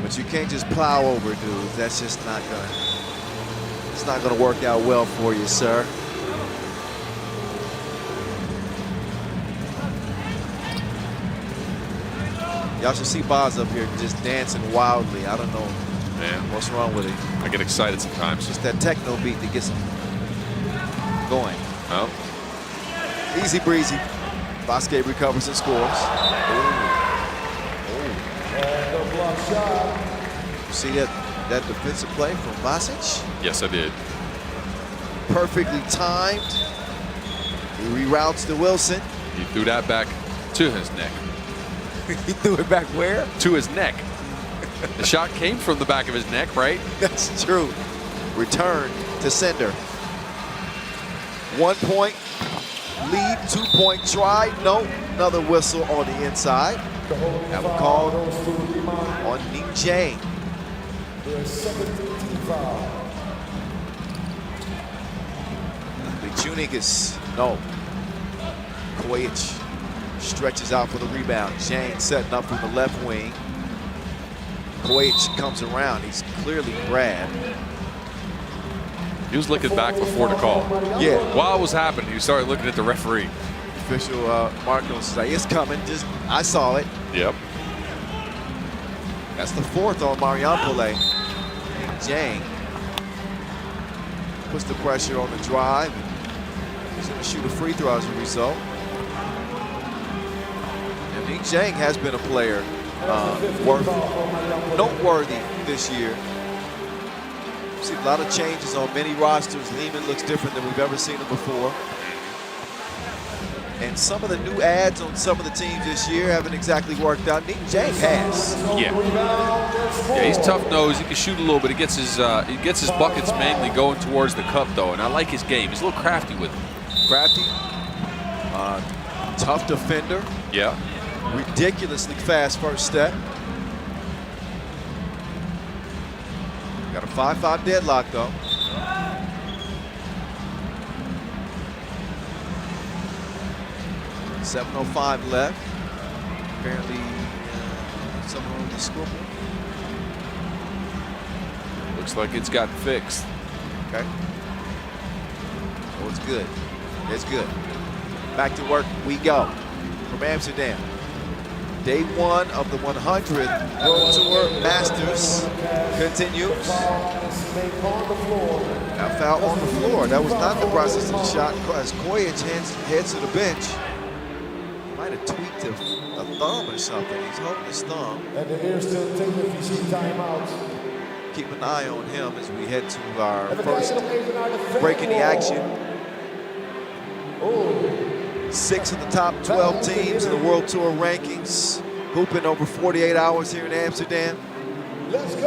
but you can't just plow over dudes. That's just not gonna. It's not gonna work out well for you, sir. Y'all should see Boz up here just dancing wildly. I don't know, Man, what's wrong with him. I get excited sometimes. Just that techno beat that gets him going. Oh, Easy breezy. Basket recovers and scores. See that defensive play from Basic? yes, I did. Perfectly timed. He reroutes to Wilson. He threw that back to his neck. He threw it back where? To his neck. The shot came from the back of his neck, right? That's true. Return to sender. 1 point lead, 2 point try. No, another whistle on the inside. Have a call on Ning Jang. Lechunicus, no. Kojic stretches out for the rebound. Jang setting up from the left wing. Kojic comes around. He's clearly grabbed. He was looking back before the call. Yeah. While it was happening, he started looking at the referee. Official Marcos is like, it's coming. Just I saw it. Yep. That's the fourth on Marijampole. Jang puts the pressure on the drive. He's going to shoot a free throw as a result. And Ning Jang has been a player noteworthy this year. We've seen a lot of changes on many rosters. Liman looks different than we've ever seen him before. And some of the new ads on some of the teams this year haven't exactly worked out. Ning Jang has. Yeah. Yeah, he's tough nosed. He can shoot a little bit. He gets his buckets mainly going towards the cup though, and I like his game. He's a little crafty with it. Crafty. Tough defender. Yeah. Ridiculously fast first step. Got a 5-5 deadlock though. .705 left. Apparently, someone on the scoreboard. Looks like it's gotten fixed. Okay. Oh, it's good. It's good. Back to work we go from Amsterdam. Day one of the 100th World Tour Masters continues. Now foul on the floor. That was not the process of the shot as Kojic heads to the bench. Might have tweaked a thumb or something. He's holding his thumb. En de eerste televisie timeout. Keep an eye on him as we head to our first break in the action. 6 of the top 12 teams in the World Tour rankings, hooping over 48 hours here in Amsterdam.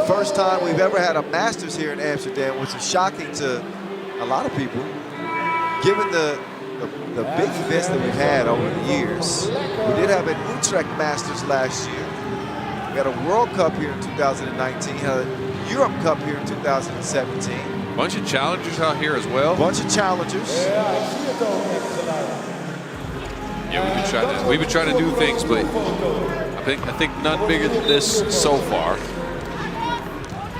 First time we've ever had a Masters here in Amsterdam, which is shocking to a lot of people, given the big events that we've had over the years. We did have an Utrecht Masters last year. We had a World Cup here in 2019, had a Europe Cup here in 2017. Bunch of challengers out here as well. Bunch of challengers. Yeah, we've been trying to do things, but I think none bigger than this so far.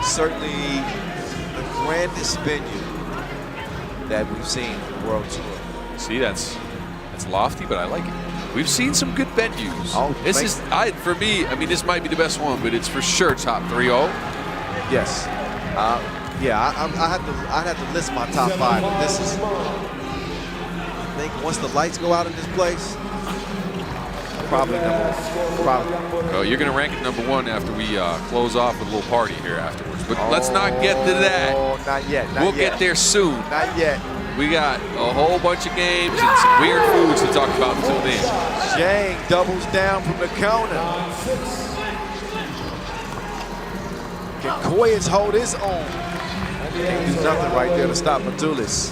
Certainly the grandest venue that we've seen in the World Tour. See, that's lofty, but I like it. We've seen some good venues. Oh, this is, for me, I mean, this might be the best one, but it's for sure top 3-0. Yes. Yeah, I'd have to list my top 5. But this is, I think once the lights go out in this place, probably number 1. Probably. Oh, you're going to rank it number 1 after we close off with a little party here afterwards. But let's not get to that. Oh, not yet. We'll get there soon. Not yet. We got a whole bunch of games and some weird foods to talk about until then. Jang doubles down from the corner. Can Koyich hold his own? Can't do nothing right there to stop Matulis.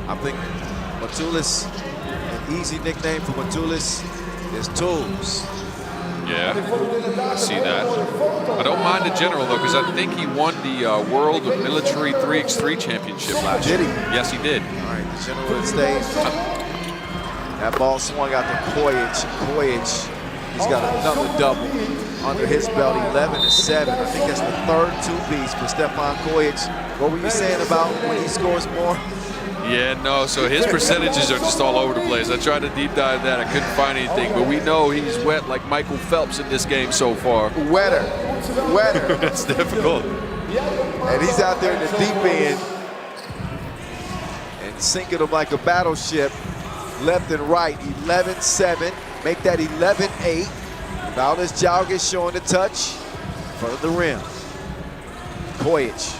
I think Matulis, an easy nickname for Matulis is Tools. Yeah, I see that. I don't mind the general, though, because I think he won the World Military 3x3 Championship last year. Did he? Yes, he did. All right, the general stays. That ball swung out to Koyich. Koyich, he's got another double under his belt, 11-7. I think that's the third two-piece for Stephon Koyich. What were you saying about when he scores more? Yeah, no, so his percentages are just all over the place. I tried to deep dive that. I couldn't find anything, but we know he's wet like Michael Phelps in this game so far. Wetter. It's difficult. And he's out there in the deep end and sinking them like a battleship, left and right. 11-7, make that 11-8. Valdez Jalgis showing the touch in front of the rim. Koyich.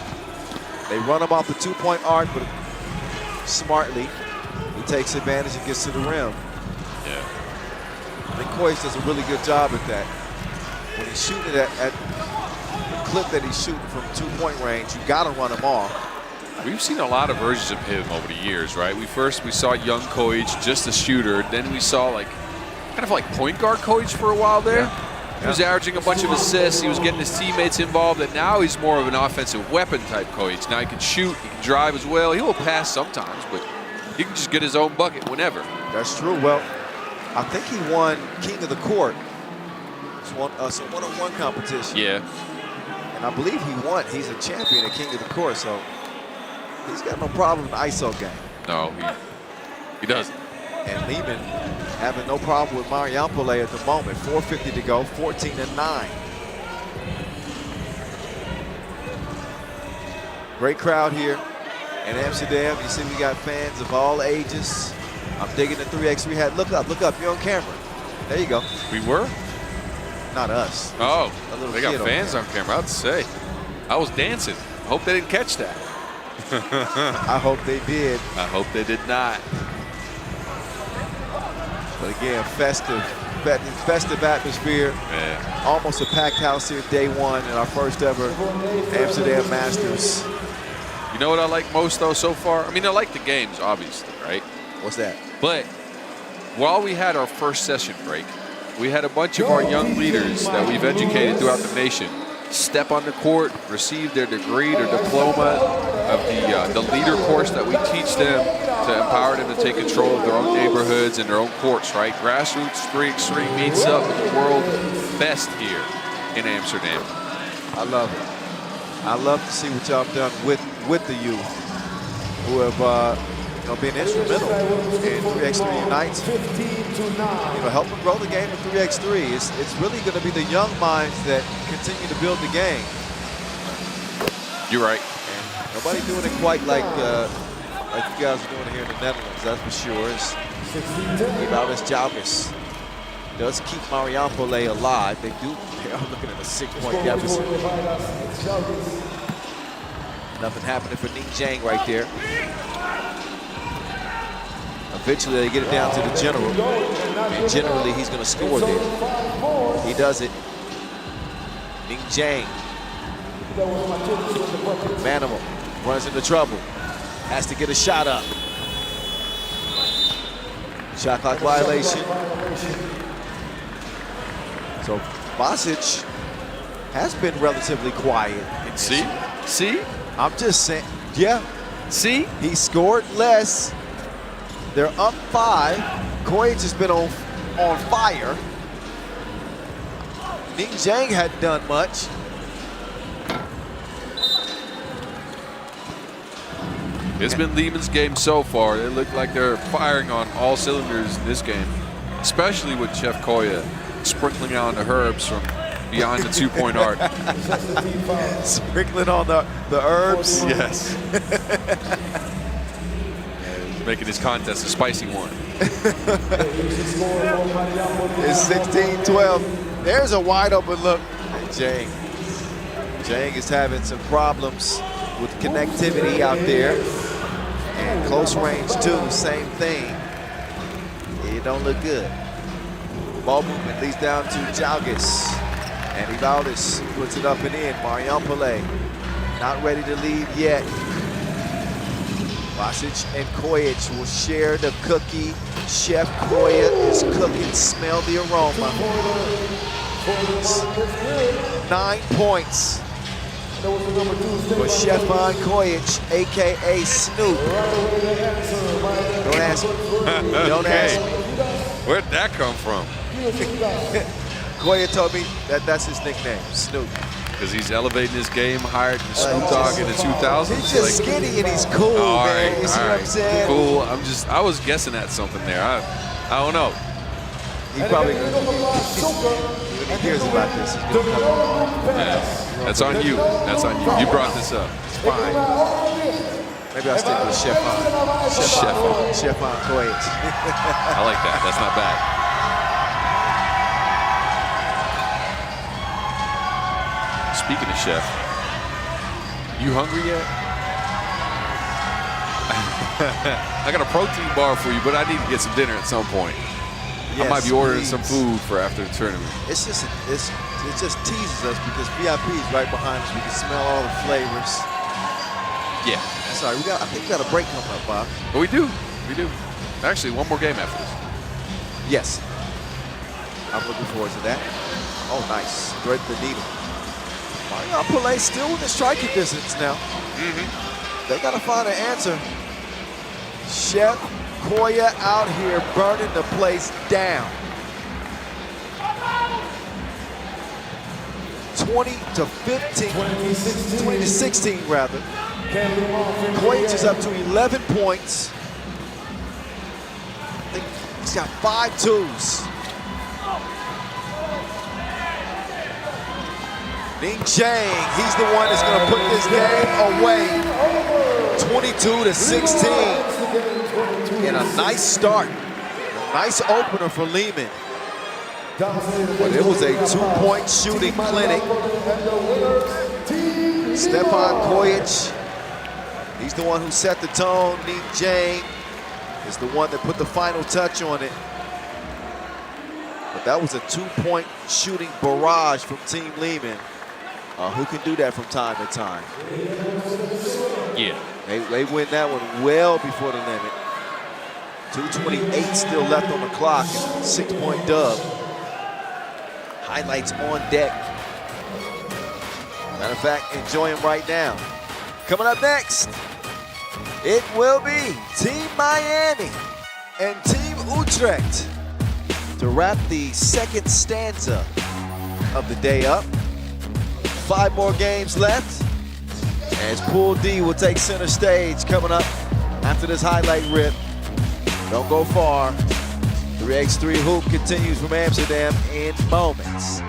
They run him off the two-point arc, but smartly, he takes advantage and gets to the rim. Yeah. I think Koyich does a really good job at that. When he's shooting it at the clip that he's shooting from two-point range, you gotta run him off. We've seen a lot of versions of him over the years, right? We saw young Koyich, just a shooter. Then we saw kind of like point guard Koyich for a while there. Yeah. He was averaging a bunch of assists. He was getting his teammates involved, and now he's more of an offensive weapon type Koyich. Now he can shoot, he can drive as well. He will pass sometimes, but he can just get his own bucket whenever. That's true. Well, I think he won King of the Court. It's a one-on-one competition. Yeah. And I believe he won. He's a champion at King of the Court, so he's got no problem in the ISO game. No, he doesn't. And Liman having no problem with Marijampole at the moment. 4:50 to go, 14-9. Great crowd here in Amsterdam. You see we got fans of all ages. I'm digging the 3x3 hat. Look up, you're on camera. There you go. We were? Not us. Oh, A little they got kid on fans there. on camera. I'd say. I was dancing. I hope they didn't catch that. I hope they did. I hope they did not. But again, festive atmosphere. Yeah. Almost a packed house here, day one in our first ever Amsterdam Masters. You know what I like most, though, so far? I mean, I like the games, obviously, right? What's that? But while we had our first session break, we had a bunch of our young leaders that we've educated throughout the nation step on the court, receive their degree, their diploma of the leader course that we teach them to empower them to take control of their own neighborhoods and their own courts, right? Grassroots 3x3 meets up with the world best here in Amsterdam. I love it. I love to see what y'all have done with the youth who have been instrumental in 3x3 Unites. Helping grow the game in 3x3. It's really going to be the young minds that continue to build the game. You're right. And nobody doing it quite like you guys are doing it here in the Netherlands, that's for sure. It's Valdez Jalgis does keep Marijampole alive. They are looking at a 6-point deficit. Nothing happening for Ning Jang right there. Eventually they get it down to the general, and generally he's going to score there. He does it. Ning Jang. Manimal runs into trouble. Has to get a shot up. Shot clock violation. So Bosic has been relatively quiet. See? I'm just saying, yeah. See? He scored less. They're up 5. Koyich has been on fire. Ning Jang hadn't done much. It's been Liman's game so far. They look like they're firing on all cylinders in this game, especially with Chef Koya sprinkling on the herbs from beyond the 2-point arc. Sprinkling on the herbs. Yes. Making this contest a spicy one. It's 16-12. There's a wide open look. Jang Jang is having some problems with connectivity out there. And close range too, same thing. It don't look good. Ball movement leads down to Jalgis. And Ivaldes puts it up and in. Marijampole not ready to leave yet. Vasic and Kojic will share the cookie. Chef Koya is cooking. Smell the aroma. 9 points for Stefan Kojic, a.k.a. Snoop. Don't ask me. Don't ask me. Where'd that come from? Koya told me that's his nickname, Snoop. Because he's elevating his game higher than Snoop Dogg in the 2000s. He's just skinny and he's cool, man. You see what I'm saying? Cool. I was guessing at something there. I don't know. He probably, when he hears about this, he's going to come on. Yeah. That's on you. That's on you. You brought this up. It's fine. Maybe I'll stick with Stefan Kojic. I like that. That's not bad. Speaking of Chef, you hungry yet? I got a protein bar for you, but I need to get some dinner at some point. Yes, I might be ordering please. some food for after the tournament. It just teases us because VIP is right behind us. We can smell all the flavors. Yeah. Sorry, I think we got a break coming up, Bob. But we do. We do. Actually, one more game after this. Yes. I'm looking forward to that. Oh, nice. Thread the needle. Marijampole still in the striking distance now. They got to find an answer. Chef Koya out here burning the place down. 20-15, 20-16 rather. Kojic is up to 11 points. I think he's got 5 twos. Ning Chang, he's the one that's going to put this game away. 22-16. And a nice start. A nice opener for Liman. But it was a 2-point shooting clinic. Stefan Kojic, he's the one who set the tone. Ning Chang is the one that put the final touch on it. But that was a 2-point shooting barrage from Team Liman. Who can do that from time to time? Yeah. They win that one well before the limit. 2:28 still left on the clock. 6-point dub. Highlights on deck. Matter of fact, enjoy them right now. Coming up next, it will be Team Miami and Team Utrecht to wrap the second stanza of the day up. 5 more games left as Pool D will take center stage coming up after this highlight rip. Don't go far. 3x3 hoop continues from Amsterdam in moments.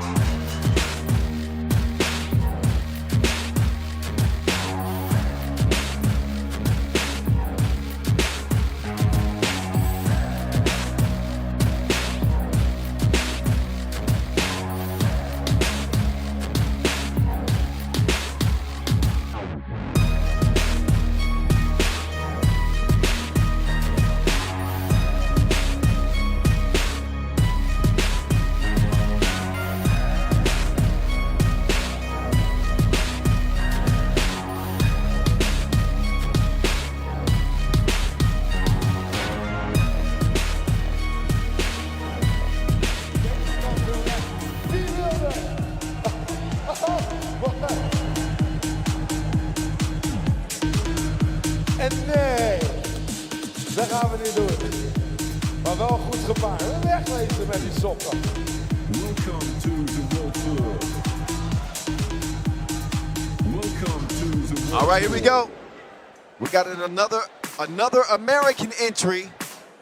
En nee, dat gaan we niet doen. Maar wel goed gepaard. Wegwezen met die sokken. Welcome to the World Tour. Welcome to the World All right, here we go. We got another American entry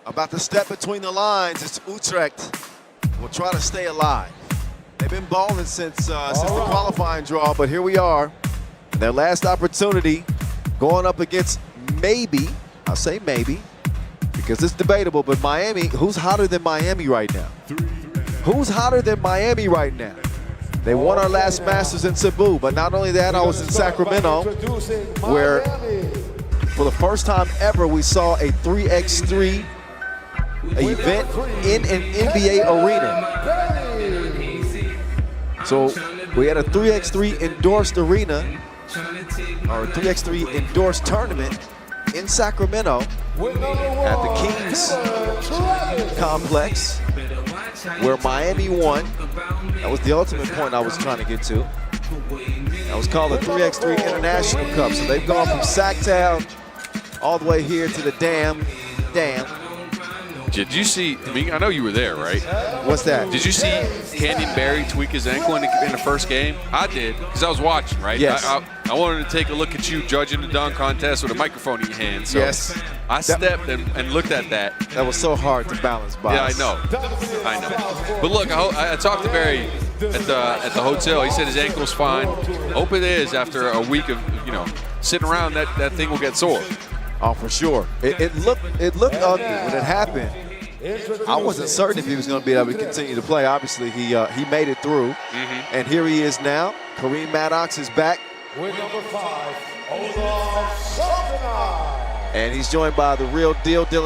about to step between the lines. It's Utrecht. We'll try to stay alive. They've been balling since the qualifying draw, but here we are. Their last opportunity going up against maybe, I'll say maybe, because it's debatable, but Miami, who's hotter than Miami right now? Who's hotter than Miami right now? They won our last Masters in Cebu, but not only that, I was in Sacramento, where for the first time ever we saw a 3x3 event in an NBA arena. So we had a 3x3 endorsed arena, or a 3x3 endorsed tournament in Sacramento at the Kings complex, where Miami won. That was the ultimate point I was trying to get to. That was called the 3x3 International Cup. So they've gone from Sacktown all the way here to the Dam. Did you see, I mean, I know you were there, right? What's that? Did you see Canyon Barry tweak his ankle in the first game? I did, because I was watching, right? Yes. I wanted to take a look at you judging the dunk contest with a microphone in your hand. So Yes. I stepped and looked at that. That was so hard to balance, boss. Yeah, I know. But look, I talked to Barry at the hotel. He said his ankle's fine. Hope it is after a week of sitting around. That thing will get sore. Oh, for sure. It looked ugly when it happened. I wasn't certain if he was going to be able to continue to play. Obviously, he made it through, and here he is now. Kareem Maddox is back, With number 5, Olaf Saltenay. and he's joined by the real deal, Dylan.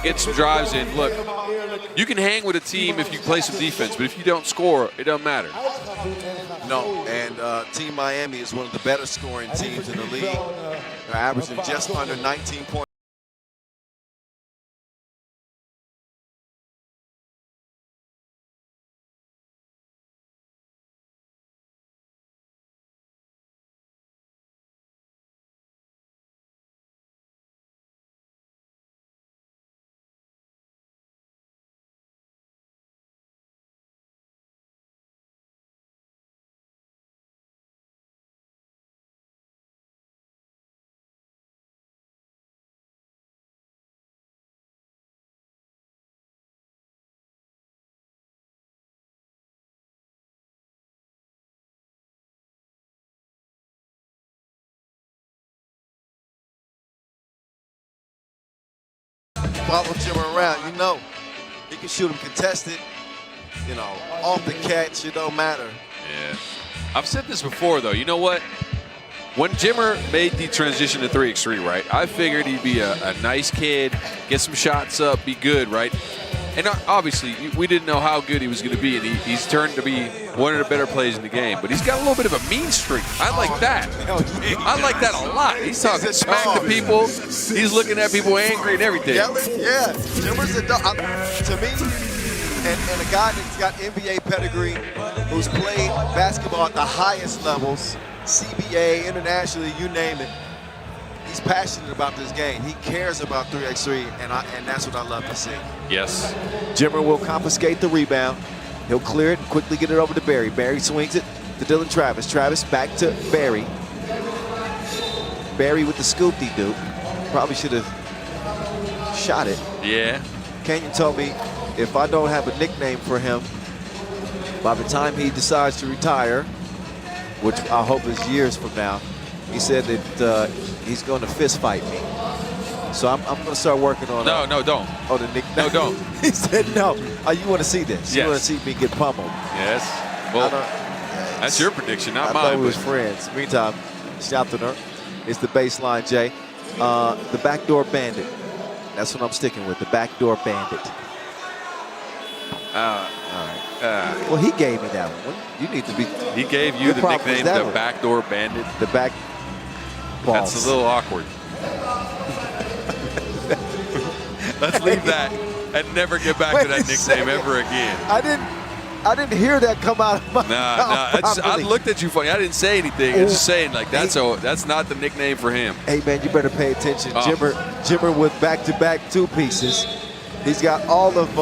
Get some drives in. Look, you can hang with a team if you play some defense, but if you don't score, it doesn't matter. No, and Team Miami is one of the better scoring teams in the league. They're averaging just under 19 points. Follow Jim around, he can shoot him contested, off the catch, it don't matter. Yeah. I've said this before, though. You know what? When Jimmer made the transition to 3x3, right, I figured he'd be a nice kid, get some shots up, be good, right? And obviously, we didn't know how good he was going to be, and he's turned to be one of the better players in the game. But he's got a little bit of a mean streak. I like that. I like that a lot. He's talking smack to people. He's looking at people angry and everything. Yeah, Jimmer's a dog. To me, and a guy that's got NBA pedigree, who's played basketball at the highest levels, CBA, internationally, you name it. He's passionate about this game. He cares about 3x3, and that's what I love to see. Yes. Jimmer will confiscate the rebound. He'll clear it and quickly get it over to Barry. Barry swings it to Dylan Travis. Travis back to Barry. Barry with the scoop-de-doop. Probably should have shot it. Yeah. Kenyon told me if I don't have a nickname for him, by the time he decides to retire, which I hope is years from now, he said that he's going to fist fight me. So I'm going to start working on No, don't. Oh, the nickname. No, don't. He said no. Oh, you want to see this? Yes. You want to see me get pummeled? Yes. Well, that's your prediction, not I mine. thought we was friends. Meantime, Schaltener is the baseline, Jay. The backdoor bandit. That's what I'm sticking with. The backdoor bandit. All right. Well, he gave me that one. You need to be. He gave you Your the problem was nickname that the one. Backdoor Bandit. The back. Balls. That's a little awkward. Let's leave that and never get back to that nickname ever again. I didn't hear that come out of my Nah, mouth. I looked at you funny. I didn't say anything. I'm just saying, like, that's not the nickname for him. Hey, man, you better pay attention. Jimmer with back-to-back 2-pieces. He's got all of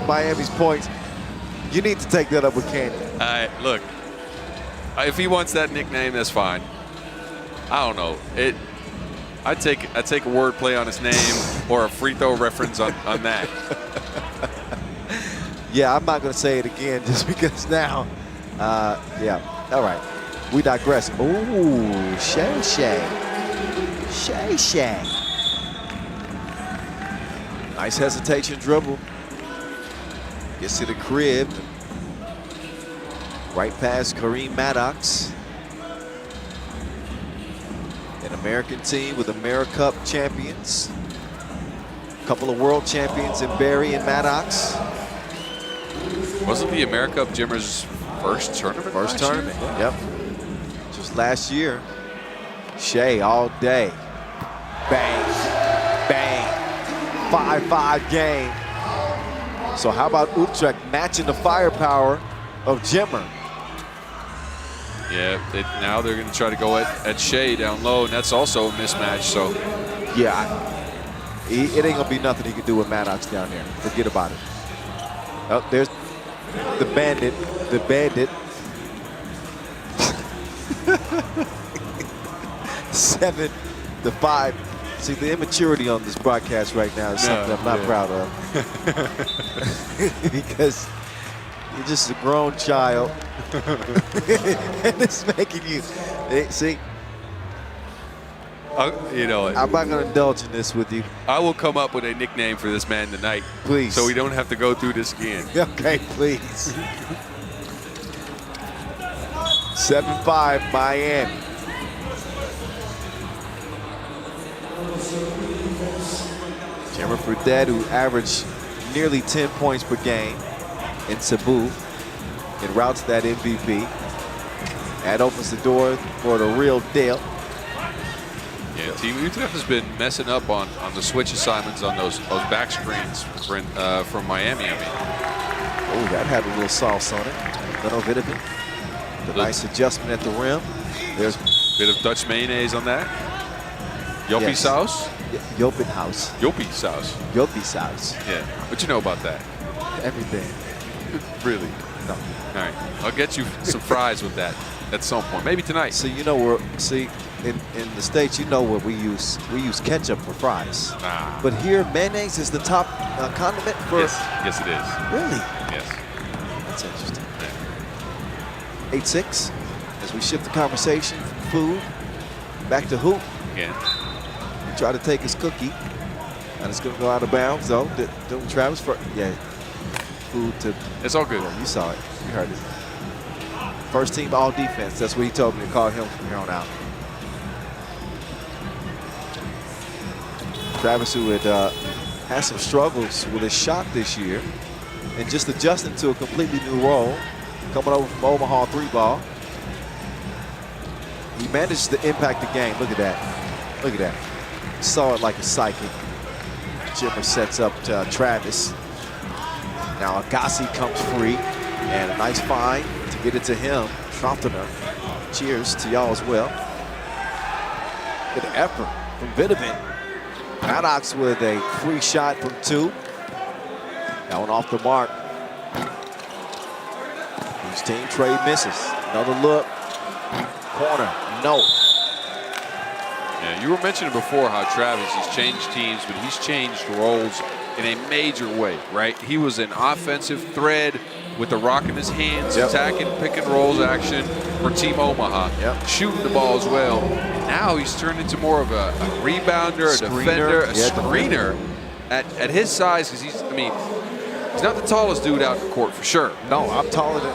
Miami's points. You need to take that up with Candy. All right, look. If he wants that nickname, that's fine. I don't know. I take a word play on his name or a free throw reference on that. Yeah, I'm not going to say it again just because now. Yeah, all right. We digress. Ooh, Shay. Nice hesitation dribble. Gets to the crib. Right past Kareem Maddox. An American team with AmeriCup champions. A couple of world champions in Barry and Maddox. Wasn't the AmeriCup Jimmer's first tournament? First tournament, yep. Just last year. Shea all day. Bang, bang. 5-5 game. So how about Utrecht matching the firepower of Jimmer? Yeah, now they're going to try to go at Shea down low, and that's also a mismatch. So yeah, it ain't going to be nothing he can do with Maddox down there. Forget about it. Oh, there's the bandit. 7-5. See, the immaturity on this broadcast right now is something I'm not proud of. Because you're just a grown child. And it's making you, see. You know, I'm not going to indulge in this with you. I will come up with a nickname for this man tonight. Please. So we don't have to go through this again. Okay, please. 7-5 Miami. Jimmer Fredette, who averaged nearly 10 points per game in Cebu, and routes that MVP. That opens the door for the real deal. Yeah, Team Utrecht has been messing up on the switch assignments on those back screens from Miami. I mean, Oh, that had a little sauce on it. Little bit of it. The nice adjustment at the rim. There's a bit of Dutch mayonnaise on that. Yopi sauce. Yopin House. Yopi sauce. Yopi sauce. Yeah. What you know about that? Everything. Really? No. All right. I'll get you some fries with that at some point. Maybe tonight. So you know where? See, in the States, you know where we use ketchup for fries. Nah. But here, mayonnaise is the top condiment for. Yes, it is. Really? Yes. That's interesting. 8-6. As we shift the conversation from food back to hoop. Again. He tried to take his cookie, and it's going to go out of bounds though. Don't Travis for food to. It's all good. Yeah, you saw it. You heard it. First team all defense. That's what he told me to call him from here on out. Travis, who had had some struggles with his shot this year, and just adjusting to a completely new role, coming over from Omaha 3-ball. He managed to impact the game. Look at that. Look at that. Saw it like a psychic. Jimmer sets up to Travis. Now Agassi comes free, and a nice find to get it to him. Schroffener. Cheers to y'all as well. Good effort from Vitamin. Maddox with a free shot from 2. That one off the mark. His team trade misses. Another look. Corner. No. Yeah, you were mentioning before how Travis has changed teams, but he's changed roles in a major way, right? He was an offensive thread with the rock in his hands, attacking pick and rolls action for Team Omaha, shooting the ball as well. And now he's turned into more of a rebounder, a defender, a screener at his size, because he's not the tallest dude out in the court for sure. No, I'm taller than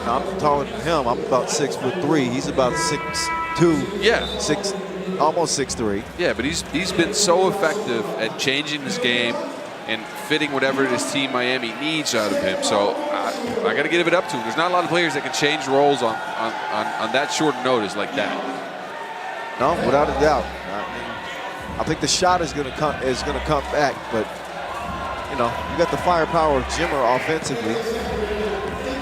him. I'm about 6'3". He's about 6'2". Yeah. Almost 6'3". Yeah, but he's been so effective at changing his game and fitting whatever this team Miami needs out of him. So I got to give it up to him. There's not a lot of players that can change roles on that short notice like that. No, without a doubt. I think the shot is going to come back, but you know, you got the firepower of Jimmer offensively.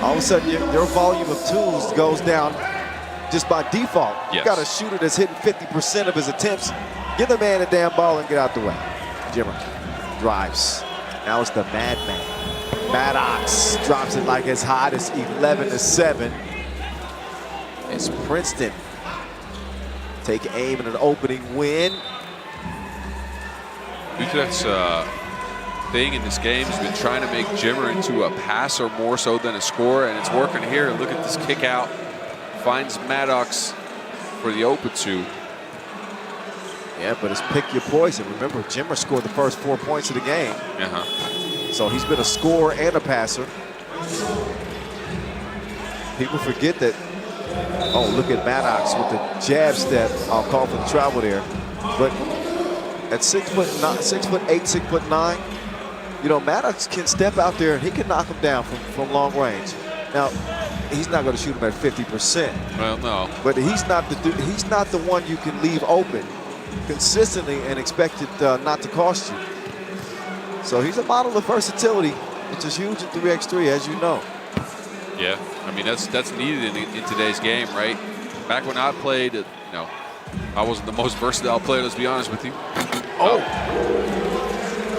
All of a sudden, your volume of twos goes down just by default. Yes. You got a shooter that's hitting 50% of his attempts. Give the man a damn ball and get out the way. Jimmer drives. Now it's the madman. Maddox drops it like as hot as 11-7. It's Princeton. Take aim in an opening win. Utrecht's thing in this game has been trying to make Jimmer into a passer more so than a scorer, and it's working here. Look at this kick out. Finds Maddox for the open two. Yeah, but it's pick your poison. Remember, Jimmer scored the first 4 points of the game. So he's been a scorer and a passer. People forget that. Oh, look at Maddox with the jab step. I'll call for the travel there. But at 6'8", 6'9", you know, Maddox can step out there and he can knock him down from long range. Now, he's not going to shoot him at 50%. Well, no. But he's not the one you can leave open consistently and expect it not to cost you. So he's a model of versatility, which is huge in 3x3, as you know. Yeah, I mean that's needed in today's game, right? Back when I played, you know, I wasn't the most versatile player. Let's be honest with you. Oh,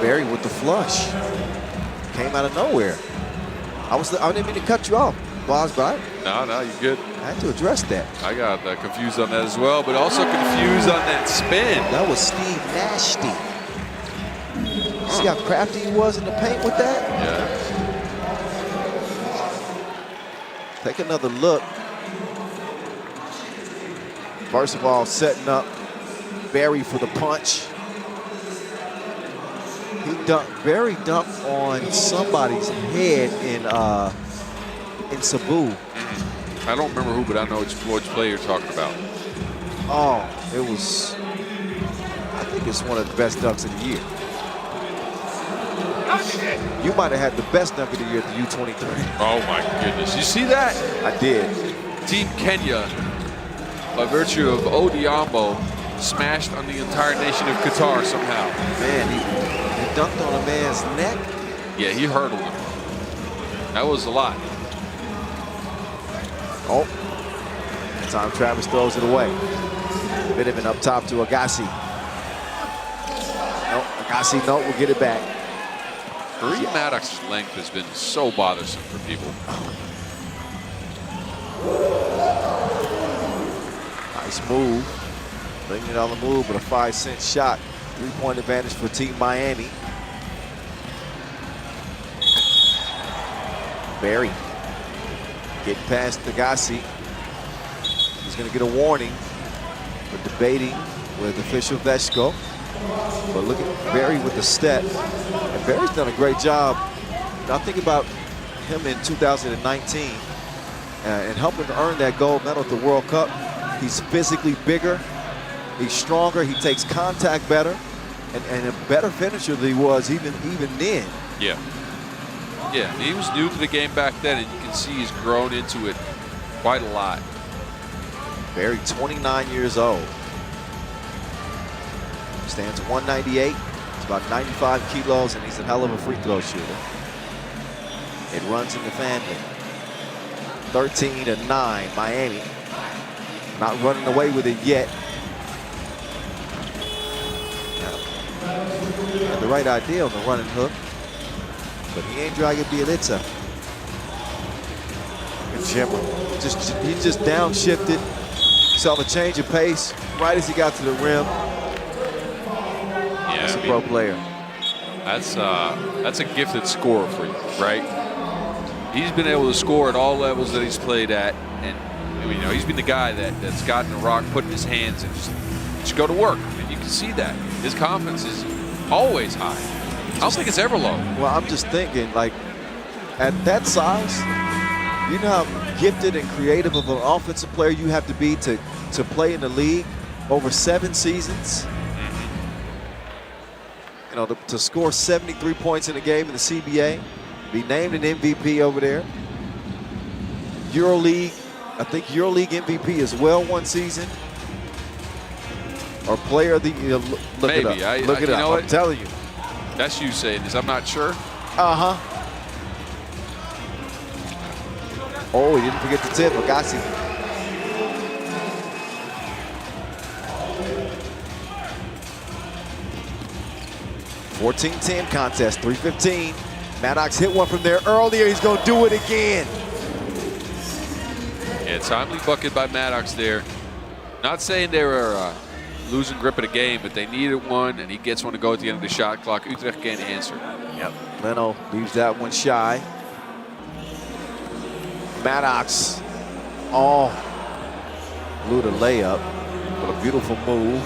Barry with the flush came out of nowhere. I didn't mean to cut you off, Boz, but No, you're good. I had to address that. I got confused on that as well, but also confused on that spin. That was Steve Nasty. See how crafty he was in the paint with that? Yeah. Take another look. First of all, setting up Barry for the punch. Barry dunked on somebody's head in Cebu. I don't remember who, but I know which player you're talking about. Oh, it was, I think it's one of the best dunks of the year. You might have had the best dunk of the year at the U23. Oh my goodness, you see that? I did. Team Kenya, by virtue of Odiambo, smashed on the entire nation of Qatar somehow. Man, he dunked on a man's neck. Yeah, he hurdled him. That was a lot. Oh, that time Travis throws it away. Bitterman up top to Agassi. No, Agassi, no, we'll get it back. Kareem Maddox's length has been so bothersome for people. Nice move. Bringing it on the move with a 5-cent shot. 3-point advantage for Team Miami. Barry getting past Agassi. He's going to get a warning for debating with official Veshko. But look at Barry with the step. And Barry's done a great job. Now think about him in 2019 and helping to earn that gold medal at the World Cup. He's physically bigger. He's stronger. He takes contact better. And a better finisher than he was even then. Yeah. Yeah, he was new to the game back then, and you can see he's grown into it quite a lot. Barry, 29 years old. Stands 198. He's about 95 kilos, and he's a hell of a free throw shooter. It runs in the family. 13-9, Miami. Not running away with it yet. Had the right idea on the running hook, but he ain't dragging Bielitsa. And Jimmer, he just downshifted. Saw the change of pace right as he got to the rim. Yeah, That's a pro player. That's a gifted scorer for you, right? He's been able to score at all levels that he's played at, and you know he's been the guy that's gotten the rock put in his hands and just go to work, and you can see that his confidence is always high. I don't think it's ever low. Well, I'm just thinking, like, at that size, you know how gifted and creative of an offensive player you have to be to play in the league over 7 seasons. You know, to score 73 points in a game in the CBA, be named an MVP over there. EuroLeague, I think EuroLeague MVP as well one season. Or player of the year. Look Maybe. it up. Look it you up. know I'm what? telling you. That's you saying this. I'm not sure. Uh-huh. Oh, he didn't forget the tip. Agassi. (14-10) contest, 3:15. Maddox hit one from there earlier. He's going to do it again. Yeah, timely bucket by Maddox there. Not saying they were losing grip of the game, but they needed one, and he gets one to go at the end of the shot clock. Utrecht can't answer. Yep. Leno leaves that one shy. Maddox, blew the layup. What a beautiful move.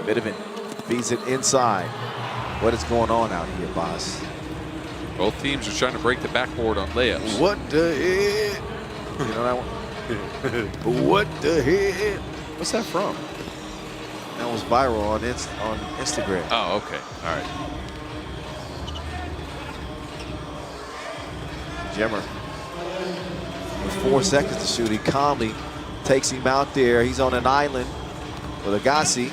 Bidevin feeds it inside. What is going on out here, boss? Both teams are trying to break the backboard on layups. What the heck? You know that one? What the heck? What's that from? That was viral on Instagram. Oh, okay. All right. Jimmer with 4 seconds to shoot. He calmly takes him out there. He's on an island with Agassi.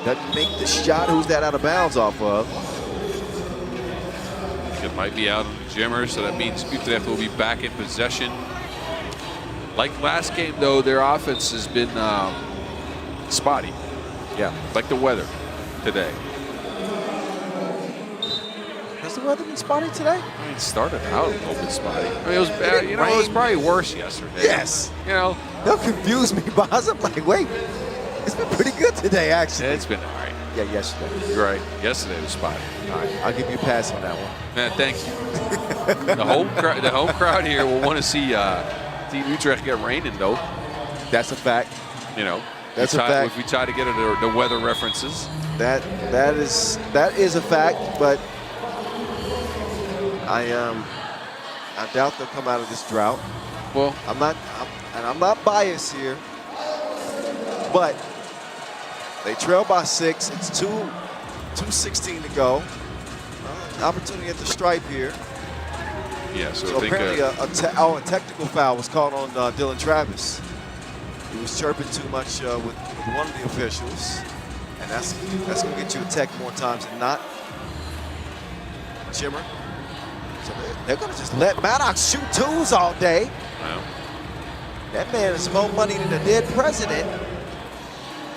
Doesn't make the shot. Who's that out of bounds off of? It might be out on the Jimmer, so that means Utrecht will be back in possession. Like last game, though, their offense has been spotty. Yeah. Like the weather today. Has the weather been spotty today? I mean, it started out a little bit spotty. I mean, it was bad. You know, it was probably worse yesterday. Yes. You know, They'll confuse me, boss. I'm like, wait, it's been pretty good today, actually. it's been all right. Yeah, yesterday. You're right. Yesterday was spotty. All right, I'll give you a pass on that one. Man, thank you. the home crowd here will want to see Team Utrecht get raining, though. That's a fact. You know, That's a fact. If we try to get the weather references. That is a fact, but I doubt they'll come out of this drought. Well, I'm not biased here, but they trail by 6. It's 2:16 to go. Opportunity at the stripe here. yeah. So So I think apparently a technical foul was called on Dylan Travis. He was chirping too much with one of the officials, and that's going to get you a tech more times than not. Jimmer. So they're going to just let Maddox shoot twos all day. well, That man is more money than the dead president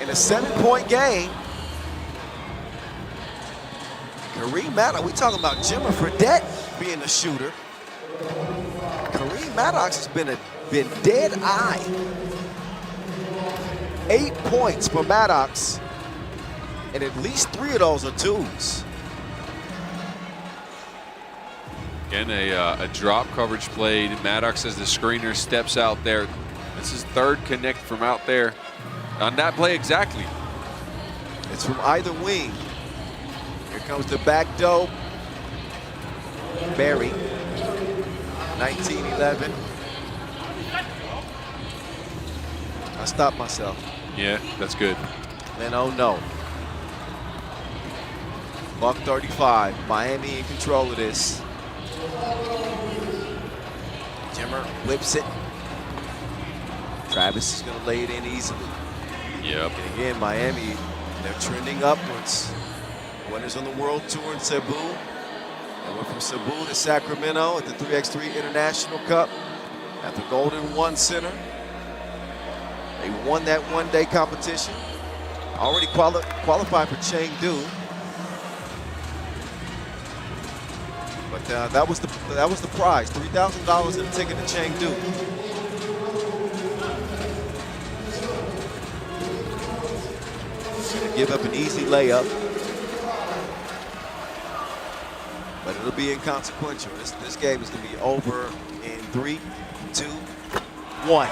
in a 7-point game. Kareem Maddox, we talking about Jimmer Fredette being the shooter. Kareem Maddox has been dead eye. 8 points for Maddox, and at least 3 of those are twos. again, a drop coverage played. Maddox as the screener steps out there. This is third connect from out there on that play exactly. It's from either wing. Here comes the back dope. Barry, 19-11. I stopped myself. Yeah, that's good. Then oh no. Buck 35. Miami in control of this. Jimmer whips it. Travis is going to lay it in easily. Yep. And again, Miami, they're trending upwards. Winners on the World Tour in Cebu. They went from Cebu to Sacramento at the 3x3 International Cup at the Golden One Center. They won that one-day competition. Already qualified for Chengdu. But that was the prize, $3,000 in a ticket to Chengdu. Gonna give up an easy layup, but it'll be inconsequential. This game is gonna be over in 3, 2, 1.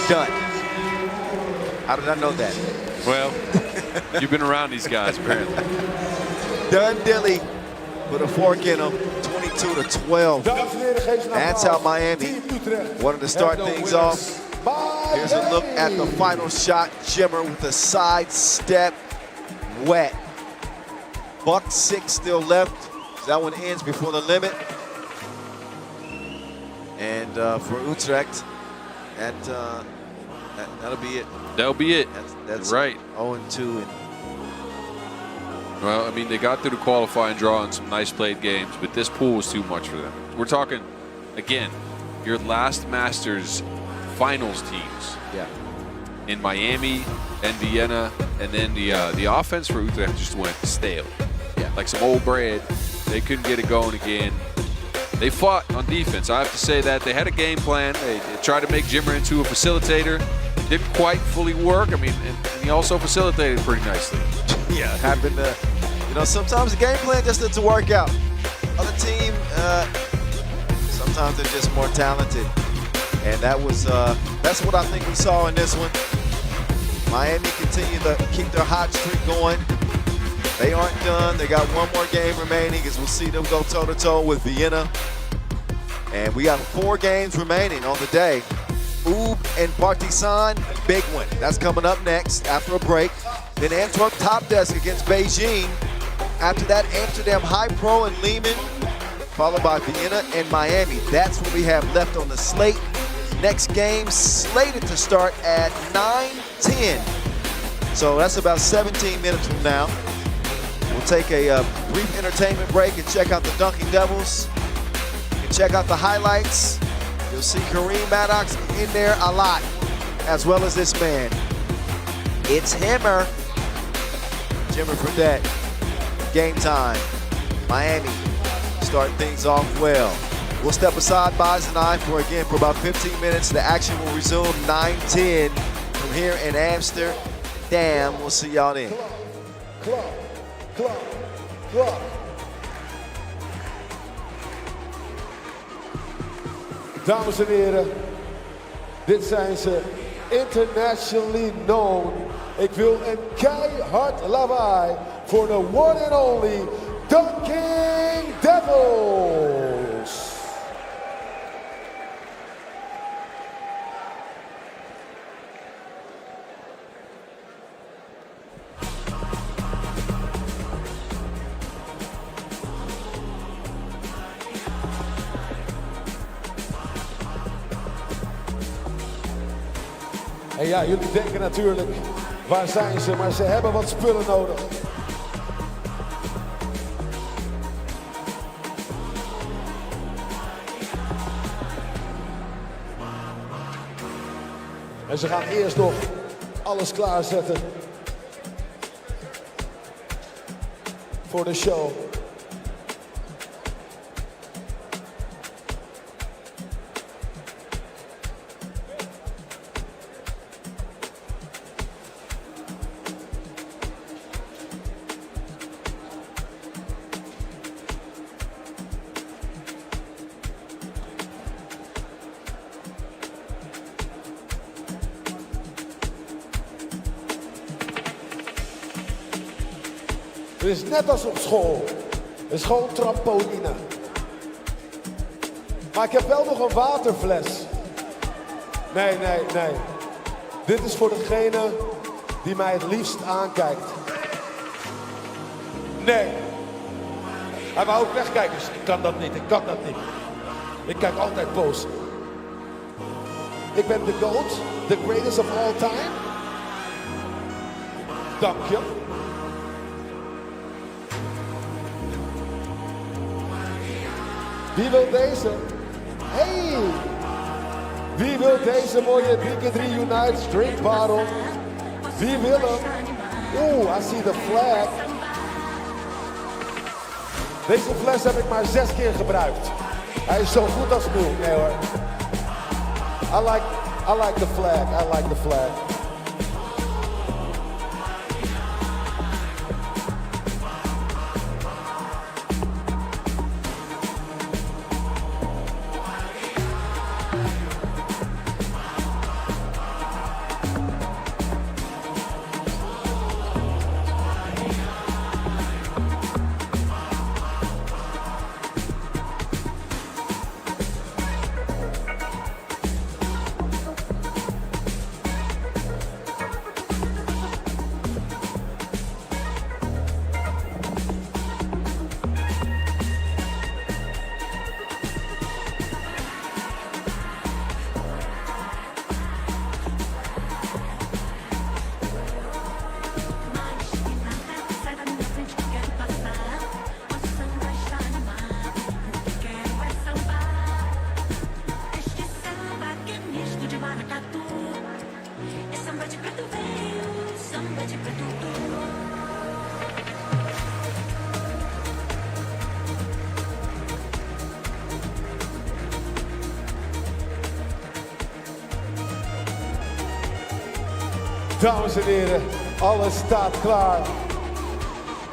Done. How did I know that? Well, you've been around these guys apparently. Done Dilly with a fork in him, 22-12. That's how Miami wanted to start things off. Here's a look at the final shot. Jimmer with a sidestep, wet. 1:06 still left. So that one ends before the limit. And for Utrecht, that'll be it. That'll be it. That's right. 0-2. Well, I mean, they got through the qualifying draw in some nice played games, but this pool was too much for them. We're talking, again, your last Masters finals teams. Yeah. In Miami and Vienna, and then the offense for Utrecht just went stale. Yeah. Like some old bread. They couldn't get it going again. They fought on defense. I have to say that. They had a game plan. They tried to make Jimmer into a facilitator. Didn't quite fully work. I mean, and he also facilitated pretty nicely. Yeah, happened to, sometimes the game plan just doesn't work out. Other team, sometimes they're just more talented. And that's what I think we saw in this one. Miami continued to keep their hot streak going. They aren't done. They got one more game remaining as we'll see them go toe-to-toe with Vienna. And we got 4 games remaining on the day. Oob and Partizan, big one. That's coming up next after a break. Then Antwerp TOPdesk against Beijing. After that, Amsterdam HiPRO and Liman, followed by Vienna and Miami. That's what we have left on the slate. Next game slated to start at 9:10. So that's about 17 minutes from now. We'll take a brief entertainment break and check out the Dunking Devils. You can check out the highlights. You'll see Kareem Maddox in there a lot, as well as this man. It's Jimmer Fredette. Game time. Miami start things off well. We'll step aside, Boz and I, for about 15 minutes. The action will resume 9:10 from here in Amsterdam. We'll see y'all then. Clock. Dames en heren, dit zijn ze internationally known. Ik wil een keihard lawaai voor de one and only Dunking Devils. En ja, jullie denken natuurlijk, waar zijn ze? Maar ze hebben wat spullen nodig. En ze gaan eerst nog alles klaarzetten voor de show. Het is net als op school. Het is gewoon trampoline. Maar ik heb wel nog een waterfles. Nee. Dit is voor degene die mij het liefst aankijkt. Nee. Hij wou ook wegkijken. Ik kan dat niet. Ik kijk altijd boos. Ik ben de GOAT. The greatest of all time. Dank je. Wie wil deze? Hey! Wie wil deze mooie 3x3 United drink bottle? Wie wil hem? Oeh, I see the flag. Deze fles heb ik maar 6 keer gebruikt. Hij is zo goed als nieuw. Nee hoor. I like the flag. Dames en heren, alles staat klaar.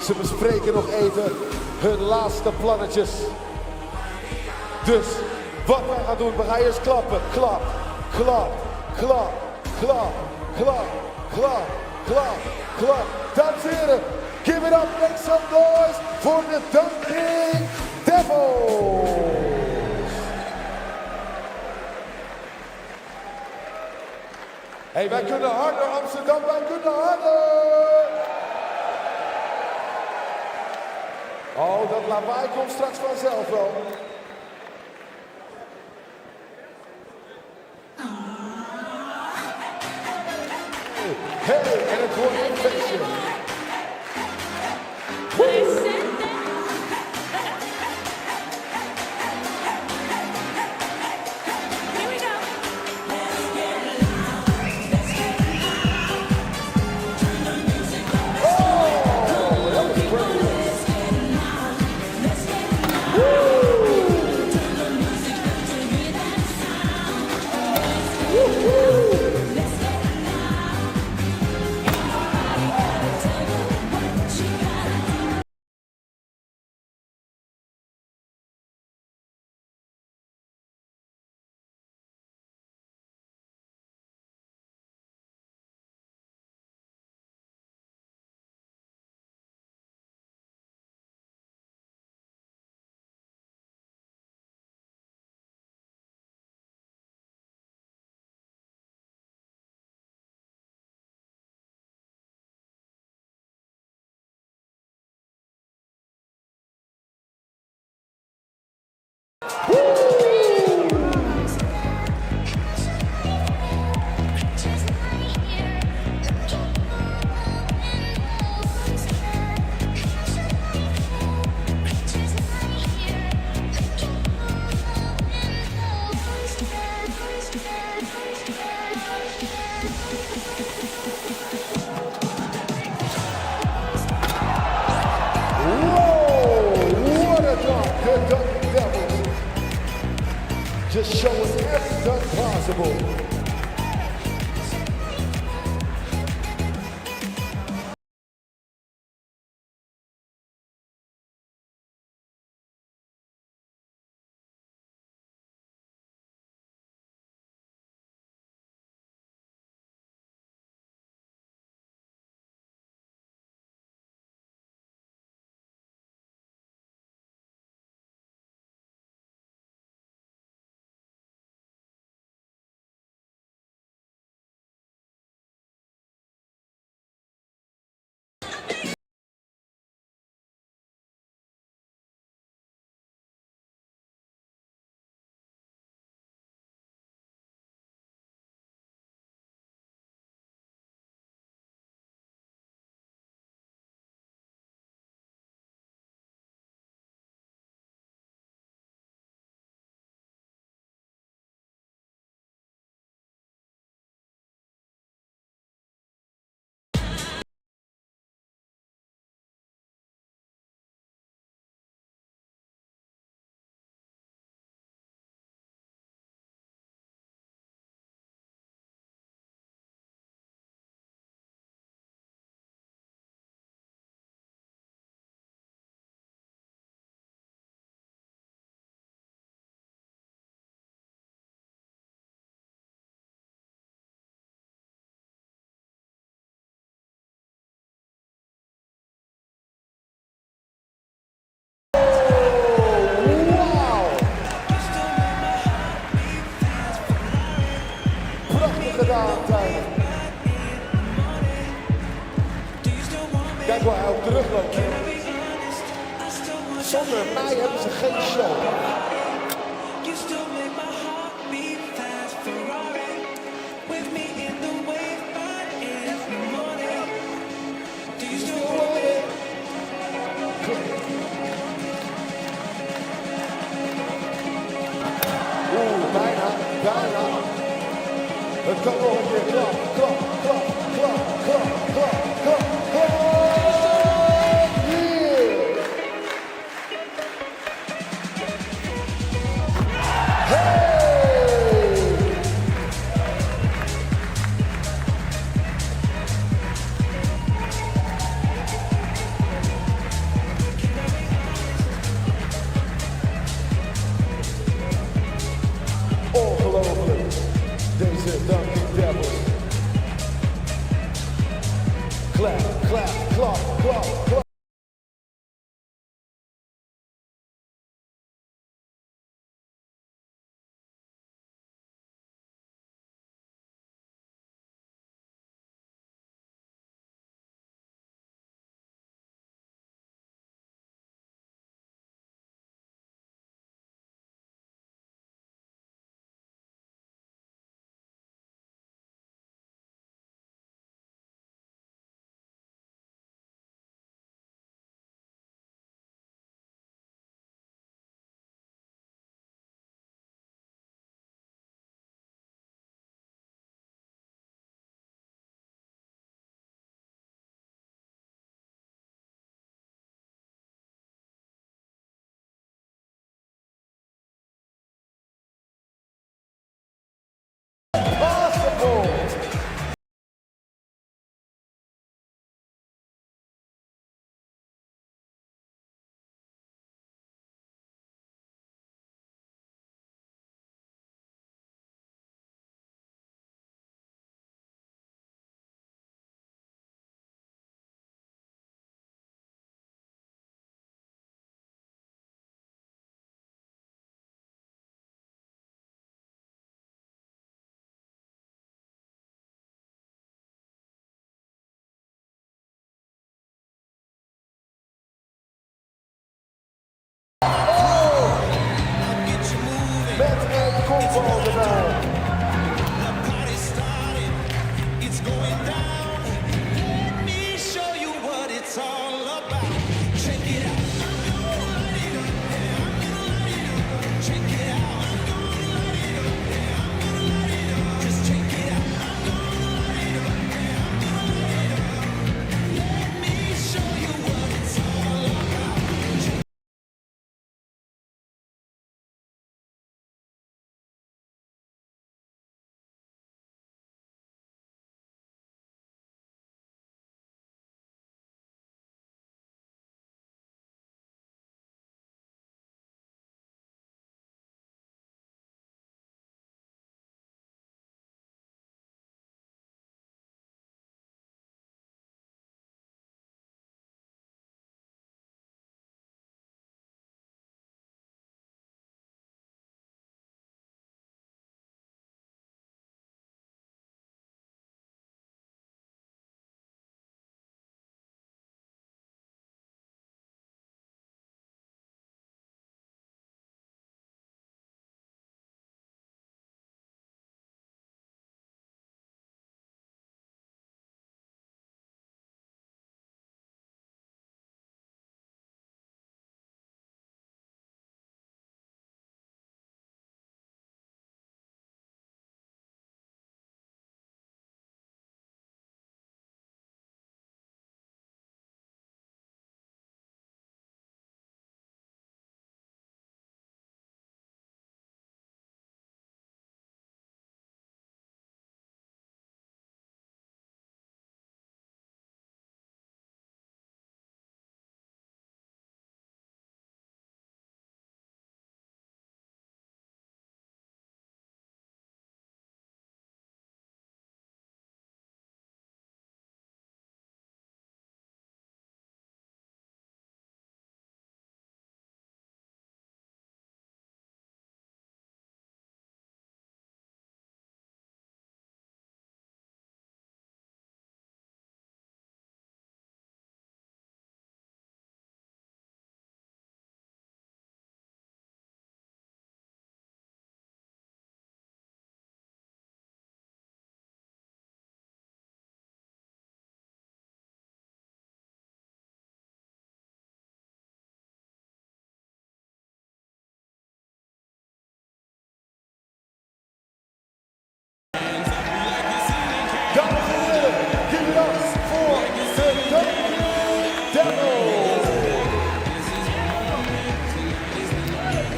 Ze bespreken nog even hun laatste plannetjes. Dus, wat wij gaan doen, we gaan eerst klappen. Klap, klap, klap, klap, klap, klap, klap, klap. Dames en heren, give it up, make some noise voor de Dunking Devils. Hey, wij kunnen harder, Amsterdam, wij kunnen harder! Oh, dat lawaai komt straks vanzelf wel. Hey, en het wordt een feestje. Just show us every dunk possible. Kijk waar hij op terugloopt. Zonder mij hebben ze geen show. Bijna. Het kan nog een keer. Klap. met een kopbal erbij.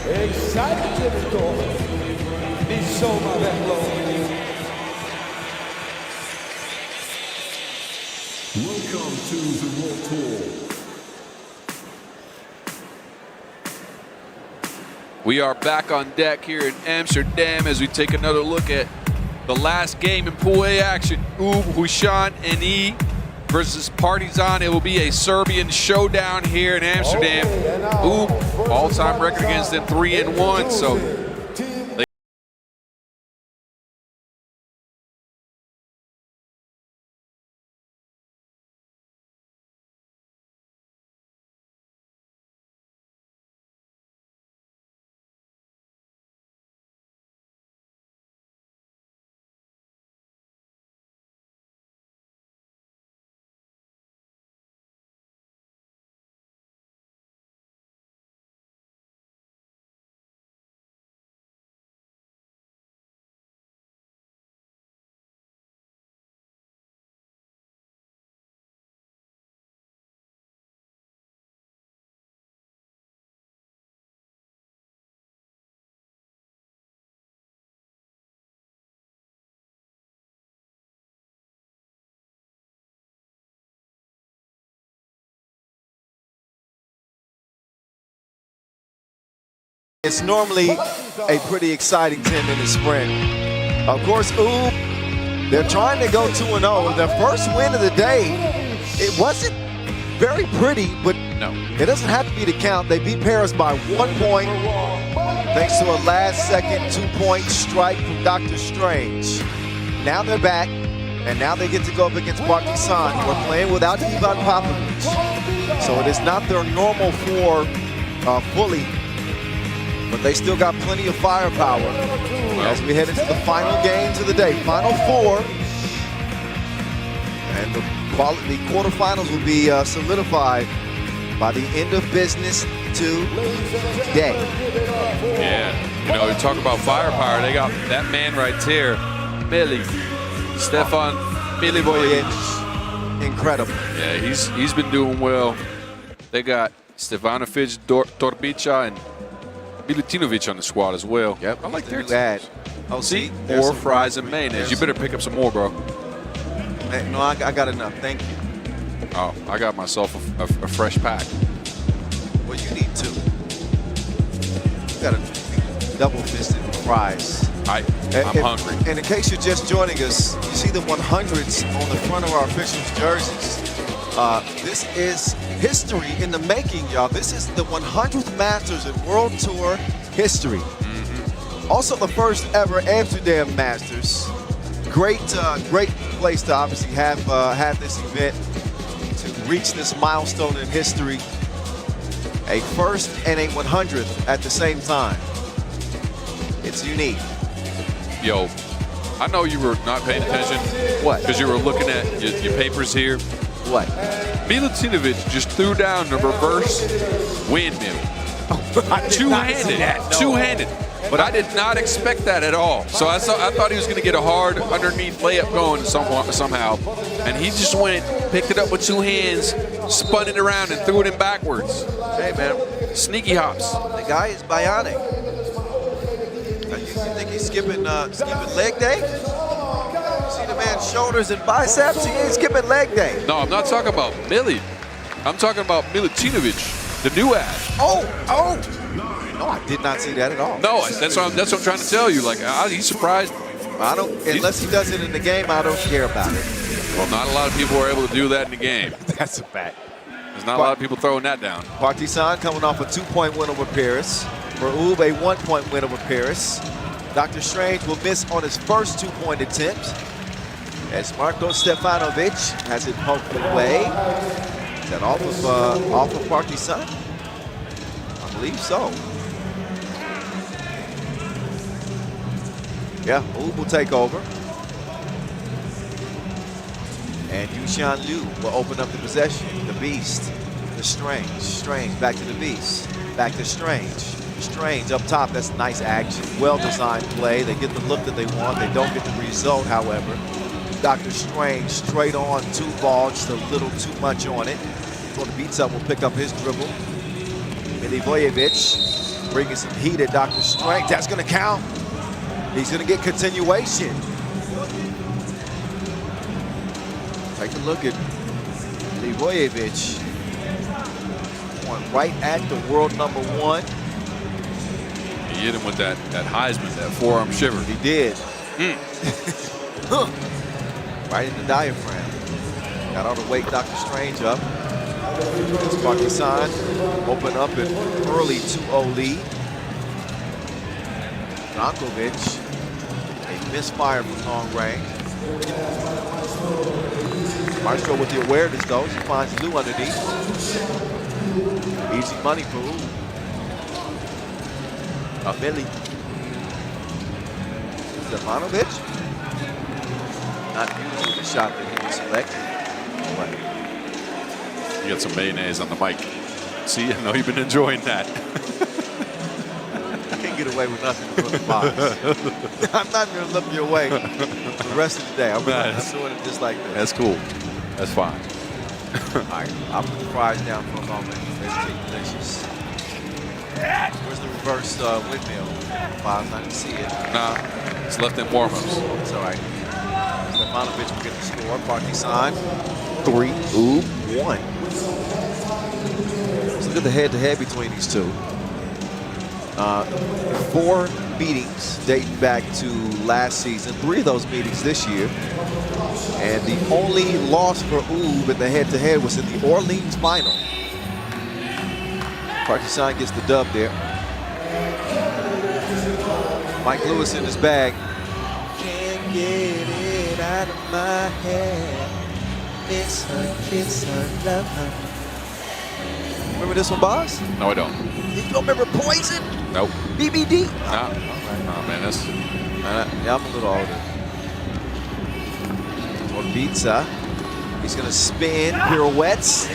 Ik zei het jullie toch, niet zomaar weglopen. Welcome to the World Tour. We are back on deck here in Amsterdam as we take another look at the last game in Pool A action. Huishan NE versus Partizan. It will be a Serbian showdown here in Amsterdam. All-time record against them, 3-1. So It's normally a pretty exciting 10-minute sprint. Of course, they're trying to go 2-0. Their first win of the day, it wasn't very pretty, but no, it doesn't have to be the count. They beat Paris by 1 point, thanks to a last-second 2-point strike from Dr. Strange. Now they're back, and now they get to go up against Partizan, who are playing without Ivan Popovic. So it is not their normal four fully. but they still got plenty of firepower as we head into the final games of the day. Final 4. And the quarterfinals will be solidified by the end of business today. Yeah, you know, you talk about firepower. They got that man right there, Stefan Milivojevic. Incredible. Yeah, he's been doing well. They got Stevanovic, Torbica, and Milutinovic on the squad as well. Yep, I like their ad. Oh, see, there's more some fries and mayonnaise. You better pick up some more, bro. Hey, no, I got enough. Thank you. Oh, I got myself a fresh pack. Well, you need 2. You got a double-fisted fries. I'm hungry. And in case you're just joining us, you see the 100s on the front of our officials' jerseys. This is history in the making, y'all. This is the 100th Masters in World Tour history. Also the first ever Amsterdam Masters. Great place to obviously have this event, to reach this milestone in history. A first and a 100th at the same time. It's unique. Yo, I know you were not paying attention. What? Because you were looking at your papers here. What? Milutinovic just threw down the reverse windmill. Two-handed. But I did not expect that at all. So I thought he was going to get a hard underneath layup going somehow. And he just went, picked it up with 2 hands, spun it around, and threw it in backwards. Hey, man. Sneaky hops. The guy is bionic. You think he's skipping leg day? See the man's shoulders and biceps? He ain't skipping leg day. No, I'm not talking about Millie. I'm talking about Milutinovic, the new ad. Oh! No, I did not see that at all. No, that's what I'm trying to tell you. Like, he's surprised. Unless he does it in the game, I don't care about it. Well, not a lot of people are able to do that in the game. That's a fact. There's not a lot of people throwing that down. Partizan coming off a 2-point win over Paris. For Ube, a 1-point win over Paris. Dr. Strange will miss on his first 2-point attempt, as Marko Stefanovic has it poked away. Is that off of Partizan? I believe so. Yeah, Ube will take over. And Huishan Liu will open up the possession. The Beast, the Strange, back to the Beast, back to Strange up top. That's nice action, well-designed play. They get the look that they want. They don't get the result, however. Dr. Strange straight on 2 ball, just a little too much on it. Before the beats up, will pick up his dribble. Milivojevic bringing some heat at Dr. Strange. That's going to count. He's going to get continuation. Take a look at Milivojevic. Going right at the world #1. He hit him with that Heisman, that forearm shiver. He did. Right in the diaphragm. Got all the weight Dr. Strange up. Partizan open up an early 2-0 lead. Brankovic, a misfire from long range. Maestro with the awareness though. He finds Lou underneath. Easy money for Lou. Millie. Stefanovic. Not usually the shot that he was selected. But You got some mayonnaise on the mic. See, I know you've been enjoying that. I can't get away with nothing from the box. I'm not going to look your way the rest of the day. I'm doing it just like this. That's cool. That's fine. All right, I'll put the fries down for a moment. Let's take delicious. Where's the reverse windmill? Miles, I didn't see it. Nah, it's left in warm-ups. It's all right. Stefanovic will get the score. Partizan 3-1. Let's look at the head-to-head between these two. 4 meetings dating back to last season. 3 of those meetings this year. And the only loss for Ube in the head-to-head was in the Orleans final. Partizan gets the dub there. Mike Lewis in his bag. Can't get it out of my head. Miss her, kiss her, love her. Remember this one, Boz? No, I don't. You don't remember Poison? Nope. BBD? Nah. Oh, man, that's... Yeah, I'm a little older. Torbiza. He's going to spin, pirouettes.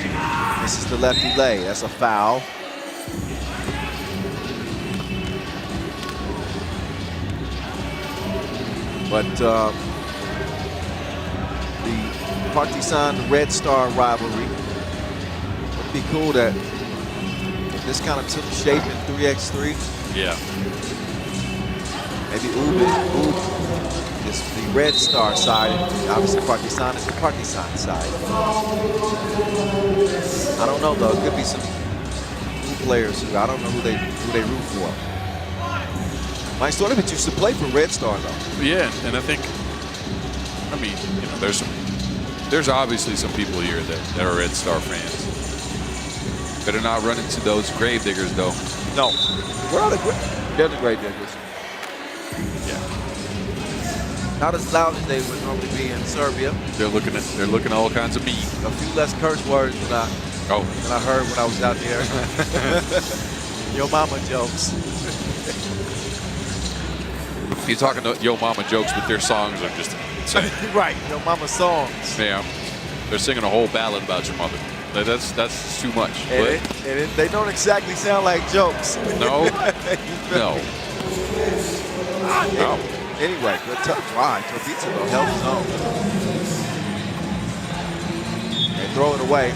This is the lefty lay. That's a foul. But the Partizan Red Star rivalry would be cool that if this kind of took shape in 3x3. Yeah. Maybe Ube is the Red Star side, and obviously Partizan is the Partizan side. I don't know though. It could be some new players who I don't know who they root for. Mike Storovich used to play for Red Star though. Yeah, and I think, I mean, you know, there's obviously some people here that are Red Star fans. Better not run into those grave diggers though. No, they're the grave diggers. Yeah. Not as loud as they would normally be in Serbia. They're looking at all kinds of meat. A few less curse words than I heard when I was out there. Yo mama jokes. You're talking to Yo Mama jokes, but their songs are just insane. Right, Yo Mama songs. Yeah, they're singing a whole ballad about your mother. That's too much. And they don't exactly sound like jokes. No, no. No. Anyway, good tough try. Torbiza though held his own. They throw it away.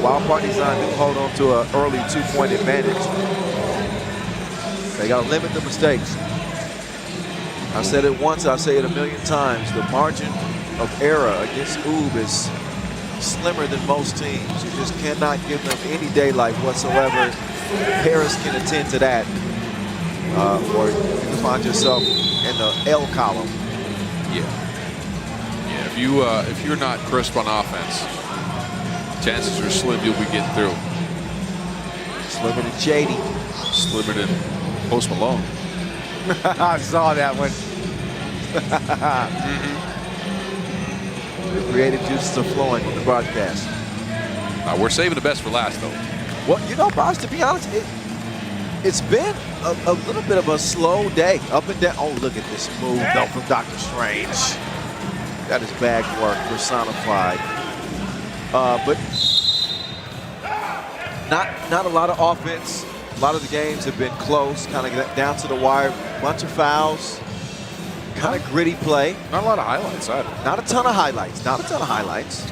While Partizan do hold on to an early 2-point advantage, they got to limit the mistakes. I said it once, I say it a million times. The margin of error against Ube is slimmer than most teams. You just cannot give them any daylight whatsoever. Paris can attend to that. Or you can find yourself in the L column. Yeah. If you're not crisp on offense, chances are slim you'll be getting through. Slimmer than Shady. Slimmer than Post Malone. I saw that one. The creative juices are flowing with the broadcast. We're saving the best for last, though. Well, you know, Boss, to be honest, it's been a little bit of a slow day. Up and down. Oh, look at this move, though, from Dr. Strange. That is bag work personified. But not a lot of offense. A lot of the games have been close, kind of down to the wire. Bunch of fouls. Kind of gritty play. Not a lot of highlights either. Not a ton of highlights. Not a ton of highlights.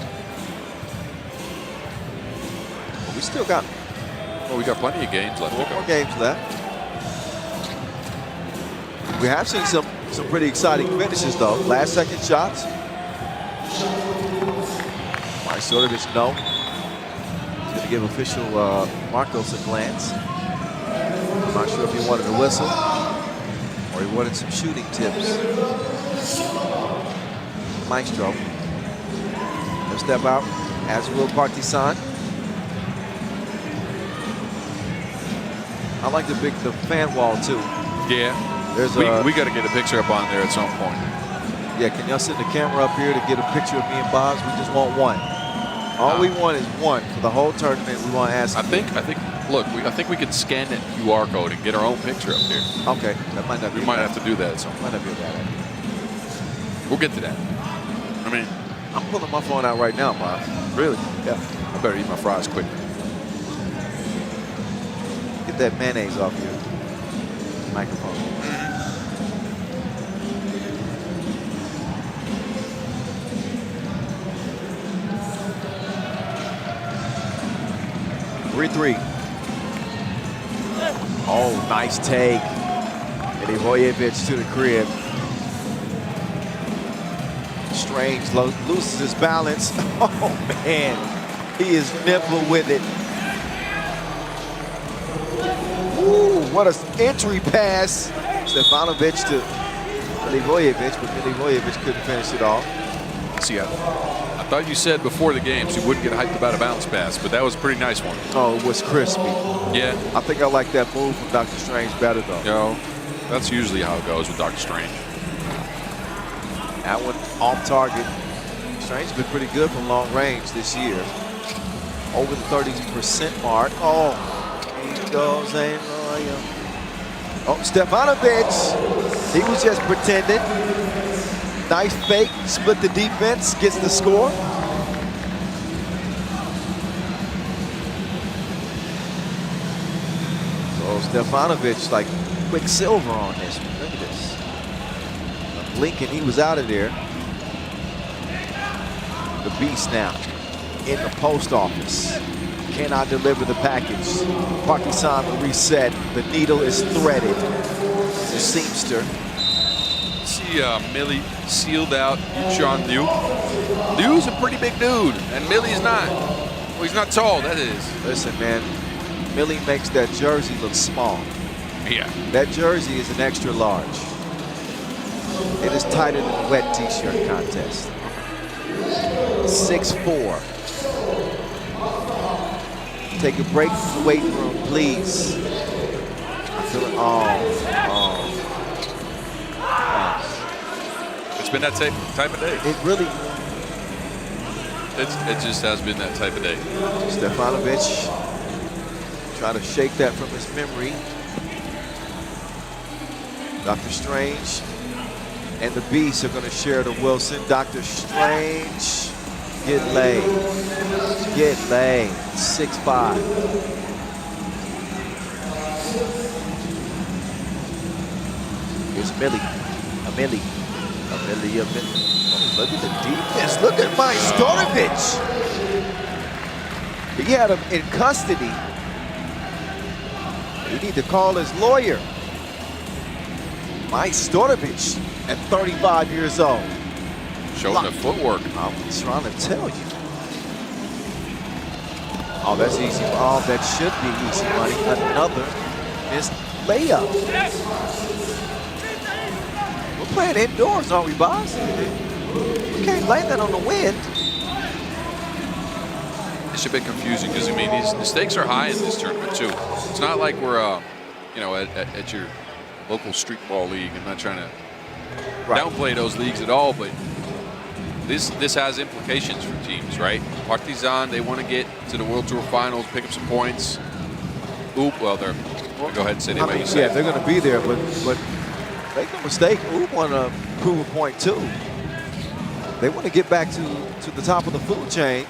But we still got... Well, we got plenty of games left. 4 more games left. We have seen some pretty exciting finishes, though. Last second shots. Mike Storovich, no. He's going to give official Marcos a glance. I'm not sure if he wanted a whistle or he wanted some shooting tips. Maestro. He'll step out, as will Partizan. I like the fan wall too. Yeah. We got to get a picture up on there at some point. Yeah, can y'all send the camera up here to get a picture of me and Boz? We just want one. All we want is one for the whole tournament. We want to ask. I think we can scan that QR code and get our own picture up here. Okay, that might not be. We might have to do that at some point. Might not be a bad idea. We'll get to that. I mean, I'm pulling my phone out right now, Boz. Really? Yeah. I better eat my fries quick. Get that mayonnaise off your microphone. 3-3. Oh, nice take. Milivojevic to the crib. Strange loses his balance. Oh, man. He is nimble with it. Ooh, what an entry pass. Stefanovic to Milivojevic, but Milivojevic couldn't finish it off. See, I thought you said before the games you wouldn't get hyped about a bounce pass, but that was a pretty nice one. Oh, it was crispy. Yeah. I think I like that move from Dr. Strange better, though. You know, that's usually how it goes with Dr. Strange. That one off target. Strange's been pretty good from long range this year. over the 30% mark. Oh, he goes in. Oh, Stefanovic, he was just pretending. Nice fake, split the defense, gets the score. So Stefanovic, like Quicksilver on this one. Look at this. Lincoln, he was out of there. The beast now in the post office. Cannot deliver the package. Partizan reset. The needle is threaded. The seamster. See Millie sealed out Huishan Liu. Liu's a pretty big dude, and Millie's not. Well, he's not tall, that is. Listen, man. Millie makes that jersey look small. Yeah. That jersey is an extra large. It is tighter than a wet t-shirt contest. 6'4". Take a break from the weight room, please. I feel it. Oh. It's been that type of day. It really. It just has been that type of day. Stefanovic trying to shake that from his memory. Dr. Strange and the Beast are going to share to Wilson. Dr. Strange, get laid. Get laid. 6'5". Here's Millie. Millie. Oh, look at the defense. Look at Majstorovic. He had him in custody. You need to call his lawyer. Majstorovic at 35 years old. Showing the footwork. I'm trying to tell you. Oh, that's easy. Oh, that should be easy money. Another missed layup. We're playing indoors, aren't we, boss? We can't blame that on the wind. It should be confusing because, I mean, the stakes are high in this tournament, too. It's not like we're, you know, at your local street ball league. I'm not trying to downplay those leagues at all, but this has implications for teams, right? Partizan, they want to get to the World Tour Finals, pick up some points. Oop, well, they're go ahead and say they might be safe. Yeah, they're going to be there, but make no mistake, Oop want to prove a point too. They want to get back to the top of the food chain.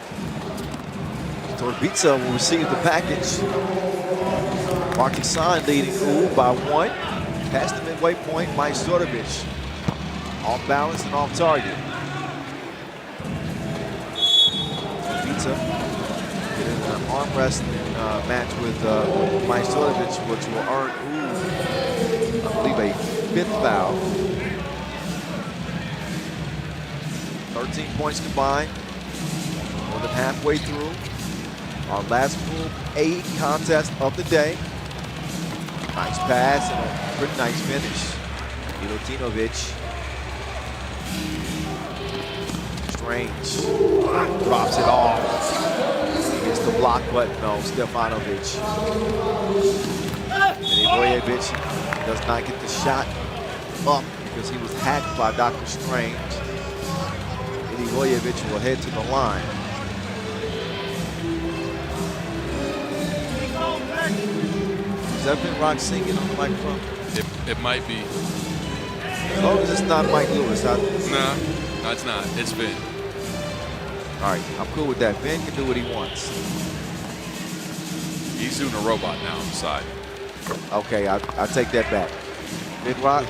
Torbica will receive the package. Partizan leading Oop by 1. Past the midway point, Majstorovic off balance and off target. Getting an arm wrestling match with Majstorovic, which will earn, I believe, a 5th foul. 13 points combined, more than halfway through our last Group A contest of the day. Nice pass and a pretty nice finish. Milutinovic. Strange drops it off. He gets the block button. No, Stefanovic. Milivojevic does not get the shot up because he was hacked by Dr. Strange. Milivojevic will head to the line. Has that been Rock singing on the microphone? It might be. As long as it's not Mike Lewis. No, it's not. It's Vin. All right, I'm cool with that. Vin can do what he wants. He's doing a robot now on the side. Okay, I'll take that back. Vin Rock,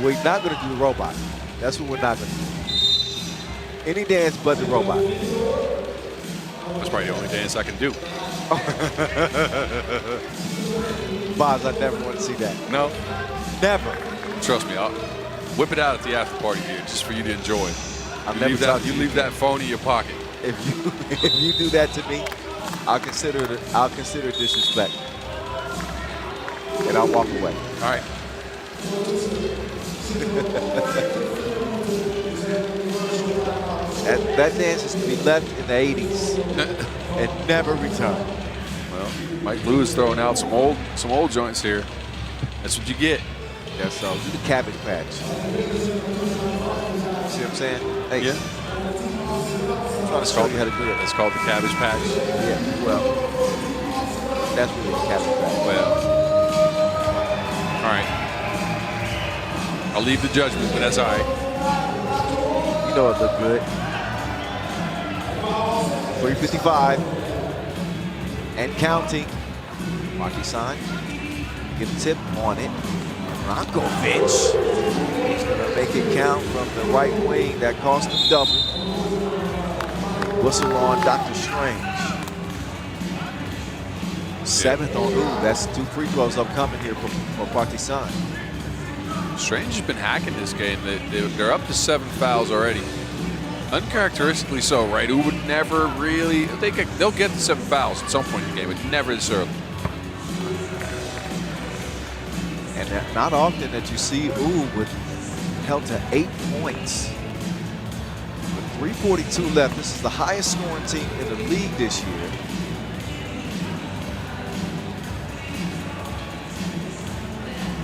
we're not going to do the robot. That's what we're not going to do. Any dance but the robot. That's probably the only dance I can do. Boz, I never want to see that. No? Never. Trust me, I'll whip it out at the after party here just for you to enjoy. You leave that phone in your pocket. If you do that to me, I'll consider disrespect. And I'll walk away. All right. That dance is to be left in the 80s and never return. Well, Mike Lewis throwing out some old joints here. That's what you get. Yeah, so do the Cabbage Patch. See what I'm saying? Hey, yeah. trying to show you how to do it. It's called the cabbage patch. Yeah, well, that's really a cabbage patch. Well, all right. I'll leave the judgment, but that's all right. You know it looked good. 3:55 and counting. Partizan get a tip on it. Rankovic is going to make it count from the right wing. That cost him double. Whistle on Dr. Strange. 7th on Ooh. That's 2 free throws upcoming here for Partizan. Strange has been hacking this game. They're up to 7 fouls already. Uncharacteristically so, right? Who would never really, they'll get to 7 fouls at some point in the game, but never this early. And not often that you see with held to 8 points. With 3:42 left, this is the highest scoring team in the league this year.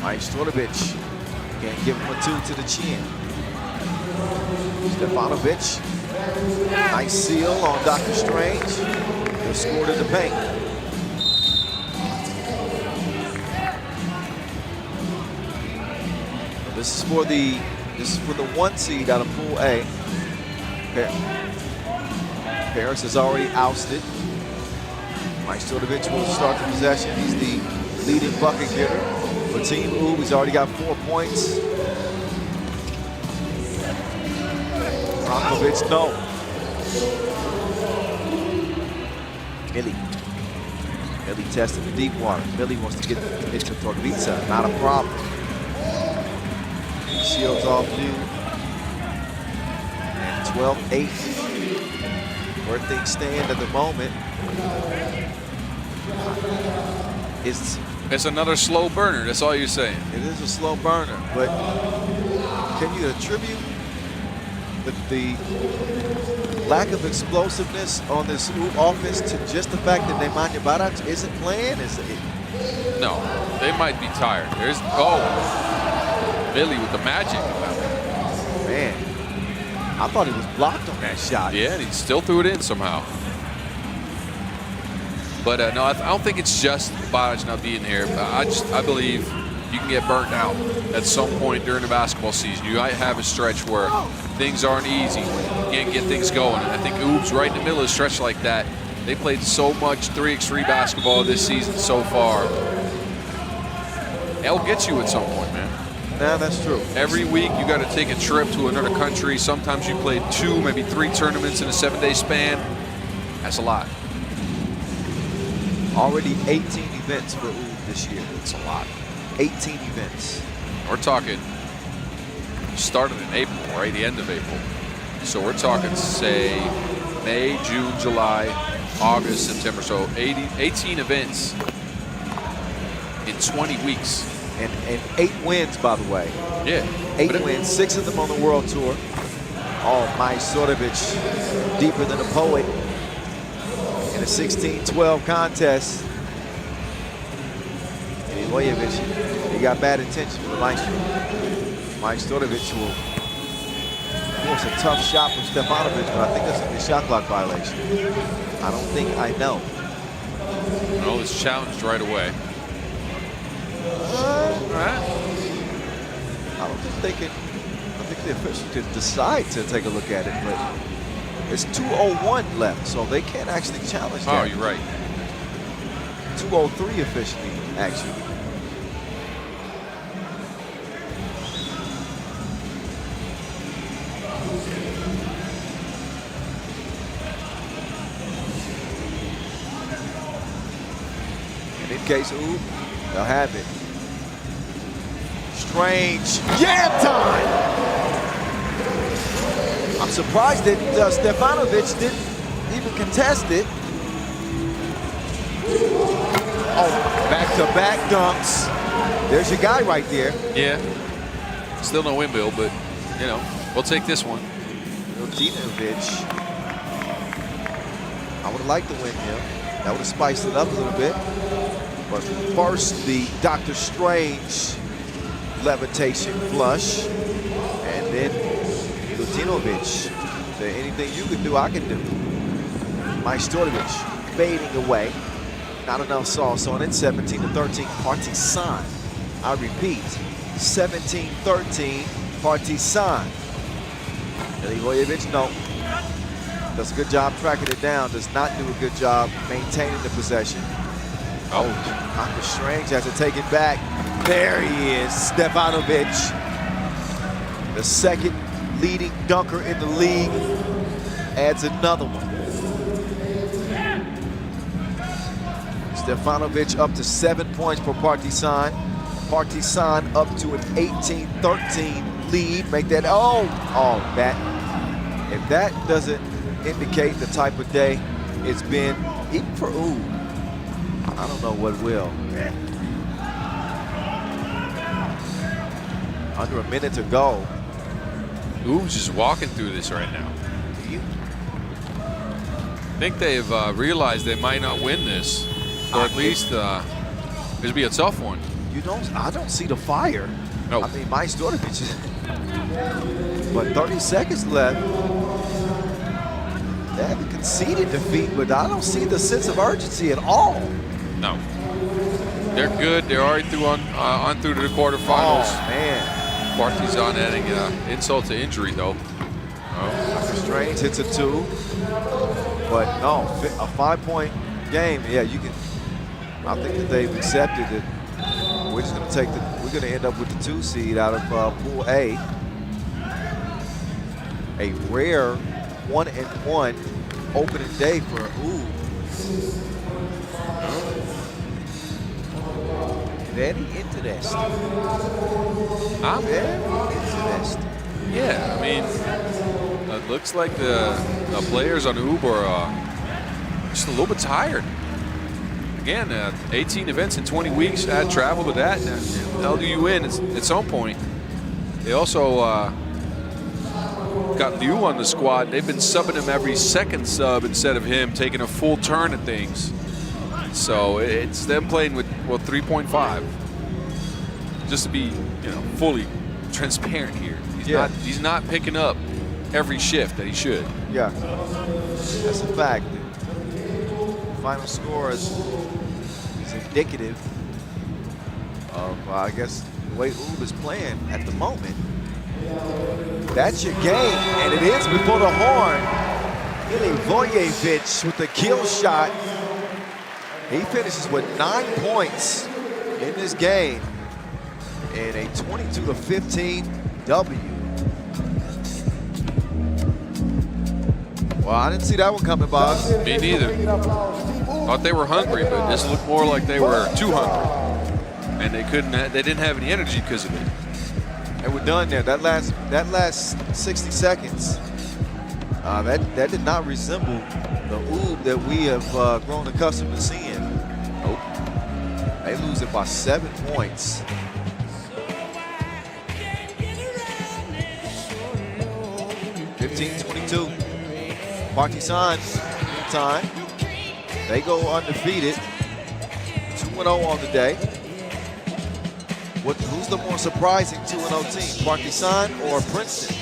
Majstorovic can't give him a 2 to the chin. Stefanovic, nice seal on Dr. Strange. He'll score in the paint. This is for the 1 seed out of Pool A. Paris is already ousted. Majstorovic will start the possession. He's the leading bucket getter for Team U. He's already got 4 points. Rankovic, no. Millie tested the deep water. Millie wants to get into Torvica. Not a problem. Shields off new. And 12-8. Where things stand at the moment. It's another slow burner. That's all you're saying. It is a slow burner, but can you attribute the lack of explosiveness on this offense to just the fact that Nemanja Barac isn't playing? No, they might be tired. Billy with the magic. Man, I thought he was blocked on that shot. Yeah, and he still threw it in somehow. But no, I don't think it's just Barac not being here. I believe you can get burnt out at some point during the basketball season. You might have a stretch where things aren't easy. You can't get things going. And I think Oob's right in the middle of a stretch like that. They played so much 3x3 basketball this season so far. They'll get you at some point, man. Yeah, that's true. Every week you got to take a trip to another country. Sometimes you play 2, maybe 3 tournaments in a 7-day span. That's a lot. Already 18 events for Oob this year. It's a lot. 18 events. We're talking started in April, right? The end of April. So we're talking, say, May, June, July, August, September. So 18 events in 20 weeks. And 8 wins, by the way. Yeah. 8 wins, 6 of them on the World Tour. Oh, Majstorovic, deeper than a poet. In a 16-12 contest. And Ilojevic, he got bad intentions for Maestro. Majstorovic will force a tough shot from Stefanovic, but I think that's a shot clock violation. I don't think I know. No, it's challenged right away. All right. I don't think they can. I think the official could decide to take a look at it, but it's 2:01 left, so they can't actually challenge that. Oh, you're right. 2:03 officially, actually. And in case Oob, they'll have it. Strange jam time! I'm surprised that Stefanovic didn't even contest it. Oh, back-to-back dunks. There's your guy right there. Yeah. Still no windmill, but, you know, we'll take this one. Milutinovic. I would have liked the windmill. That would have spiced it up a little bit. But first, the Dr. Strange levitation flush. And then Milutinovic. there anything you can do, I can do. Majstorovic fading away. Not enough sauce on it. 17-13, Partizan. I repeat, 17-13, Partizan. Milivojevic, no. Does a good job tracking it down. Does not do a good job maintaining the possession. Oh, Dr. Strange has to take it back. There he is, Stefanovic. The second leading dunker in the league. Adds another one. Stefanovic up to 7 points for Partizan. Partizan up to an 18-13 lead. Make that, that. If that doesn't indicate the type of day it's been, even for I don't know what will. Under a minute to go. Oob's just walking through this right now. I think they've realized they might not win this, or at least it'll be a tough one. I don't see the fire. No. I mean, Majstorovic, but 30 seconds left. They haven't conceded defeat, but I don't see the sense of urgency at all. No. They're good. They're already through on through to the quarterfinals. Oh, man. Partizan adding insult to injury, though. Dr. Strange hits a 2. But no, a 5-point game. Yeah, you can. I think that they've accepted it. We're just going to we're going to end up with the 2 seed out of Pool A. A rare 1-1 opening day for Very interesting. Very interesting. Yeah, I mean, it looks like the players on are just a little bit tired. Again, 18 events in 20 weeks. Add travel to that, and they'll do you in at some point. They also got Liu on the squad. They've been subbing him every second sub instead of him taking a full turn at things. So it's them playing with 3.5. Just to be, fully transparent here. He's not picking up every shift that he should. Yeah, that's a fact. The final score is indicative of, I guess, the way Oob is playing at the moment. That's your game, and it is before the horn. Milivojevic with the kill shot. He finishes with 9 points in this game in a 22-15 W. Well, I didn't see that one coming, boss. Me neither. Thought they were hungry, but this looked more like they were too hungry, and they didn't have any energy because of it. And we're done there. That last 60 seconds, that did not resemble the Oob that we have grown accustomed to seeing. Nope. They lose it by 7 points. (15-22). Partizan, meantime, they go undefeated, 2-0 on the day. Who's the more surprising 2-0 team, Partizan or Princeton?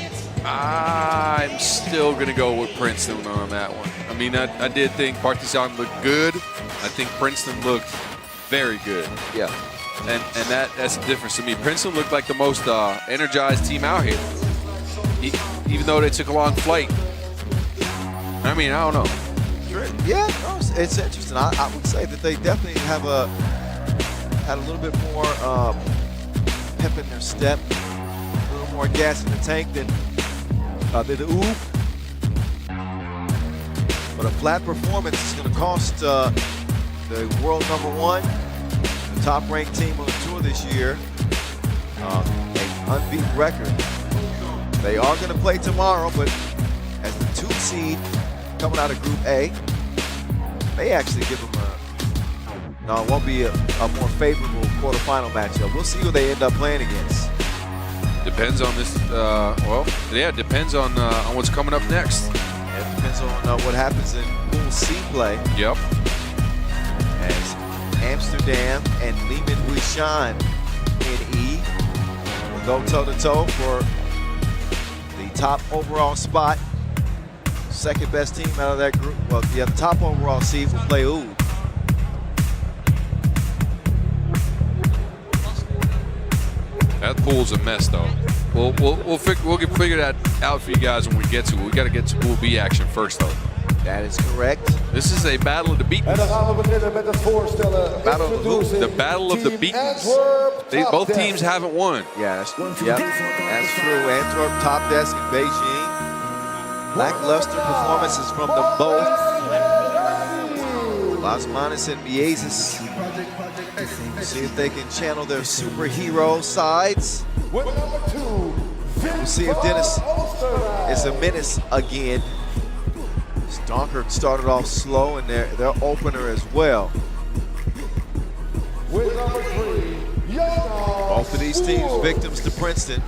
I'm still going to go with Princeton on that one. I mean, I did think Partizan looked good. I think Princeton looked very good. Yeah. And that's the difference to me. Princeton looked like the most energized team out here, even though they took a long flight. I mean, I don't know. Yeah, no, it's interesting. I would say that they definitely have had a little bit more pep in their step, a little more gas in the tank than the Oob. But a flat performance is going to cost the world #1, the top-ranked team on the tour this year, an unbeaten record. They are going to play tomorrow, but as the 2 seed coming out of Group A, may actually give them it won't be a more favorable quarterfinal matchup. We'll see who they end up playing against. Depends on this. It depends on what's coming up next. It depends on what happens in Pool C play. Yep. As Amsterdam and Liman Huishan in E will go toe-to-toe for the top overall spot second best team out of that group. Well, yeah, the top overall seed will play Oud. That pool's a mess, though. We'll figure that out for you guys when we get to it. We got to get to Pool B action first, though. That is correct. This is a battle of the beatens. En dan gaan we beginnen met het voorstellen. The battle of the beatens. Both teams haven't won. Yeah, that's true. Yep, that's true. Antwerp, TOPdesk, and Beijing. Lackluster performances from them both. Las Manas and Miezes. See if they can channel their superhero sides. We'll see if Dennis is a menace again. Stonker started off slow in their opener as well. Both of these teams victims to Princeton.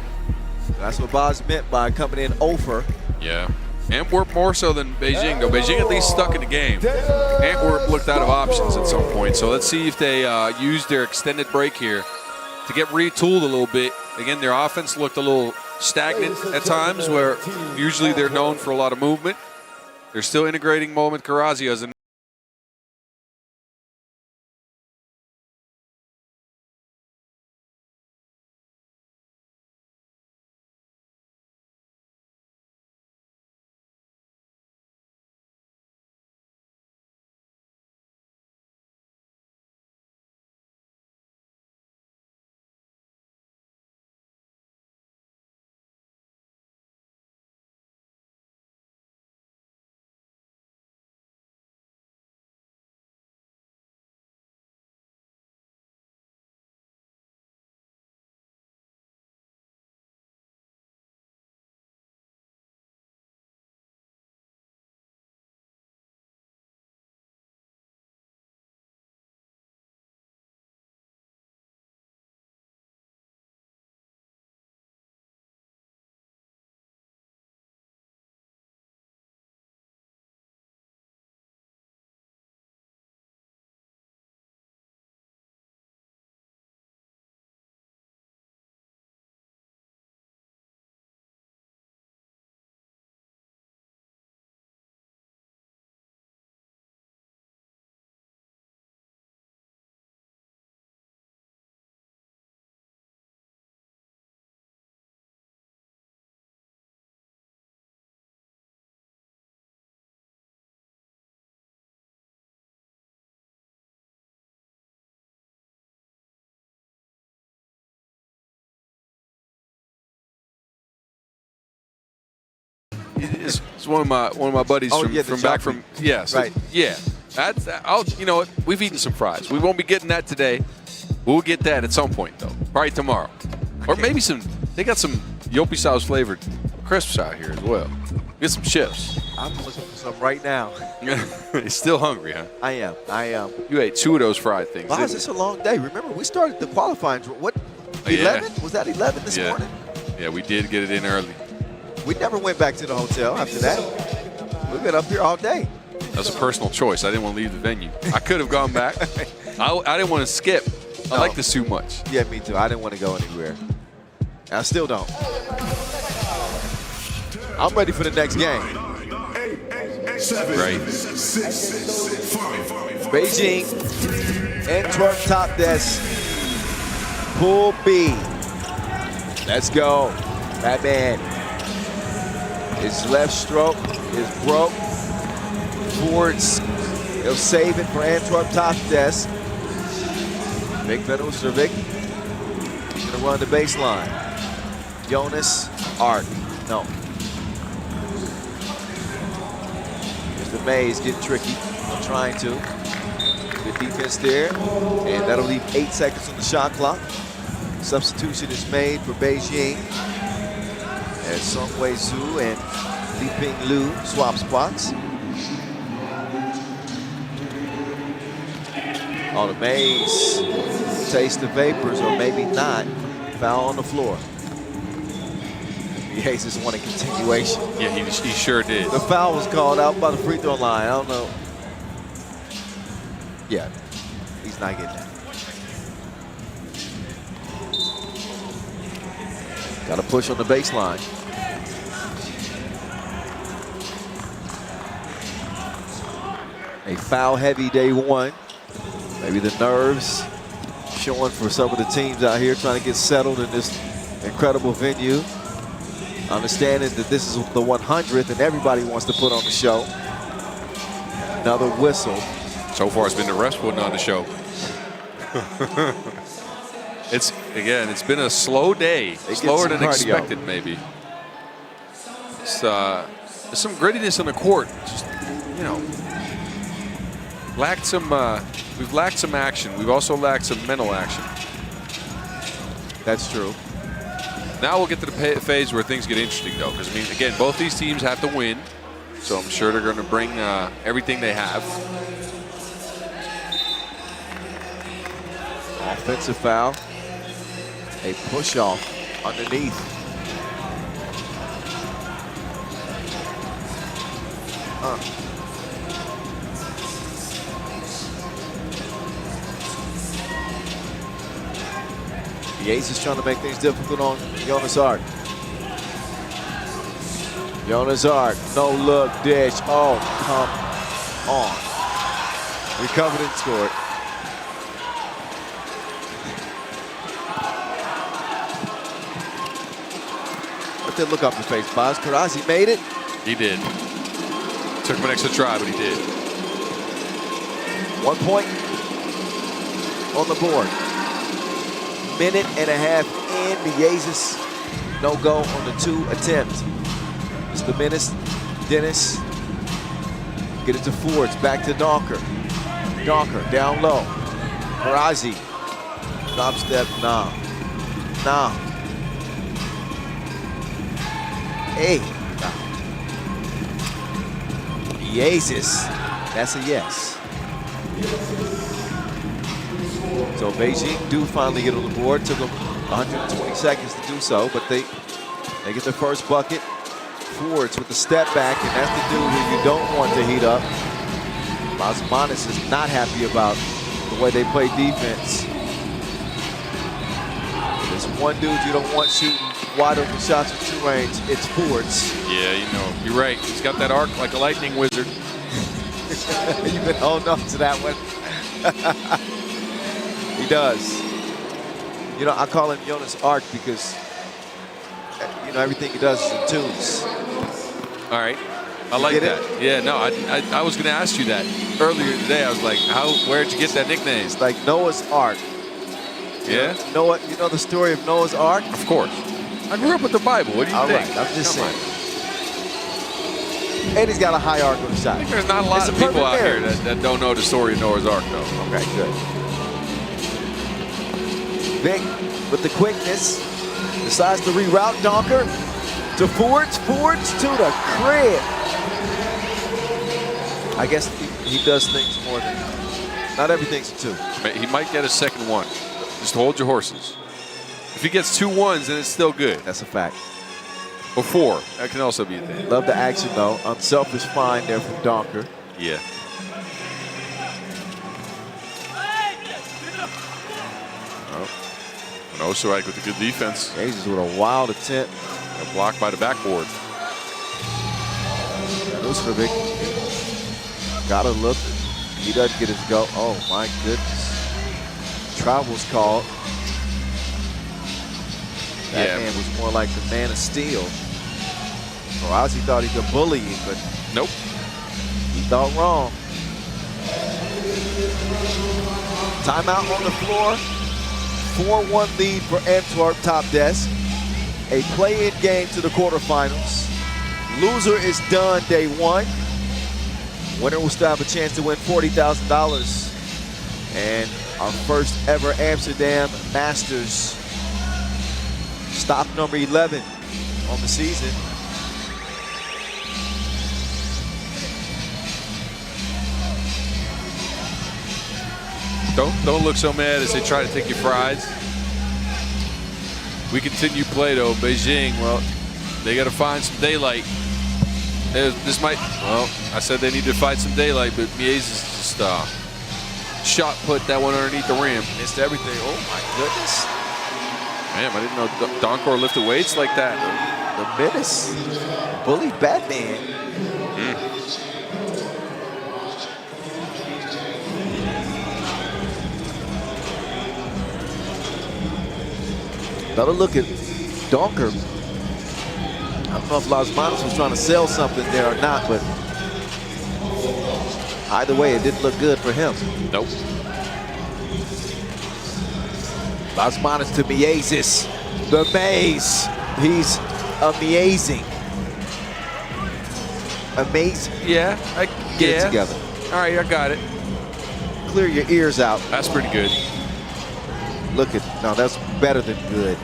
That's what Boz meant by coming in over. Yeah. Antwerp more so than Beijing, though. Beijing at least stuck in the game. Antwerp looked out of options at some point. So let's see if they use their extended break here to get retooled a little bit. Again, their offense looked a little stagnant at times, where usually they're known for a lot of movement. They're still integrating Mohamed Karazi as a It's one of my buddies from yes, right. Yeah. You know what? We've eaten some fries. We won't be getting that today. We'll get that at some point though, probably tomorrow, or maybe some. They got some Yopi sauce flavored crisps out here as well. Get some chips. I'm looking for some right now. You're still hungry, huh? I am. You ate 2 of those fried things. Wow, it's a long day. Remember, we started the qualifying. What? 11? Yeah. Was that 11 this morning? Yeah, we did get it in early. We never went back to the hotel after that. We've been up here all day. That was a personal choice. I didn't want to leave the venue. I could have gone back. I didn't want to skip. I like this too much. Yeah, me too. I didn't want to go anywhere. I still don't. I'm ready for the next game. Right. Beijing, Antwerp, TOPdesk, Pool B. Let's go. Batman. His left stroke is broke. Towards, he'll save it for Antwerp, TOPdesk. Big Venusovic. He's gonna run the baseline. Jonas, Art, no. Mr. Mays getting tricky, trying to. Good defense there, and that'll leave 8 seconds on the shot clock. Substitution is made for Beijing as Song Wei Zhu and Li Ping Lu swap spots. On the Mays, taste the vapors, or maybe not. Foul on the floor. Jesus wanted continuation. Yeah, he sure did. The foul was called out by the free throw line. I don't know. Yeah, he's not getting that. Got to push on the baseline. A foul-heavy day one. Maybe the nerves showing for some of the teams out here trying to get settled in this incredible venue. Understanding that this is the 100th and everybody wants to put on the show. Another whistle. So far, it's been the refs putting on the show. It's been a slow day, slower than expected, maybe. It's, there's some grittiness on the court. Just, you know, we've lacked some action. We've also lacked some mental action. That's true. Now we'll get to the phase where things get interesting, though, because I mean, again, both these teams have to win, so I'm sure they're going to bring everything they have. Offensive foul. A push-off underneath. Yates is trying to make things difficult on Jonas Art. Jonas Art, no look dish. Oh, come on. Recovered and scored. Let that look off your face, Boz. Karazi made it. He did. Took him an extra try, but he did. 1 point on the board. Minute and a half in. The Yazes no go on the 2 attempts. It's the Dennis. Get it to Fords. Back to Donker. Donker down low. Karazi. Drop step. Nah. Hey. Yazes. That's a yes. So Beijing do finally get on the board. Took them 120 seconds to do so, but they get their first bucket. Forwards with the step back, and that's the dude who you don't want to heat up. Osmanis is not happy about the way they play defense. There's one dude you don't want shooting wide open shots from 2 range. It's Forwards. Yeah, you know, you're right. He's got that arc like a lightning wizard. You've been holding on to that one. He does. You know, I call him Jonas Arc because, you know, everything he does is in twos. All right. I like that. Yeah, no, I was going to ask you that earlier today. I was like, where'd you get that nickname? It's like Noah's Ark. Yeah? Noah, you know the story of Noah's Ark? Of course. I grew up with the Bible. What do you think? Right, I'm just saying. And he's got a high arc on the shot. I think there's not a lot of people out here that don't know the story of Noah's Ark, though. Okay, good. Vic with the quickness decides to reroute Donker to Fords to the crib. I guess he does things more than, not everything's a 2. He might get a second one. Just hold your horses. If he gets 2 ones, then it's still good. That's a fact. Or 4. That can also be a thing. Love the action, though. Unselfish find there from Donker. Yeah. No, so right with the good defense. Jesus with a wild attempt. A block by the backboard. Vucevic got a look. He doesn't get his go. Oh, my goodness. Travel's called. That man was more like the man of steel. Ozzy thought he could bully you, but nope. He thought wrong. Timeout on the floor. 4-1 lead for Antwerp TOPdesk. A play-in game to the quarterfinals. Loser is done day 1. Winner will still have a chance to win $40,000 and our first ever Amsterdam Masters. Stop number 11 on the season. Don't look so mad as they try to take your prize. We continue play though. Beijing, well, they got to find some daylight. This might, well, I said they need to find some daylight, but Mies is just shot put that one underneath the rim. Missed everything. Oh my goodness. Man, I didn't know Donkor lifted weights like that. The menace. Bully Batman. Another look at Donker. I don't know if Las Manos was trying to sell something there or not, but either way, it didn't look good for him. Nope. Las Manos to Miezis. The maze. He's amazing. Amazing. Yeah. Get it together. All right, I got it. Clear your ears out. That's pretty good. Look at, no, that's better than good.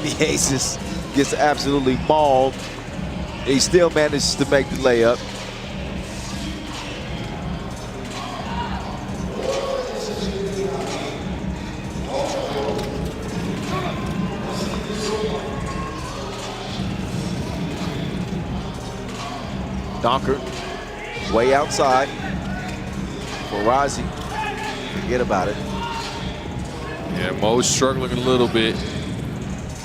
Miezis gets absolutely mauled. He still manages to make the layup. Donker, way outside. Farazi, forget about it. Yeah, Mo's struggling a little bit.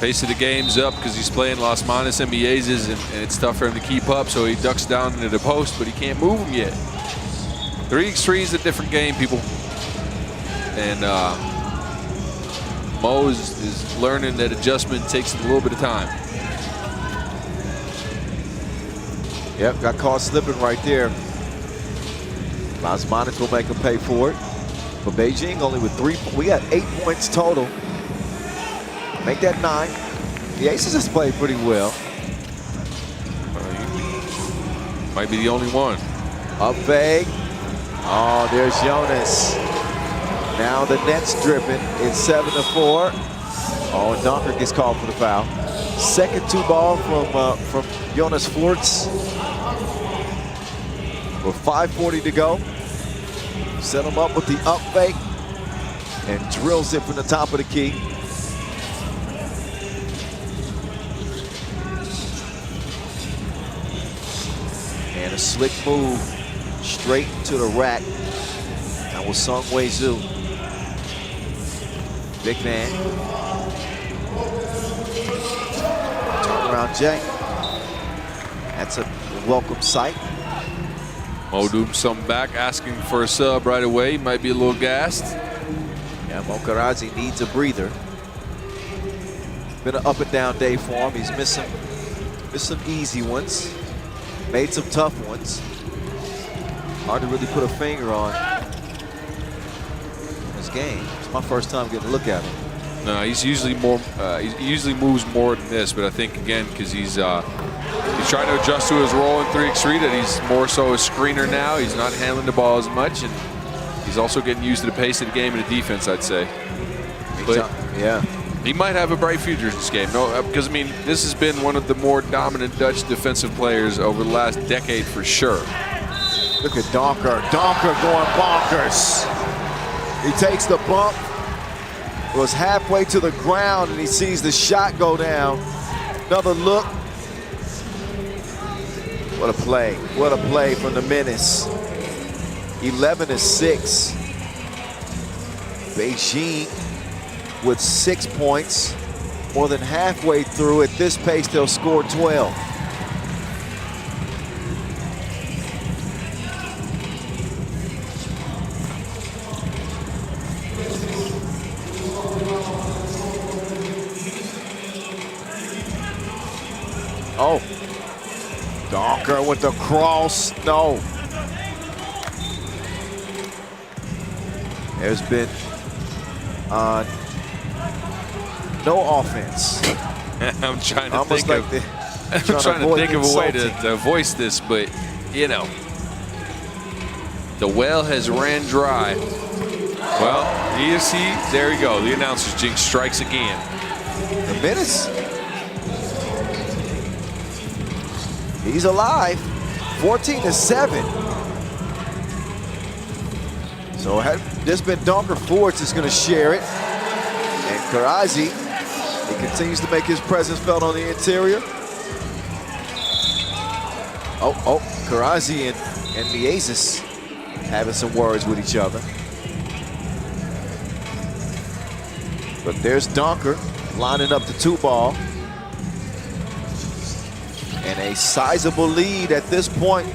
Pace of the game's up because he's playing Las Manos and Miezis, and it's tough for him to keep up, so he ducks down into the post, but he can't move him yet. 3x3 is a different game, people. And Mo is learning that adjustment takes a little bit of time. Yep, got caught slipping right there. Las Manos will make him pay for it. For Beijing, only with 3, we got 8 points total. Make that 9. The Aces has played pretty well. Might be the only one. Up fake. Oh, there's Jonas. Now the Nets dripping. It's 7-4. Oh, and Donker gets called for the foul. Second 2 ball from Jonas Voorts. With 5:40 to go. Set him up with the up fake and drills it from the top of the key. And a slick move straight to the rack. That was Sung Wei Zhu. Big man. Turnaround J. That's a welcome sight. Mo doing something back, asking for a sub right away. Might be a little gassed. Yeah, Mokarazi needs a breather. Been an up and down day for him. He's missed some easy ones. Made some tough ones. Hard to really put a finger on his game. It's my first time getting a look at him. No, he's usually more. He usually moves more than this, but I think again because he's trying to adjust to his role in 3x3. That he's more so a screener now. He's not handling the ball as much, and he's also getting used to the pace of the game and the defense, I'd say. But yeah, he might have a bright future in this game. No, because I mean, this has been one of the more dominant Dutch defensive players over the last decade for sure. Look at Donker. Donker going bonkers. He takes the bump. Was halfway to the ground, and he sees the shot go down. Another look. What a play. What a play from the menace. 11-6. Beijing with 6 points. More than halfway through. At this pace, they'll score 12. Oh, Donker with the cross, no. There's been no offense. I'm trying to Almost think like of. I'm trying to think of a way to voice this, but you know, the well has ran dry. Well, you see, there you go. The announcer's jinx strikes again. The menace. He's alive, 14-7. So had this been Donker Fords is going to share it. And Karazi, he continues to make his presence felt on the interior. Oh, Karazi and Miezis having some words with each other. But there's Donker lining up the 2 ball. And a sizable lead at this point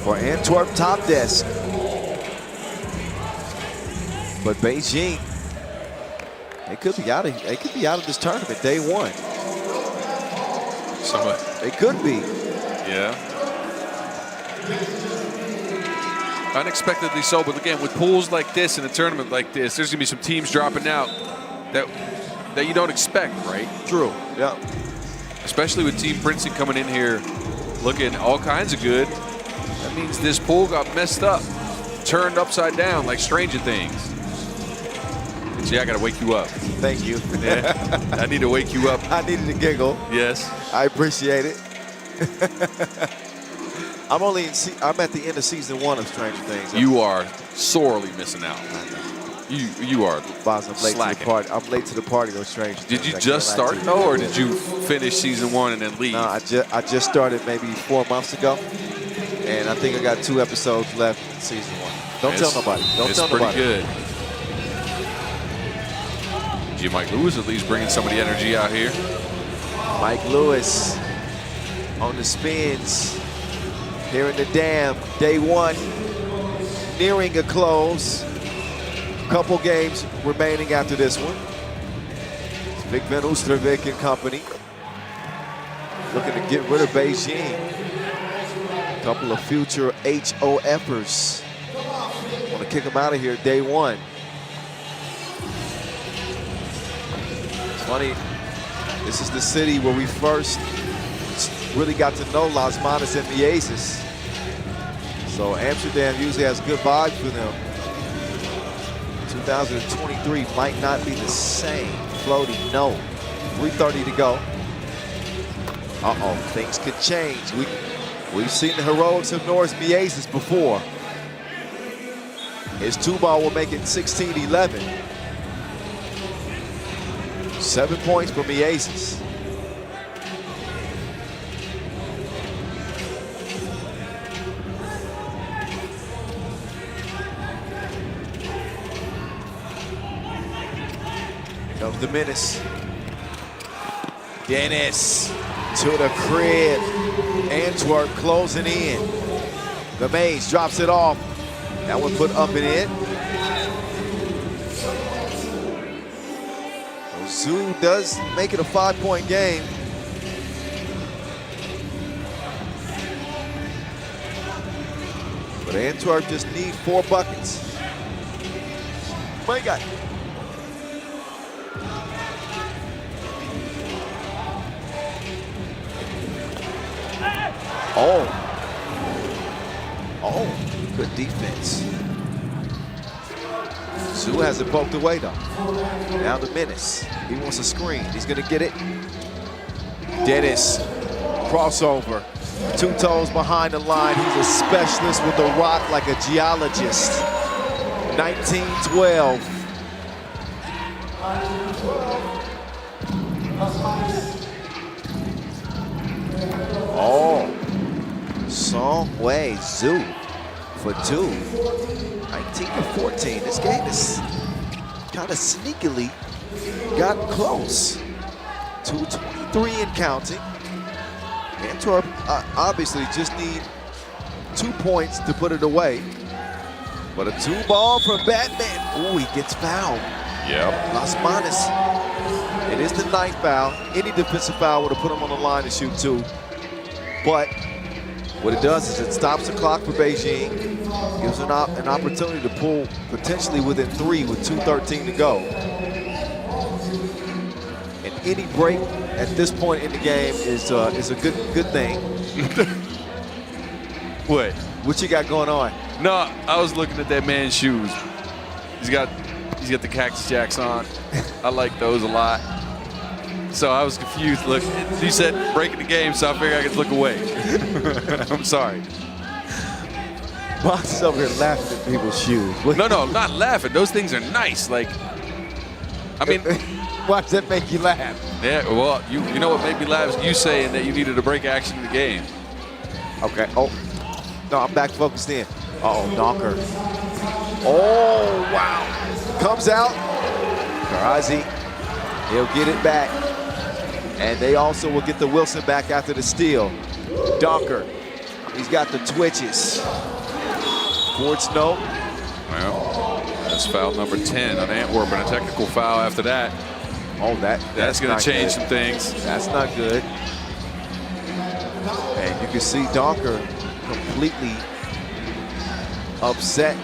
for Antwerp TOPdesk. But Beijing They could be out of. They could be out of this tournament day one. They could be. Yeah. Unexpectedly so, but again, with pools like this and a tournament like this, there's gonna be some teams dropping out that you don't expect, right? True. Yeah. Especially with Team Princeton coming in here looking all kinds of good. That means this pool got messed up, turned upside down like Stranger Things. See, I gotta wake you up. Thank you. Yeah, I need to wake you up. I needed to giggle. Yes. I appreciate it. I'm at the end of season 1 of Stranger Things. You are sorely missing out. You are slacking. I'm late to the party on Stranger Things. Did you just start though, or did you finish season 1 and then leave? No, I just started maybe 4 months ago, and I think I got 2 episodes left in season 1. Don't tell nobody. Don't tell nobody. It's pretty good. G. Mike Lewis at least bringing some of the energy out here. Mike Lewis on the spins here in the dam. Day 1 nearing a close. Couple games remaining after this one. It's Big Ben Oosterwijk and company looking to get rid of Beijing. A couple of future HOFers want to kick them out of here day 1. It's funny, this is the city where we first really got to know Las Manas and Miezes. So Amsterdam usually has good vibes for them. 2023 might not be the same. Floating, no. 3:30 to go. Uh-oh, things could change. We've seen the heroics of Norris Miezes before. His 2-ball will make it 16-11. 7 points for Miezes. Comes the menace. Dennis to the crib. Antwerp closing in. The Maze drops it off. That one put up and in. Zoo does make it a 5-point game. But Antwerp just need 4 buckets. My God. Oh, good defense. Zoo has it poked away though. Now the menace. He wants a screen. He's gonna get it. Dennis, crossover. 2 toes behind the line. He's a specialist with the rock like a geologist. 19-12. Oh. Songway Zoo for 2. 19-14. This game is kind of sneakily gotten close. 2:23 and counting. Antwerp obviously just need 2 points to put it away. But a 2-ball from Batman. Ooh, he gets fouled. Yep. Las Manas. It is the 9th foul. Any defensive foul would have put him on the line to shoot 2. But what it does is it stops the clock for Beijing, gives an opportunity to pull potentially within 3 with 2:13 to go. And any break at this point in the game is a good thing. What you got going on? No, I was looking at that man's shoes. He's got the Cactus Jacks on. I like those a lot. So I was confused. Look, he said breaking the game, so I figured I could look away. I'm sorry. Box is over here laughing at people's shoes. No, I'm not laughing. Those things are nice. Like, I mean, why does that make you laugh? Yeah, well, you know what made me laugh is you saying that you needed a break action in the game. Okay. Oh, no, I'm back focused in. Uh-oh, Donker. Oh, wow. Comes out. Karazi, he'll get it back. And they also will get the Wilson back after the steal. Donker, he's got the twitches. Forward Snow. Well, That's foul number 10 on Antwerp, and a technical foul after that. Oh, that's going to change some things. That's not good. And you can see Donker completely upset.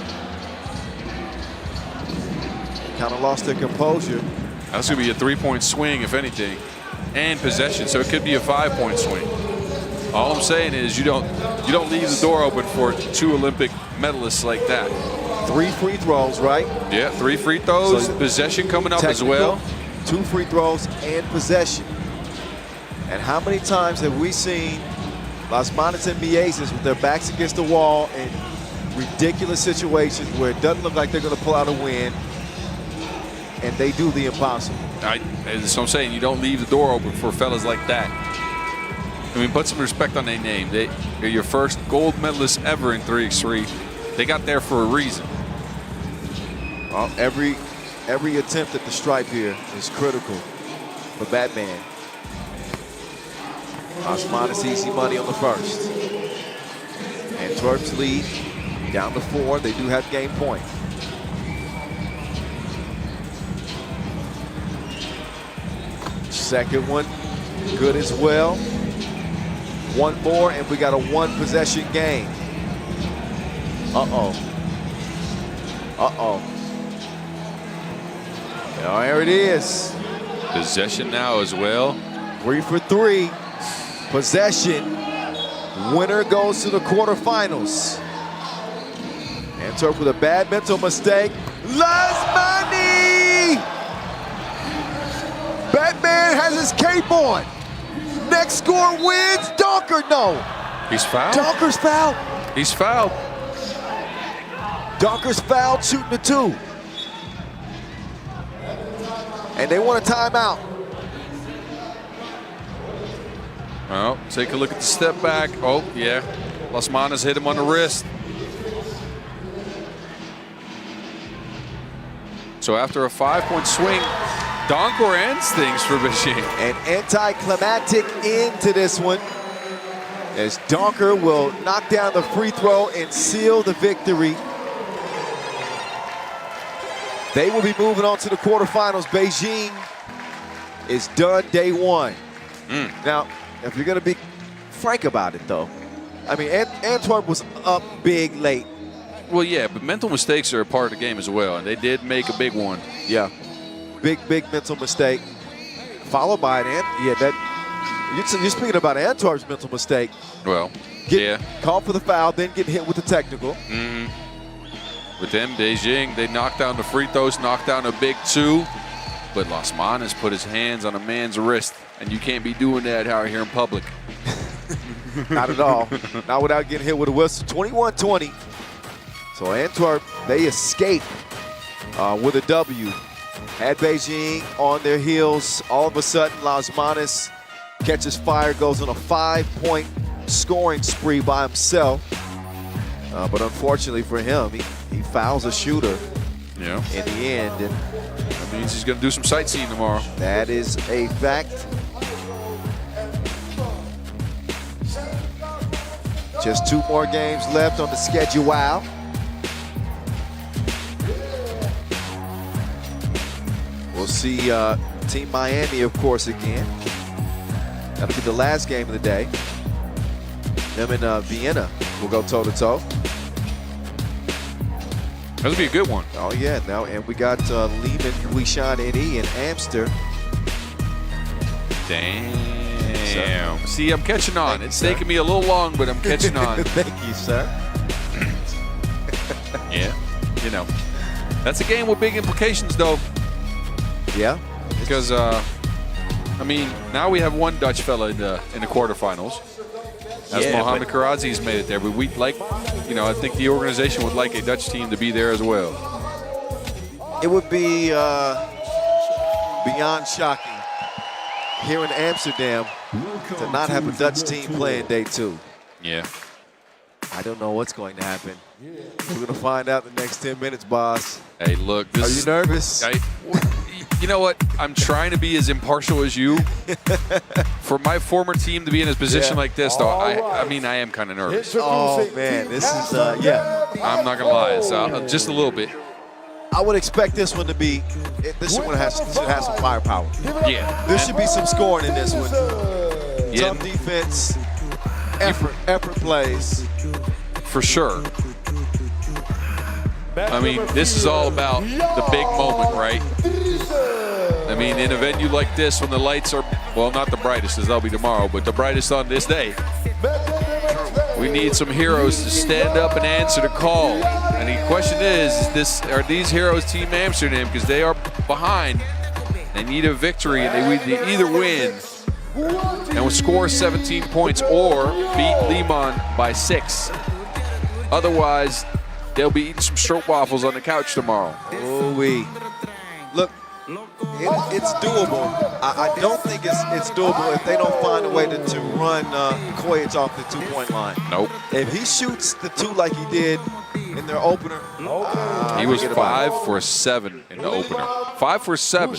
Kind of lost their composure. That's going to be a 3-point swing, if anything, and possession. So it could be a 5-point swing. All I'm saying is you don't leave the door open for 2 Olympic medalists like that. 3 free throws, right? Yeah, 3 free throws, So possession coming up as well. 2 free throws and possession. And how many times have we seen Las Manas and Mieses with their backs against the wall in ridiculous situations where it doesn't look like they're going to pull out a win, and they do the impossible. That's what I'm saying. You don't leave the door open for fellas like that. I mean, put some respect on their name. They're your first gold medalist ever in 3x3. They got there for a reason. Well, every attempt at the stripe here is critical for Batman. Las Manas easy money on the first. Antwerp's lead down to 4. They do have game point. Second one, good as well. One more, and we got a 1 possession game. Uh-oh. Uh-oh. Oh, there it is. Possession now as well. 3 for 3. Possession. Winner goes to the quarterfinals. Antwerp with a bad mental mistake. Lasmani! Batman has his cape on. Next score wins. Donker, no. He's fouled. Donker's fouled. He's fouled. Donker's fouled, shooting the 2. And they want a timeout. Well, take a look at the step back. Oh, yeah. Las Manas hit him on the wrist. So after a 5-point swing, Donker ends things for Beijing. An anticlimactic end to this one, as Donker will knock down the free throw and seal the victory. They will be moving on to the quarterfinals. Beijing is done day 1. Now, if you're going to be frank about it, though, I mean, Antwerp was up big late. Well, yeah, but mental mistakes are a part of the game as well, and they did make a big one. Yeah, big mental mistake, followed by you're speaking about Antwerp's mental mistake. Well, Called for the foul, then getting hit with the technical. With them, Beijing, they knocked down the free throws, knocked down a big 2, but Las Manas put his hands on a man's wrist, and you can't be doing that out here in public. Not at all. Not without getting hit with a whistle. 21-20. So Antwerp, they escape with a W. Had Beijing on their heels. All of a sudden, Las Manas catches fire, goes on a 5-point scoring spree by himself. But unfortunately for him, he fouls a shooter in the end. And that means he's going to do some sightseeing tomorrow. That is a fact. Just 2 more games left on the schedule. Wow. We'll see Team Miami, of course, again. That'll be the last game of the day. Them in Vienna will go toe-to-toe. That'll be a good one. Oh, yeah. Now, and we got Liman, Huishan, and Amsterdam. Damn. See, I'm catching on. It's taking me a little long, but I'm catching on. Thank you, sir. Yeah. You know, that's a game with big implications, though. Yeah. Because, I mean, now we have one Dutch fella in the quarterfinals. As Mohamed Karadzi's made it there. But we'd like, I think the organization would like a Dutch team to be there as well. It would be beyond shocking here in Amsterdam to not have a Dutch team playing day 2. Yeah. I don't know what's going to happen. We're going to find out in the next 10 minutes, boss. Hey, look. Are you nervous? You know what? I'm trying to be as impartial as you. For my former team to be in a position like this, though, I mean, I am kind of nervous. Oh, man. This is, I'm not going to lie. It's just a little bit. I would expect this one to be, this one should have some firepower. Yeah. There should be some scoring in this one. Yeah. Tough defense, effort plays. For sure. I mean, this is all about the big moment, right? I mean, in a venue like this, when the lights are, well, not the brightest, as they'll be tomorrow, but the brightest on this day, we need some heroes to stand up and answer the call. And the question is are these heroes Team Amsterdam? Because they are behind. They need a victory, and they either win and will score 17 points or beat Liman by 6. Otherwise, they'll be eating some stroopwafels on the couch tomorrow. Ooh-wee. Look, it's doable. I don't think it's doable if they don't find a way to run Kojic off the 2-point line. Nope. If he shoots the 2 like he did in their opener, He was 5 for 7 in the opener. 5 for 7.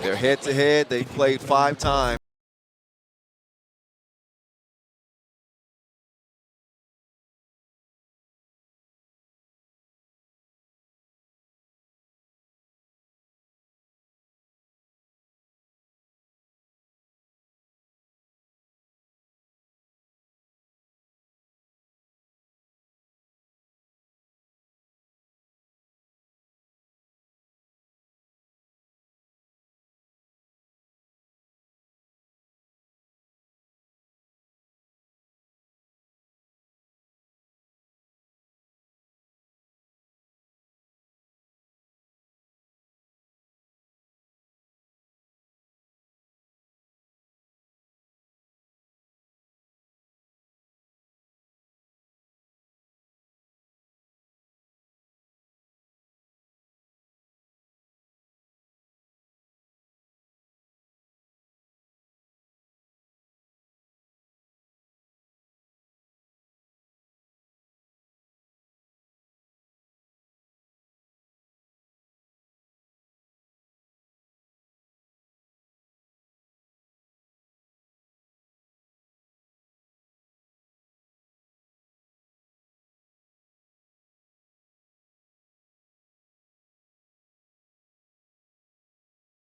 they're head-to-head. They played 5 times.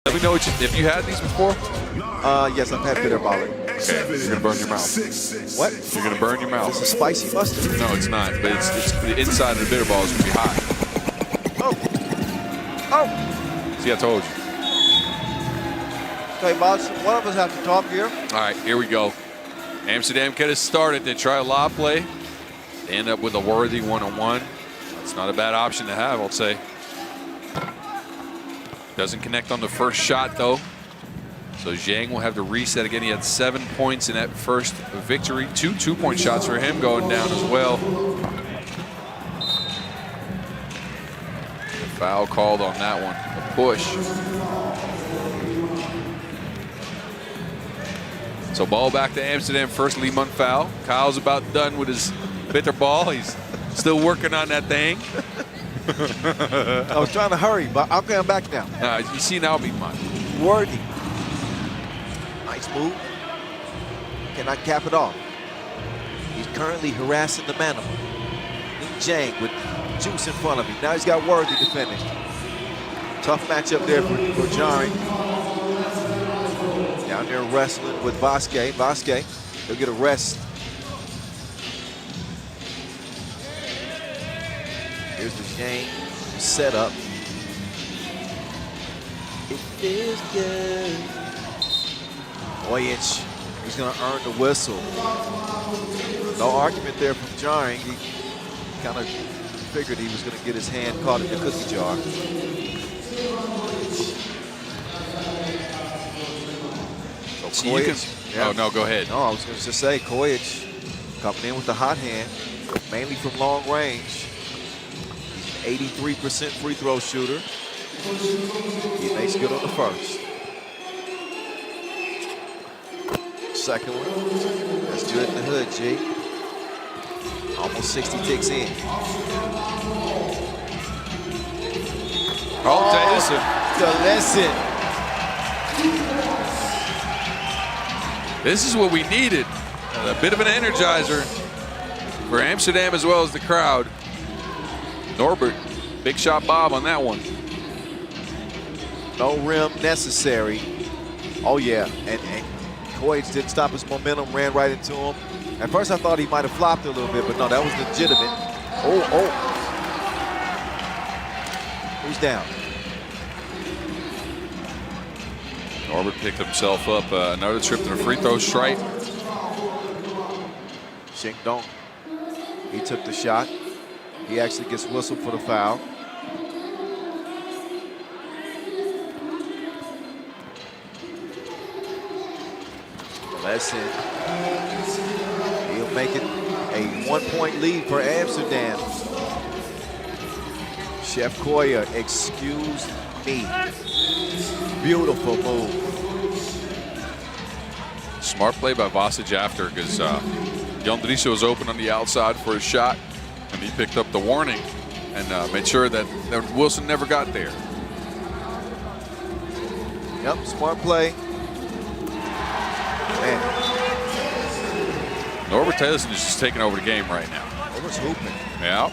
Let me know if you had these before. Yes, I've had bitter barley. Okay, you're gonna burn your mouth. What? You're gonna burn your mouth. It's a spicy mustard. No, it's not. But it's the inside of the bitter ball is gonna be hot. Oh. See, I told you. Okay, boss, one of us have to talk here. All right, here we go. Amsterdam get us started. They try a lob play. They end up with a worthy one-on-one. That's not a bad option to have, I'll say. Doesn't connect on the first shot, though. So Zhang will have to reset again. He had 7 points in that first victory. 2 two-point shots for him going down as well. The foul called on that one. A push. So ball back to Amsterdam. First Liman foul. Kyle's about done with his bitter ball. He's still working on that thing. I was trying to hurry, but I'll come back now. You see now, Liman. Worthy. Nice move. Cannot cap it off. He's currently harassing the man. Zhang with juice in front of him. Now he's got Worthy defending. Tough matchup there for Jari. Down there wrestling with Vasquez. Vasquez, he'll get a rest Here's the Jang setup. It feels good. Voyage, he's going to earn the whistle. No argument there from Jarring. He kind of figured he was going to get his hand caught in the cookie jar. So you can, oh, no, go ahead. No, I was going to just say, Kojic coming in with the hot hand, mainly from long range. He's an 83% free throw shooter. He makes good on the first. Second one, that's good in the hood, G. Almost 60 ticks in. Oh, Tyson. The lesson. This is what we needed. A bit of an energizer for Amsterdam as well as the crowd. Norbert, big shot Bob on that one. No rim necessary. Oh yeah, and Kojic didn't stop his momentum, ran right into him. At first I thought he might have flopped a little bit, but no, that was legitimate. Oh. Who's down? Norbert picked himself up another trip to the free throw stripe. Shing Dong, he took the shot. He actually gets whistled for the foul. Lesson. He'll make it a 1-point lead for Amsterdam. Chef Koya, excuse me. Beautiful move. Smart play by Vasic after, because Jan Driessen was open on the outside for his shot, and he picked up the warning and made sure that Wilson never got there. Yep, smart play. Man. Norbert Taylorson is just taking over the game right now. Norbert's hooping. Yeah.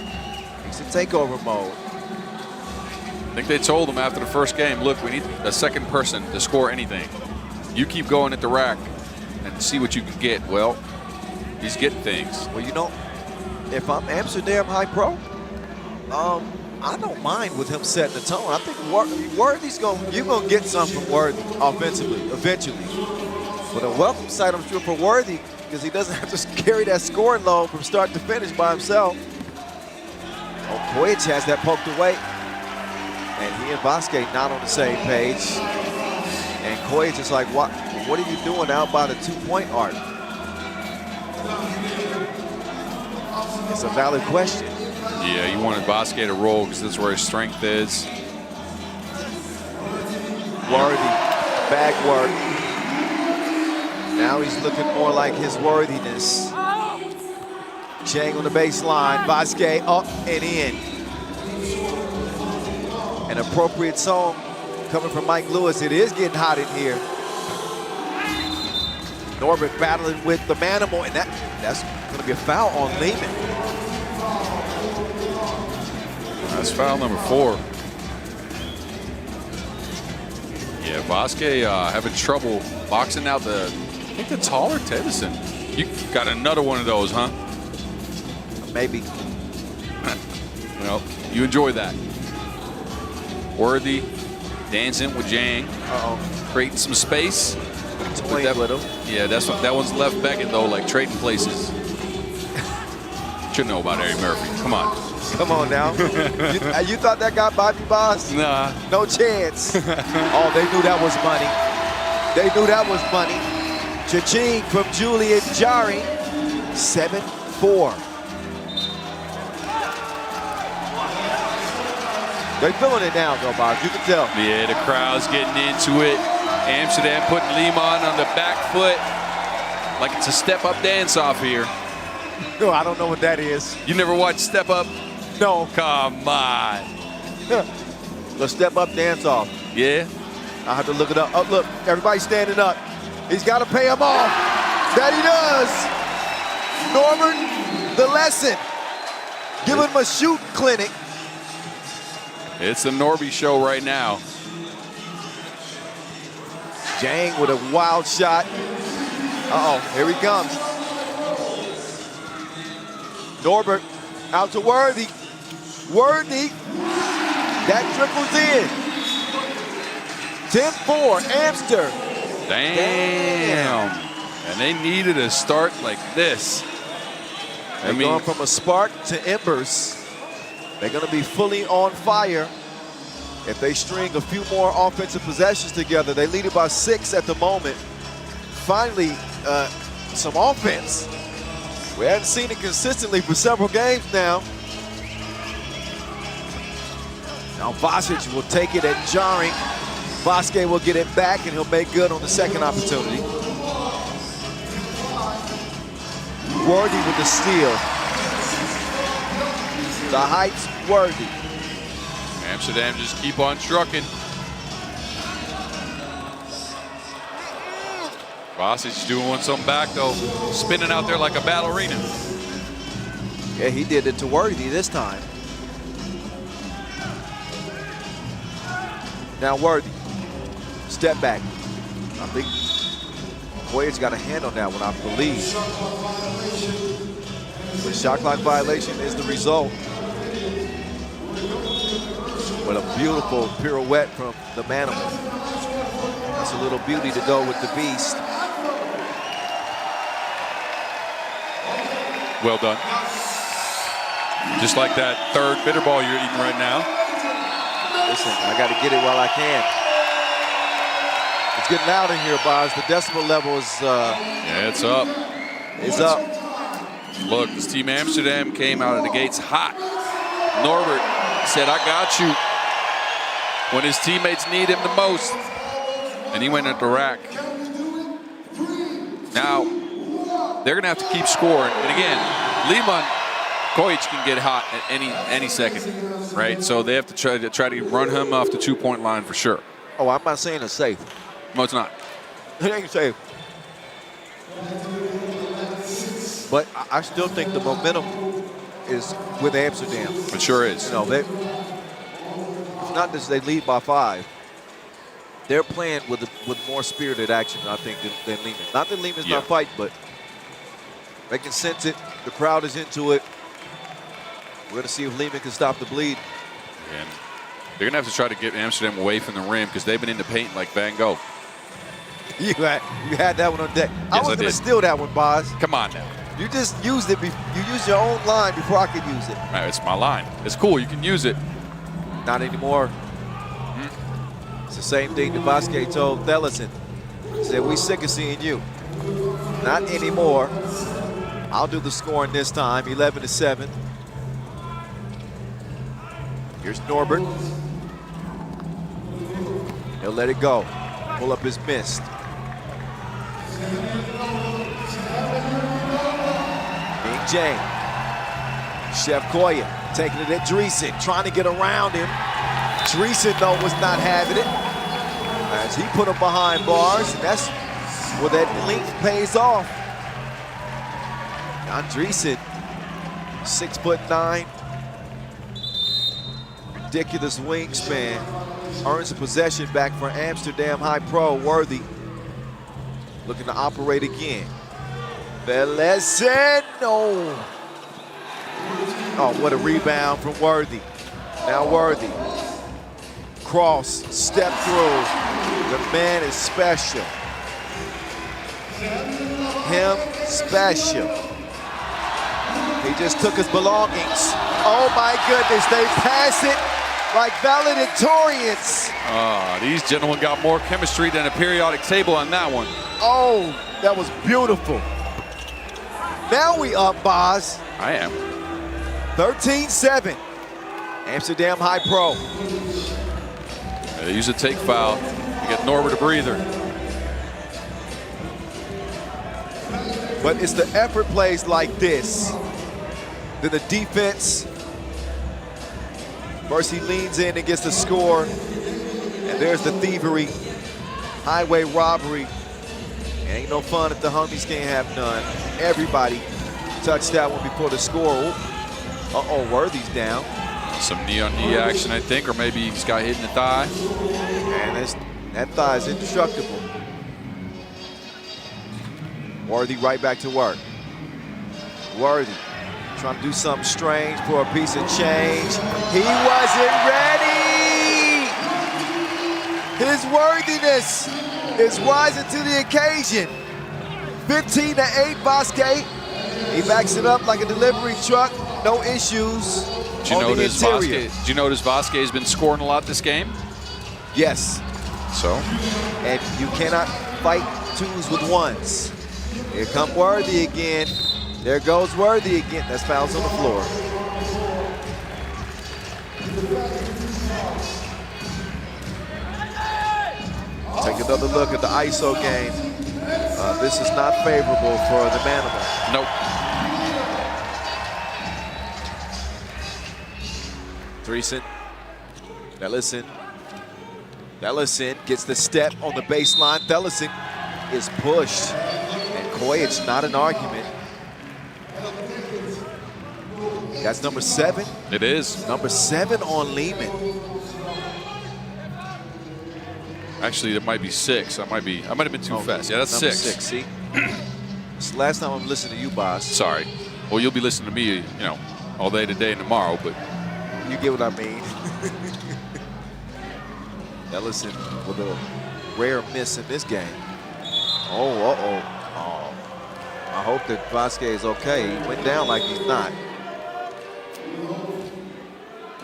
He's in takeover mode. I think they told him after the first game, look, we need a second person to score anything. You keep going at the rack and see what you can get. Well, he's getting things. Well, you know, if I'm Amsterdam HiPRO, I don't mind with him setting the tone. I think Worthy's you're gonna get something from Worthy offensively eventually. But a welcome sight, I'm sure, for Worthy, because he doesn't have to carry that scoring load from start to finish by himself. Oh, Kojic has that poked away. And he and Vasquez not on the same page. And Kojic is like, what are you doing out by the 2-point arc? It's a valid question. Yeah, you wanted Vasquez to roll because that's where his strength is. Worthy, bag work. Now he's looking more like his worthiness. Chang on the baseline, Vasquez up and in. An appropriate song coming from Mike Lewis. It is getting hot in here. Norbert battling with the Manimal, and that's going to be a foul on Liman. That's foul number 4. Yeah, Vasquez having trouble boxing out I think the taller Tedison. You got another one of those, huh? Maybe. Well, you enjoy that. Worthy dancing with Jang. Creating some space. With him. Yeah, that one's left begging though, like trading places. What you know about Eddie Murphy? Come on. Come on now. you thought that got Bobby Boss? Nah. No chance. Oh, they knew that was money. They knew that was money. Cha-ching from Julian Jarring. 7-4. They're feeling it now, though, Bob. You can tell. Yeah, the crowd's getting into it. Amsterdam putting Liman on the back foot like it's a step-up dance-off here. No, I don't know what that is. You never watched Step Up? No. Come on. The step-up dance-off. Yeah? I have to look it up. Oh, look, everybody's standing up. He's got to pay him off. That he does. Norbert, the lesson. Give him a shoot clinic. It's the Norby show right now. Jang with a wild shot. Uh-oh, here he comes. Norbert out to Worthy. Worthy. That trickles in. 10-4, Amster. Damn. And they needed a start like this. They're going from a spark to embers. They're going to be fully on fire if they string a few more offensive possessions together. They lead it by 6 at the moment. Finally, some offense. We haven't seen it consistently for several games now. Now Vasic will take it at jarring. Vasquez will get it back, and he'll make good on the second opportunity. Worthy with the steal. The Heights Worthy. Amsterdam just keep on trucking. Vasic doing something back though, spinning out there like a ballerina. Yeah, he did it to Worthy this time. Now Worthy, step back. I think Boyer's got a hand on that one, I believe. The shot clock violation is the result. What a beautiful pirouette from the Manimal. That's a little beauty to go with the beast. Well done. Just like that third bitter ball you're eating right now. Listen, I got to get it while I can. It's getting loud in here, Boz. The decibel level is yeah, it's up. It's up. Look, this team Amsterdam came out of the gates hot. Norbert said, I got you, when his teammates need him the most. And he went at the rack. Now, they're gonna have to keep scoring. And again, Liman, Kojic can get hot at any second, right? So they have to try to run him off the 2-point line for sure. Oh, I'm not saying it's safe. No, it's not. It ain't safe. But I still think the momentum is with Amsterdam. It sure is. You know, it's not that they lead by 5. They're playing with more spirited action, I think, than Liman. Not that Liman's not fighting, but they can sense it. The crowd is into it. We're going to see if Liman can stop the bleed. And they're going to have to try to get Amsterdam away from the rim because they've been in the paint like Van Gogh. You had that one on deck. Yes, I was going to steal that one, Boz. Come on now. You just used it. You used your own line before I could use it. It's my line. It's cool. You can use it. Not anymore. It's the same thing that Vasquez told Thellison. He said, we sick of seeing you. Not anymore. I'll do the scoring this time, 11-7. Here's Norbert. He'll let it go. Pull up his mist. Big Jane. Chef Koya taking it at Dreesen, trying to get around him. Dreesen, though, was not having it. As he put him behind bars, and that's where that length pays off. Now Dreesen, 6'9". Ridiculous wingspan. Earns a possession back for Amsterdam HiPRO. Worthy looking to operate again. Velesen, no. Oh, what a rebound from Worthy. Now Worthy. Cross, step through. The man is special. Him special. He just took his belongings. Oh my goodness, they pass it like valedictorians. These gentlemen got more chemistry than a periodic table on that one. Oh, that was beautiful. Now we up, Boz. I am. 13-7. Amsterdam HiPRO. They use a take foul. You get Norbert a breather. But it's the effort plays like this. Then the defense. First he leans in and gets the score. And there's the thievery. Highway robbery. It ain't no fun if the homies can't have none. Everybody touched that one before the score. Uh-oh, Worthy's down. Some knee-on-knee action, I think, or maybe he's got hit in the thigh. And that thigh is indestructible. Worthy right back to work. Worthy Trying to do something strange for a piece of change. He wasn't ready. His worthiness is rising to the occasion. 15-8 Vasquez. He backs it up like a delivery truck. No issues. Did you notice Vasquez has been scoring a lot this game? Yes. So? And you cannot fight twos with ones. Here come Worthy again. There goes Worthy again. That's fouls on the floor. Take another look at the ISO game. This is not favorable for the Manimal. Nope. Dreesen. Thellison gets the step on the baseline. Thellison is pushed. And Kojic, not an argument. That's number 7. It is. Number 7 on Liman. Actually, that might be 6. I might have been too fast. Yeah, that's number 6. 6, see? It's the last time I'm listening to you, boss. Sorry. Well, you'll be listening to me, all day today and tomorrow, but you get what I mean. Ellison with a rare miss in this game. Oh, I hope that Vasquez is okay. He went down like he's not.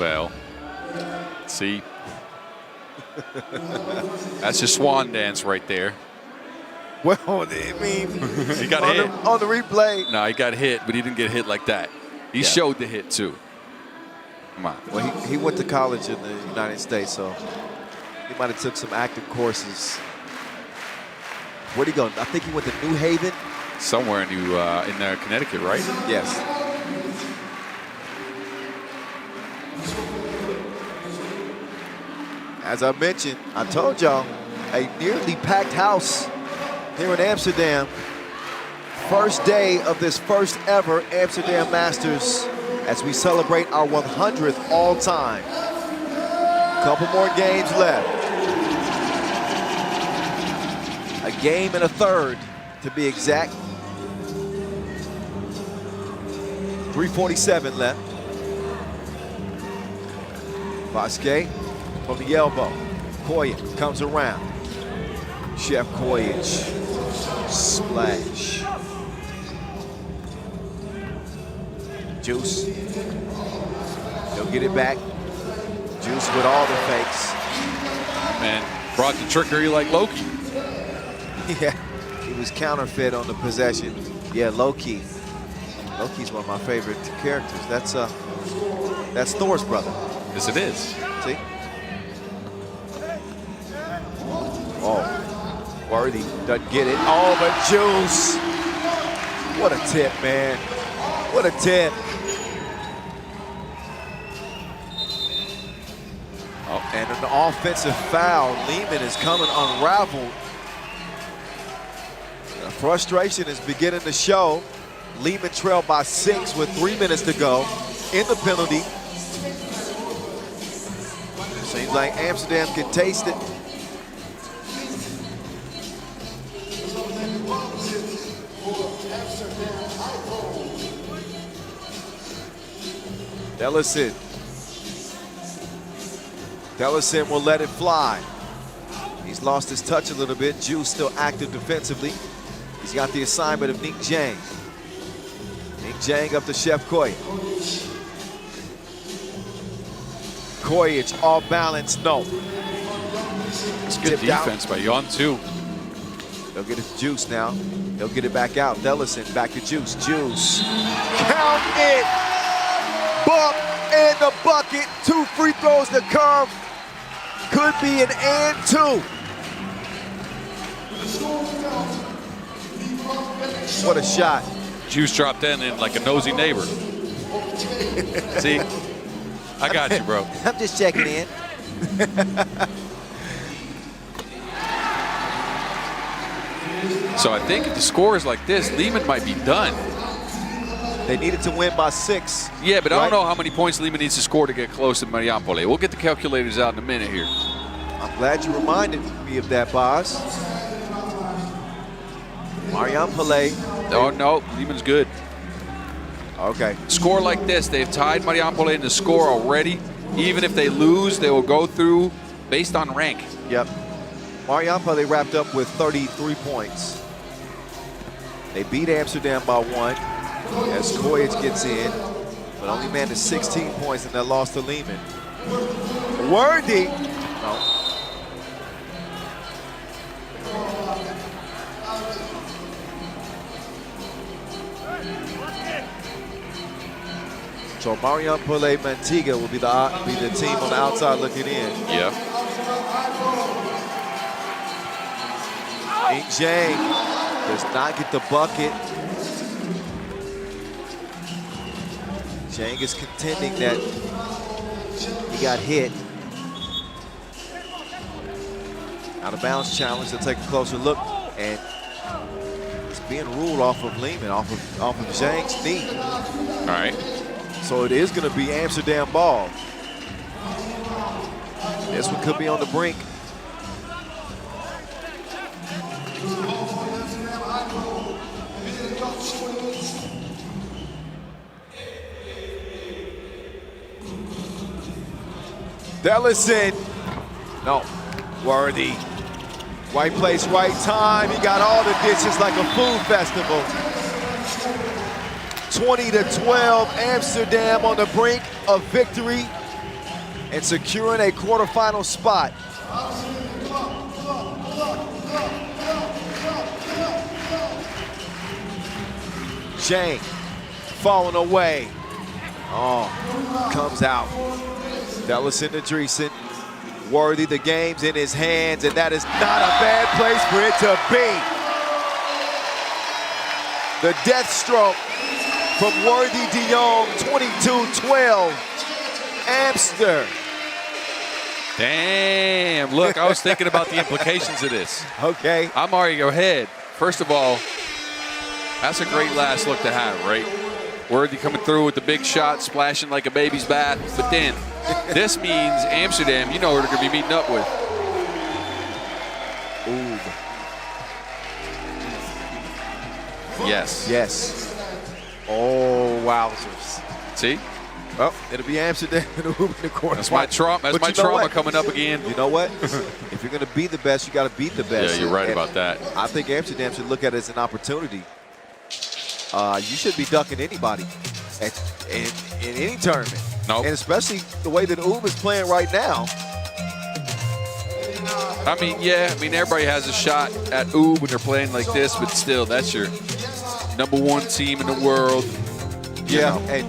well, see. That's your swan dance right there. Well, I mean, he got hit. On the replay. No, he got hit, but he didn't get hit like that. He showed the hit, too. Come on. Well, he went to college in the United States, so he might have took some acting courses. Where'd he go? I think he went to New Haven. Somewhere in Connecticut, right? Yes. As I mentioned, I told y'all, a nearly packed house here in Amsterdam. First day of this first ever Amsterdam Masters as we celebrate our 100th all time. Couple more games left. A game and a third, to be exact. 3:47 left. Vasquez from the elbow. Kojic comes around. Chef Kojic. Splash. Juice. He'll get it back. Juice with all the fakes. Man, brought the trickery like Loki. Yeah, he was counterfeit on the possession. Yeah, Loki. Loki's one of my favorite characters. That's Thor's brother. Yes, it is. See? Oh, Worthy doesn't get it. Oh, but Juice. What a tip, man. What a tip. Oh, and an offensive foul. Liman is coming unraveled. The frustration is beginning to show. Liman trailed by 6 with 3 minutes to go in the penalty. Seems like Amsterdam can taste it. Dellison will let it fly. He's lost his touch a little bit. Juice still active defensively. He's got the assignment of Nick Jang. Nick Jang up to Chef Kojic. Kojic off balance, no. It's good defense by Jan too. They'll get it to Juice now. They'll get it back out. Dellison back to Juice. Juice. Count it. Bump in the bucket. 2 free throws to come. Could be an and 2. What a shot. Juice dropped in like a nosy neighbor. See? I got you, bro. I'm just checking in. So I think if the score is like this, Liman might be done. They needed to win by 6. Yeah, but I don't know how many points Liman needs to score to get close to Marijampole. We'll get the calculators out in a minute here. I'm glad you reminded me of that, boss. Marijampole. Oh, no, Liman's good. Okay. Score like this, they've tied Marijampole in the score already. Even if they lose, they will go through based on rank. Yep. Marijampole wrapped up with 33 points. They beat Amsterdam by 1 as Koyich gets in, but only managed 16 points in that loss to Liman. Worthy. No. So Marijampole Mantinga will be the team on the outside looking in. Yeah. Zhang does not get the bucket. Zhang is contending that he got hit. Out of bounds challenge. They'll take a closer look, and it's being ruled off of Liman, off of Zhang's knee. All right. So it is going to be Amsterdam ball. This one could be on the brink. Dellison. No. Worthy. Right place, right time. He got all the dishes like a food festival. 20-12, Amsterdam on the brink of victory and securing a quarterfinal spot. Zhang falling away. Oh, comes out. Dellison to Dreesen. Worthy, the game's in his hands, and that is not a bad place for it to be. The death stroke from Worthy de Jong, 22-12, Amster. Damn, look, I was thinking about the implications of this. Okay. I'm already go ahead. First of all, that's a great last look to have, right? Worthy coming through with the big shot, splashing like a baby's bath. But then, this means Amsterdam, you know who they're going to be meeting up with. Ooh. Yes. Yes. Oh, wowzers. See? Well, it'll be Amsterdam in the quarter. That's my trauma. That's my trauma coming up again. You know what? If you're going to be the best, you got to beat the best. Yeah, you're right about that. I think Amsterdam should look at it as an opportunity. You should be ducking anybody in any tournament. Nope. And especially the way that is playing right now. I mean, yeah. I mean, everybody has a shot at when they're playing like this, but still, that's your #1 team in the world. Yeah, and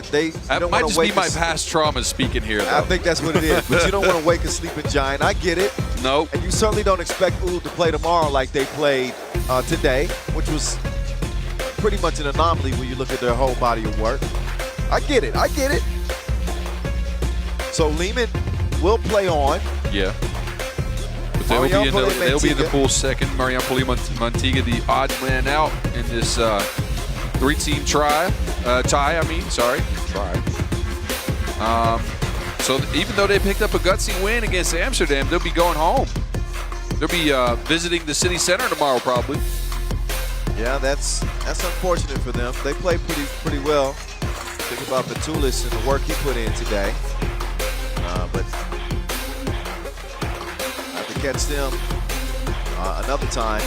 they that don't might want just to wake be my past trauma speaking here, though. I think that's what it is. But you don't want to wake a sleeping giant. I get it. Nope. And you certainly don't expect to play tomorrow like they played today, which was pretty much an anomaly when you look at their whole body of work. I get it. I get it. So Liman will play on. Yeah. But they'll be in the pool second. Marijampole Mantinga, the odd man out in this three-team tie. So even though they picked up a gutsy win against Amsterdam, they'll be going home. They'll be visiting the city center tomorrow, probably. Yeah, that's unfortunate for them. They played pretty well. Think about Batulis and the work he put in today. But I have to catch them another time.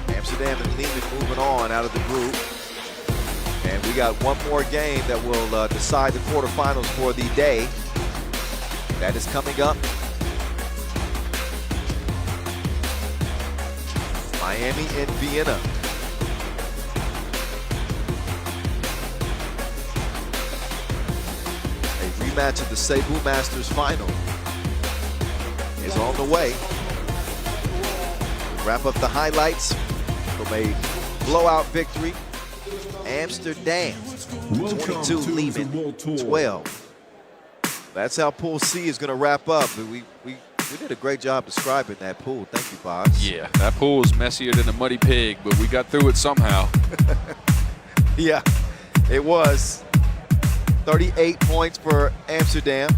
Amsterdam and Liman moving on out of the group. And we got one more game that will decide the quarterfinals for the day. That is coming up. Miami and Vienna. A rematch of the Cebu Masters final is on the way. Wrap up the highlights from a blowout victory. Amsterdam, 22, Liman, 12. That's how Pool C is going to wrap up. We did a great job describing that pool. Thank you, Box. Yeah, that pool is messier than a muddy pig, but we got through it somehow. Yeah, it was. 38 points for Amsterdam.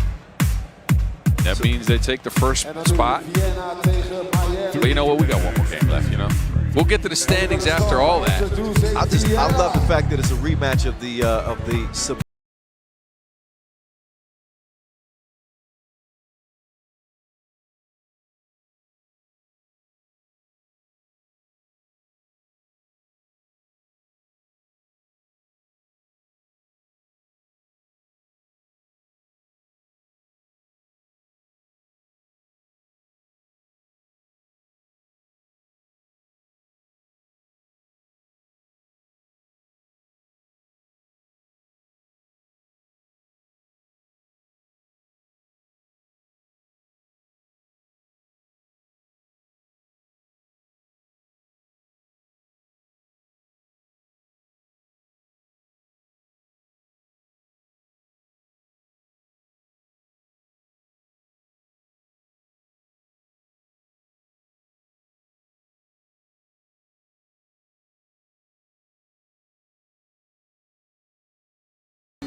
That means they take the first spot. But you know what? We got one more game left, you know? We'll get to the standings after all that. I love the fact that it's a rematch of the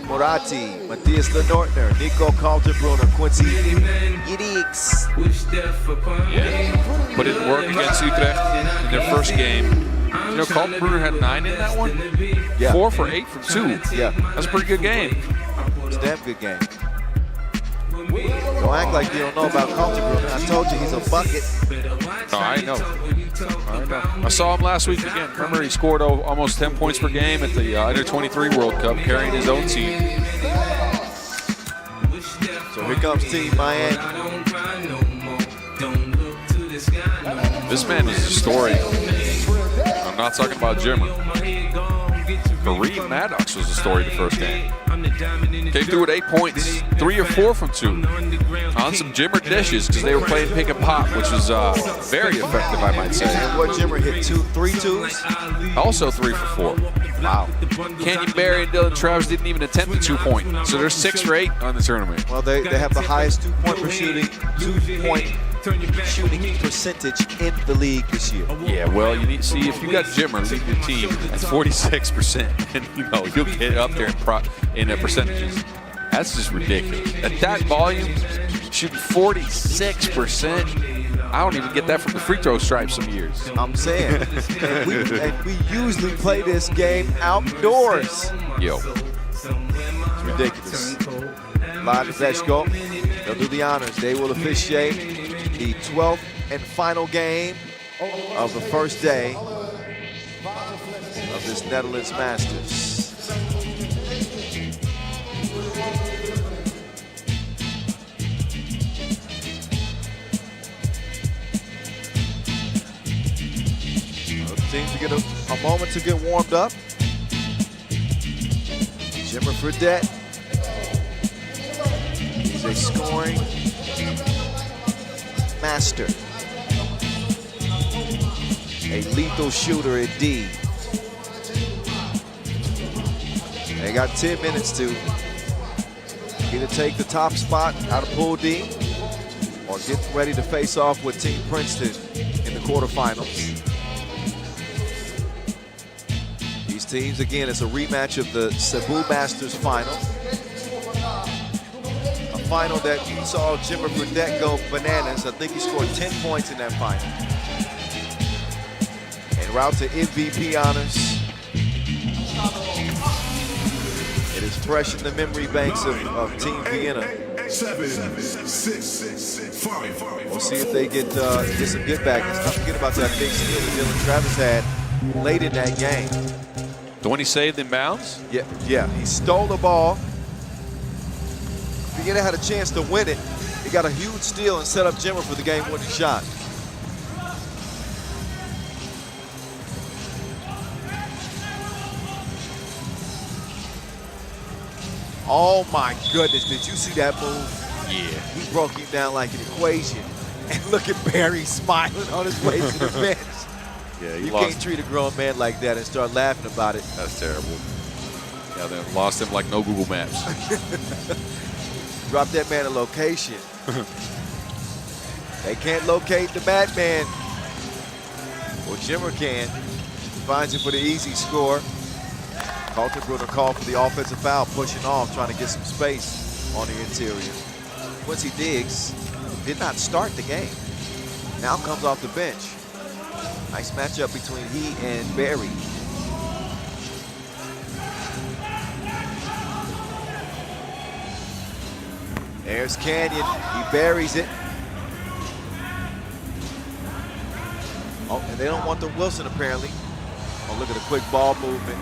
Moratti, Matthias Lenortner, Nico Kaltenbrunner, Quincy Yidix. Yeah, put in work against Utrecht in their first game. You know, Kaltenbrunner had 9 in that one. Yeah. 4 for 8 from 2. Yeah. That's a pretty good game. It's a damn good game. Don't act like you don't know about Kaltenbrunner. I told you he's a bucket. No, I know. I saw him last week again. Remember, he scored almost 10 points per game at the Under-23 World Cup, carrying his own team. So here comes Team Miami. This man is a story. I'm not talking about Jimmer. Kareem Maddox was the story the first game. Came through with 8 points, 3 or 4 from 2. On some Jimmer dishes because they were playing pick and pop, which was very effective, I might say. And what, Jimmer hit 3 twos? Also 3 for 4. Wow. Kenyon Barry and Dylan Travis didn't even attempt the 2-point. So they're 6 for 8 on the tournament. Well, they have the highest 2-point shooting percentage in the league this year. Yeah, well, you need to see if you got Jimmer lead your team at 46%, and you'll get up there in percentages. That's just ridiculous. At that volume, shooting 46%. I don't even get that from the free throw stripe some years. I'm saying, and we usually play this game outdoors. Yo, it's ridiculous. Ladovechko, they'll do the honors. They will officiate the 12th and final game of the first day of this Netherlands Masters. Teams to get a moment to get warmed up. Jimmer Fredette. He's a scoring master. A lethal shooter indeed. They got 10 minutes to either take the top spot out of Pool D or get ready to face off with Team Princeton in the quarterfinals. These teams, again, it's a rematch of the Cebu Masters final. A final that saw Jimmer Fredette go bananas. I think he scored 10 points in that final. En route to MVP honors. It is fresh in the memory banks of Team Vienna. 7, 6, 5. We'll see if they get some get back. Let's not forget about that big steal that Dylan Travis had late in that game. the one he saved in bounds? Yeah, he stole the ball. Vienna had a chance to win it. He got a huge steal and set up Jimmer for the game-winning shot. Oh my goodness, did you see that move? Yeah. He broke him down like an equation. And look at Barry smiling on his way to the bench. Yeah, you can't treat a grown man like that and start laughing about it. That's terrible. Yeah, they lost him like no Google Maps. Drop that man a location. They can't locate the madman. Well, Jimmer can. Finds him for the easy score. Kaltenbrunner called for the offensive foul, pushing off, trying to get some space on the interior. Quincy Diggs did not start the game. Now comes off the bench. Nice matchup between he and Barry. There's Canyon, he buries it. Oh, and they don't want the Wilson apparently. Oh, look at the quick ball movement.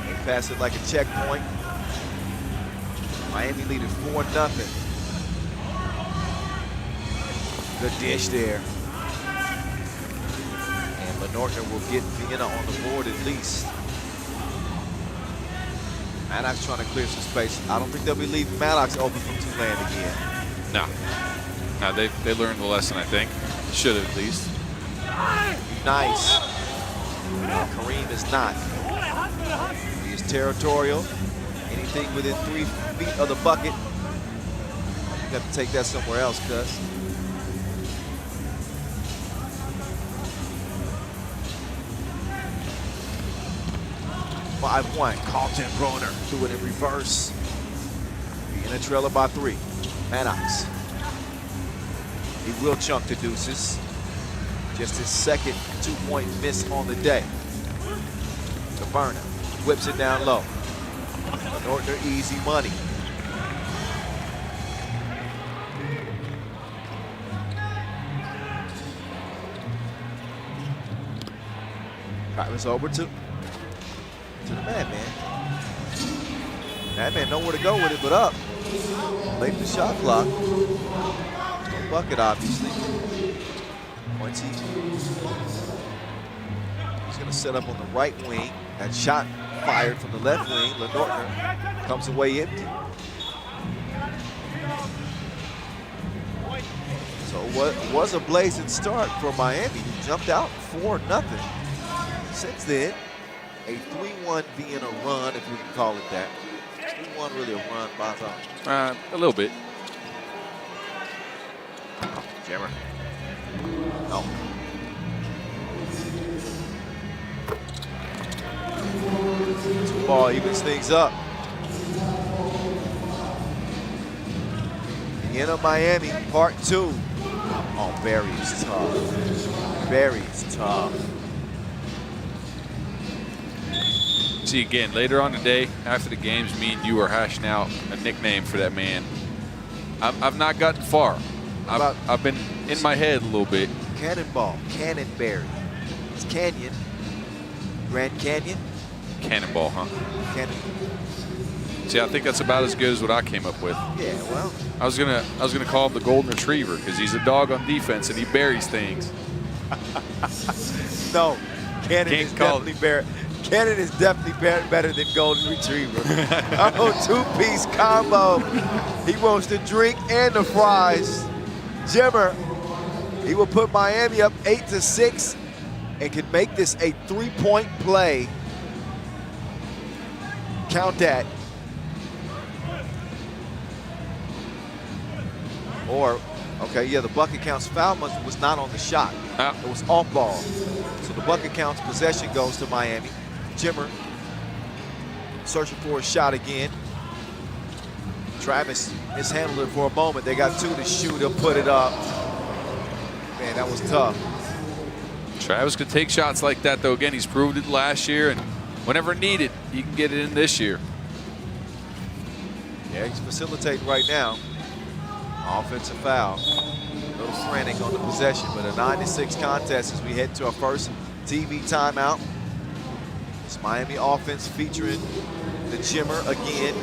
They pass it like a checkpoint. Miami leading 4-0. Good dish there. And Lenortner will get Vienna on the board at least. Maddox trying to clear some space. I don't think they'll be leaving Maddox open from Tulane again. No. No, they learned the lesson, I think. Should have at least. Nice. Kareem is not. He is territorial. Anything within 3 feet of the bucket, you got to take that somewhere else, cuz. One. Carlton Broner threw it in reverse. Vienna trailer by 3. Maddox. He will chunk the deuces. Just his second 2-point miss on the day. Caverna whips it down low. Nortner easy money. Travis over to the Madman. Madman nowhere to go with it but up. Late the shot clock. No bucket, obviously. Pointy. He's going to set up on the right wing. That shot fired from the left wing. Lenortner comes away empty. So what was a blazing start for Miami. He jumped out 4-0. Since then, a 3-1 Vienna run, if we can call it that. 3-1 really a run, Partizan? A little bit. Jammer. No. Ball evens things up. Vienna, Miami, part 2. Oh, Barry's tough. Barry's tough. See, again, later on today, after the games, me and you are hashing out a nickname for that man. I've not gotten far. I've been in my head a little bit. Cannonball, Cannonberry. It's Canyon. Grand Canyon. Cannonball, huh? Cannon. See, I think that's about as good as what I came up with. Yeah, well. I was gonna call him the Golden Retriever because he's a dog on defense and he buries things. No, Cannon is definitely better. Cannon is definitely better than Golden Retriever. Oh, two-piece combo. He wants the drink and the fries. Jimmer, he will put Miami up 8-6 and can make this a 3-point play. Count that. Or, okay, yeah, the bucket counts. Foul was not on the shot. It was off ball. So the bucket counts. Possession goes to Miami. Jimmer searching for a shot again. Travis mishandled it for a moment. They got 2 to shoot. He'll put it up. Man, that was tough. Travis could take shots like that, though. Again, he's proved it last year, and whenever needed, he can get it in this year. Yeah, he's facilitating right now. Offensive foul. A little frantic on the possession, but a 9-6 contest as we head to our first TV timeout. It's Miami offense featuring the Jimmer again.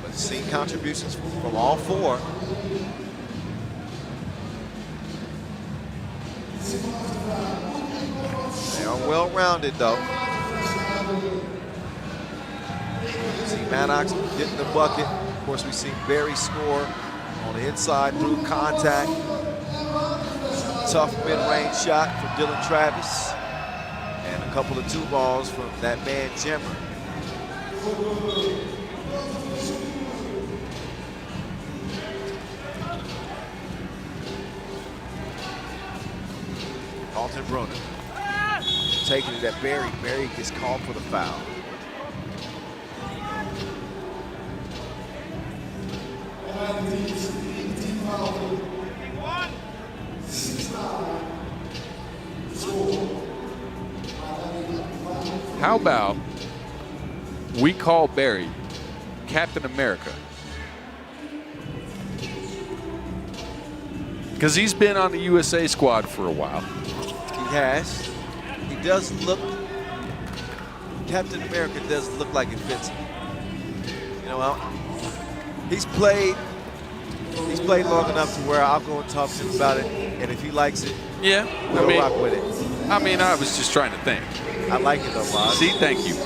But seeing contributions from all 4. They are well-rounded, though. See Maddox getting the bucket. Of course, we've seen Barry score on the inside through contact. Tough mid-range shot from Dylan Travis. And a couple of 2 balls from that man, Jimmer. Carlton Broner taking it at Barry. Barry gets called for the foul. How about we call Barry Captain America? Because he's been on the USA squad for a while. He has. He does look, Captain America does look like it fits him. You know, he's played long enough to where I'll go and talk to him about it, and if he likes it, Yeah, we'll rock with it. I mean, I was just trying to think. I like it though, Bob. See, thank you.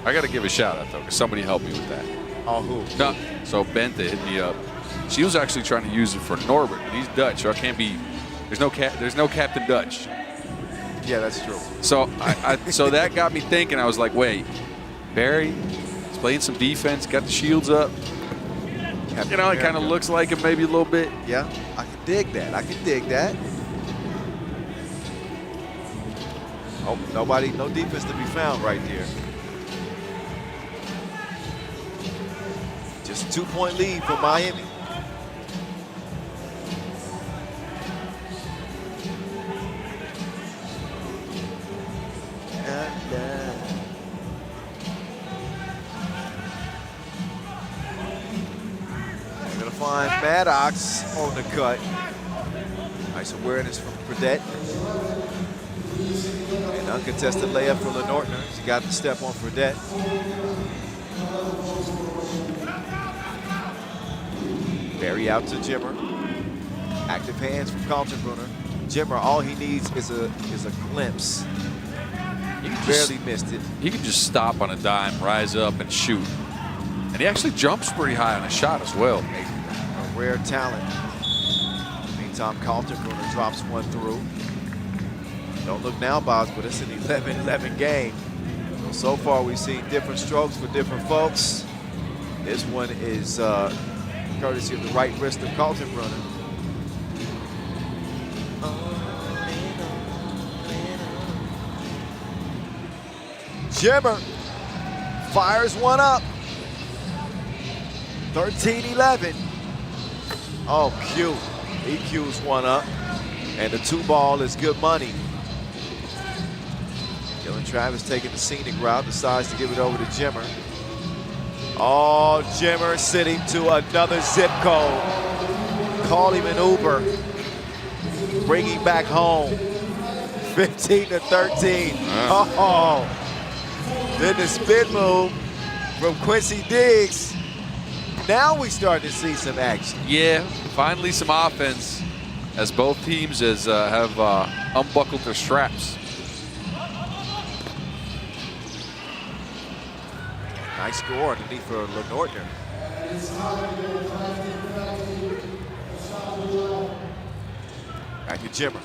I got to give a shout out though, because somebody helped me with that. Oh, who? No, so Bente hit me up. She was actually trying to use it for Norbert, but he's Dutch, so I can't be. There's no Captain Dutch. Yeah, that's true. So so that got me thinking. I was like, wait, Barry, he's playing some defense, got the shields up. Captain You know, it America. kind of looks like him maybe a little bit. Yeah, I can dig that. I can dig that. Oh, no defense to be found right there. Just a 2-point lead for Miami. They're gonna find Maddox on the cut. Nice awareness from Fredette. An uncontested layup for Lenortner. He got the step on Fredette. Barry out to Jimmer. Active hands from Kaltenbrunner. Jimmer, all he needs is a glimpse. He barely missed it. He can just stop on a dime, rise up, and shoot. And he actually jumps pretty high on a shot as well. A rare talent. Meantime, Kaltenbrunner drops one through. Don't look now, Bobs, but it's an 11-11 game. So far, we've seen different strokes for different folks. This one is courtesy of the right wrist of Kaltenbrunner. Jimmer fires one up. 13-11. Oh, Q. He Q's one up. And the 2-ball is good money. Dylan Travis taking the scenic route, decides to give it over to Jimmer. Oh, Jimmer sitting to another zip code. Call him an Uber. Bring him back home. 15-13. Oh. Then the spin move from Quincy Diggs. Now we start to see some action. Yeah, finally some offense as both teams have unbuckled their straps. Nice score underneath for Lenortner. Back to Jimmer.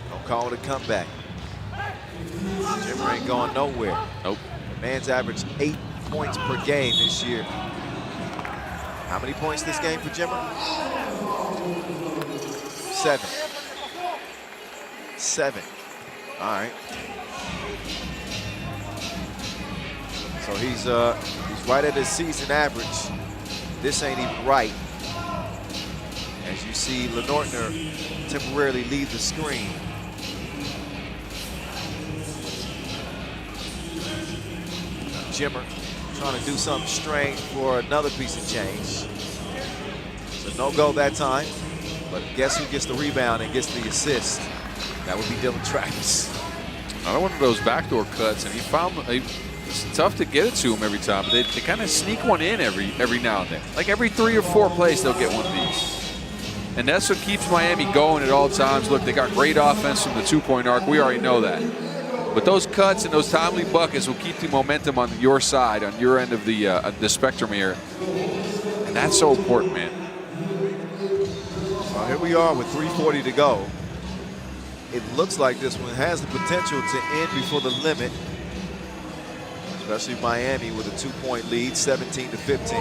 Don't call it a comeback. Jimmer ain't going nowhere. Nope. The man's averaged 8 points per game this year. How many points this game for Jimmer? 7. 7. All right. So he's right at his season average. This ain't even right. As you see Lenortner temporarily leave the screen. Jimmer trying to do something strange for another piece of change. So no go that time. But guess who gets the rebound and gets the assist? That would be Dylan Travis. Another one of those backdoor cuts, and he found it's tough to get it to him every time. But they kind of sneak one in every now and then. Like every 3 or 4 plays, they'll get one of these. And that's what keeps Miami going at all times. Look, they got great offense from the 2-point arc. We already know that. But those cuts and those timely buckets will keep the momentum on your side, on your end of the spectrum here. And that's so important, man. Well, here we are with 3:40 to go. It looks like this one has the potential to end before the limit. Especially Miami with a 2-point lead, 17-15.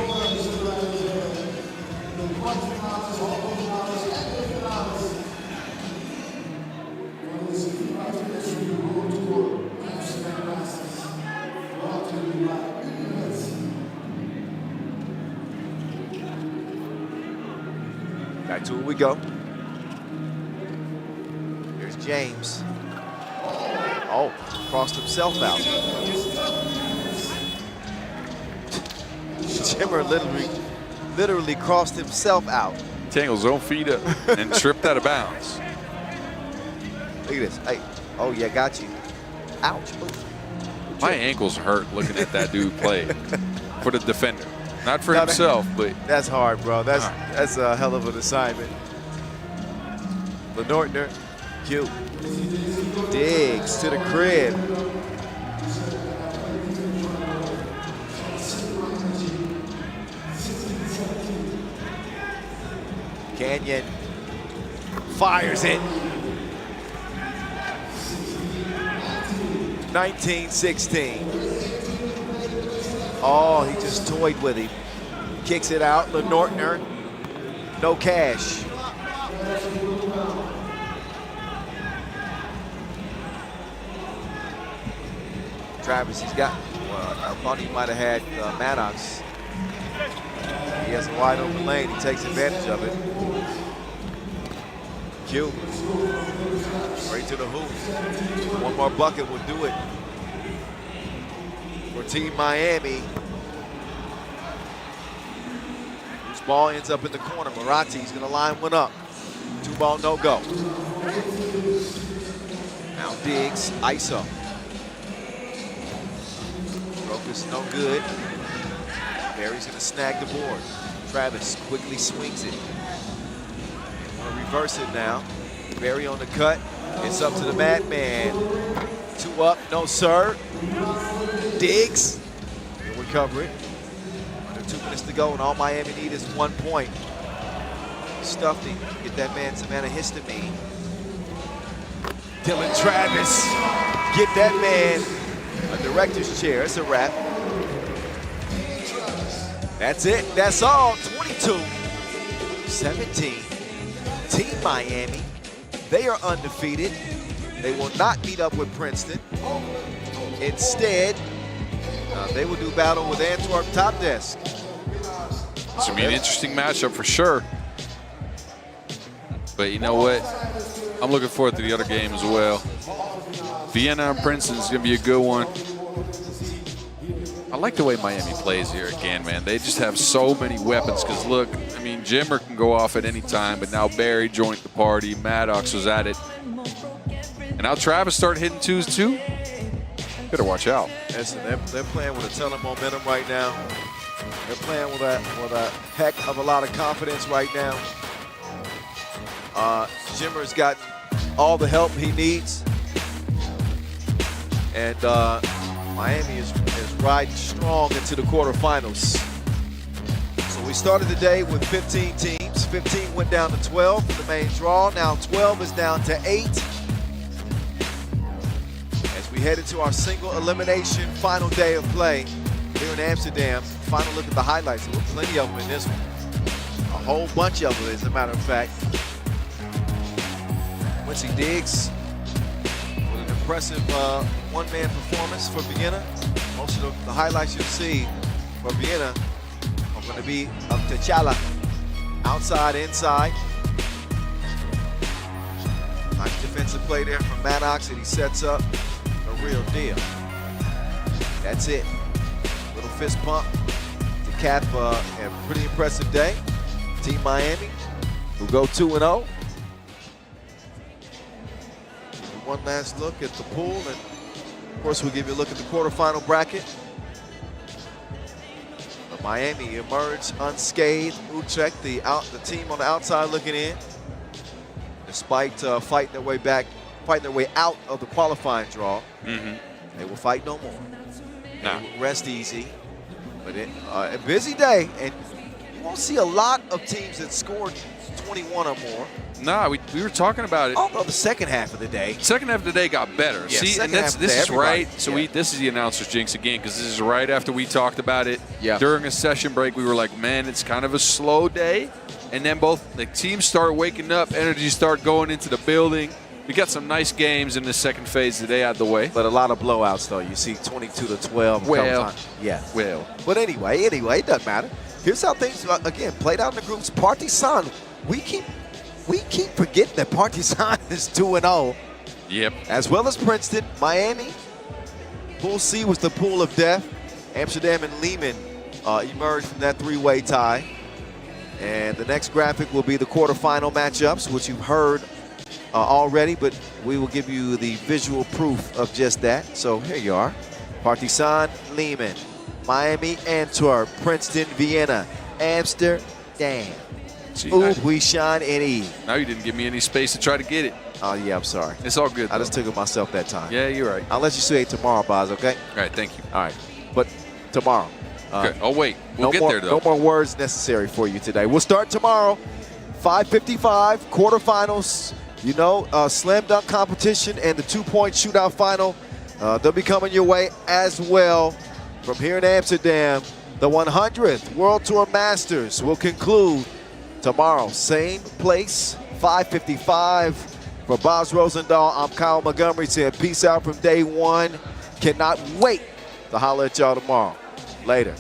Back to it we go. Here's James. Oh, crossed himself out. Jimmer literally crossed himself out. Tangled his own feet up and tripped out of bounds. Look at this. Hey, oh yeah, got you. Ouch. My ankles hurt looking at that dude play for the defender. Not for himself, but that's hard, bro. That's a hell of an assignment. Lenortner, cute. Diggs to the crib. Canyon fires it. 19-16. Oh, he just toyed with him. Kicks it out. Lenortner, no cash. Travis, he's got, I thought he might have had Maddox. He has a wide open lane. He takes advantage of it. Q. Straight to the hoop. One more bucket will do it for Team Miami. This ball ends up in the corner. Marati's going to line one up. 2-ball, no go. Now Diggs, ISO. Is no good. Barry's gonna snag the board. Travis quickly swings it. Wanna reverse it now. Barry on the cut. It's up to the madman. 2 up, no sir. Diggs. He'll recover it. Under 2 minutes to go, and all Miami need is 1 point. Stuffed him. Get that man some antihistamine. Dylan Travis. Get that man a director's chair. It's a wrap. That's it. That's all. 22-17. Team Miami. They are undefeated. They will not meet up with Princeton. Instead, they will do battle with Antwerp TOPdesk. It's going to be an interesting matchup for sure. But you know what? I'm looking forward to the other game as well. Vienna and Princeton is going to be a good one. I like the way Miami plays here again, man. They just have so many weapons. Because look, I mean, Jimmer can go off at any time, but now Barry joined the party. Maddox was at it. And now Travis started hitting 2s too. Better watch out. Listen, they're playing with a ton of momentum right now. They're playing with a heck of a lot of confidence right now. Jimmer's got all the help he needs. And Miami is riding strong into the quarterfinals. So we started the day with 15 teams. 15 went down to 12 for the main draw. Now 12 is down to 8. As we head into our single elimination final day of play here in Amsterdam. Final look at the highlights. There were plenty of them in this one. A whole bunch of them, as a matter of fact. Quincy Diggs with an impressive one-man performance for Vienna. Most of the highlights you'll see for Vienna are going to be of T'Challa. Outside, inside. Nice defensive play there from Maddox, and he sets up a real deal. That's it. Little fist pump to cap a pretty impressive day. Team Miami will go 2-0. One last look at the pool, and of course we'll give you a look at the quarterfinal bracket. But Miami emerged unscathed. Utrecht, the team on the outside looking in, despite fighting their way out of the qualifying draw. They will fight no more. They will rest easy. But a busy day, and you won't see a lot of teams that scored 21 or more. Nah, we were talking about it. Although the second half of the day. Second half of the day got better. Yeah, see, and this is right. So this is the announcer's jinx again, because this is right after we talked about it. Yeah. During a session break, we were like, man, it's kind of a slow day. And then both the teams start waking up, energy start going into the building. We got some nice games in the second phase today out of the way. But a lot of blowouts, though. You see 22-12. Well, yeah. Well. But anyway, it doesn't matter. Here's how things, again, played out in the groups. Partizan, we keep forgetting that Partizan is 2-0. Yep. as well as Princeton, Miami. Pool C was the pool of death. Amsterdam and Liman emerged from that three-way tie. And the next graphic will be the quarterfinal matchups, which you've heard already, but we will give you the visual proof of just that. So here you are. Partizan, Liman, Miami, Antwerp, Princeton, Vienna, Amsterdam. See, Huishan, and E. now you didn't give me any space to try to get it. Oh, yeah, I'm sorry. It's all good, I just took it myself that time. Yeah, you're right. I'll let you say it tomorrow, Boz, okay? All right, thank you. All right. But tomorrow. Okay. Oh, wait. We'll get more, there, though. No more words necessary for you today. We'll start tomorrow, 5:55, quarterfinals. You know, slam dunk competition and the two-point shootout final. They'll be coming your way as well from here in Amsterdam. The 100th World Tour Masters will conclude tomorrow. Same place, 5:55. For Boz Rosendahl, I'm Kyle Montgomery saying peace out from day one. Cannot wait to holler at y'all tomorrow. Later.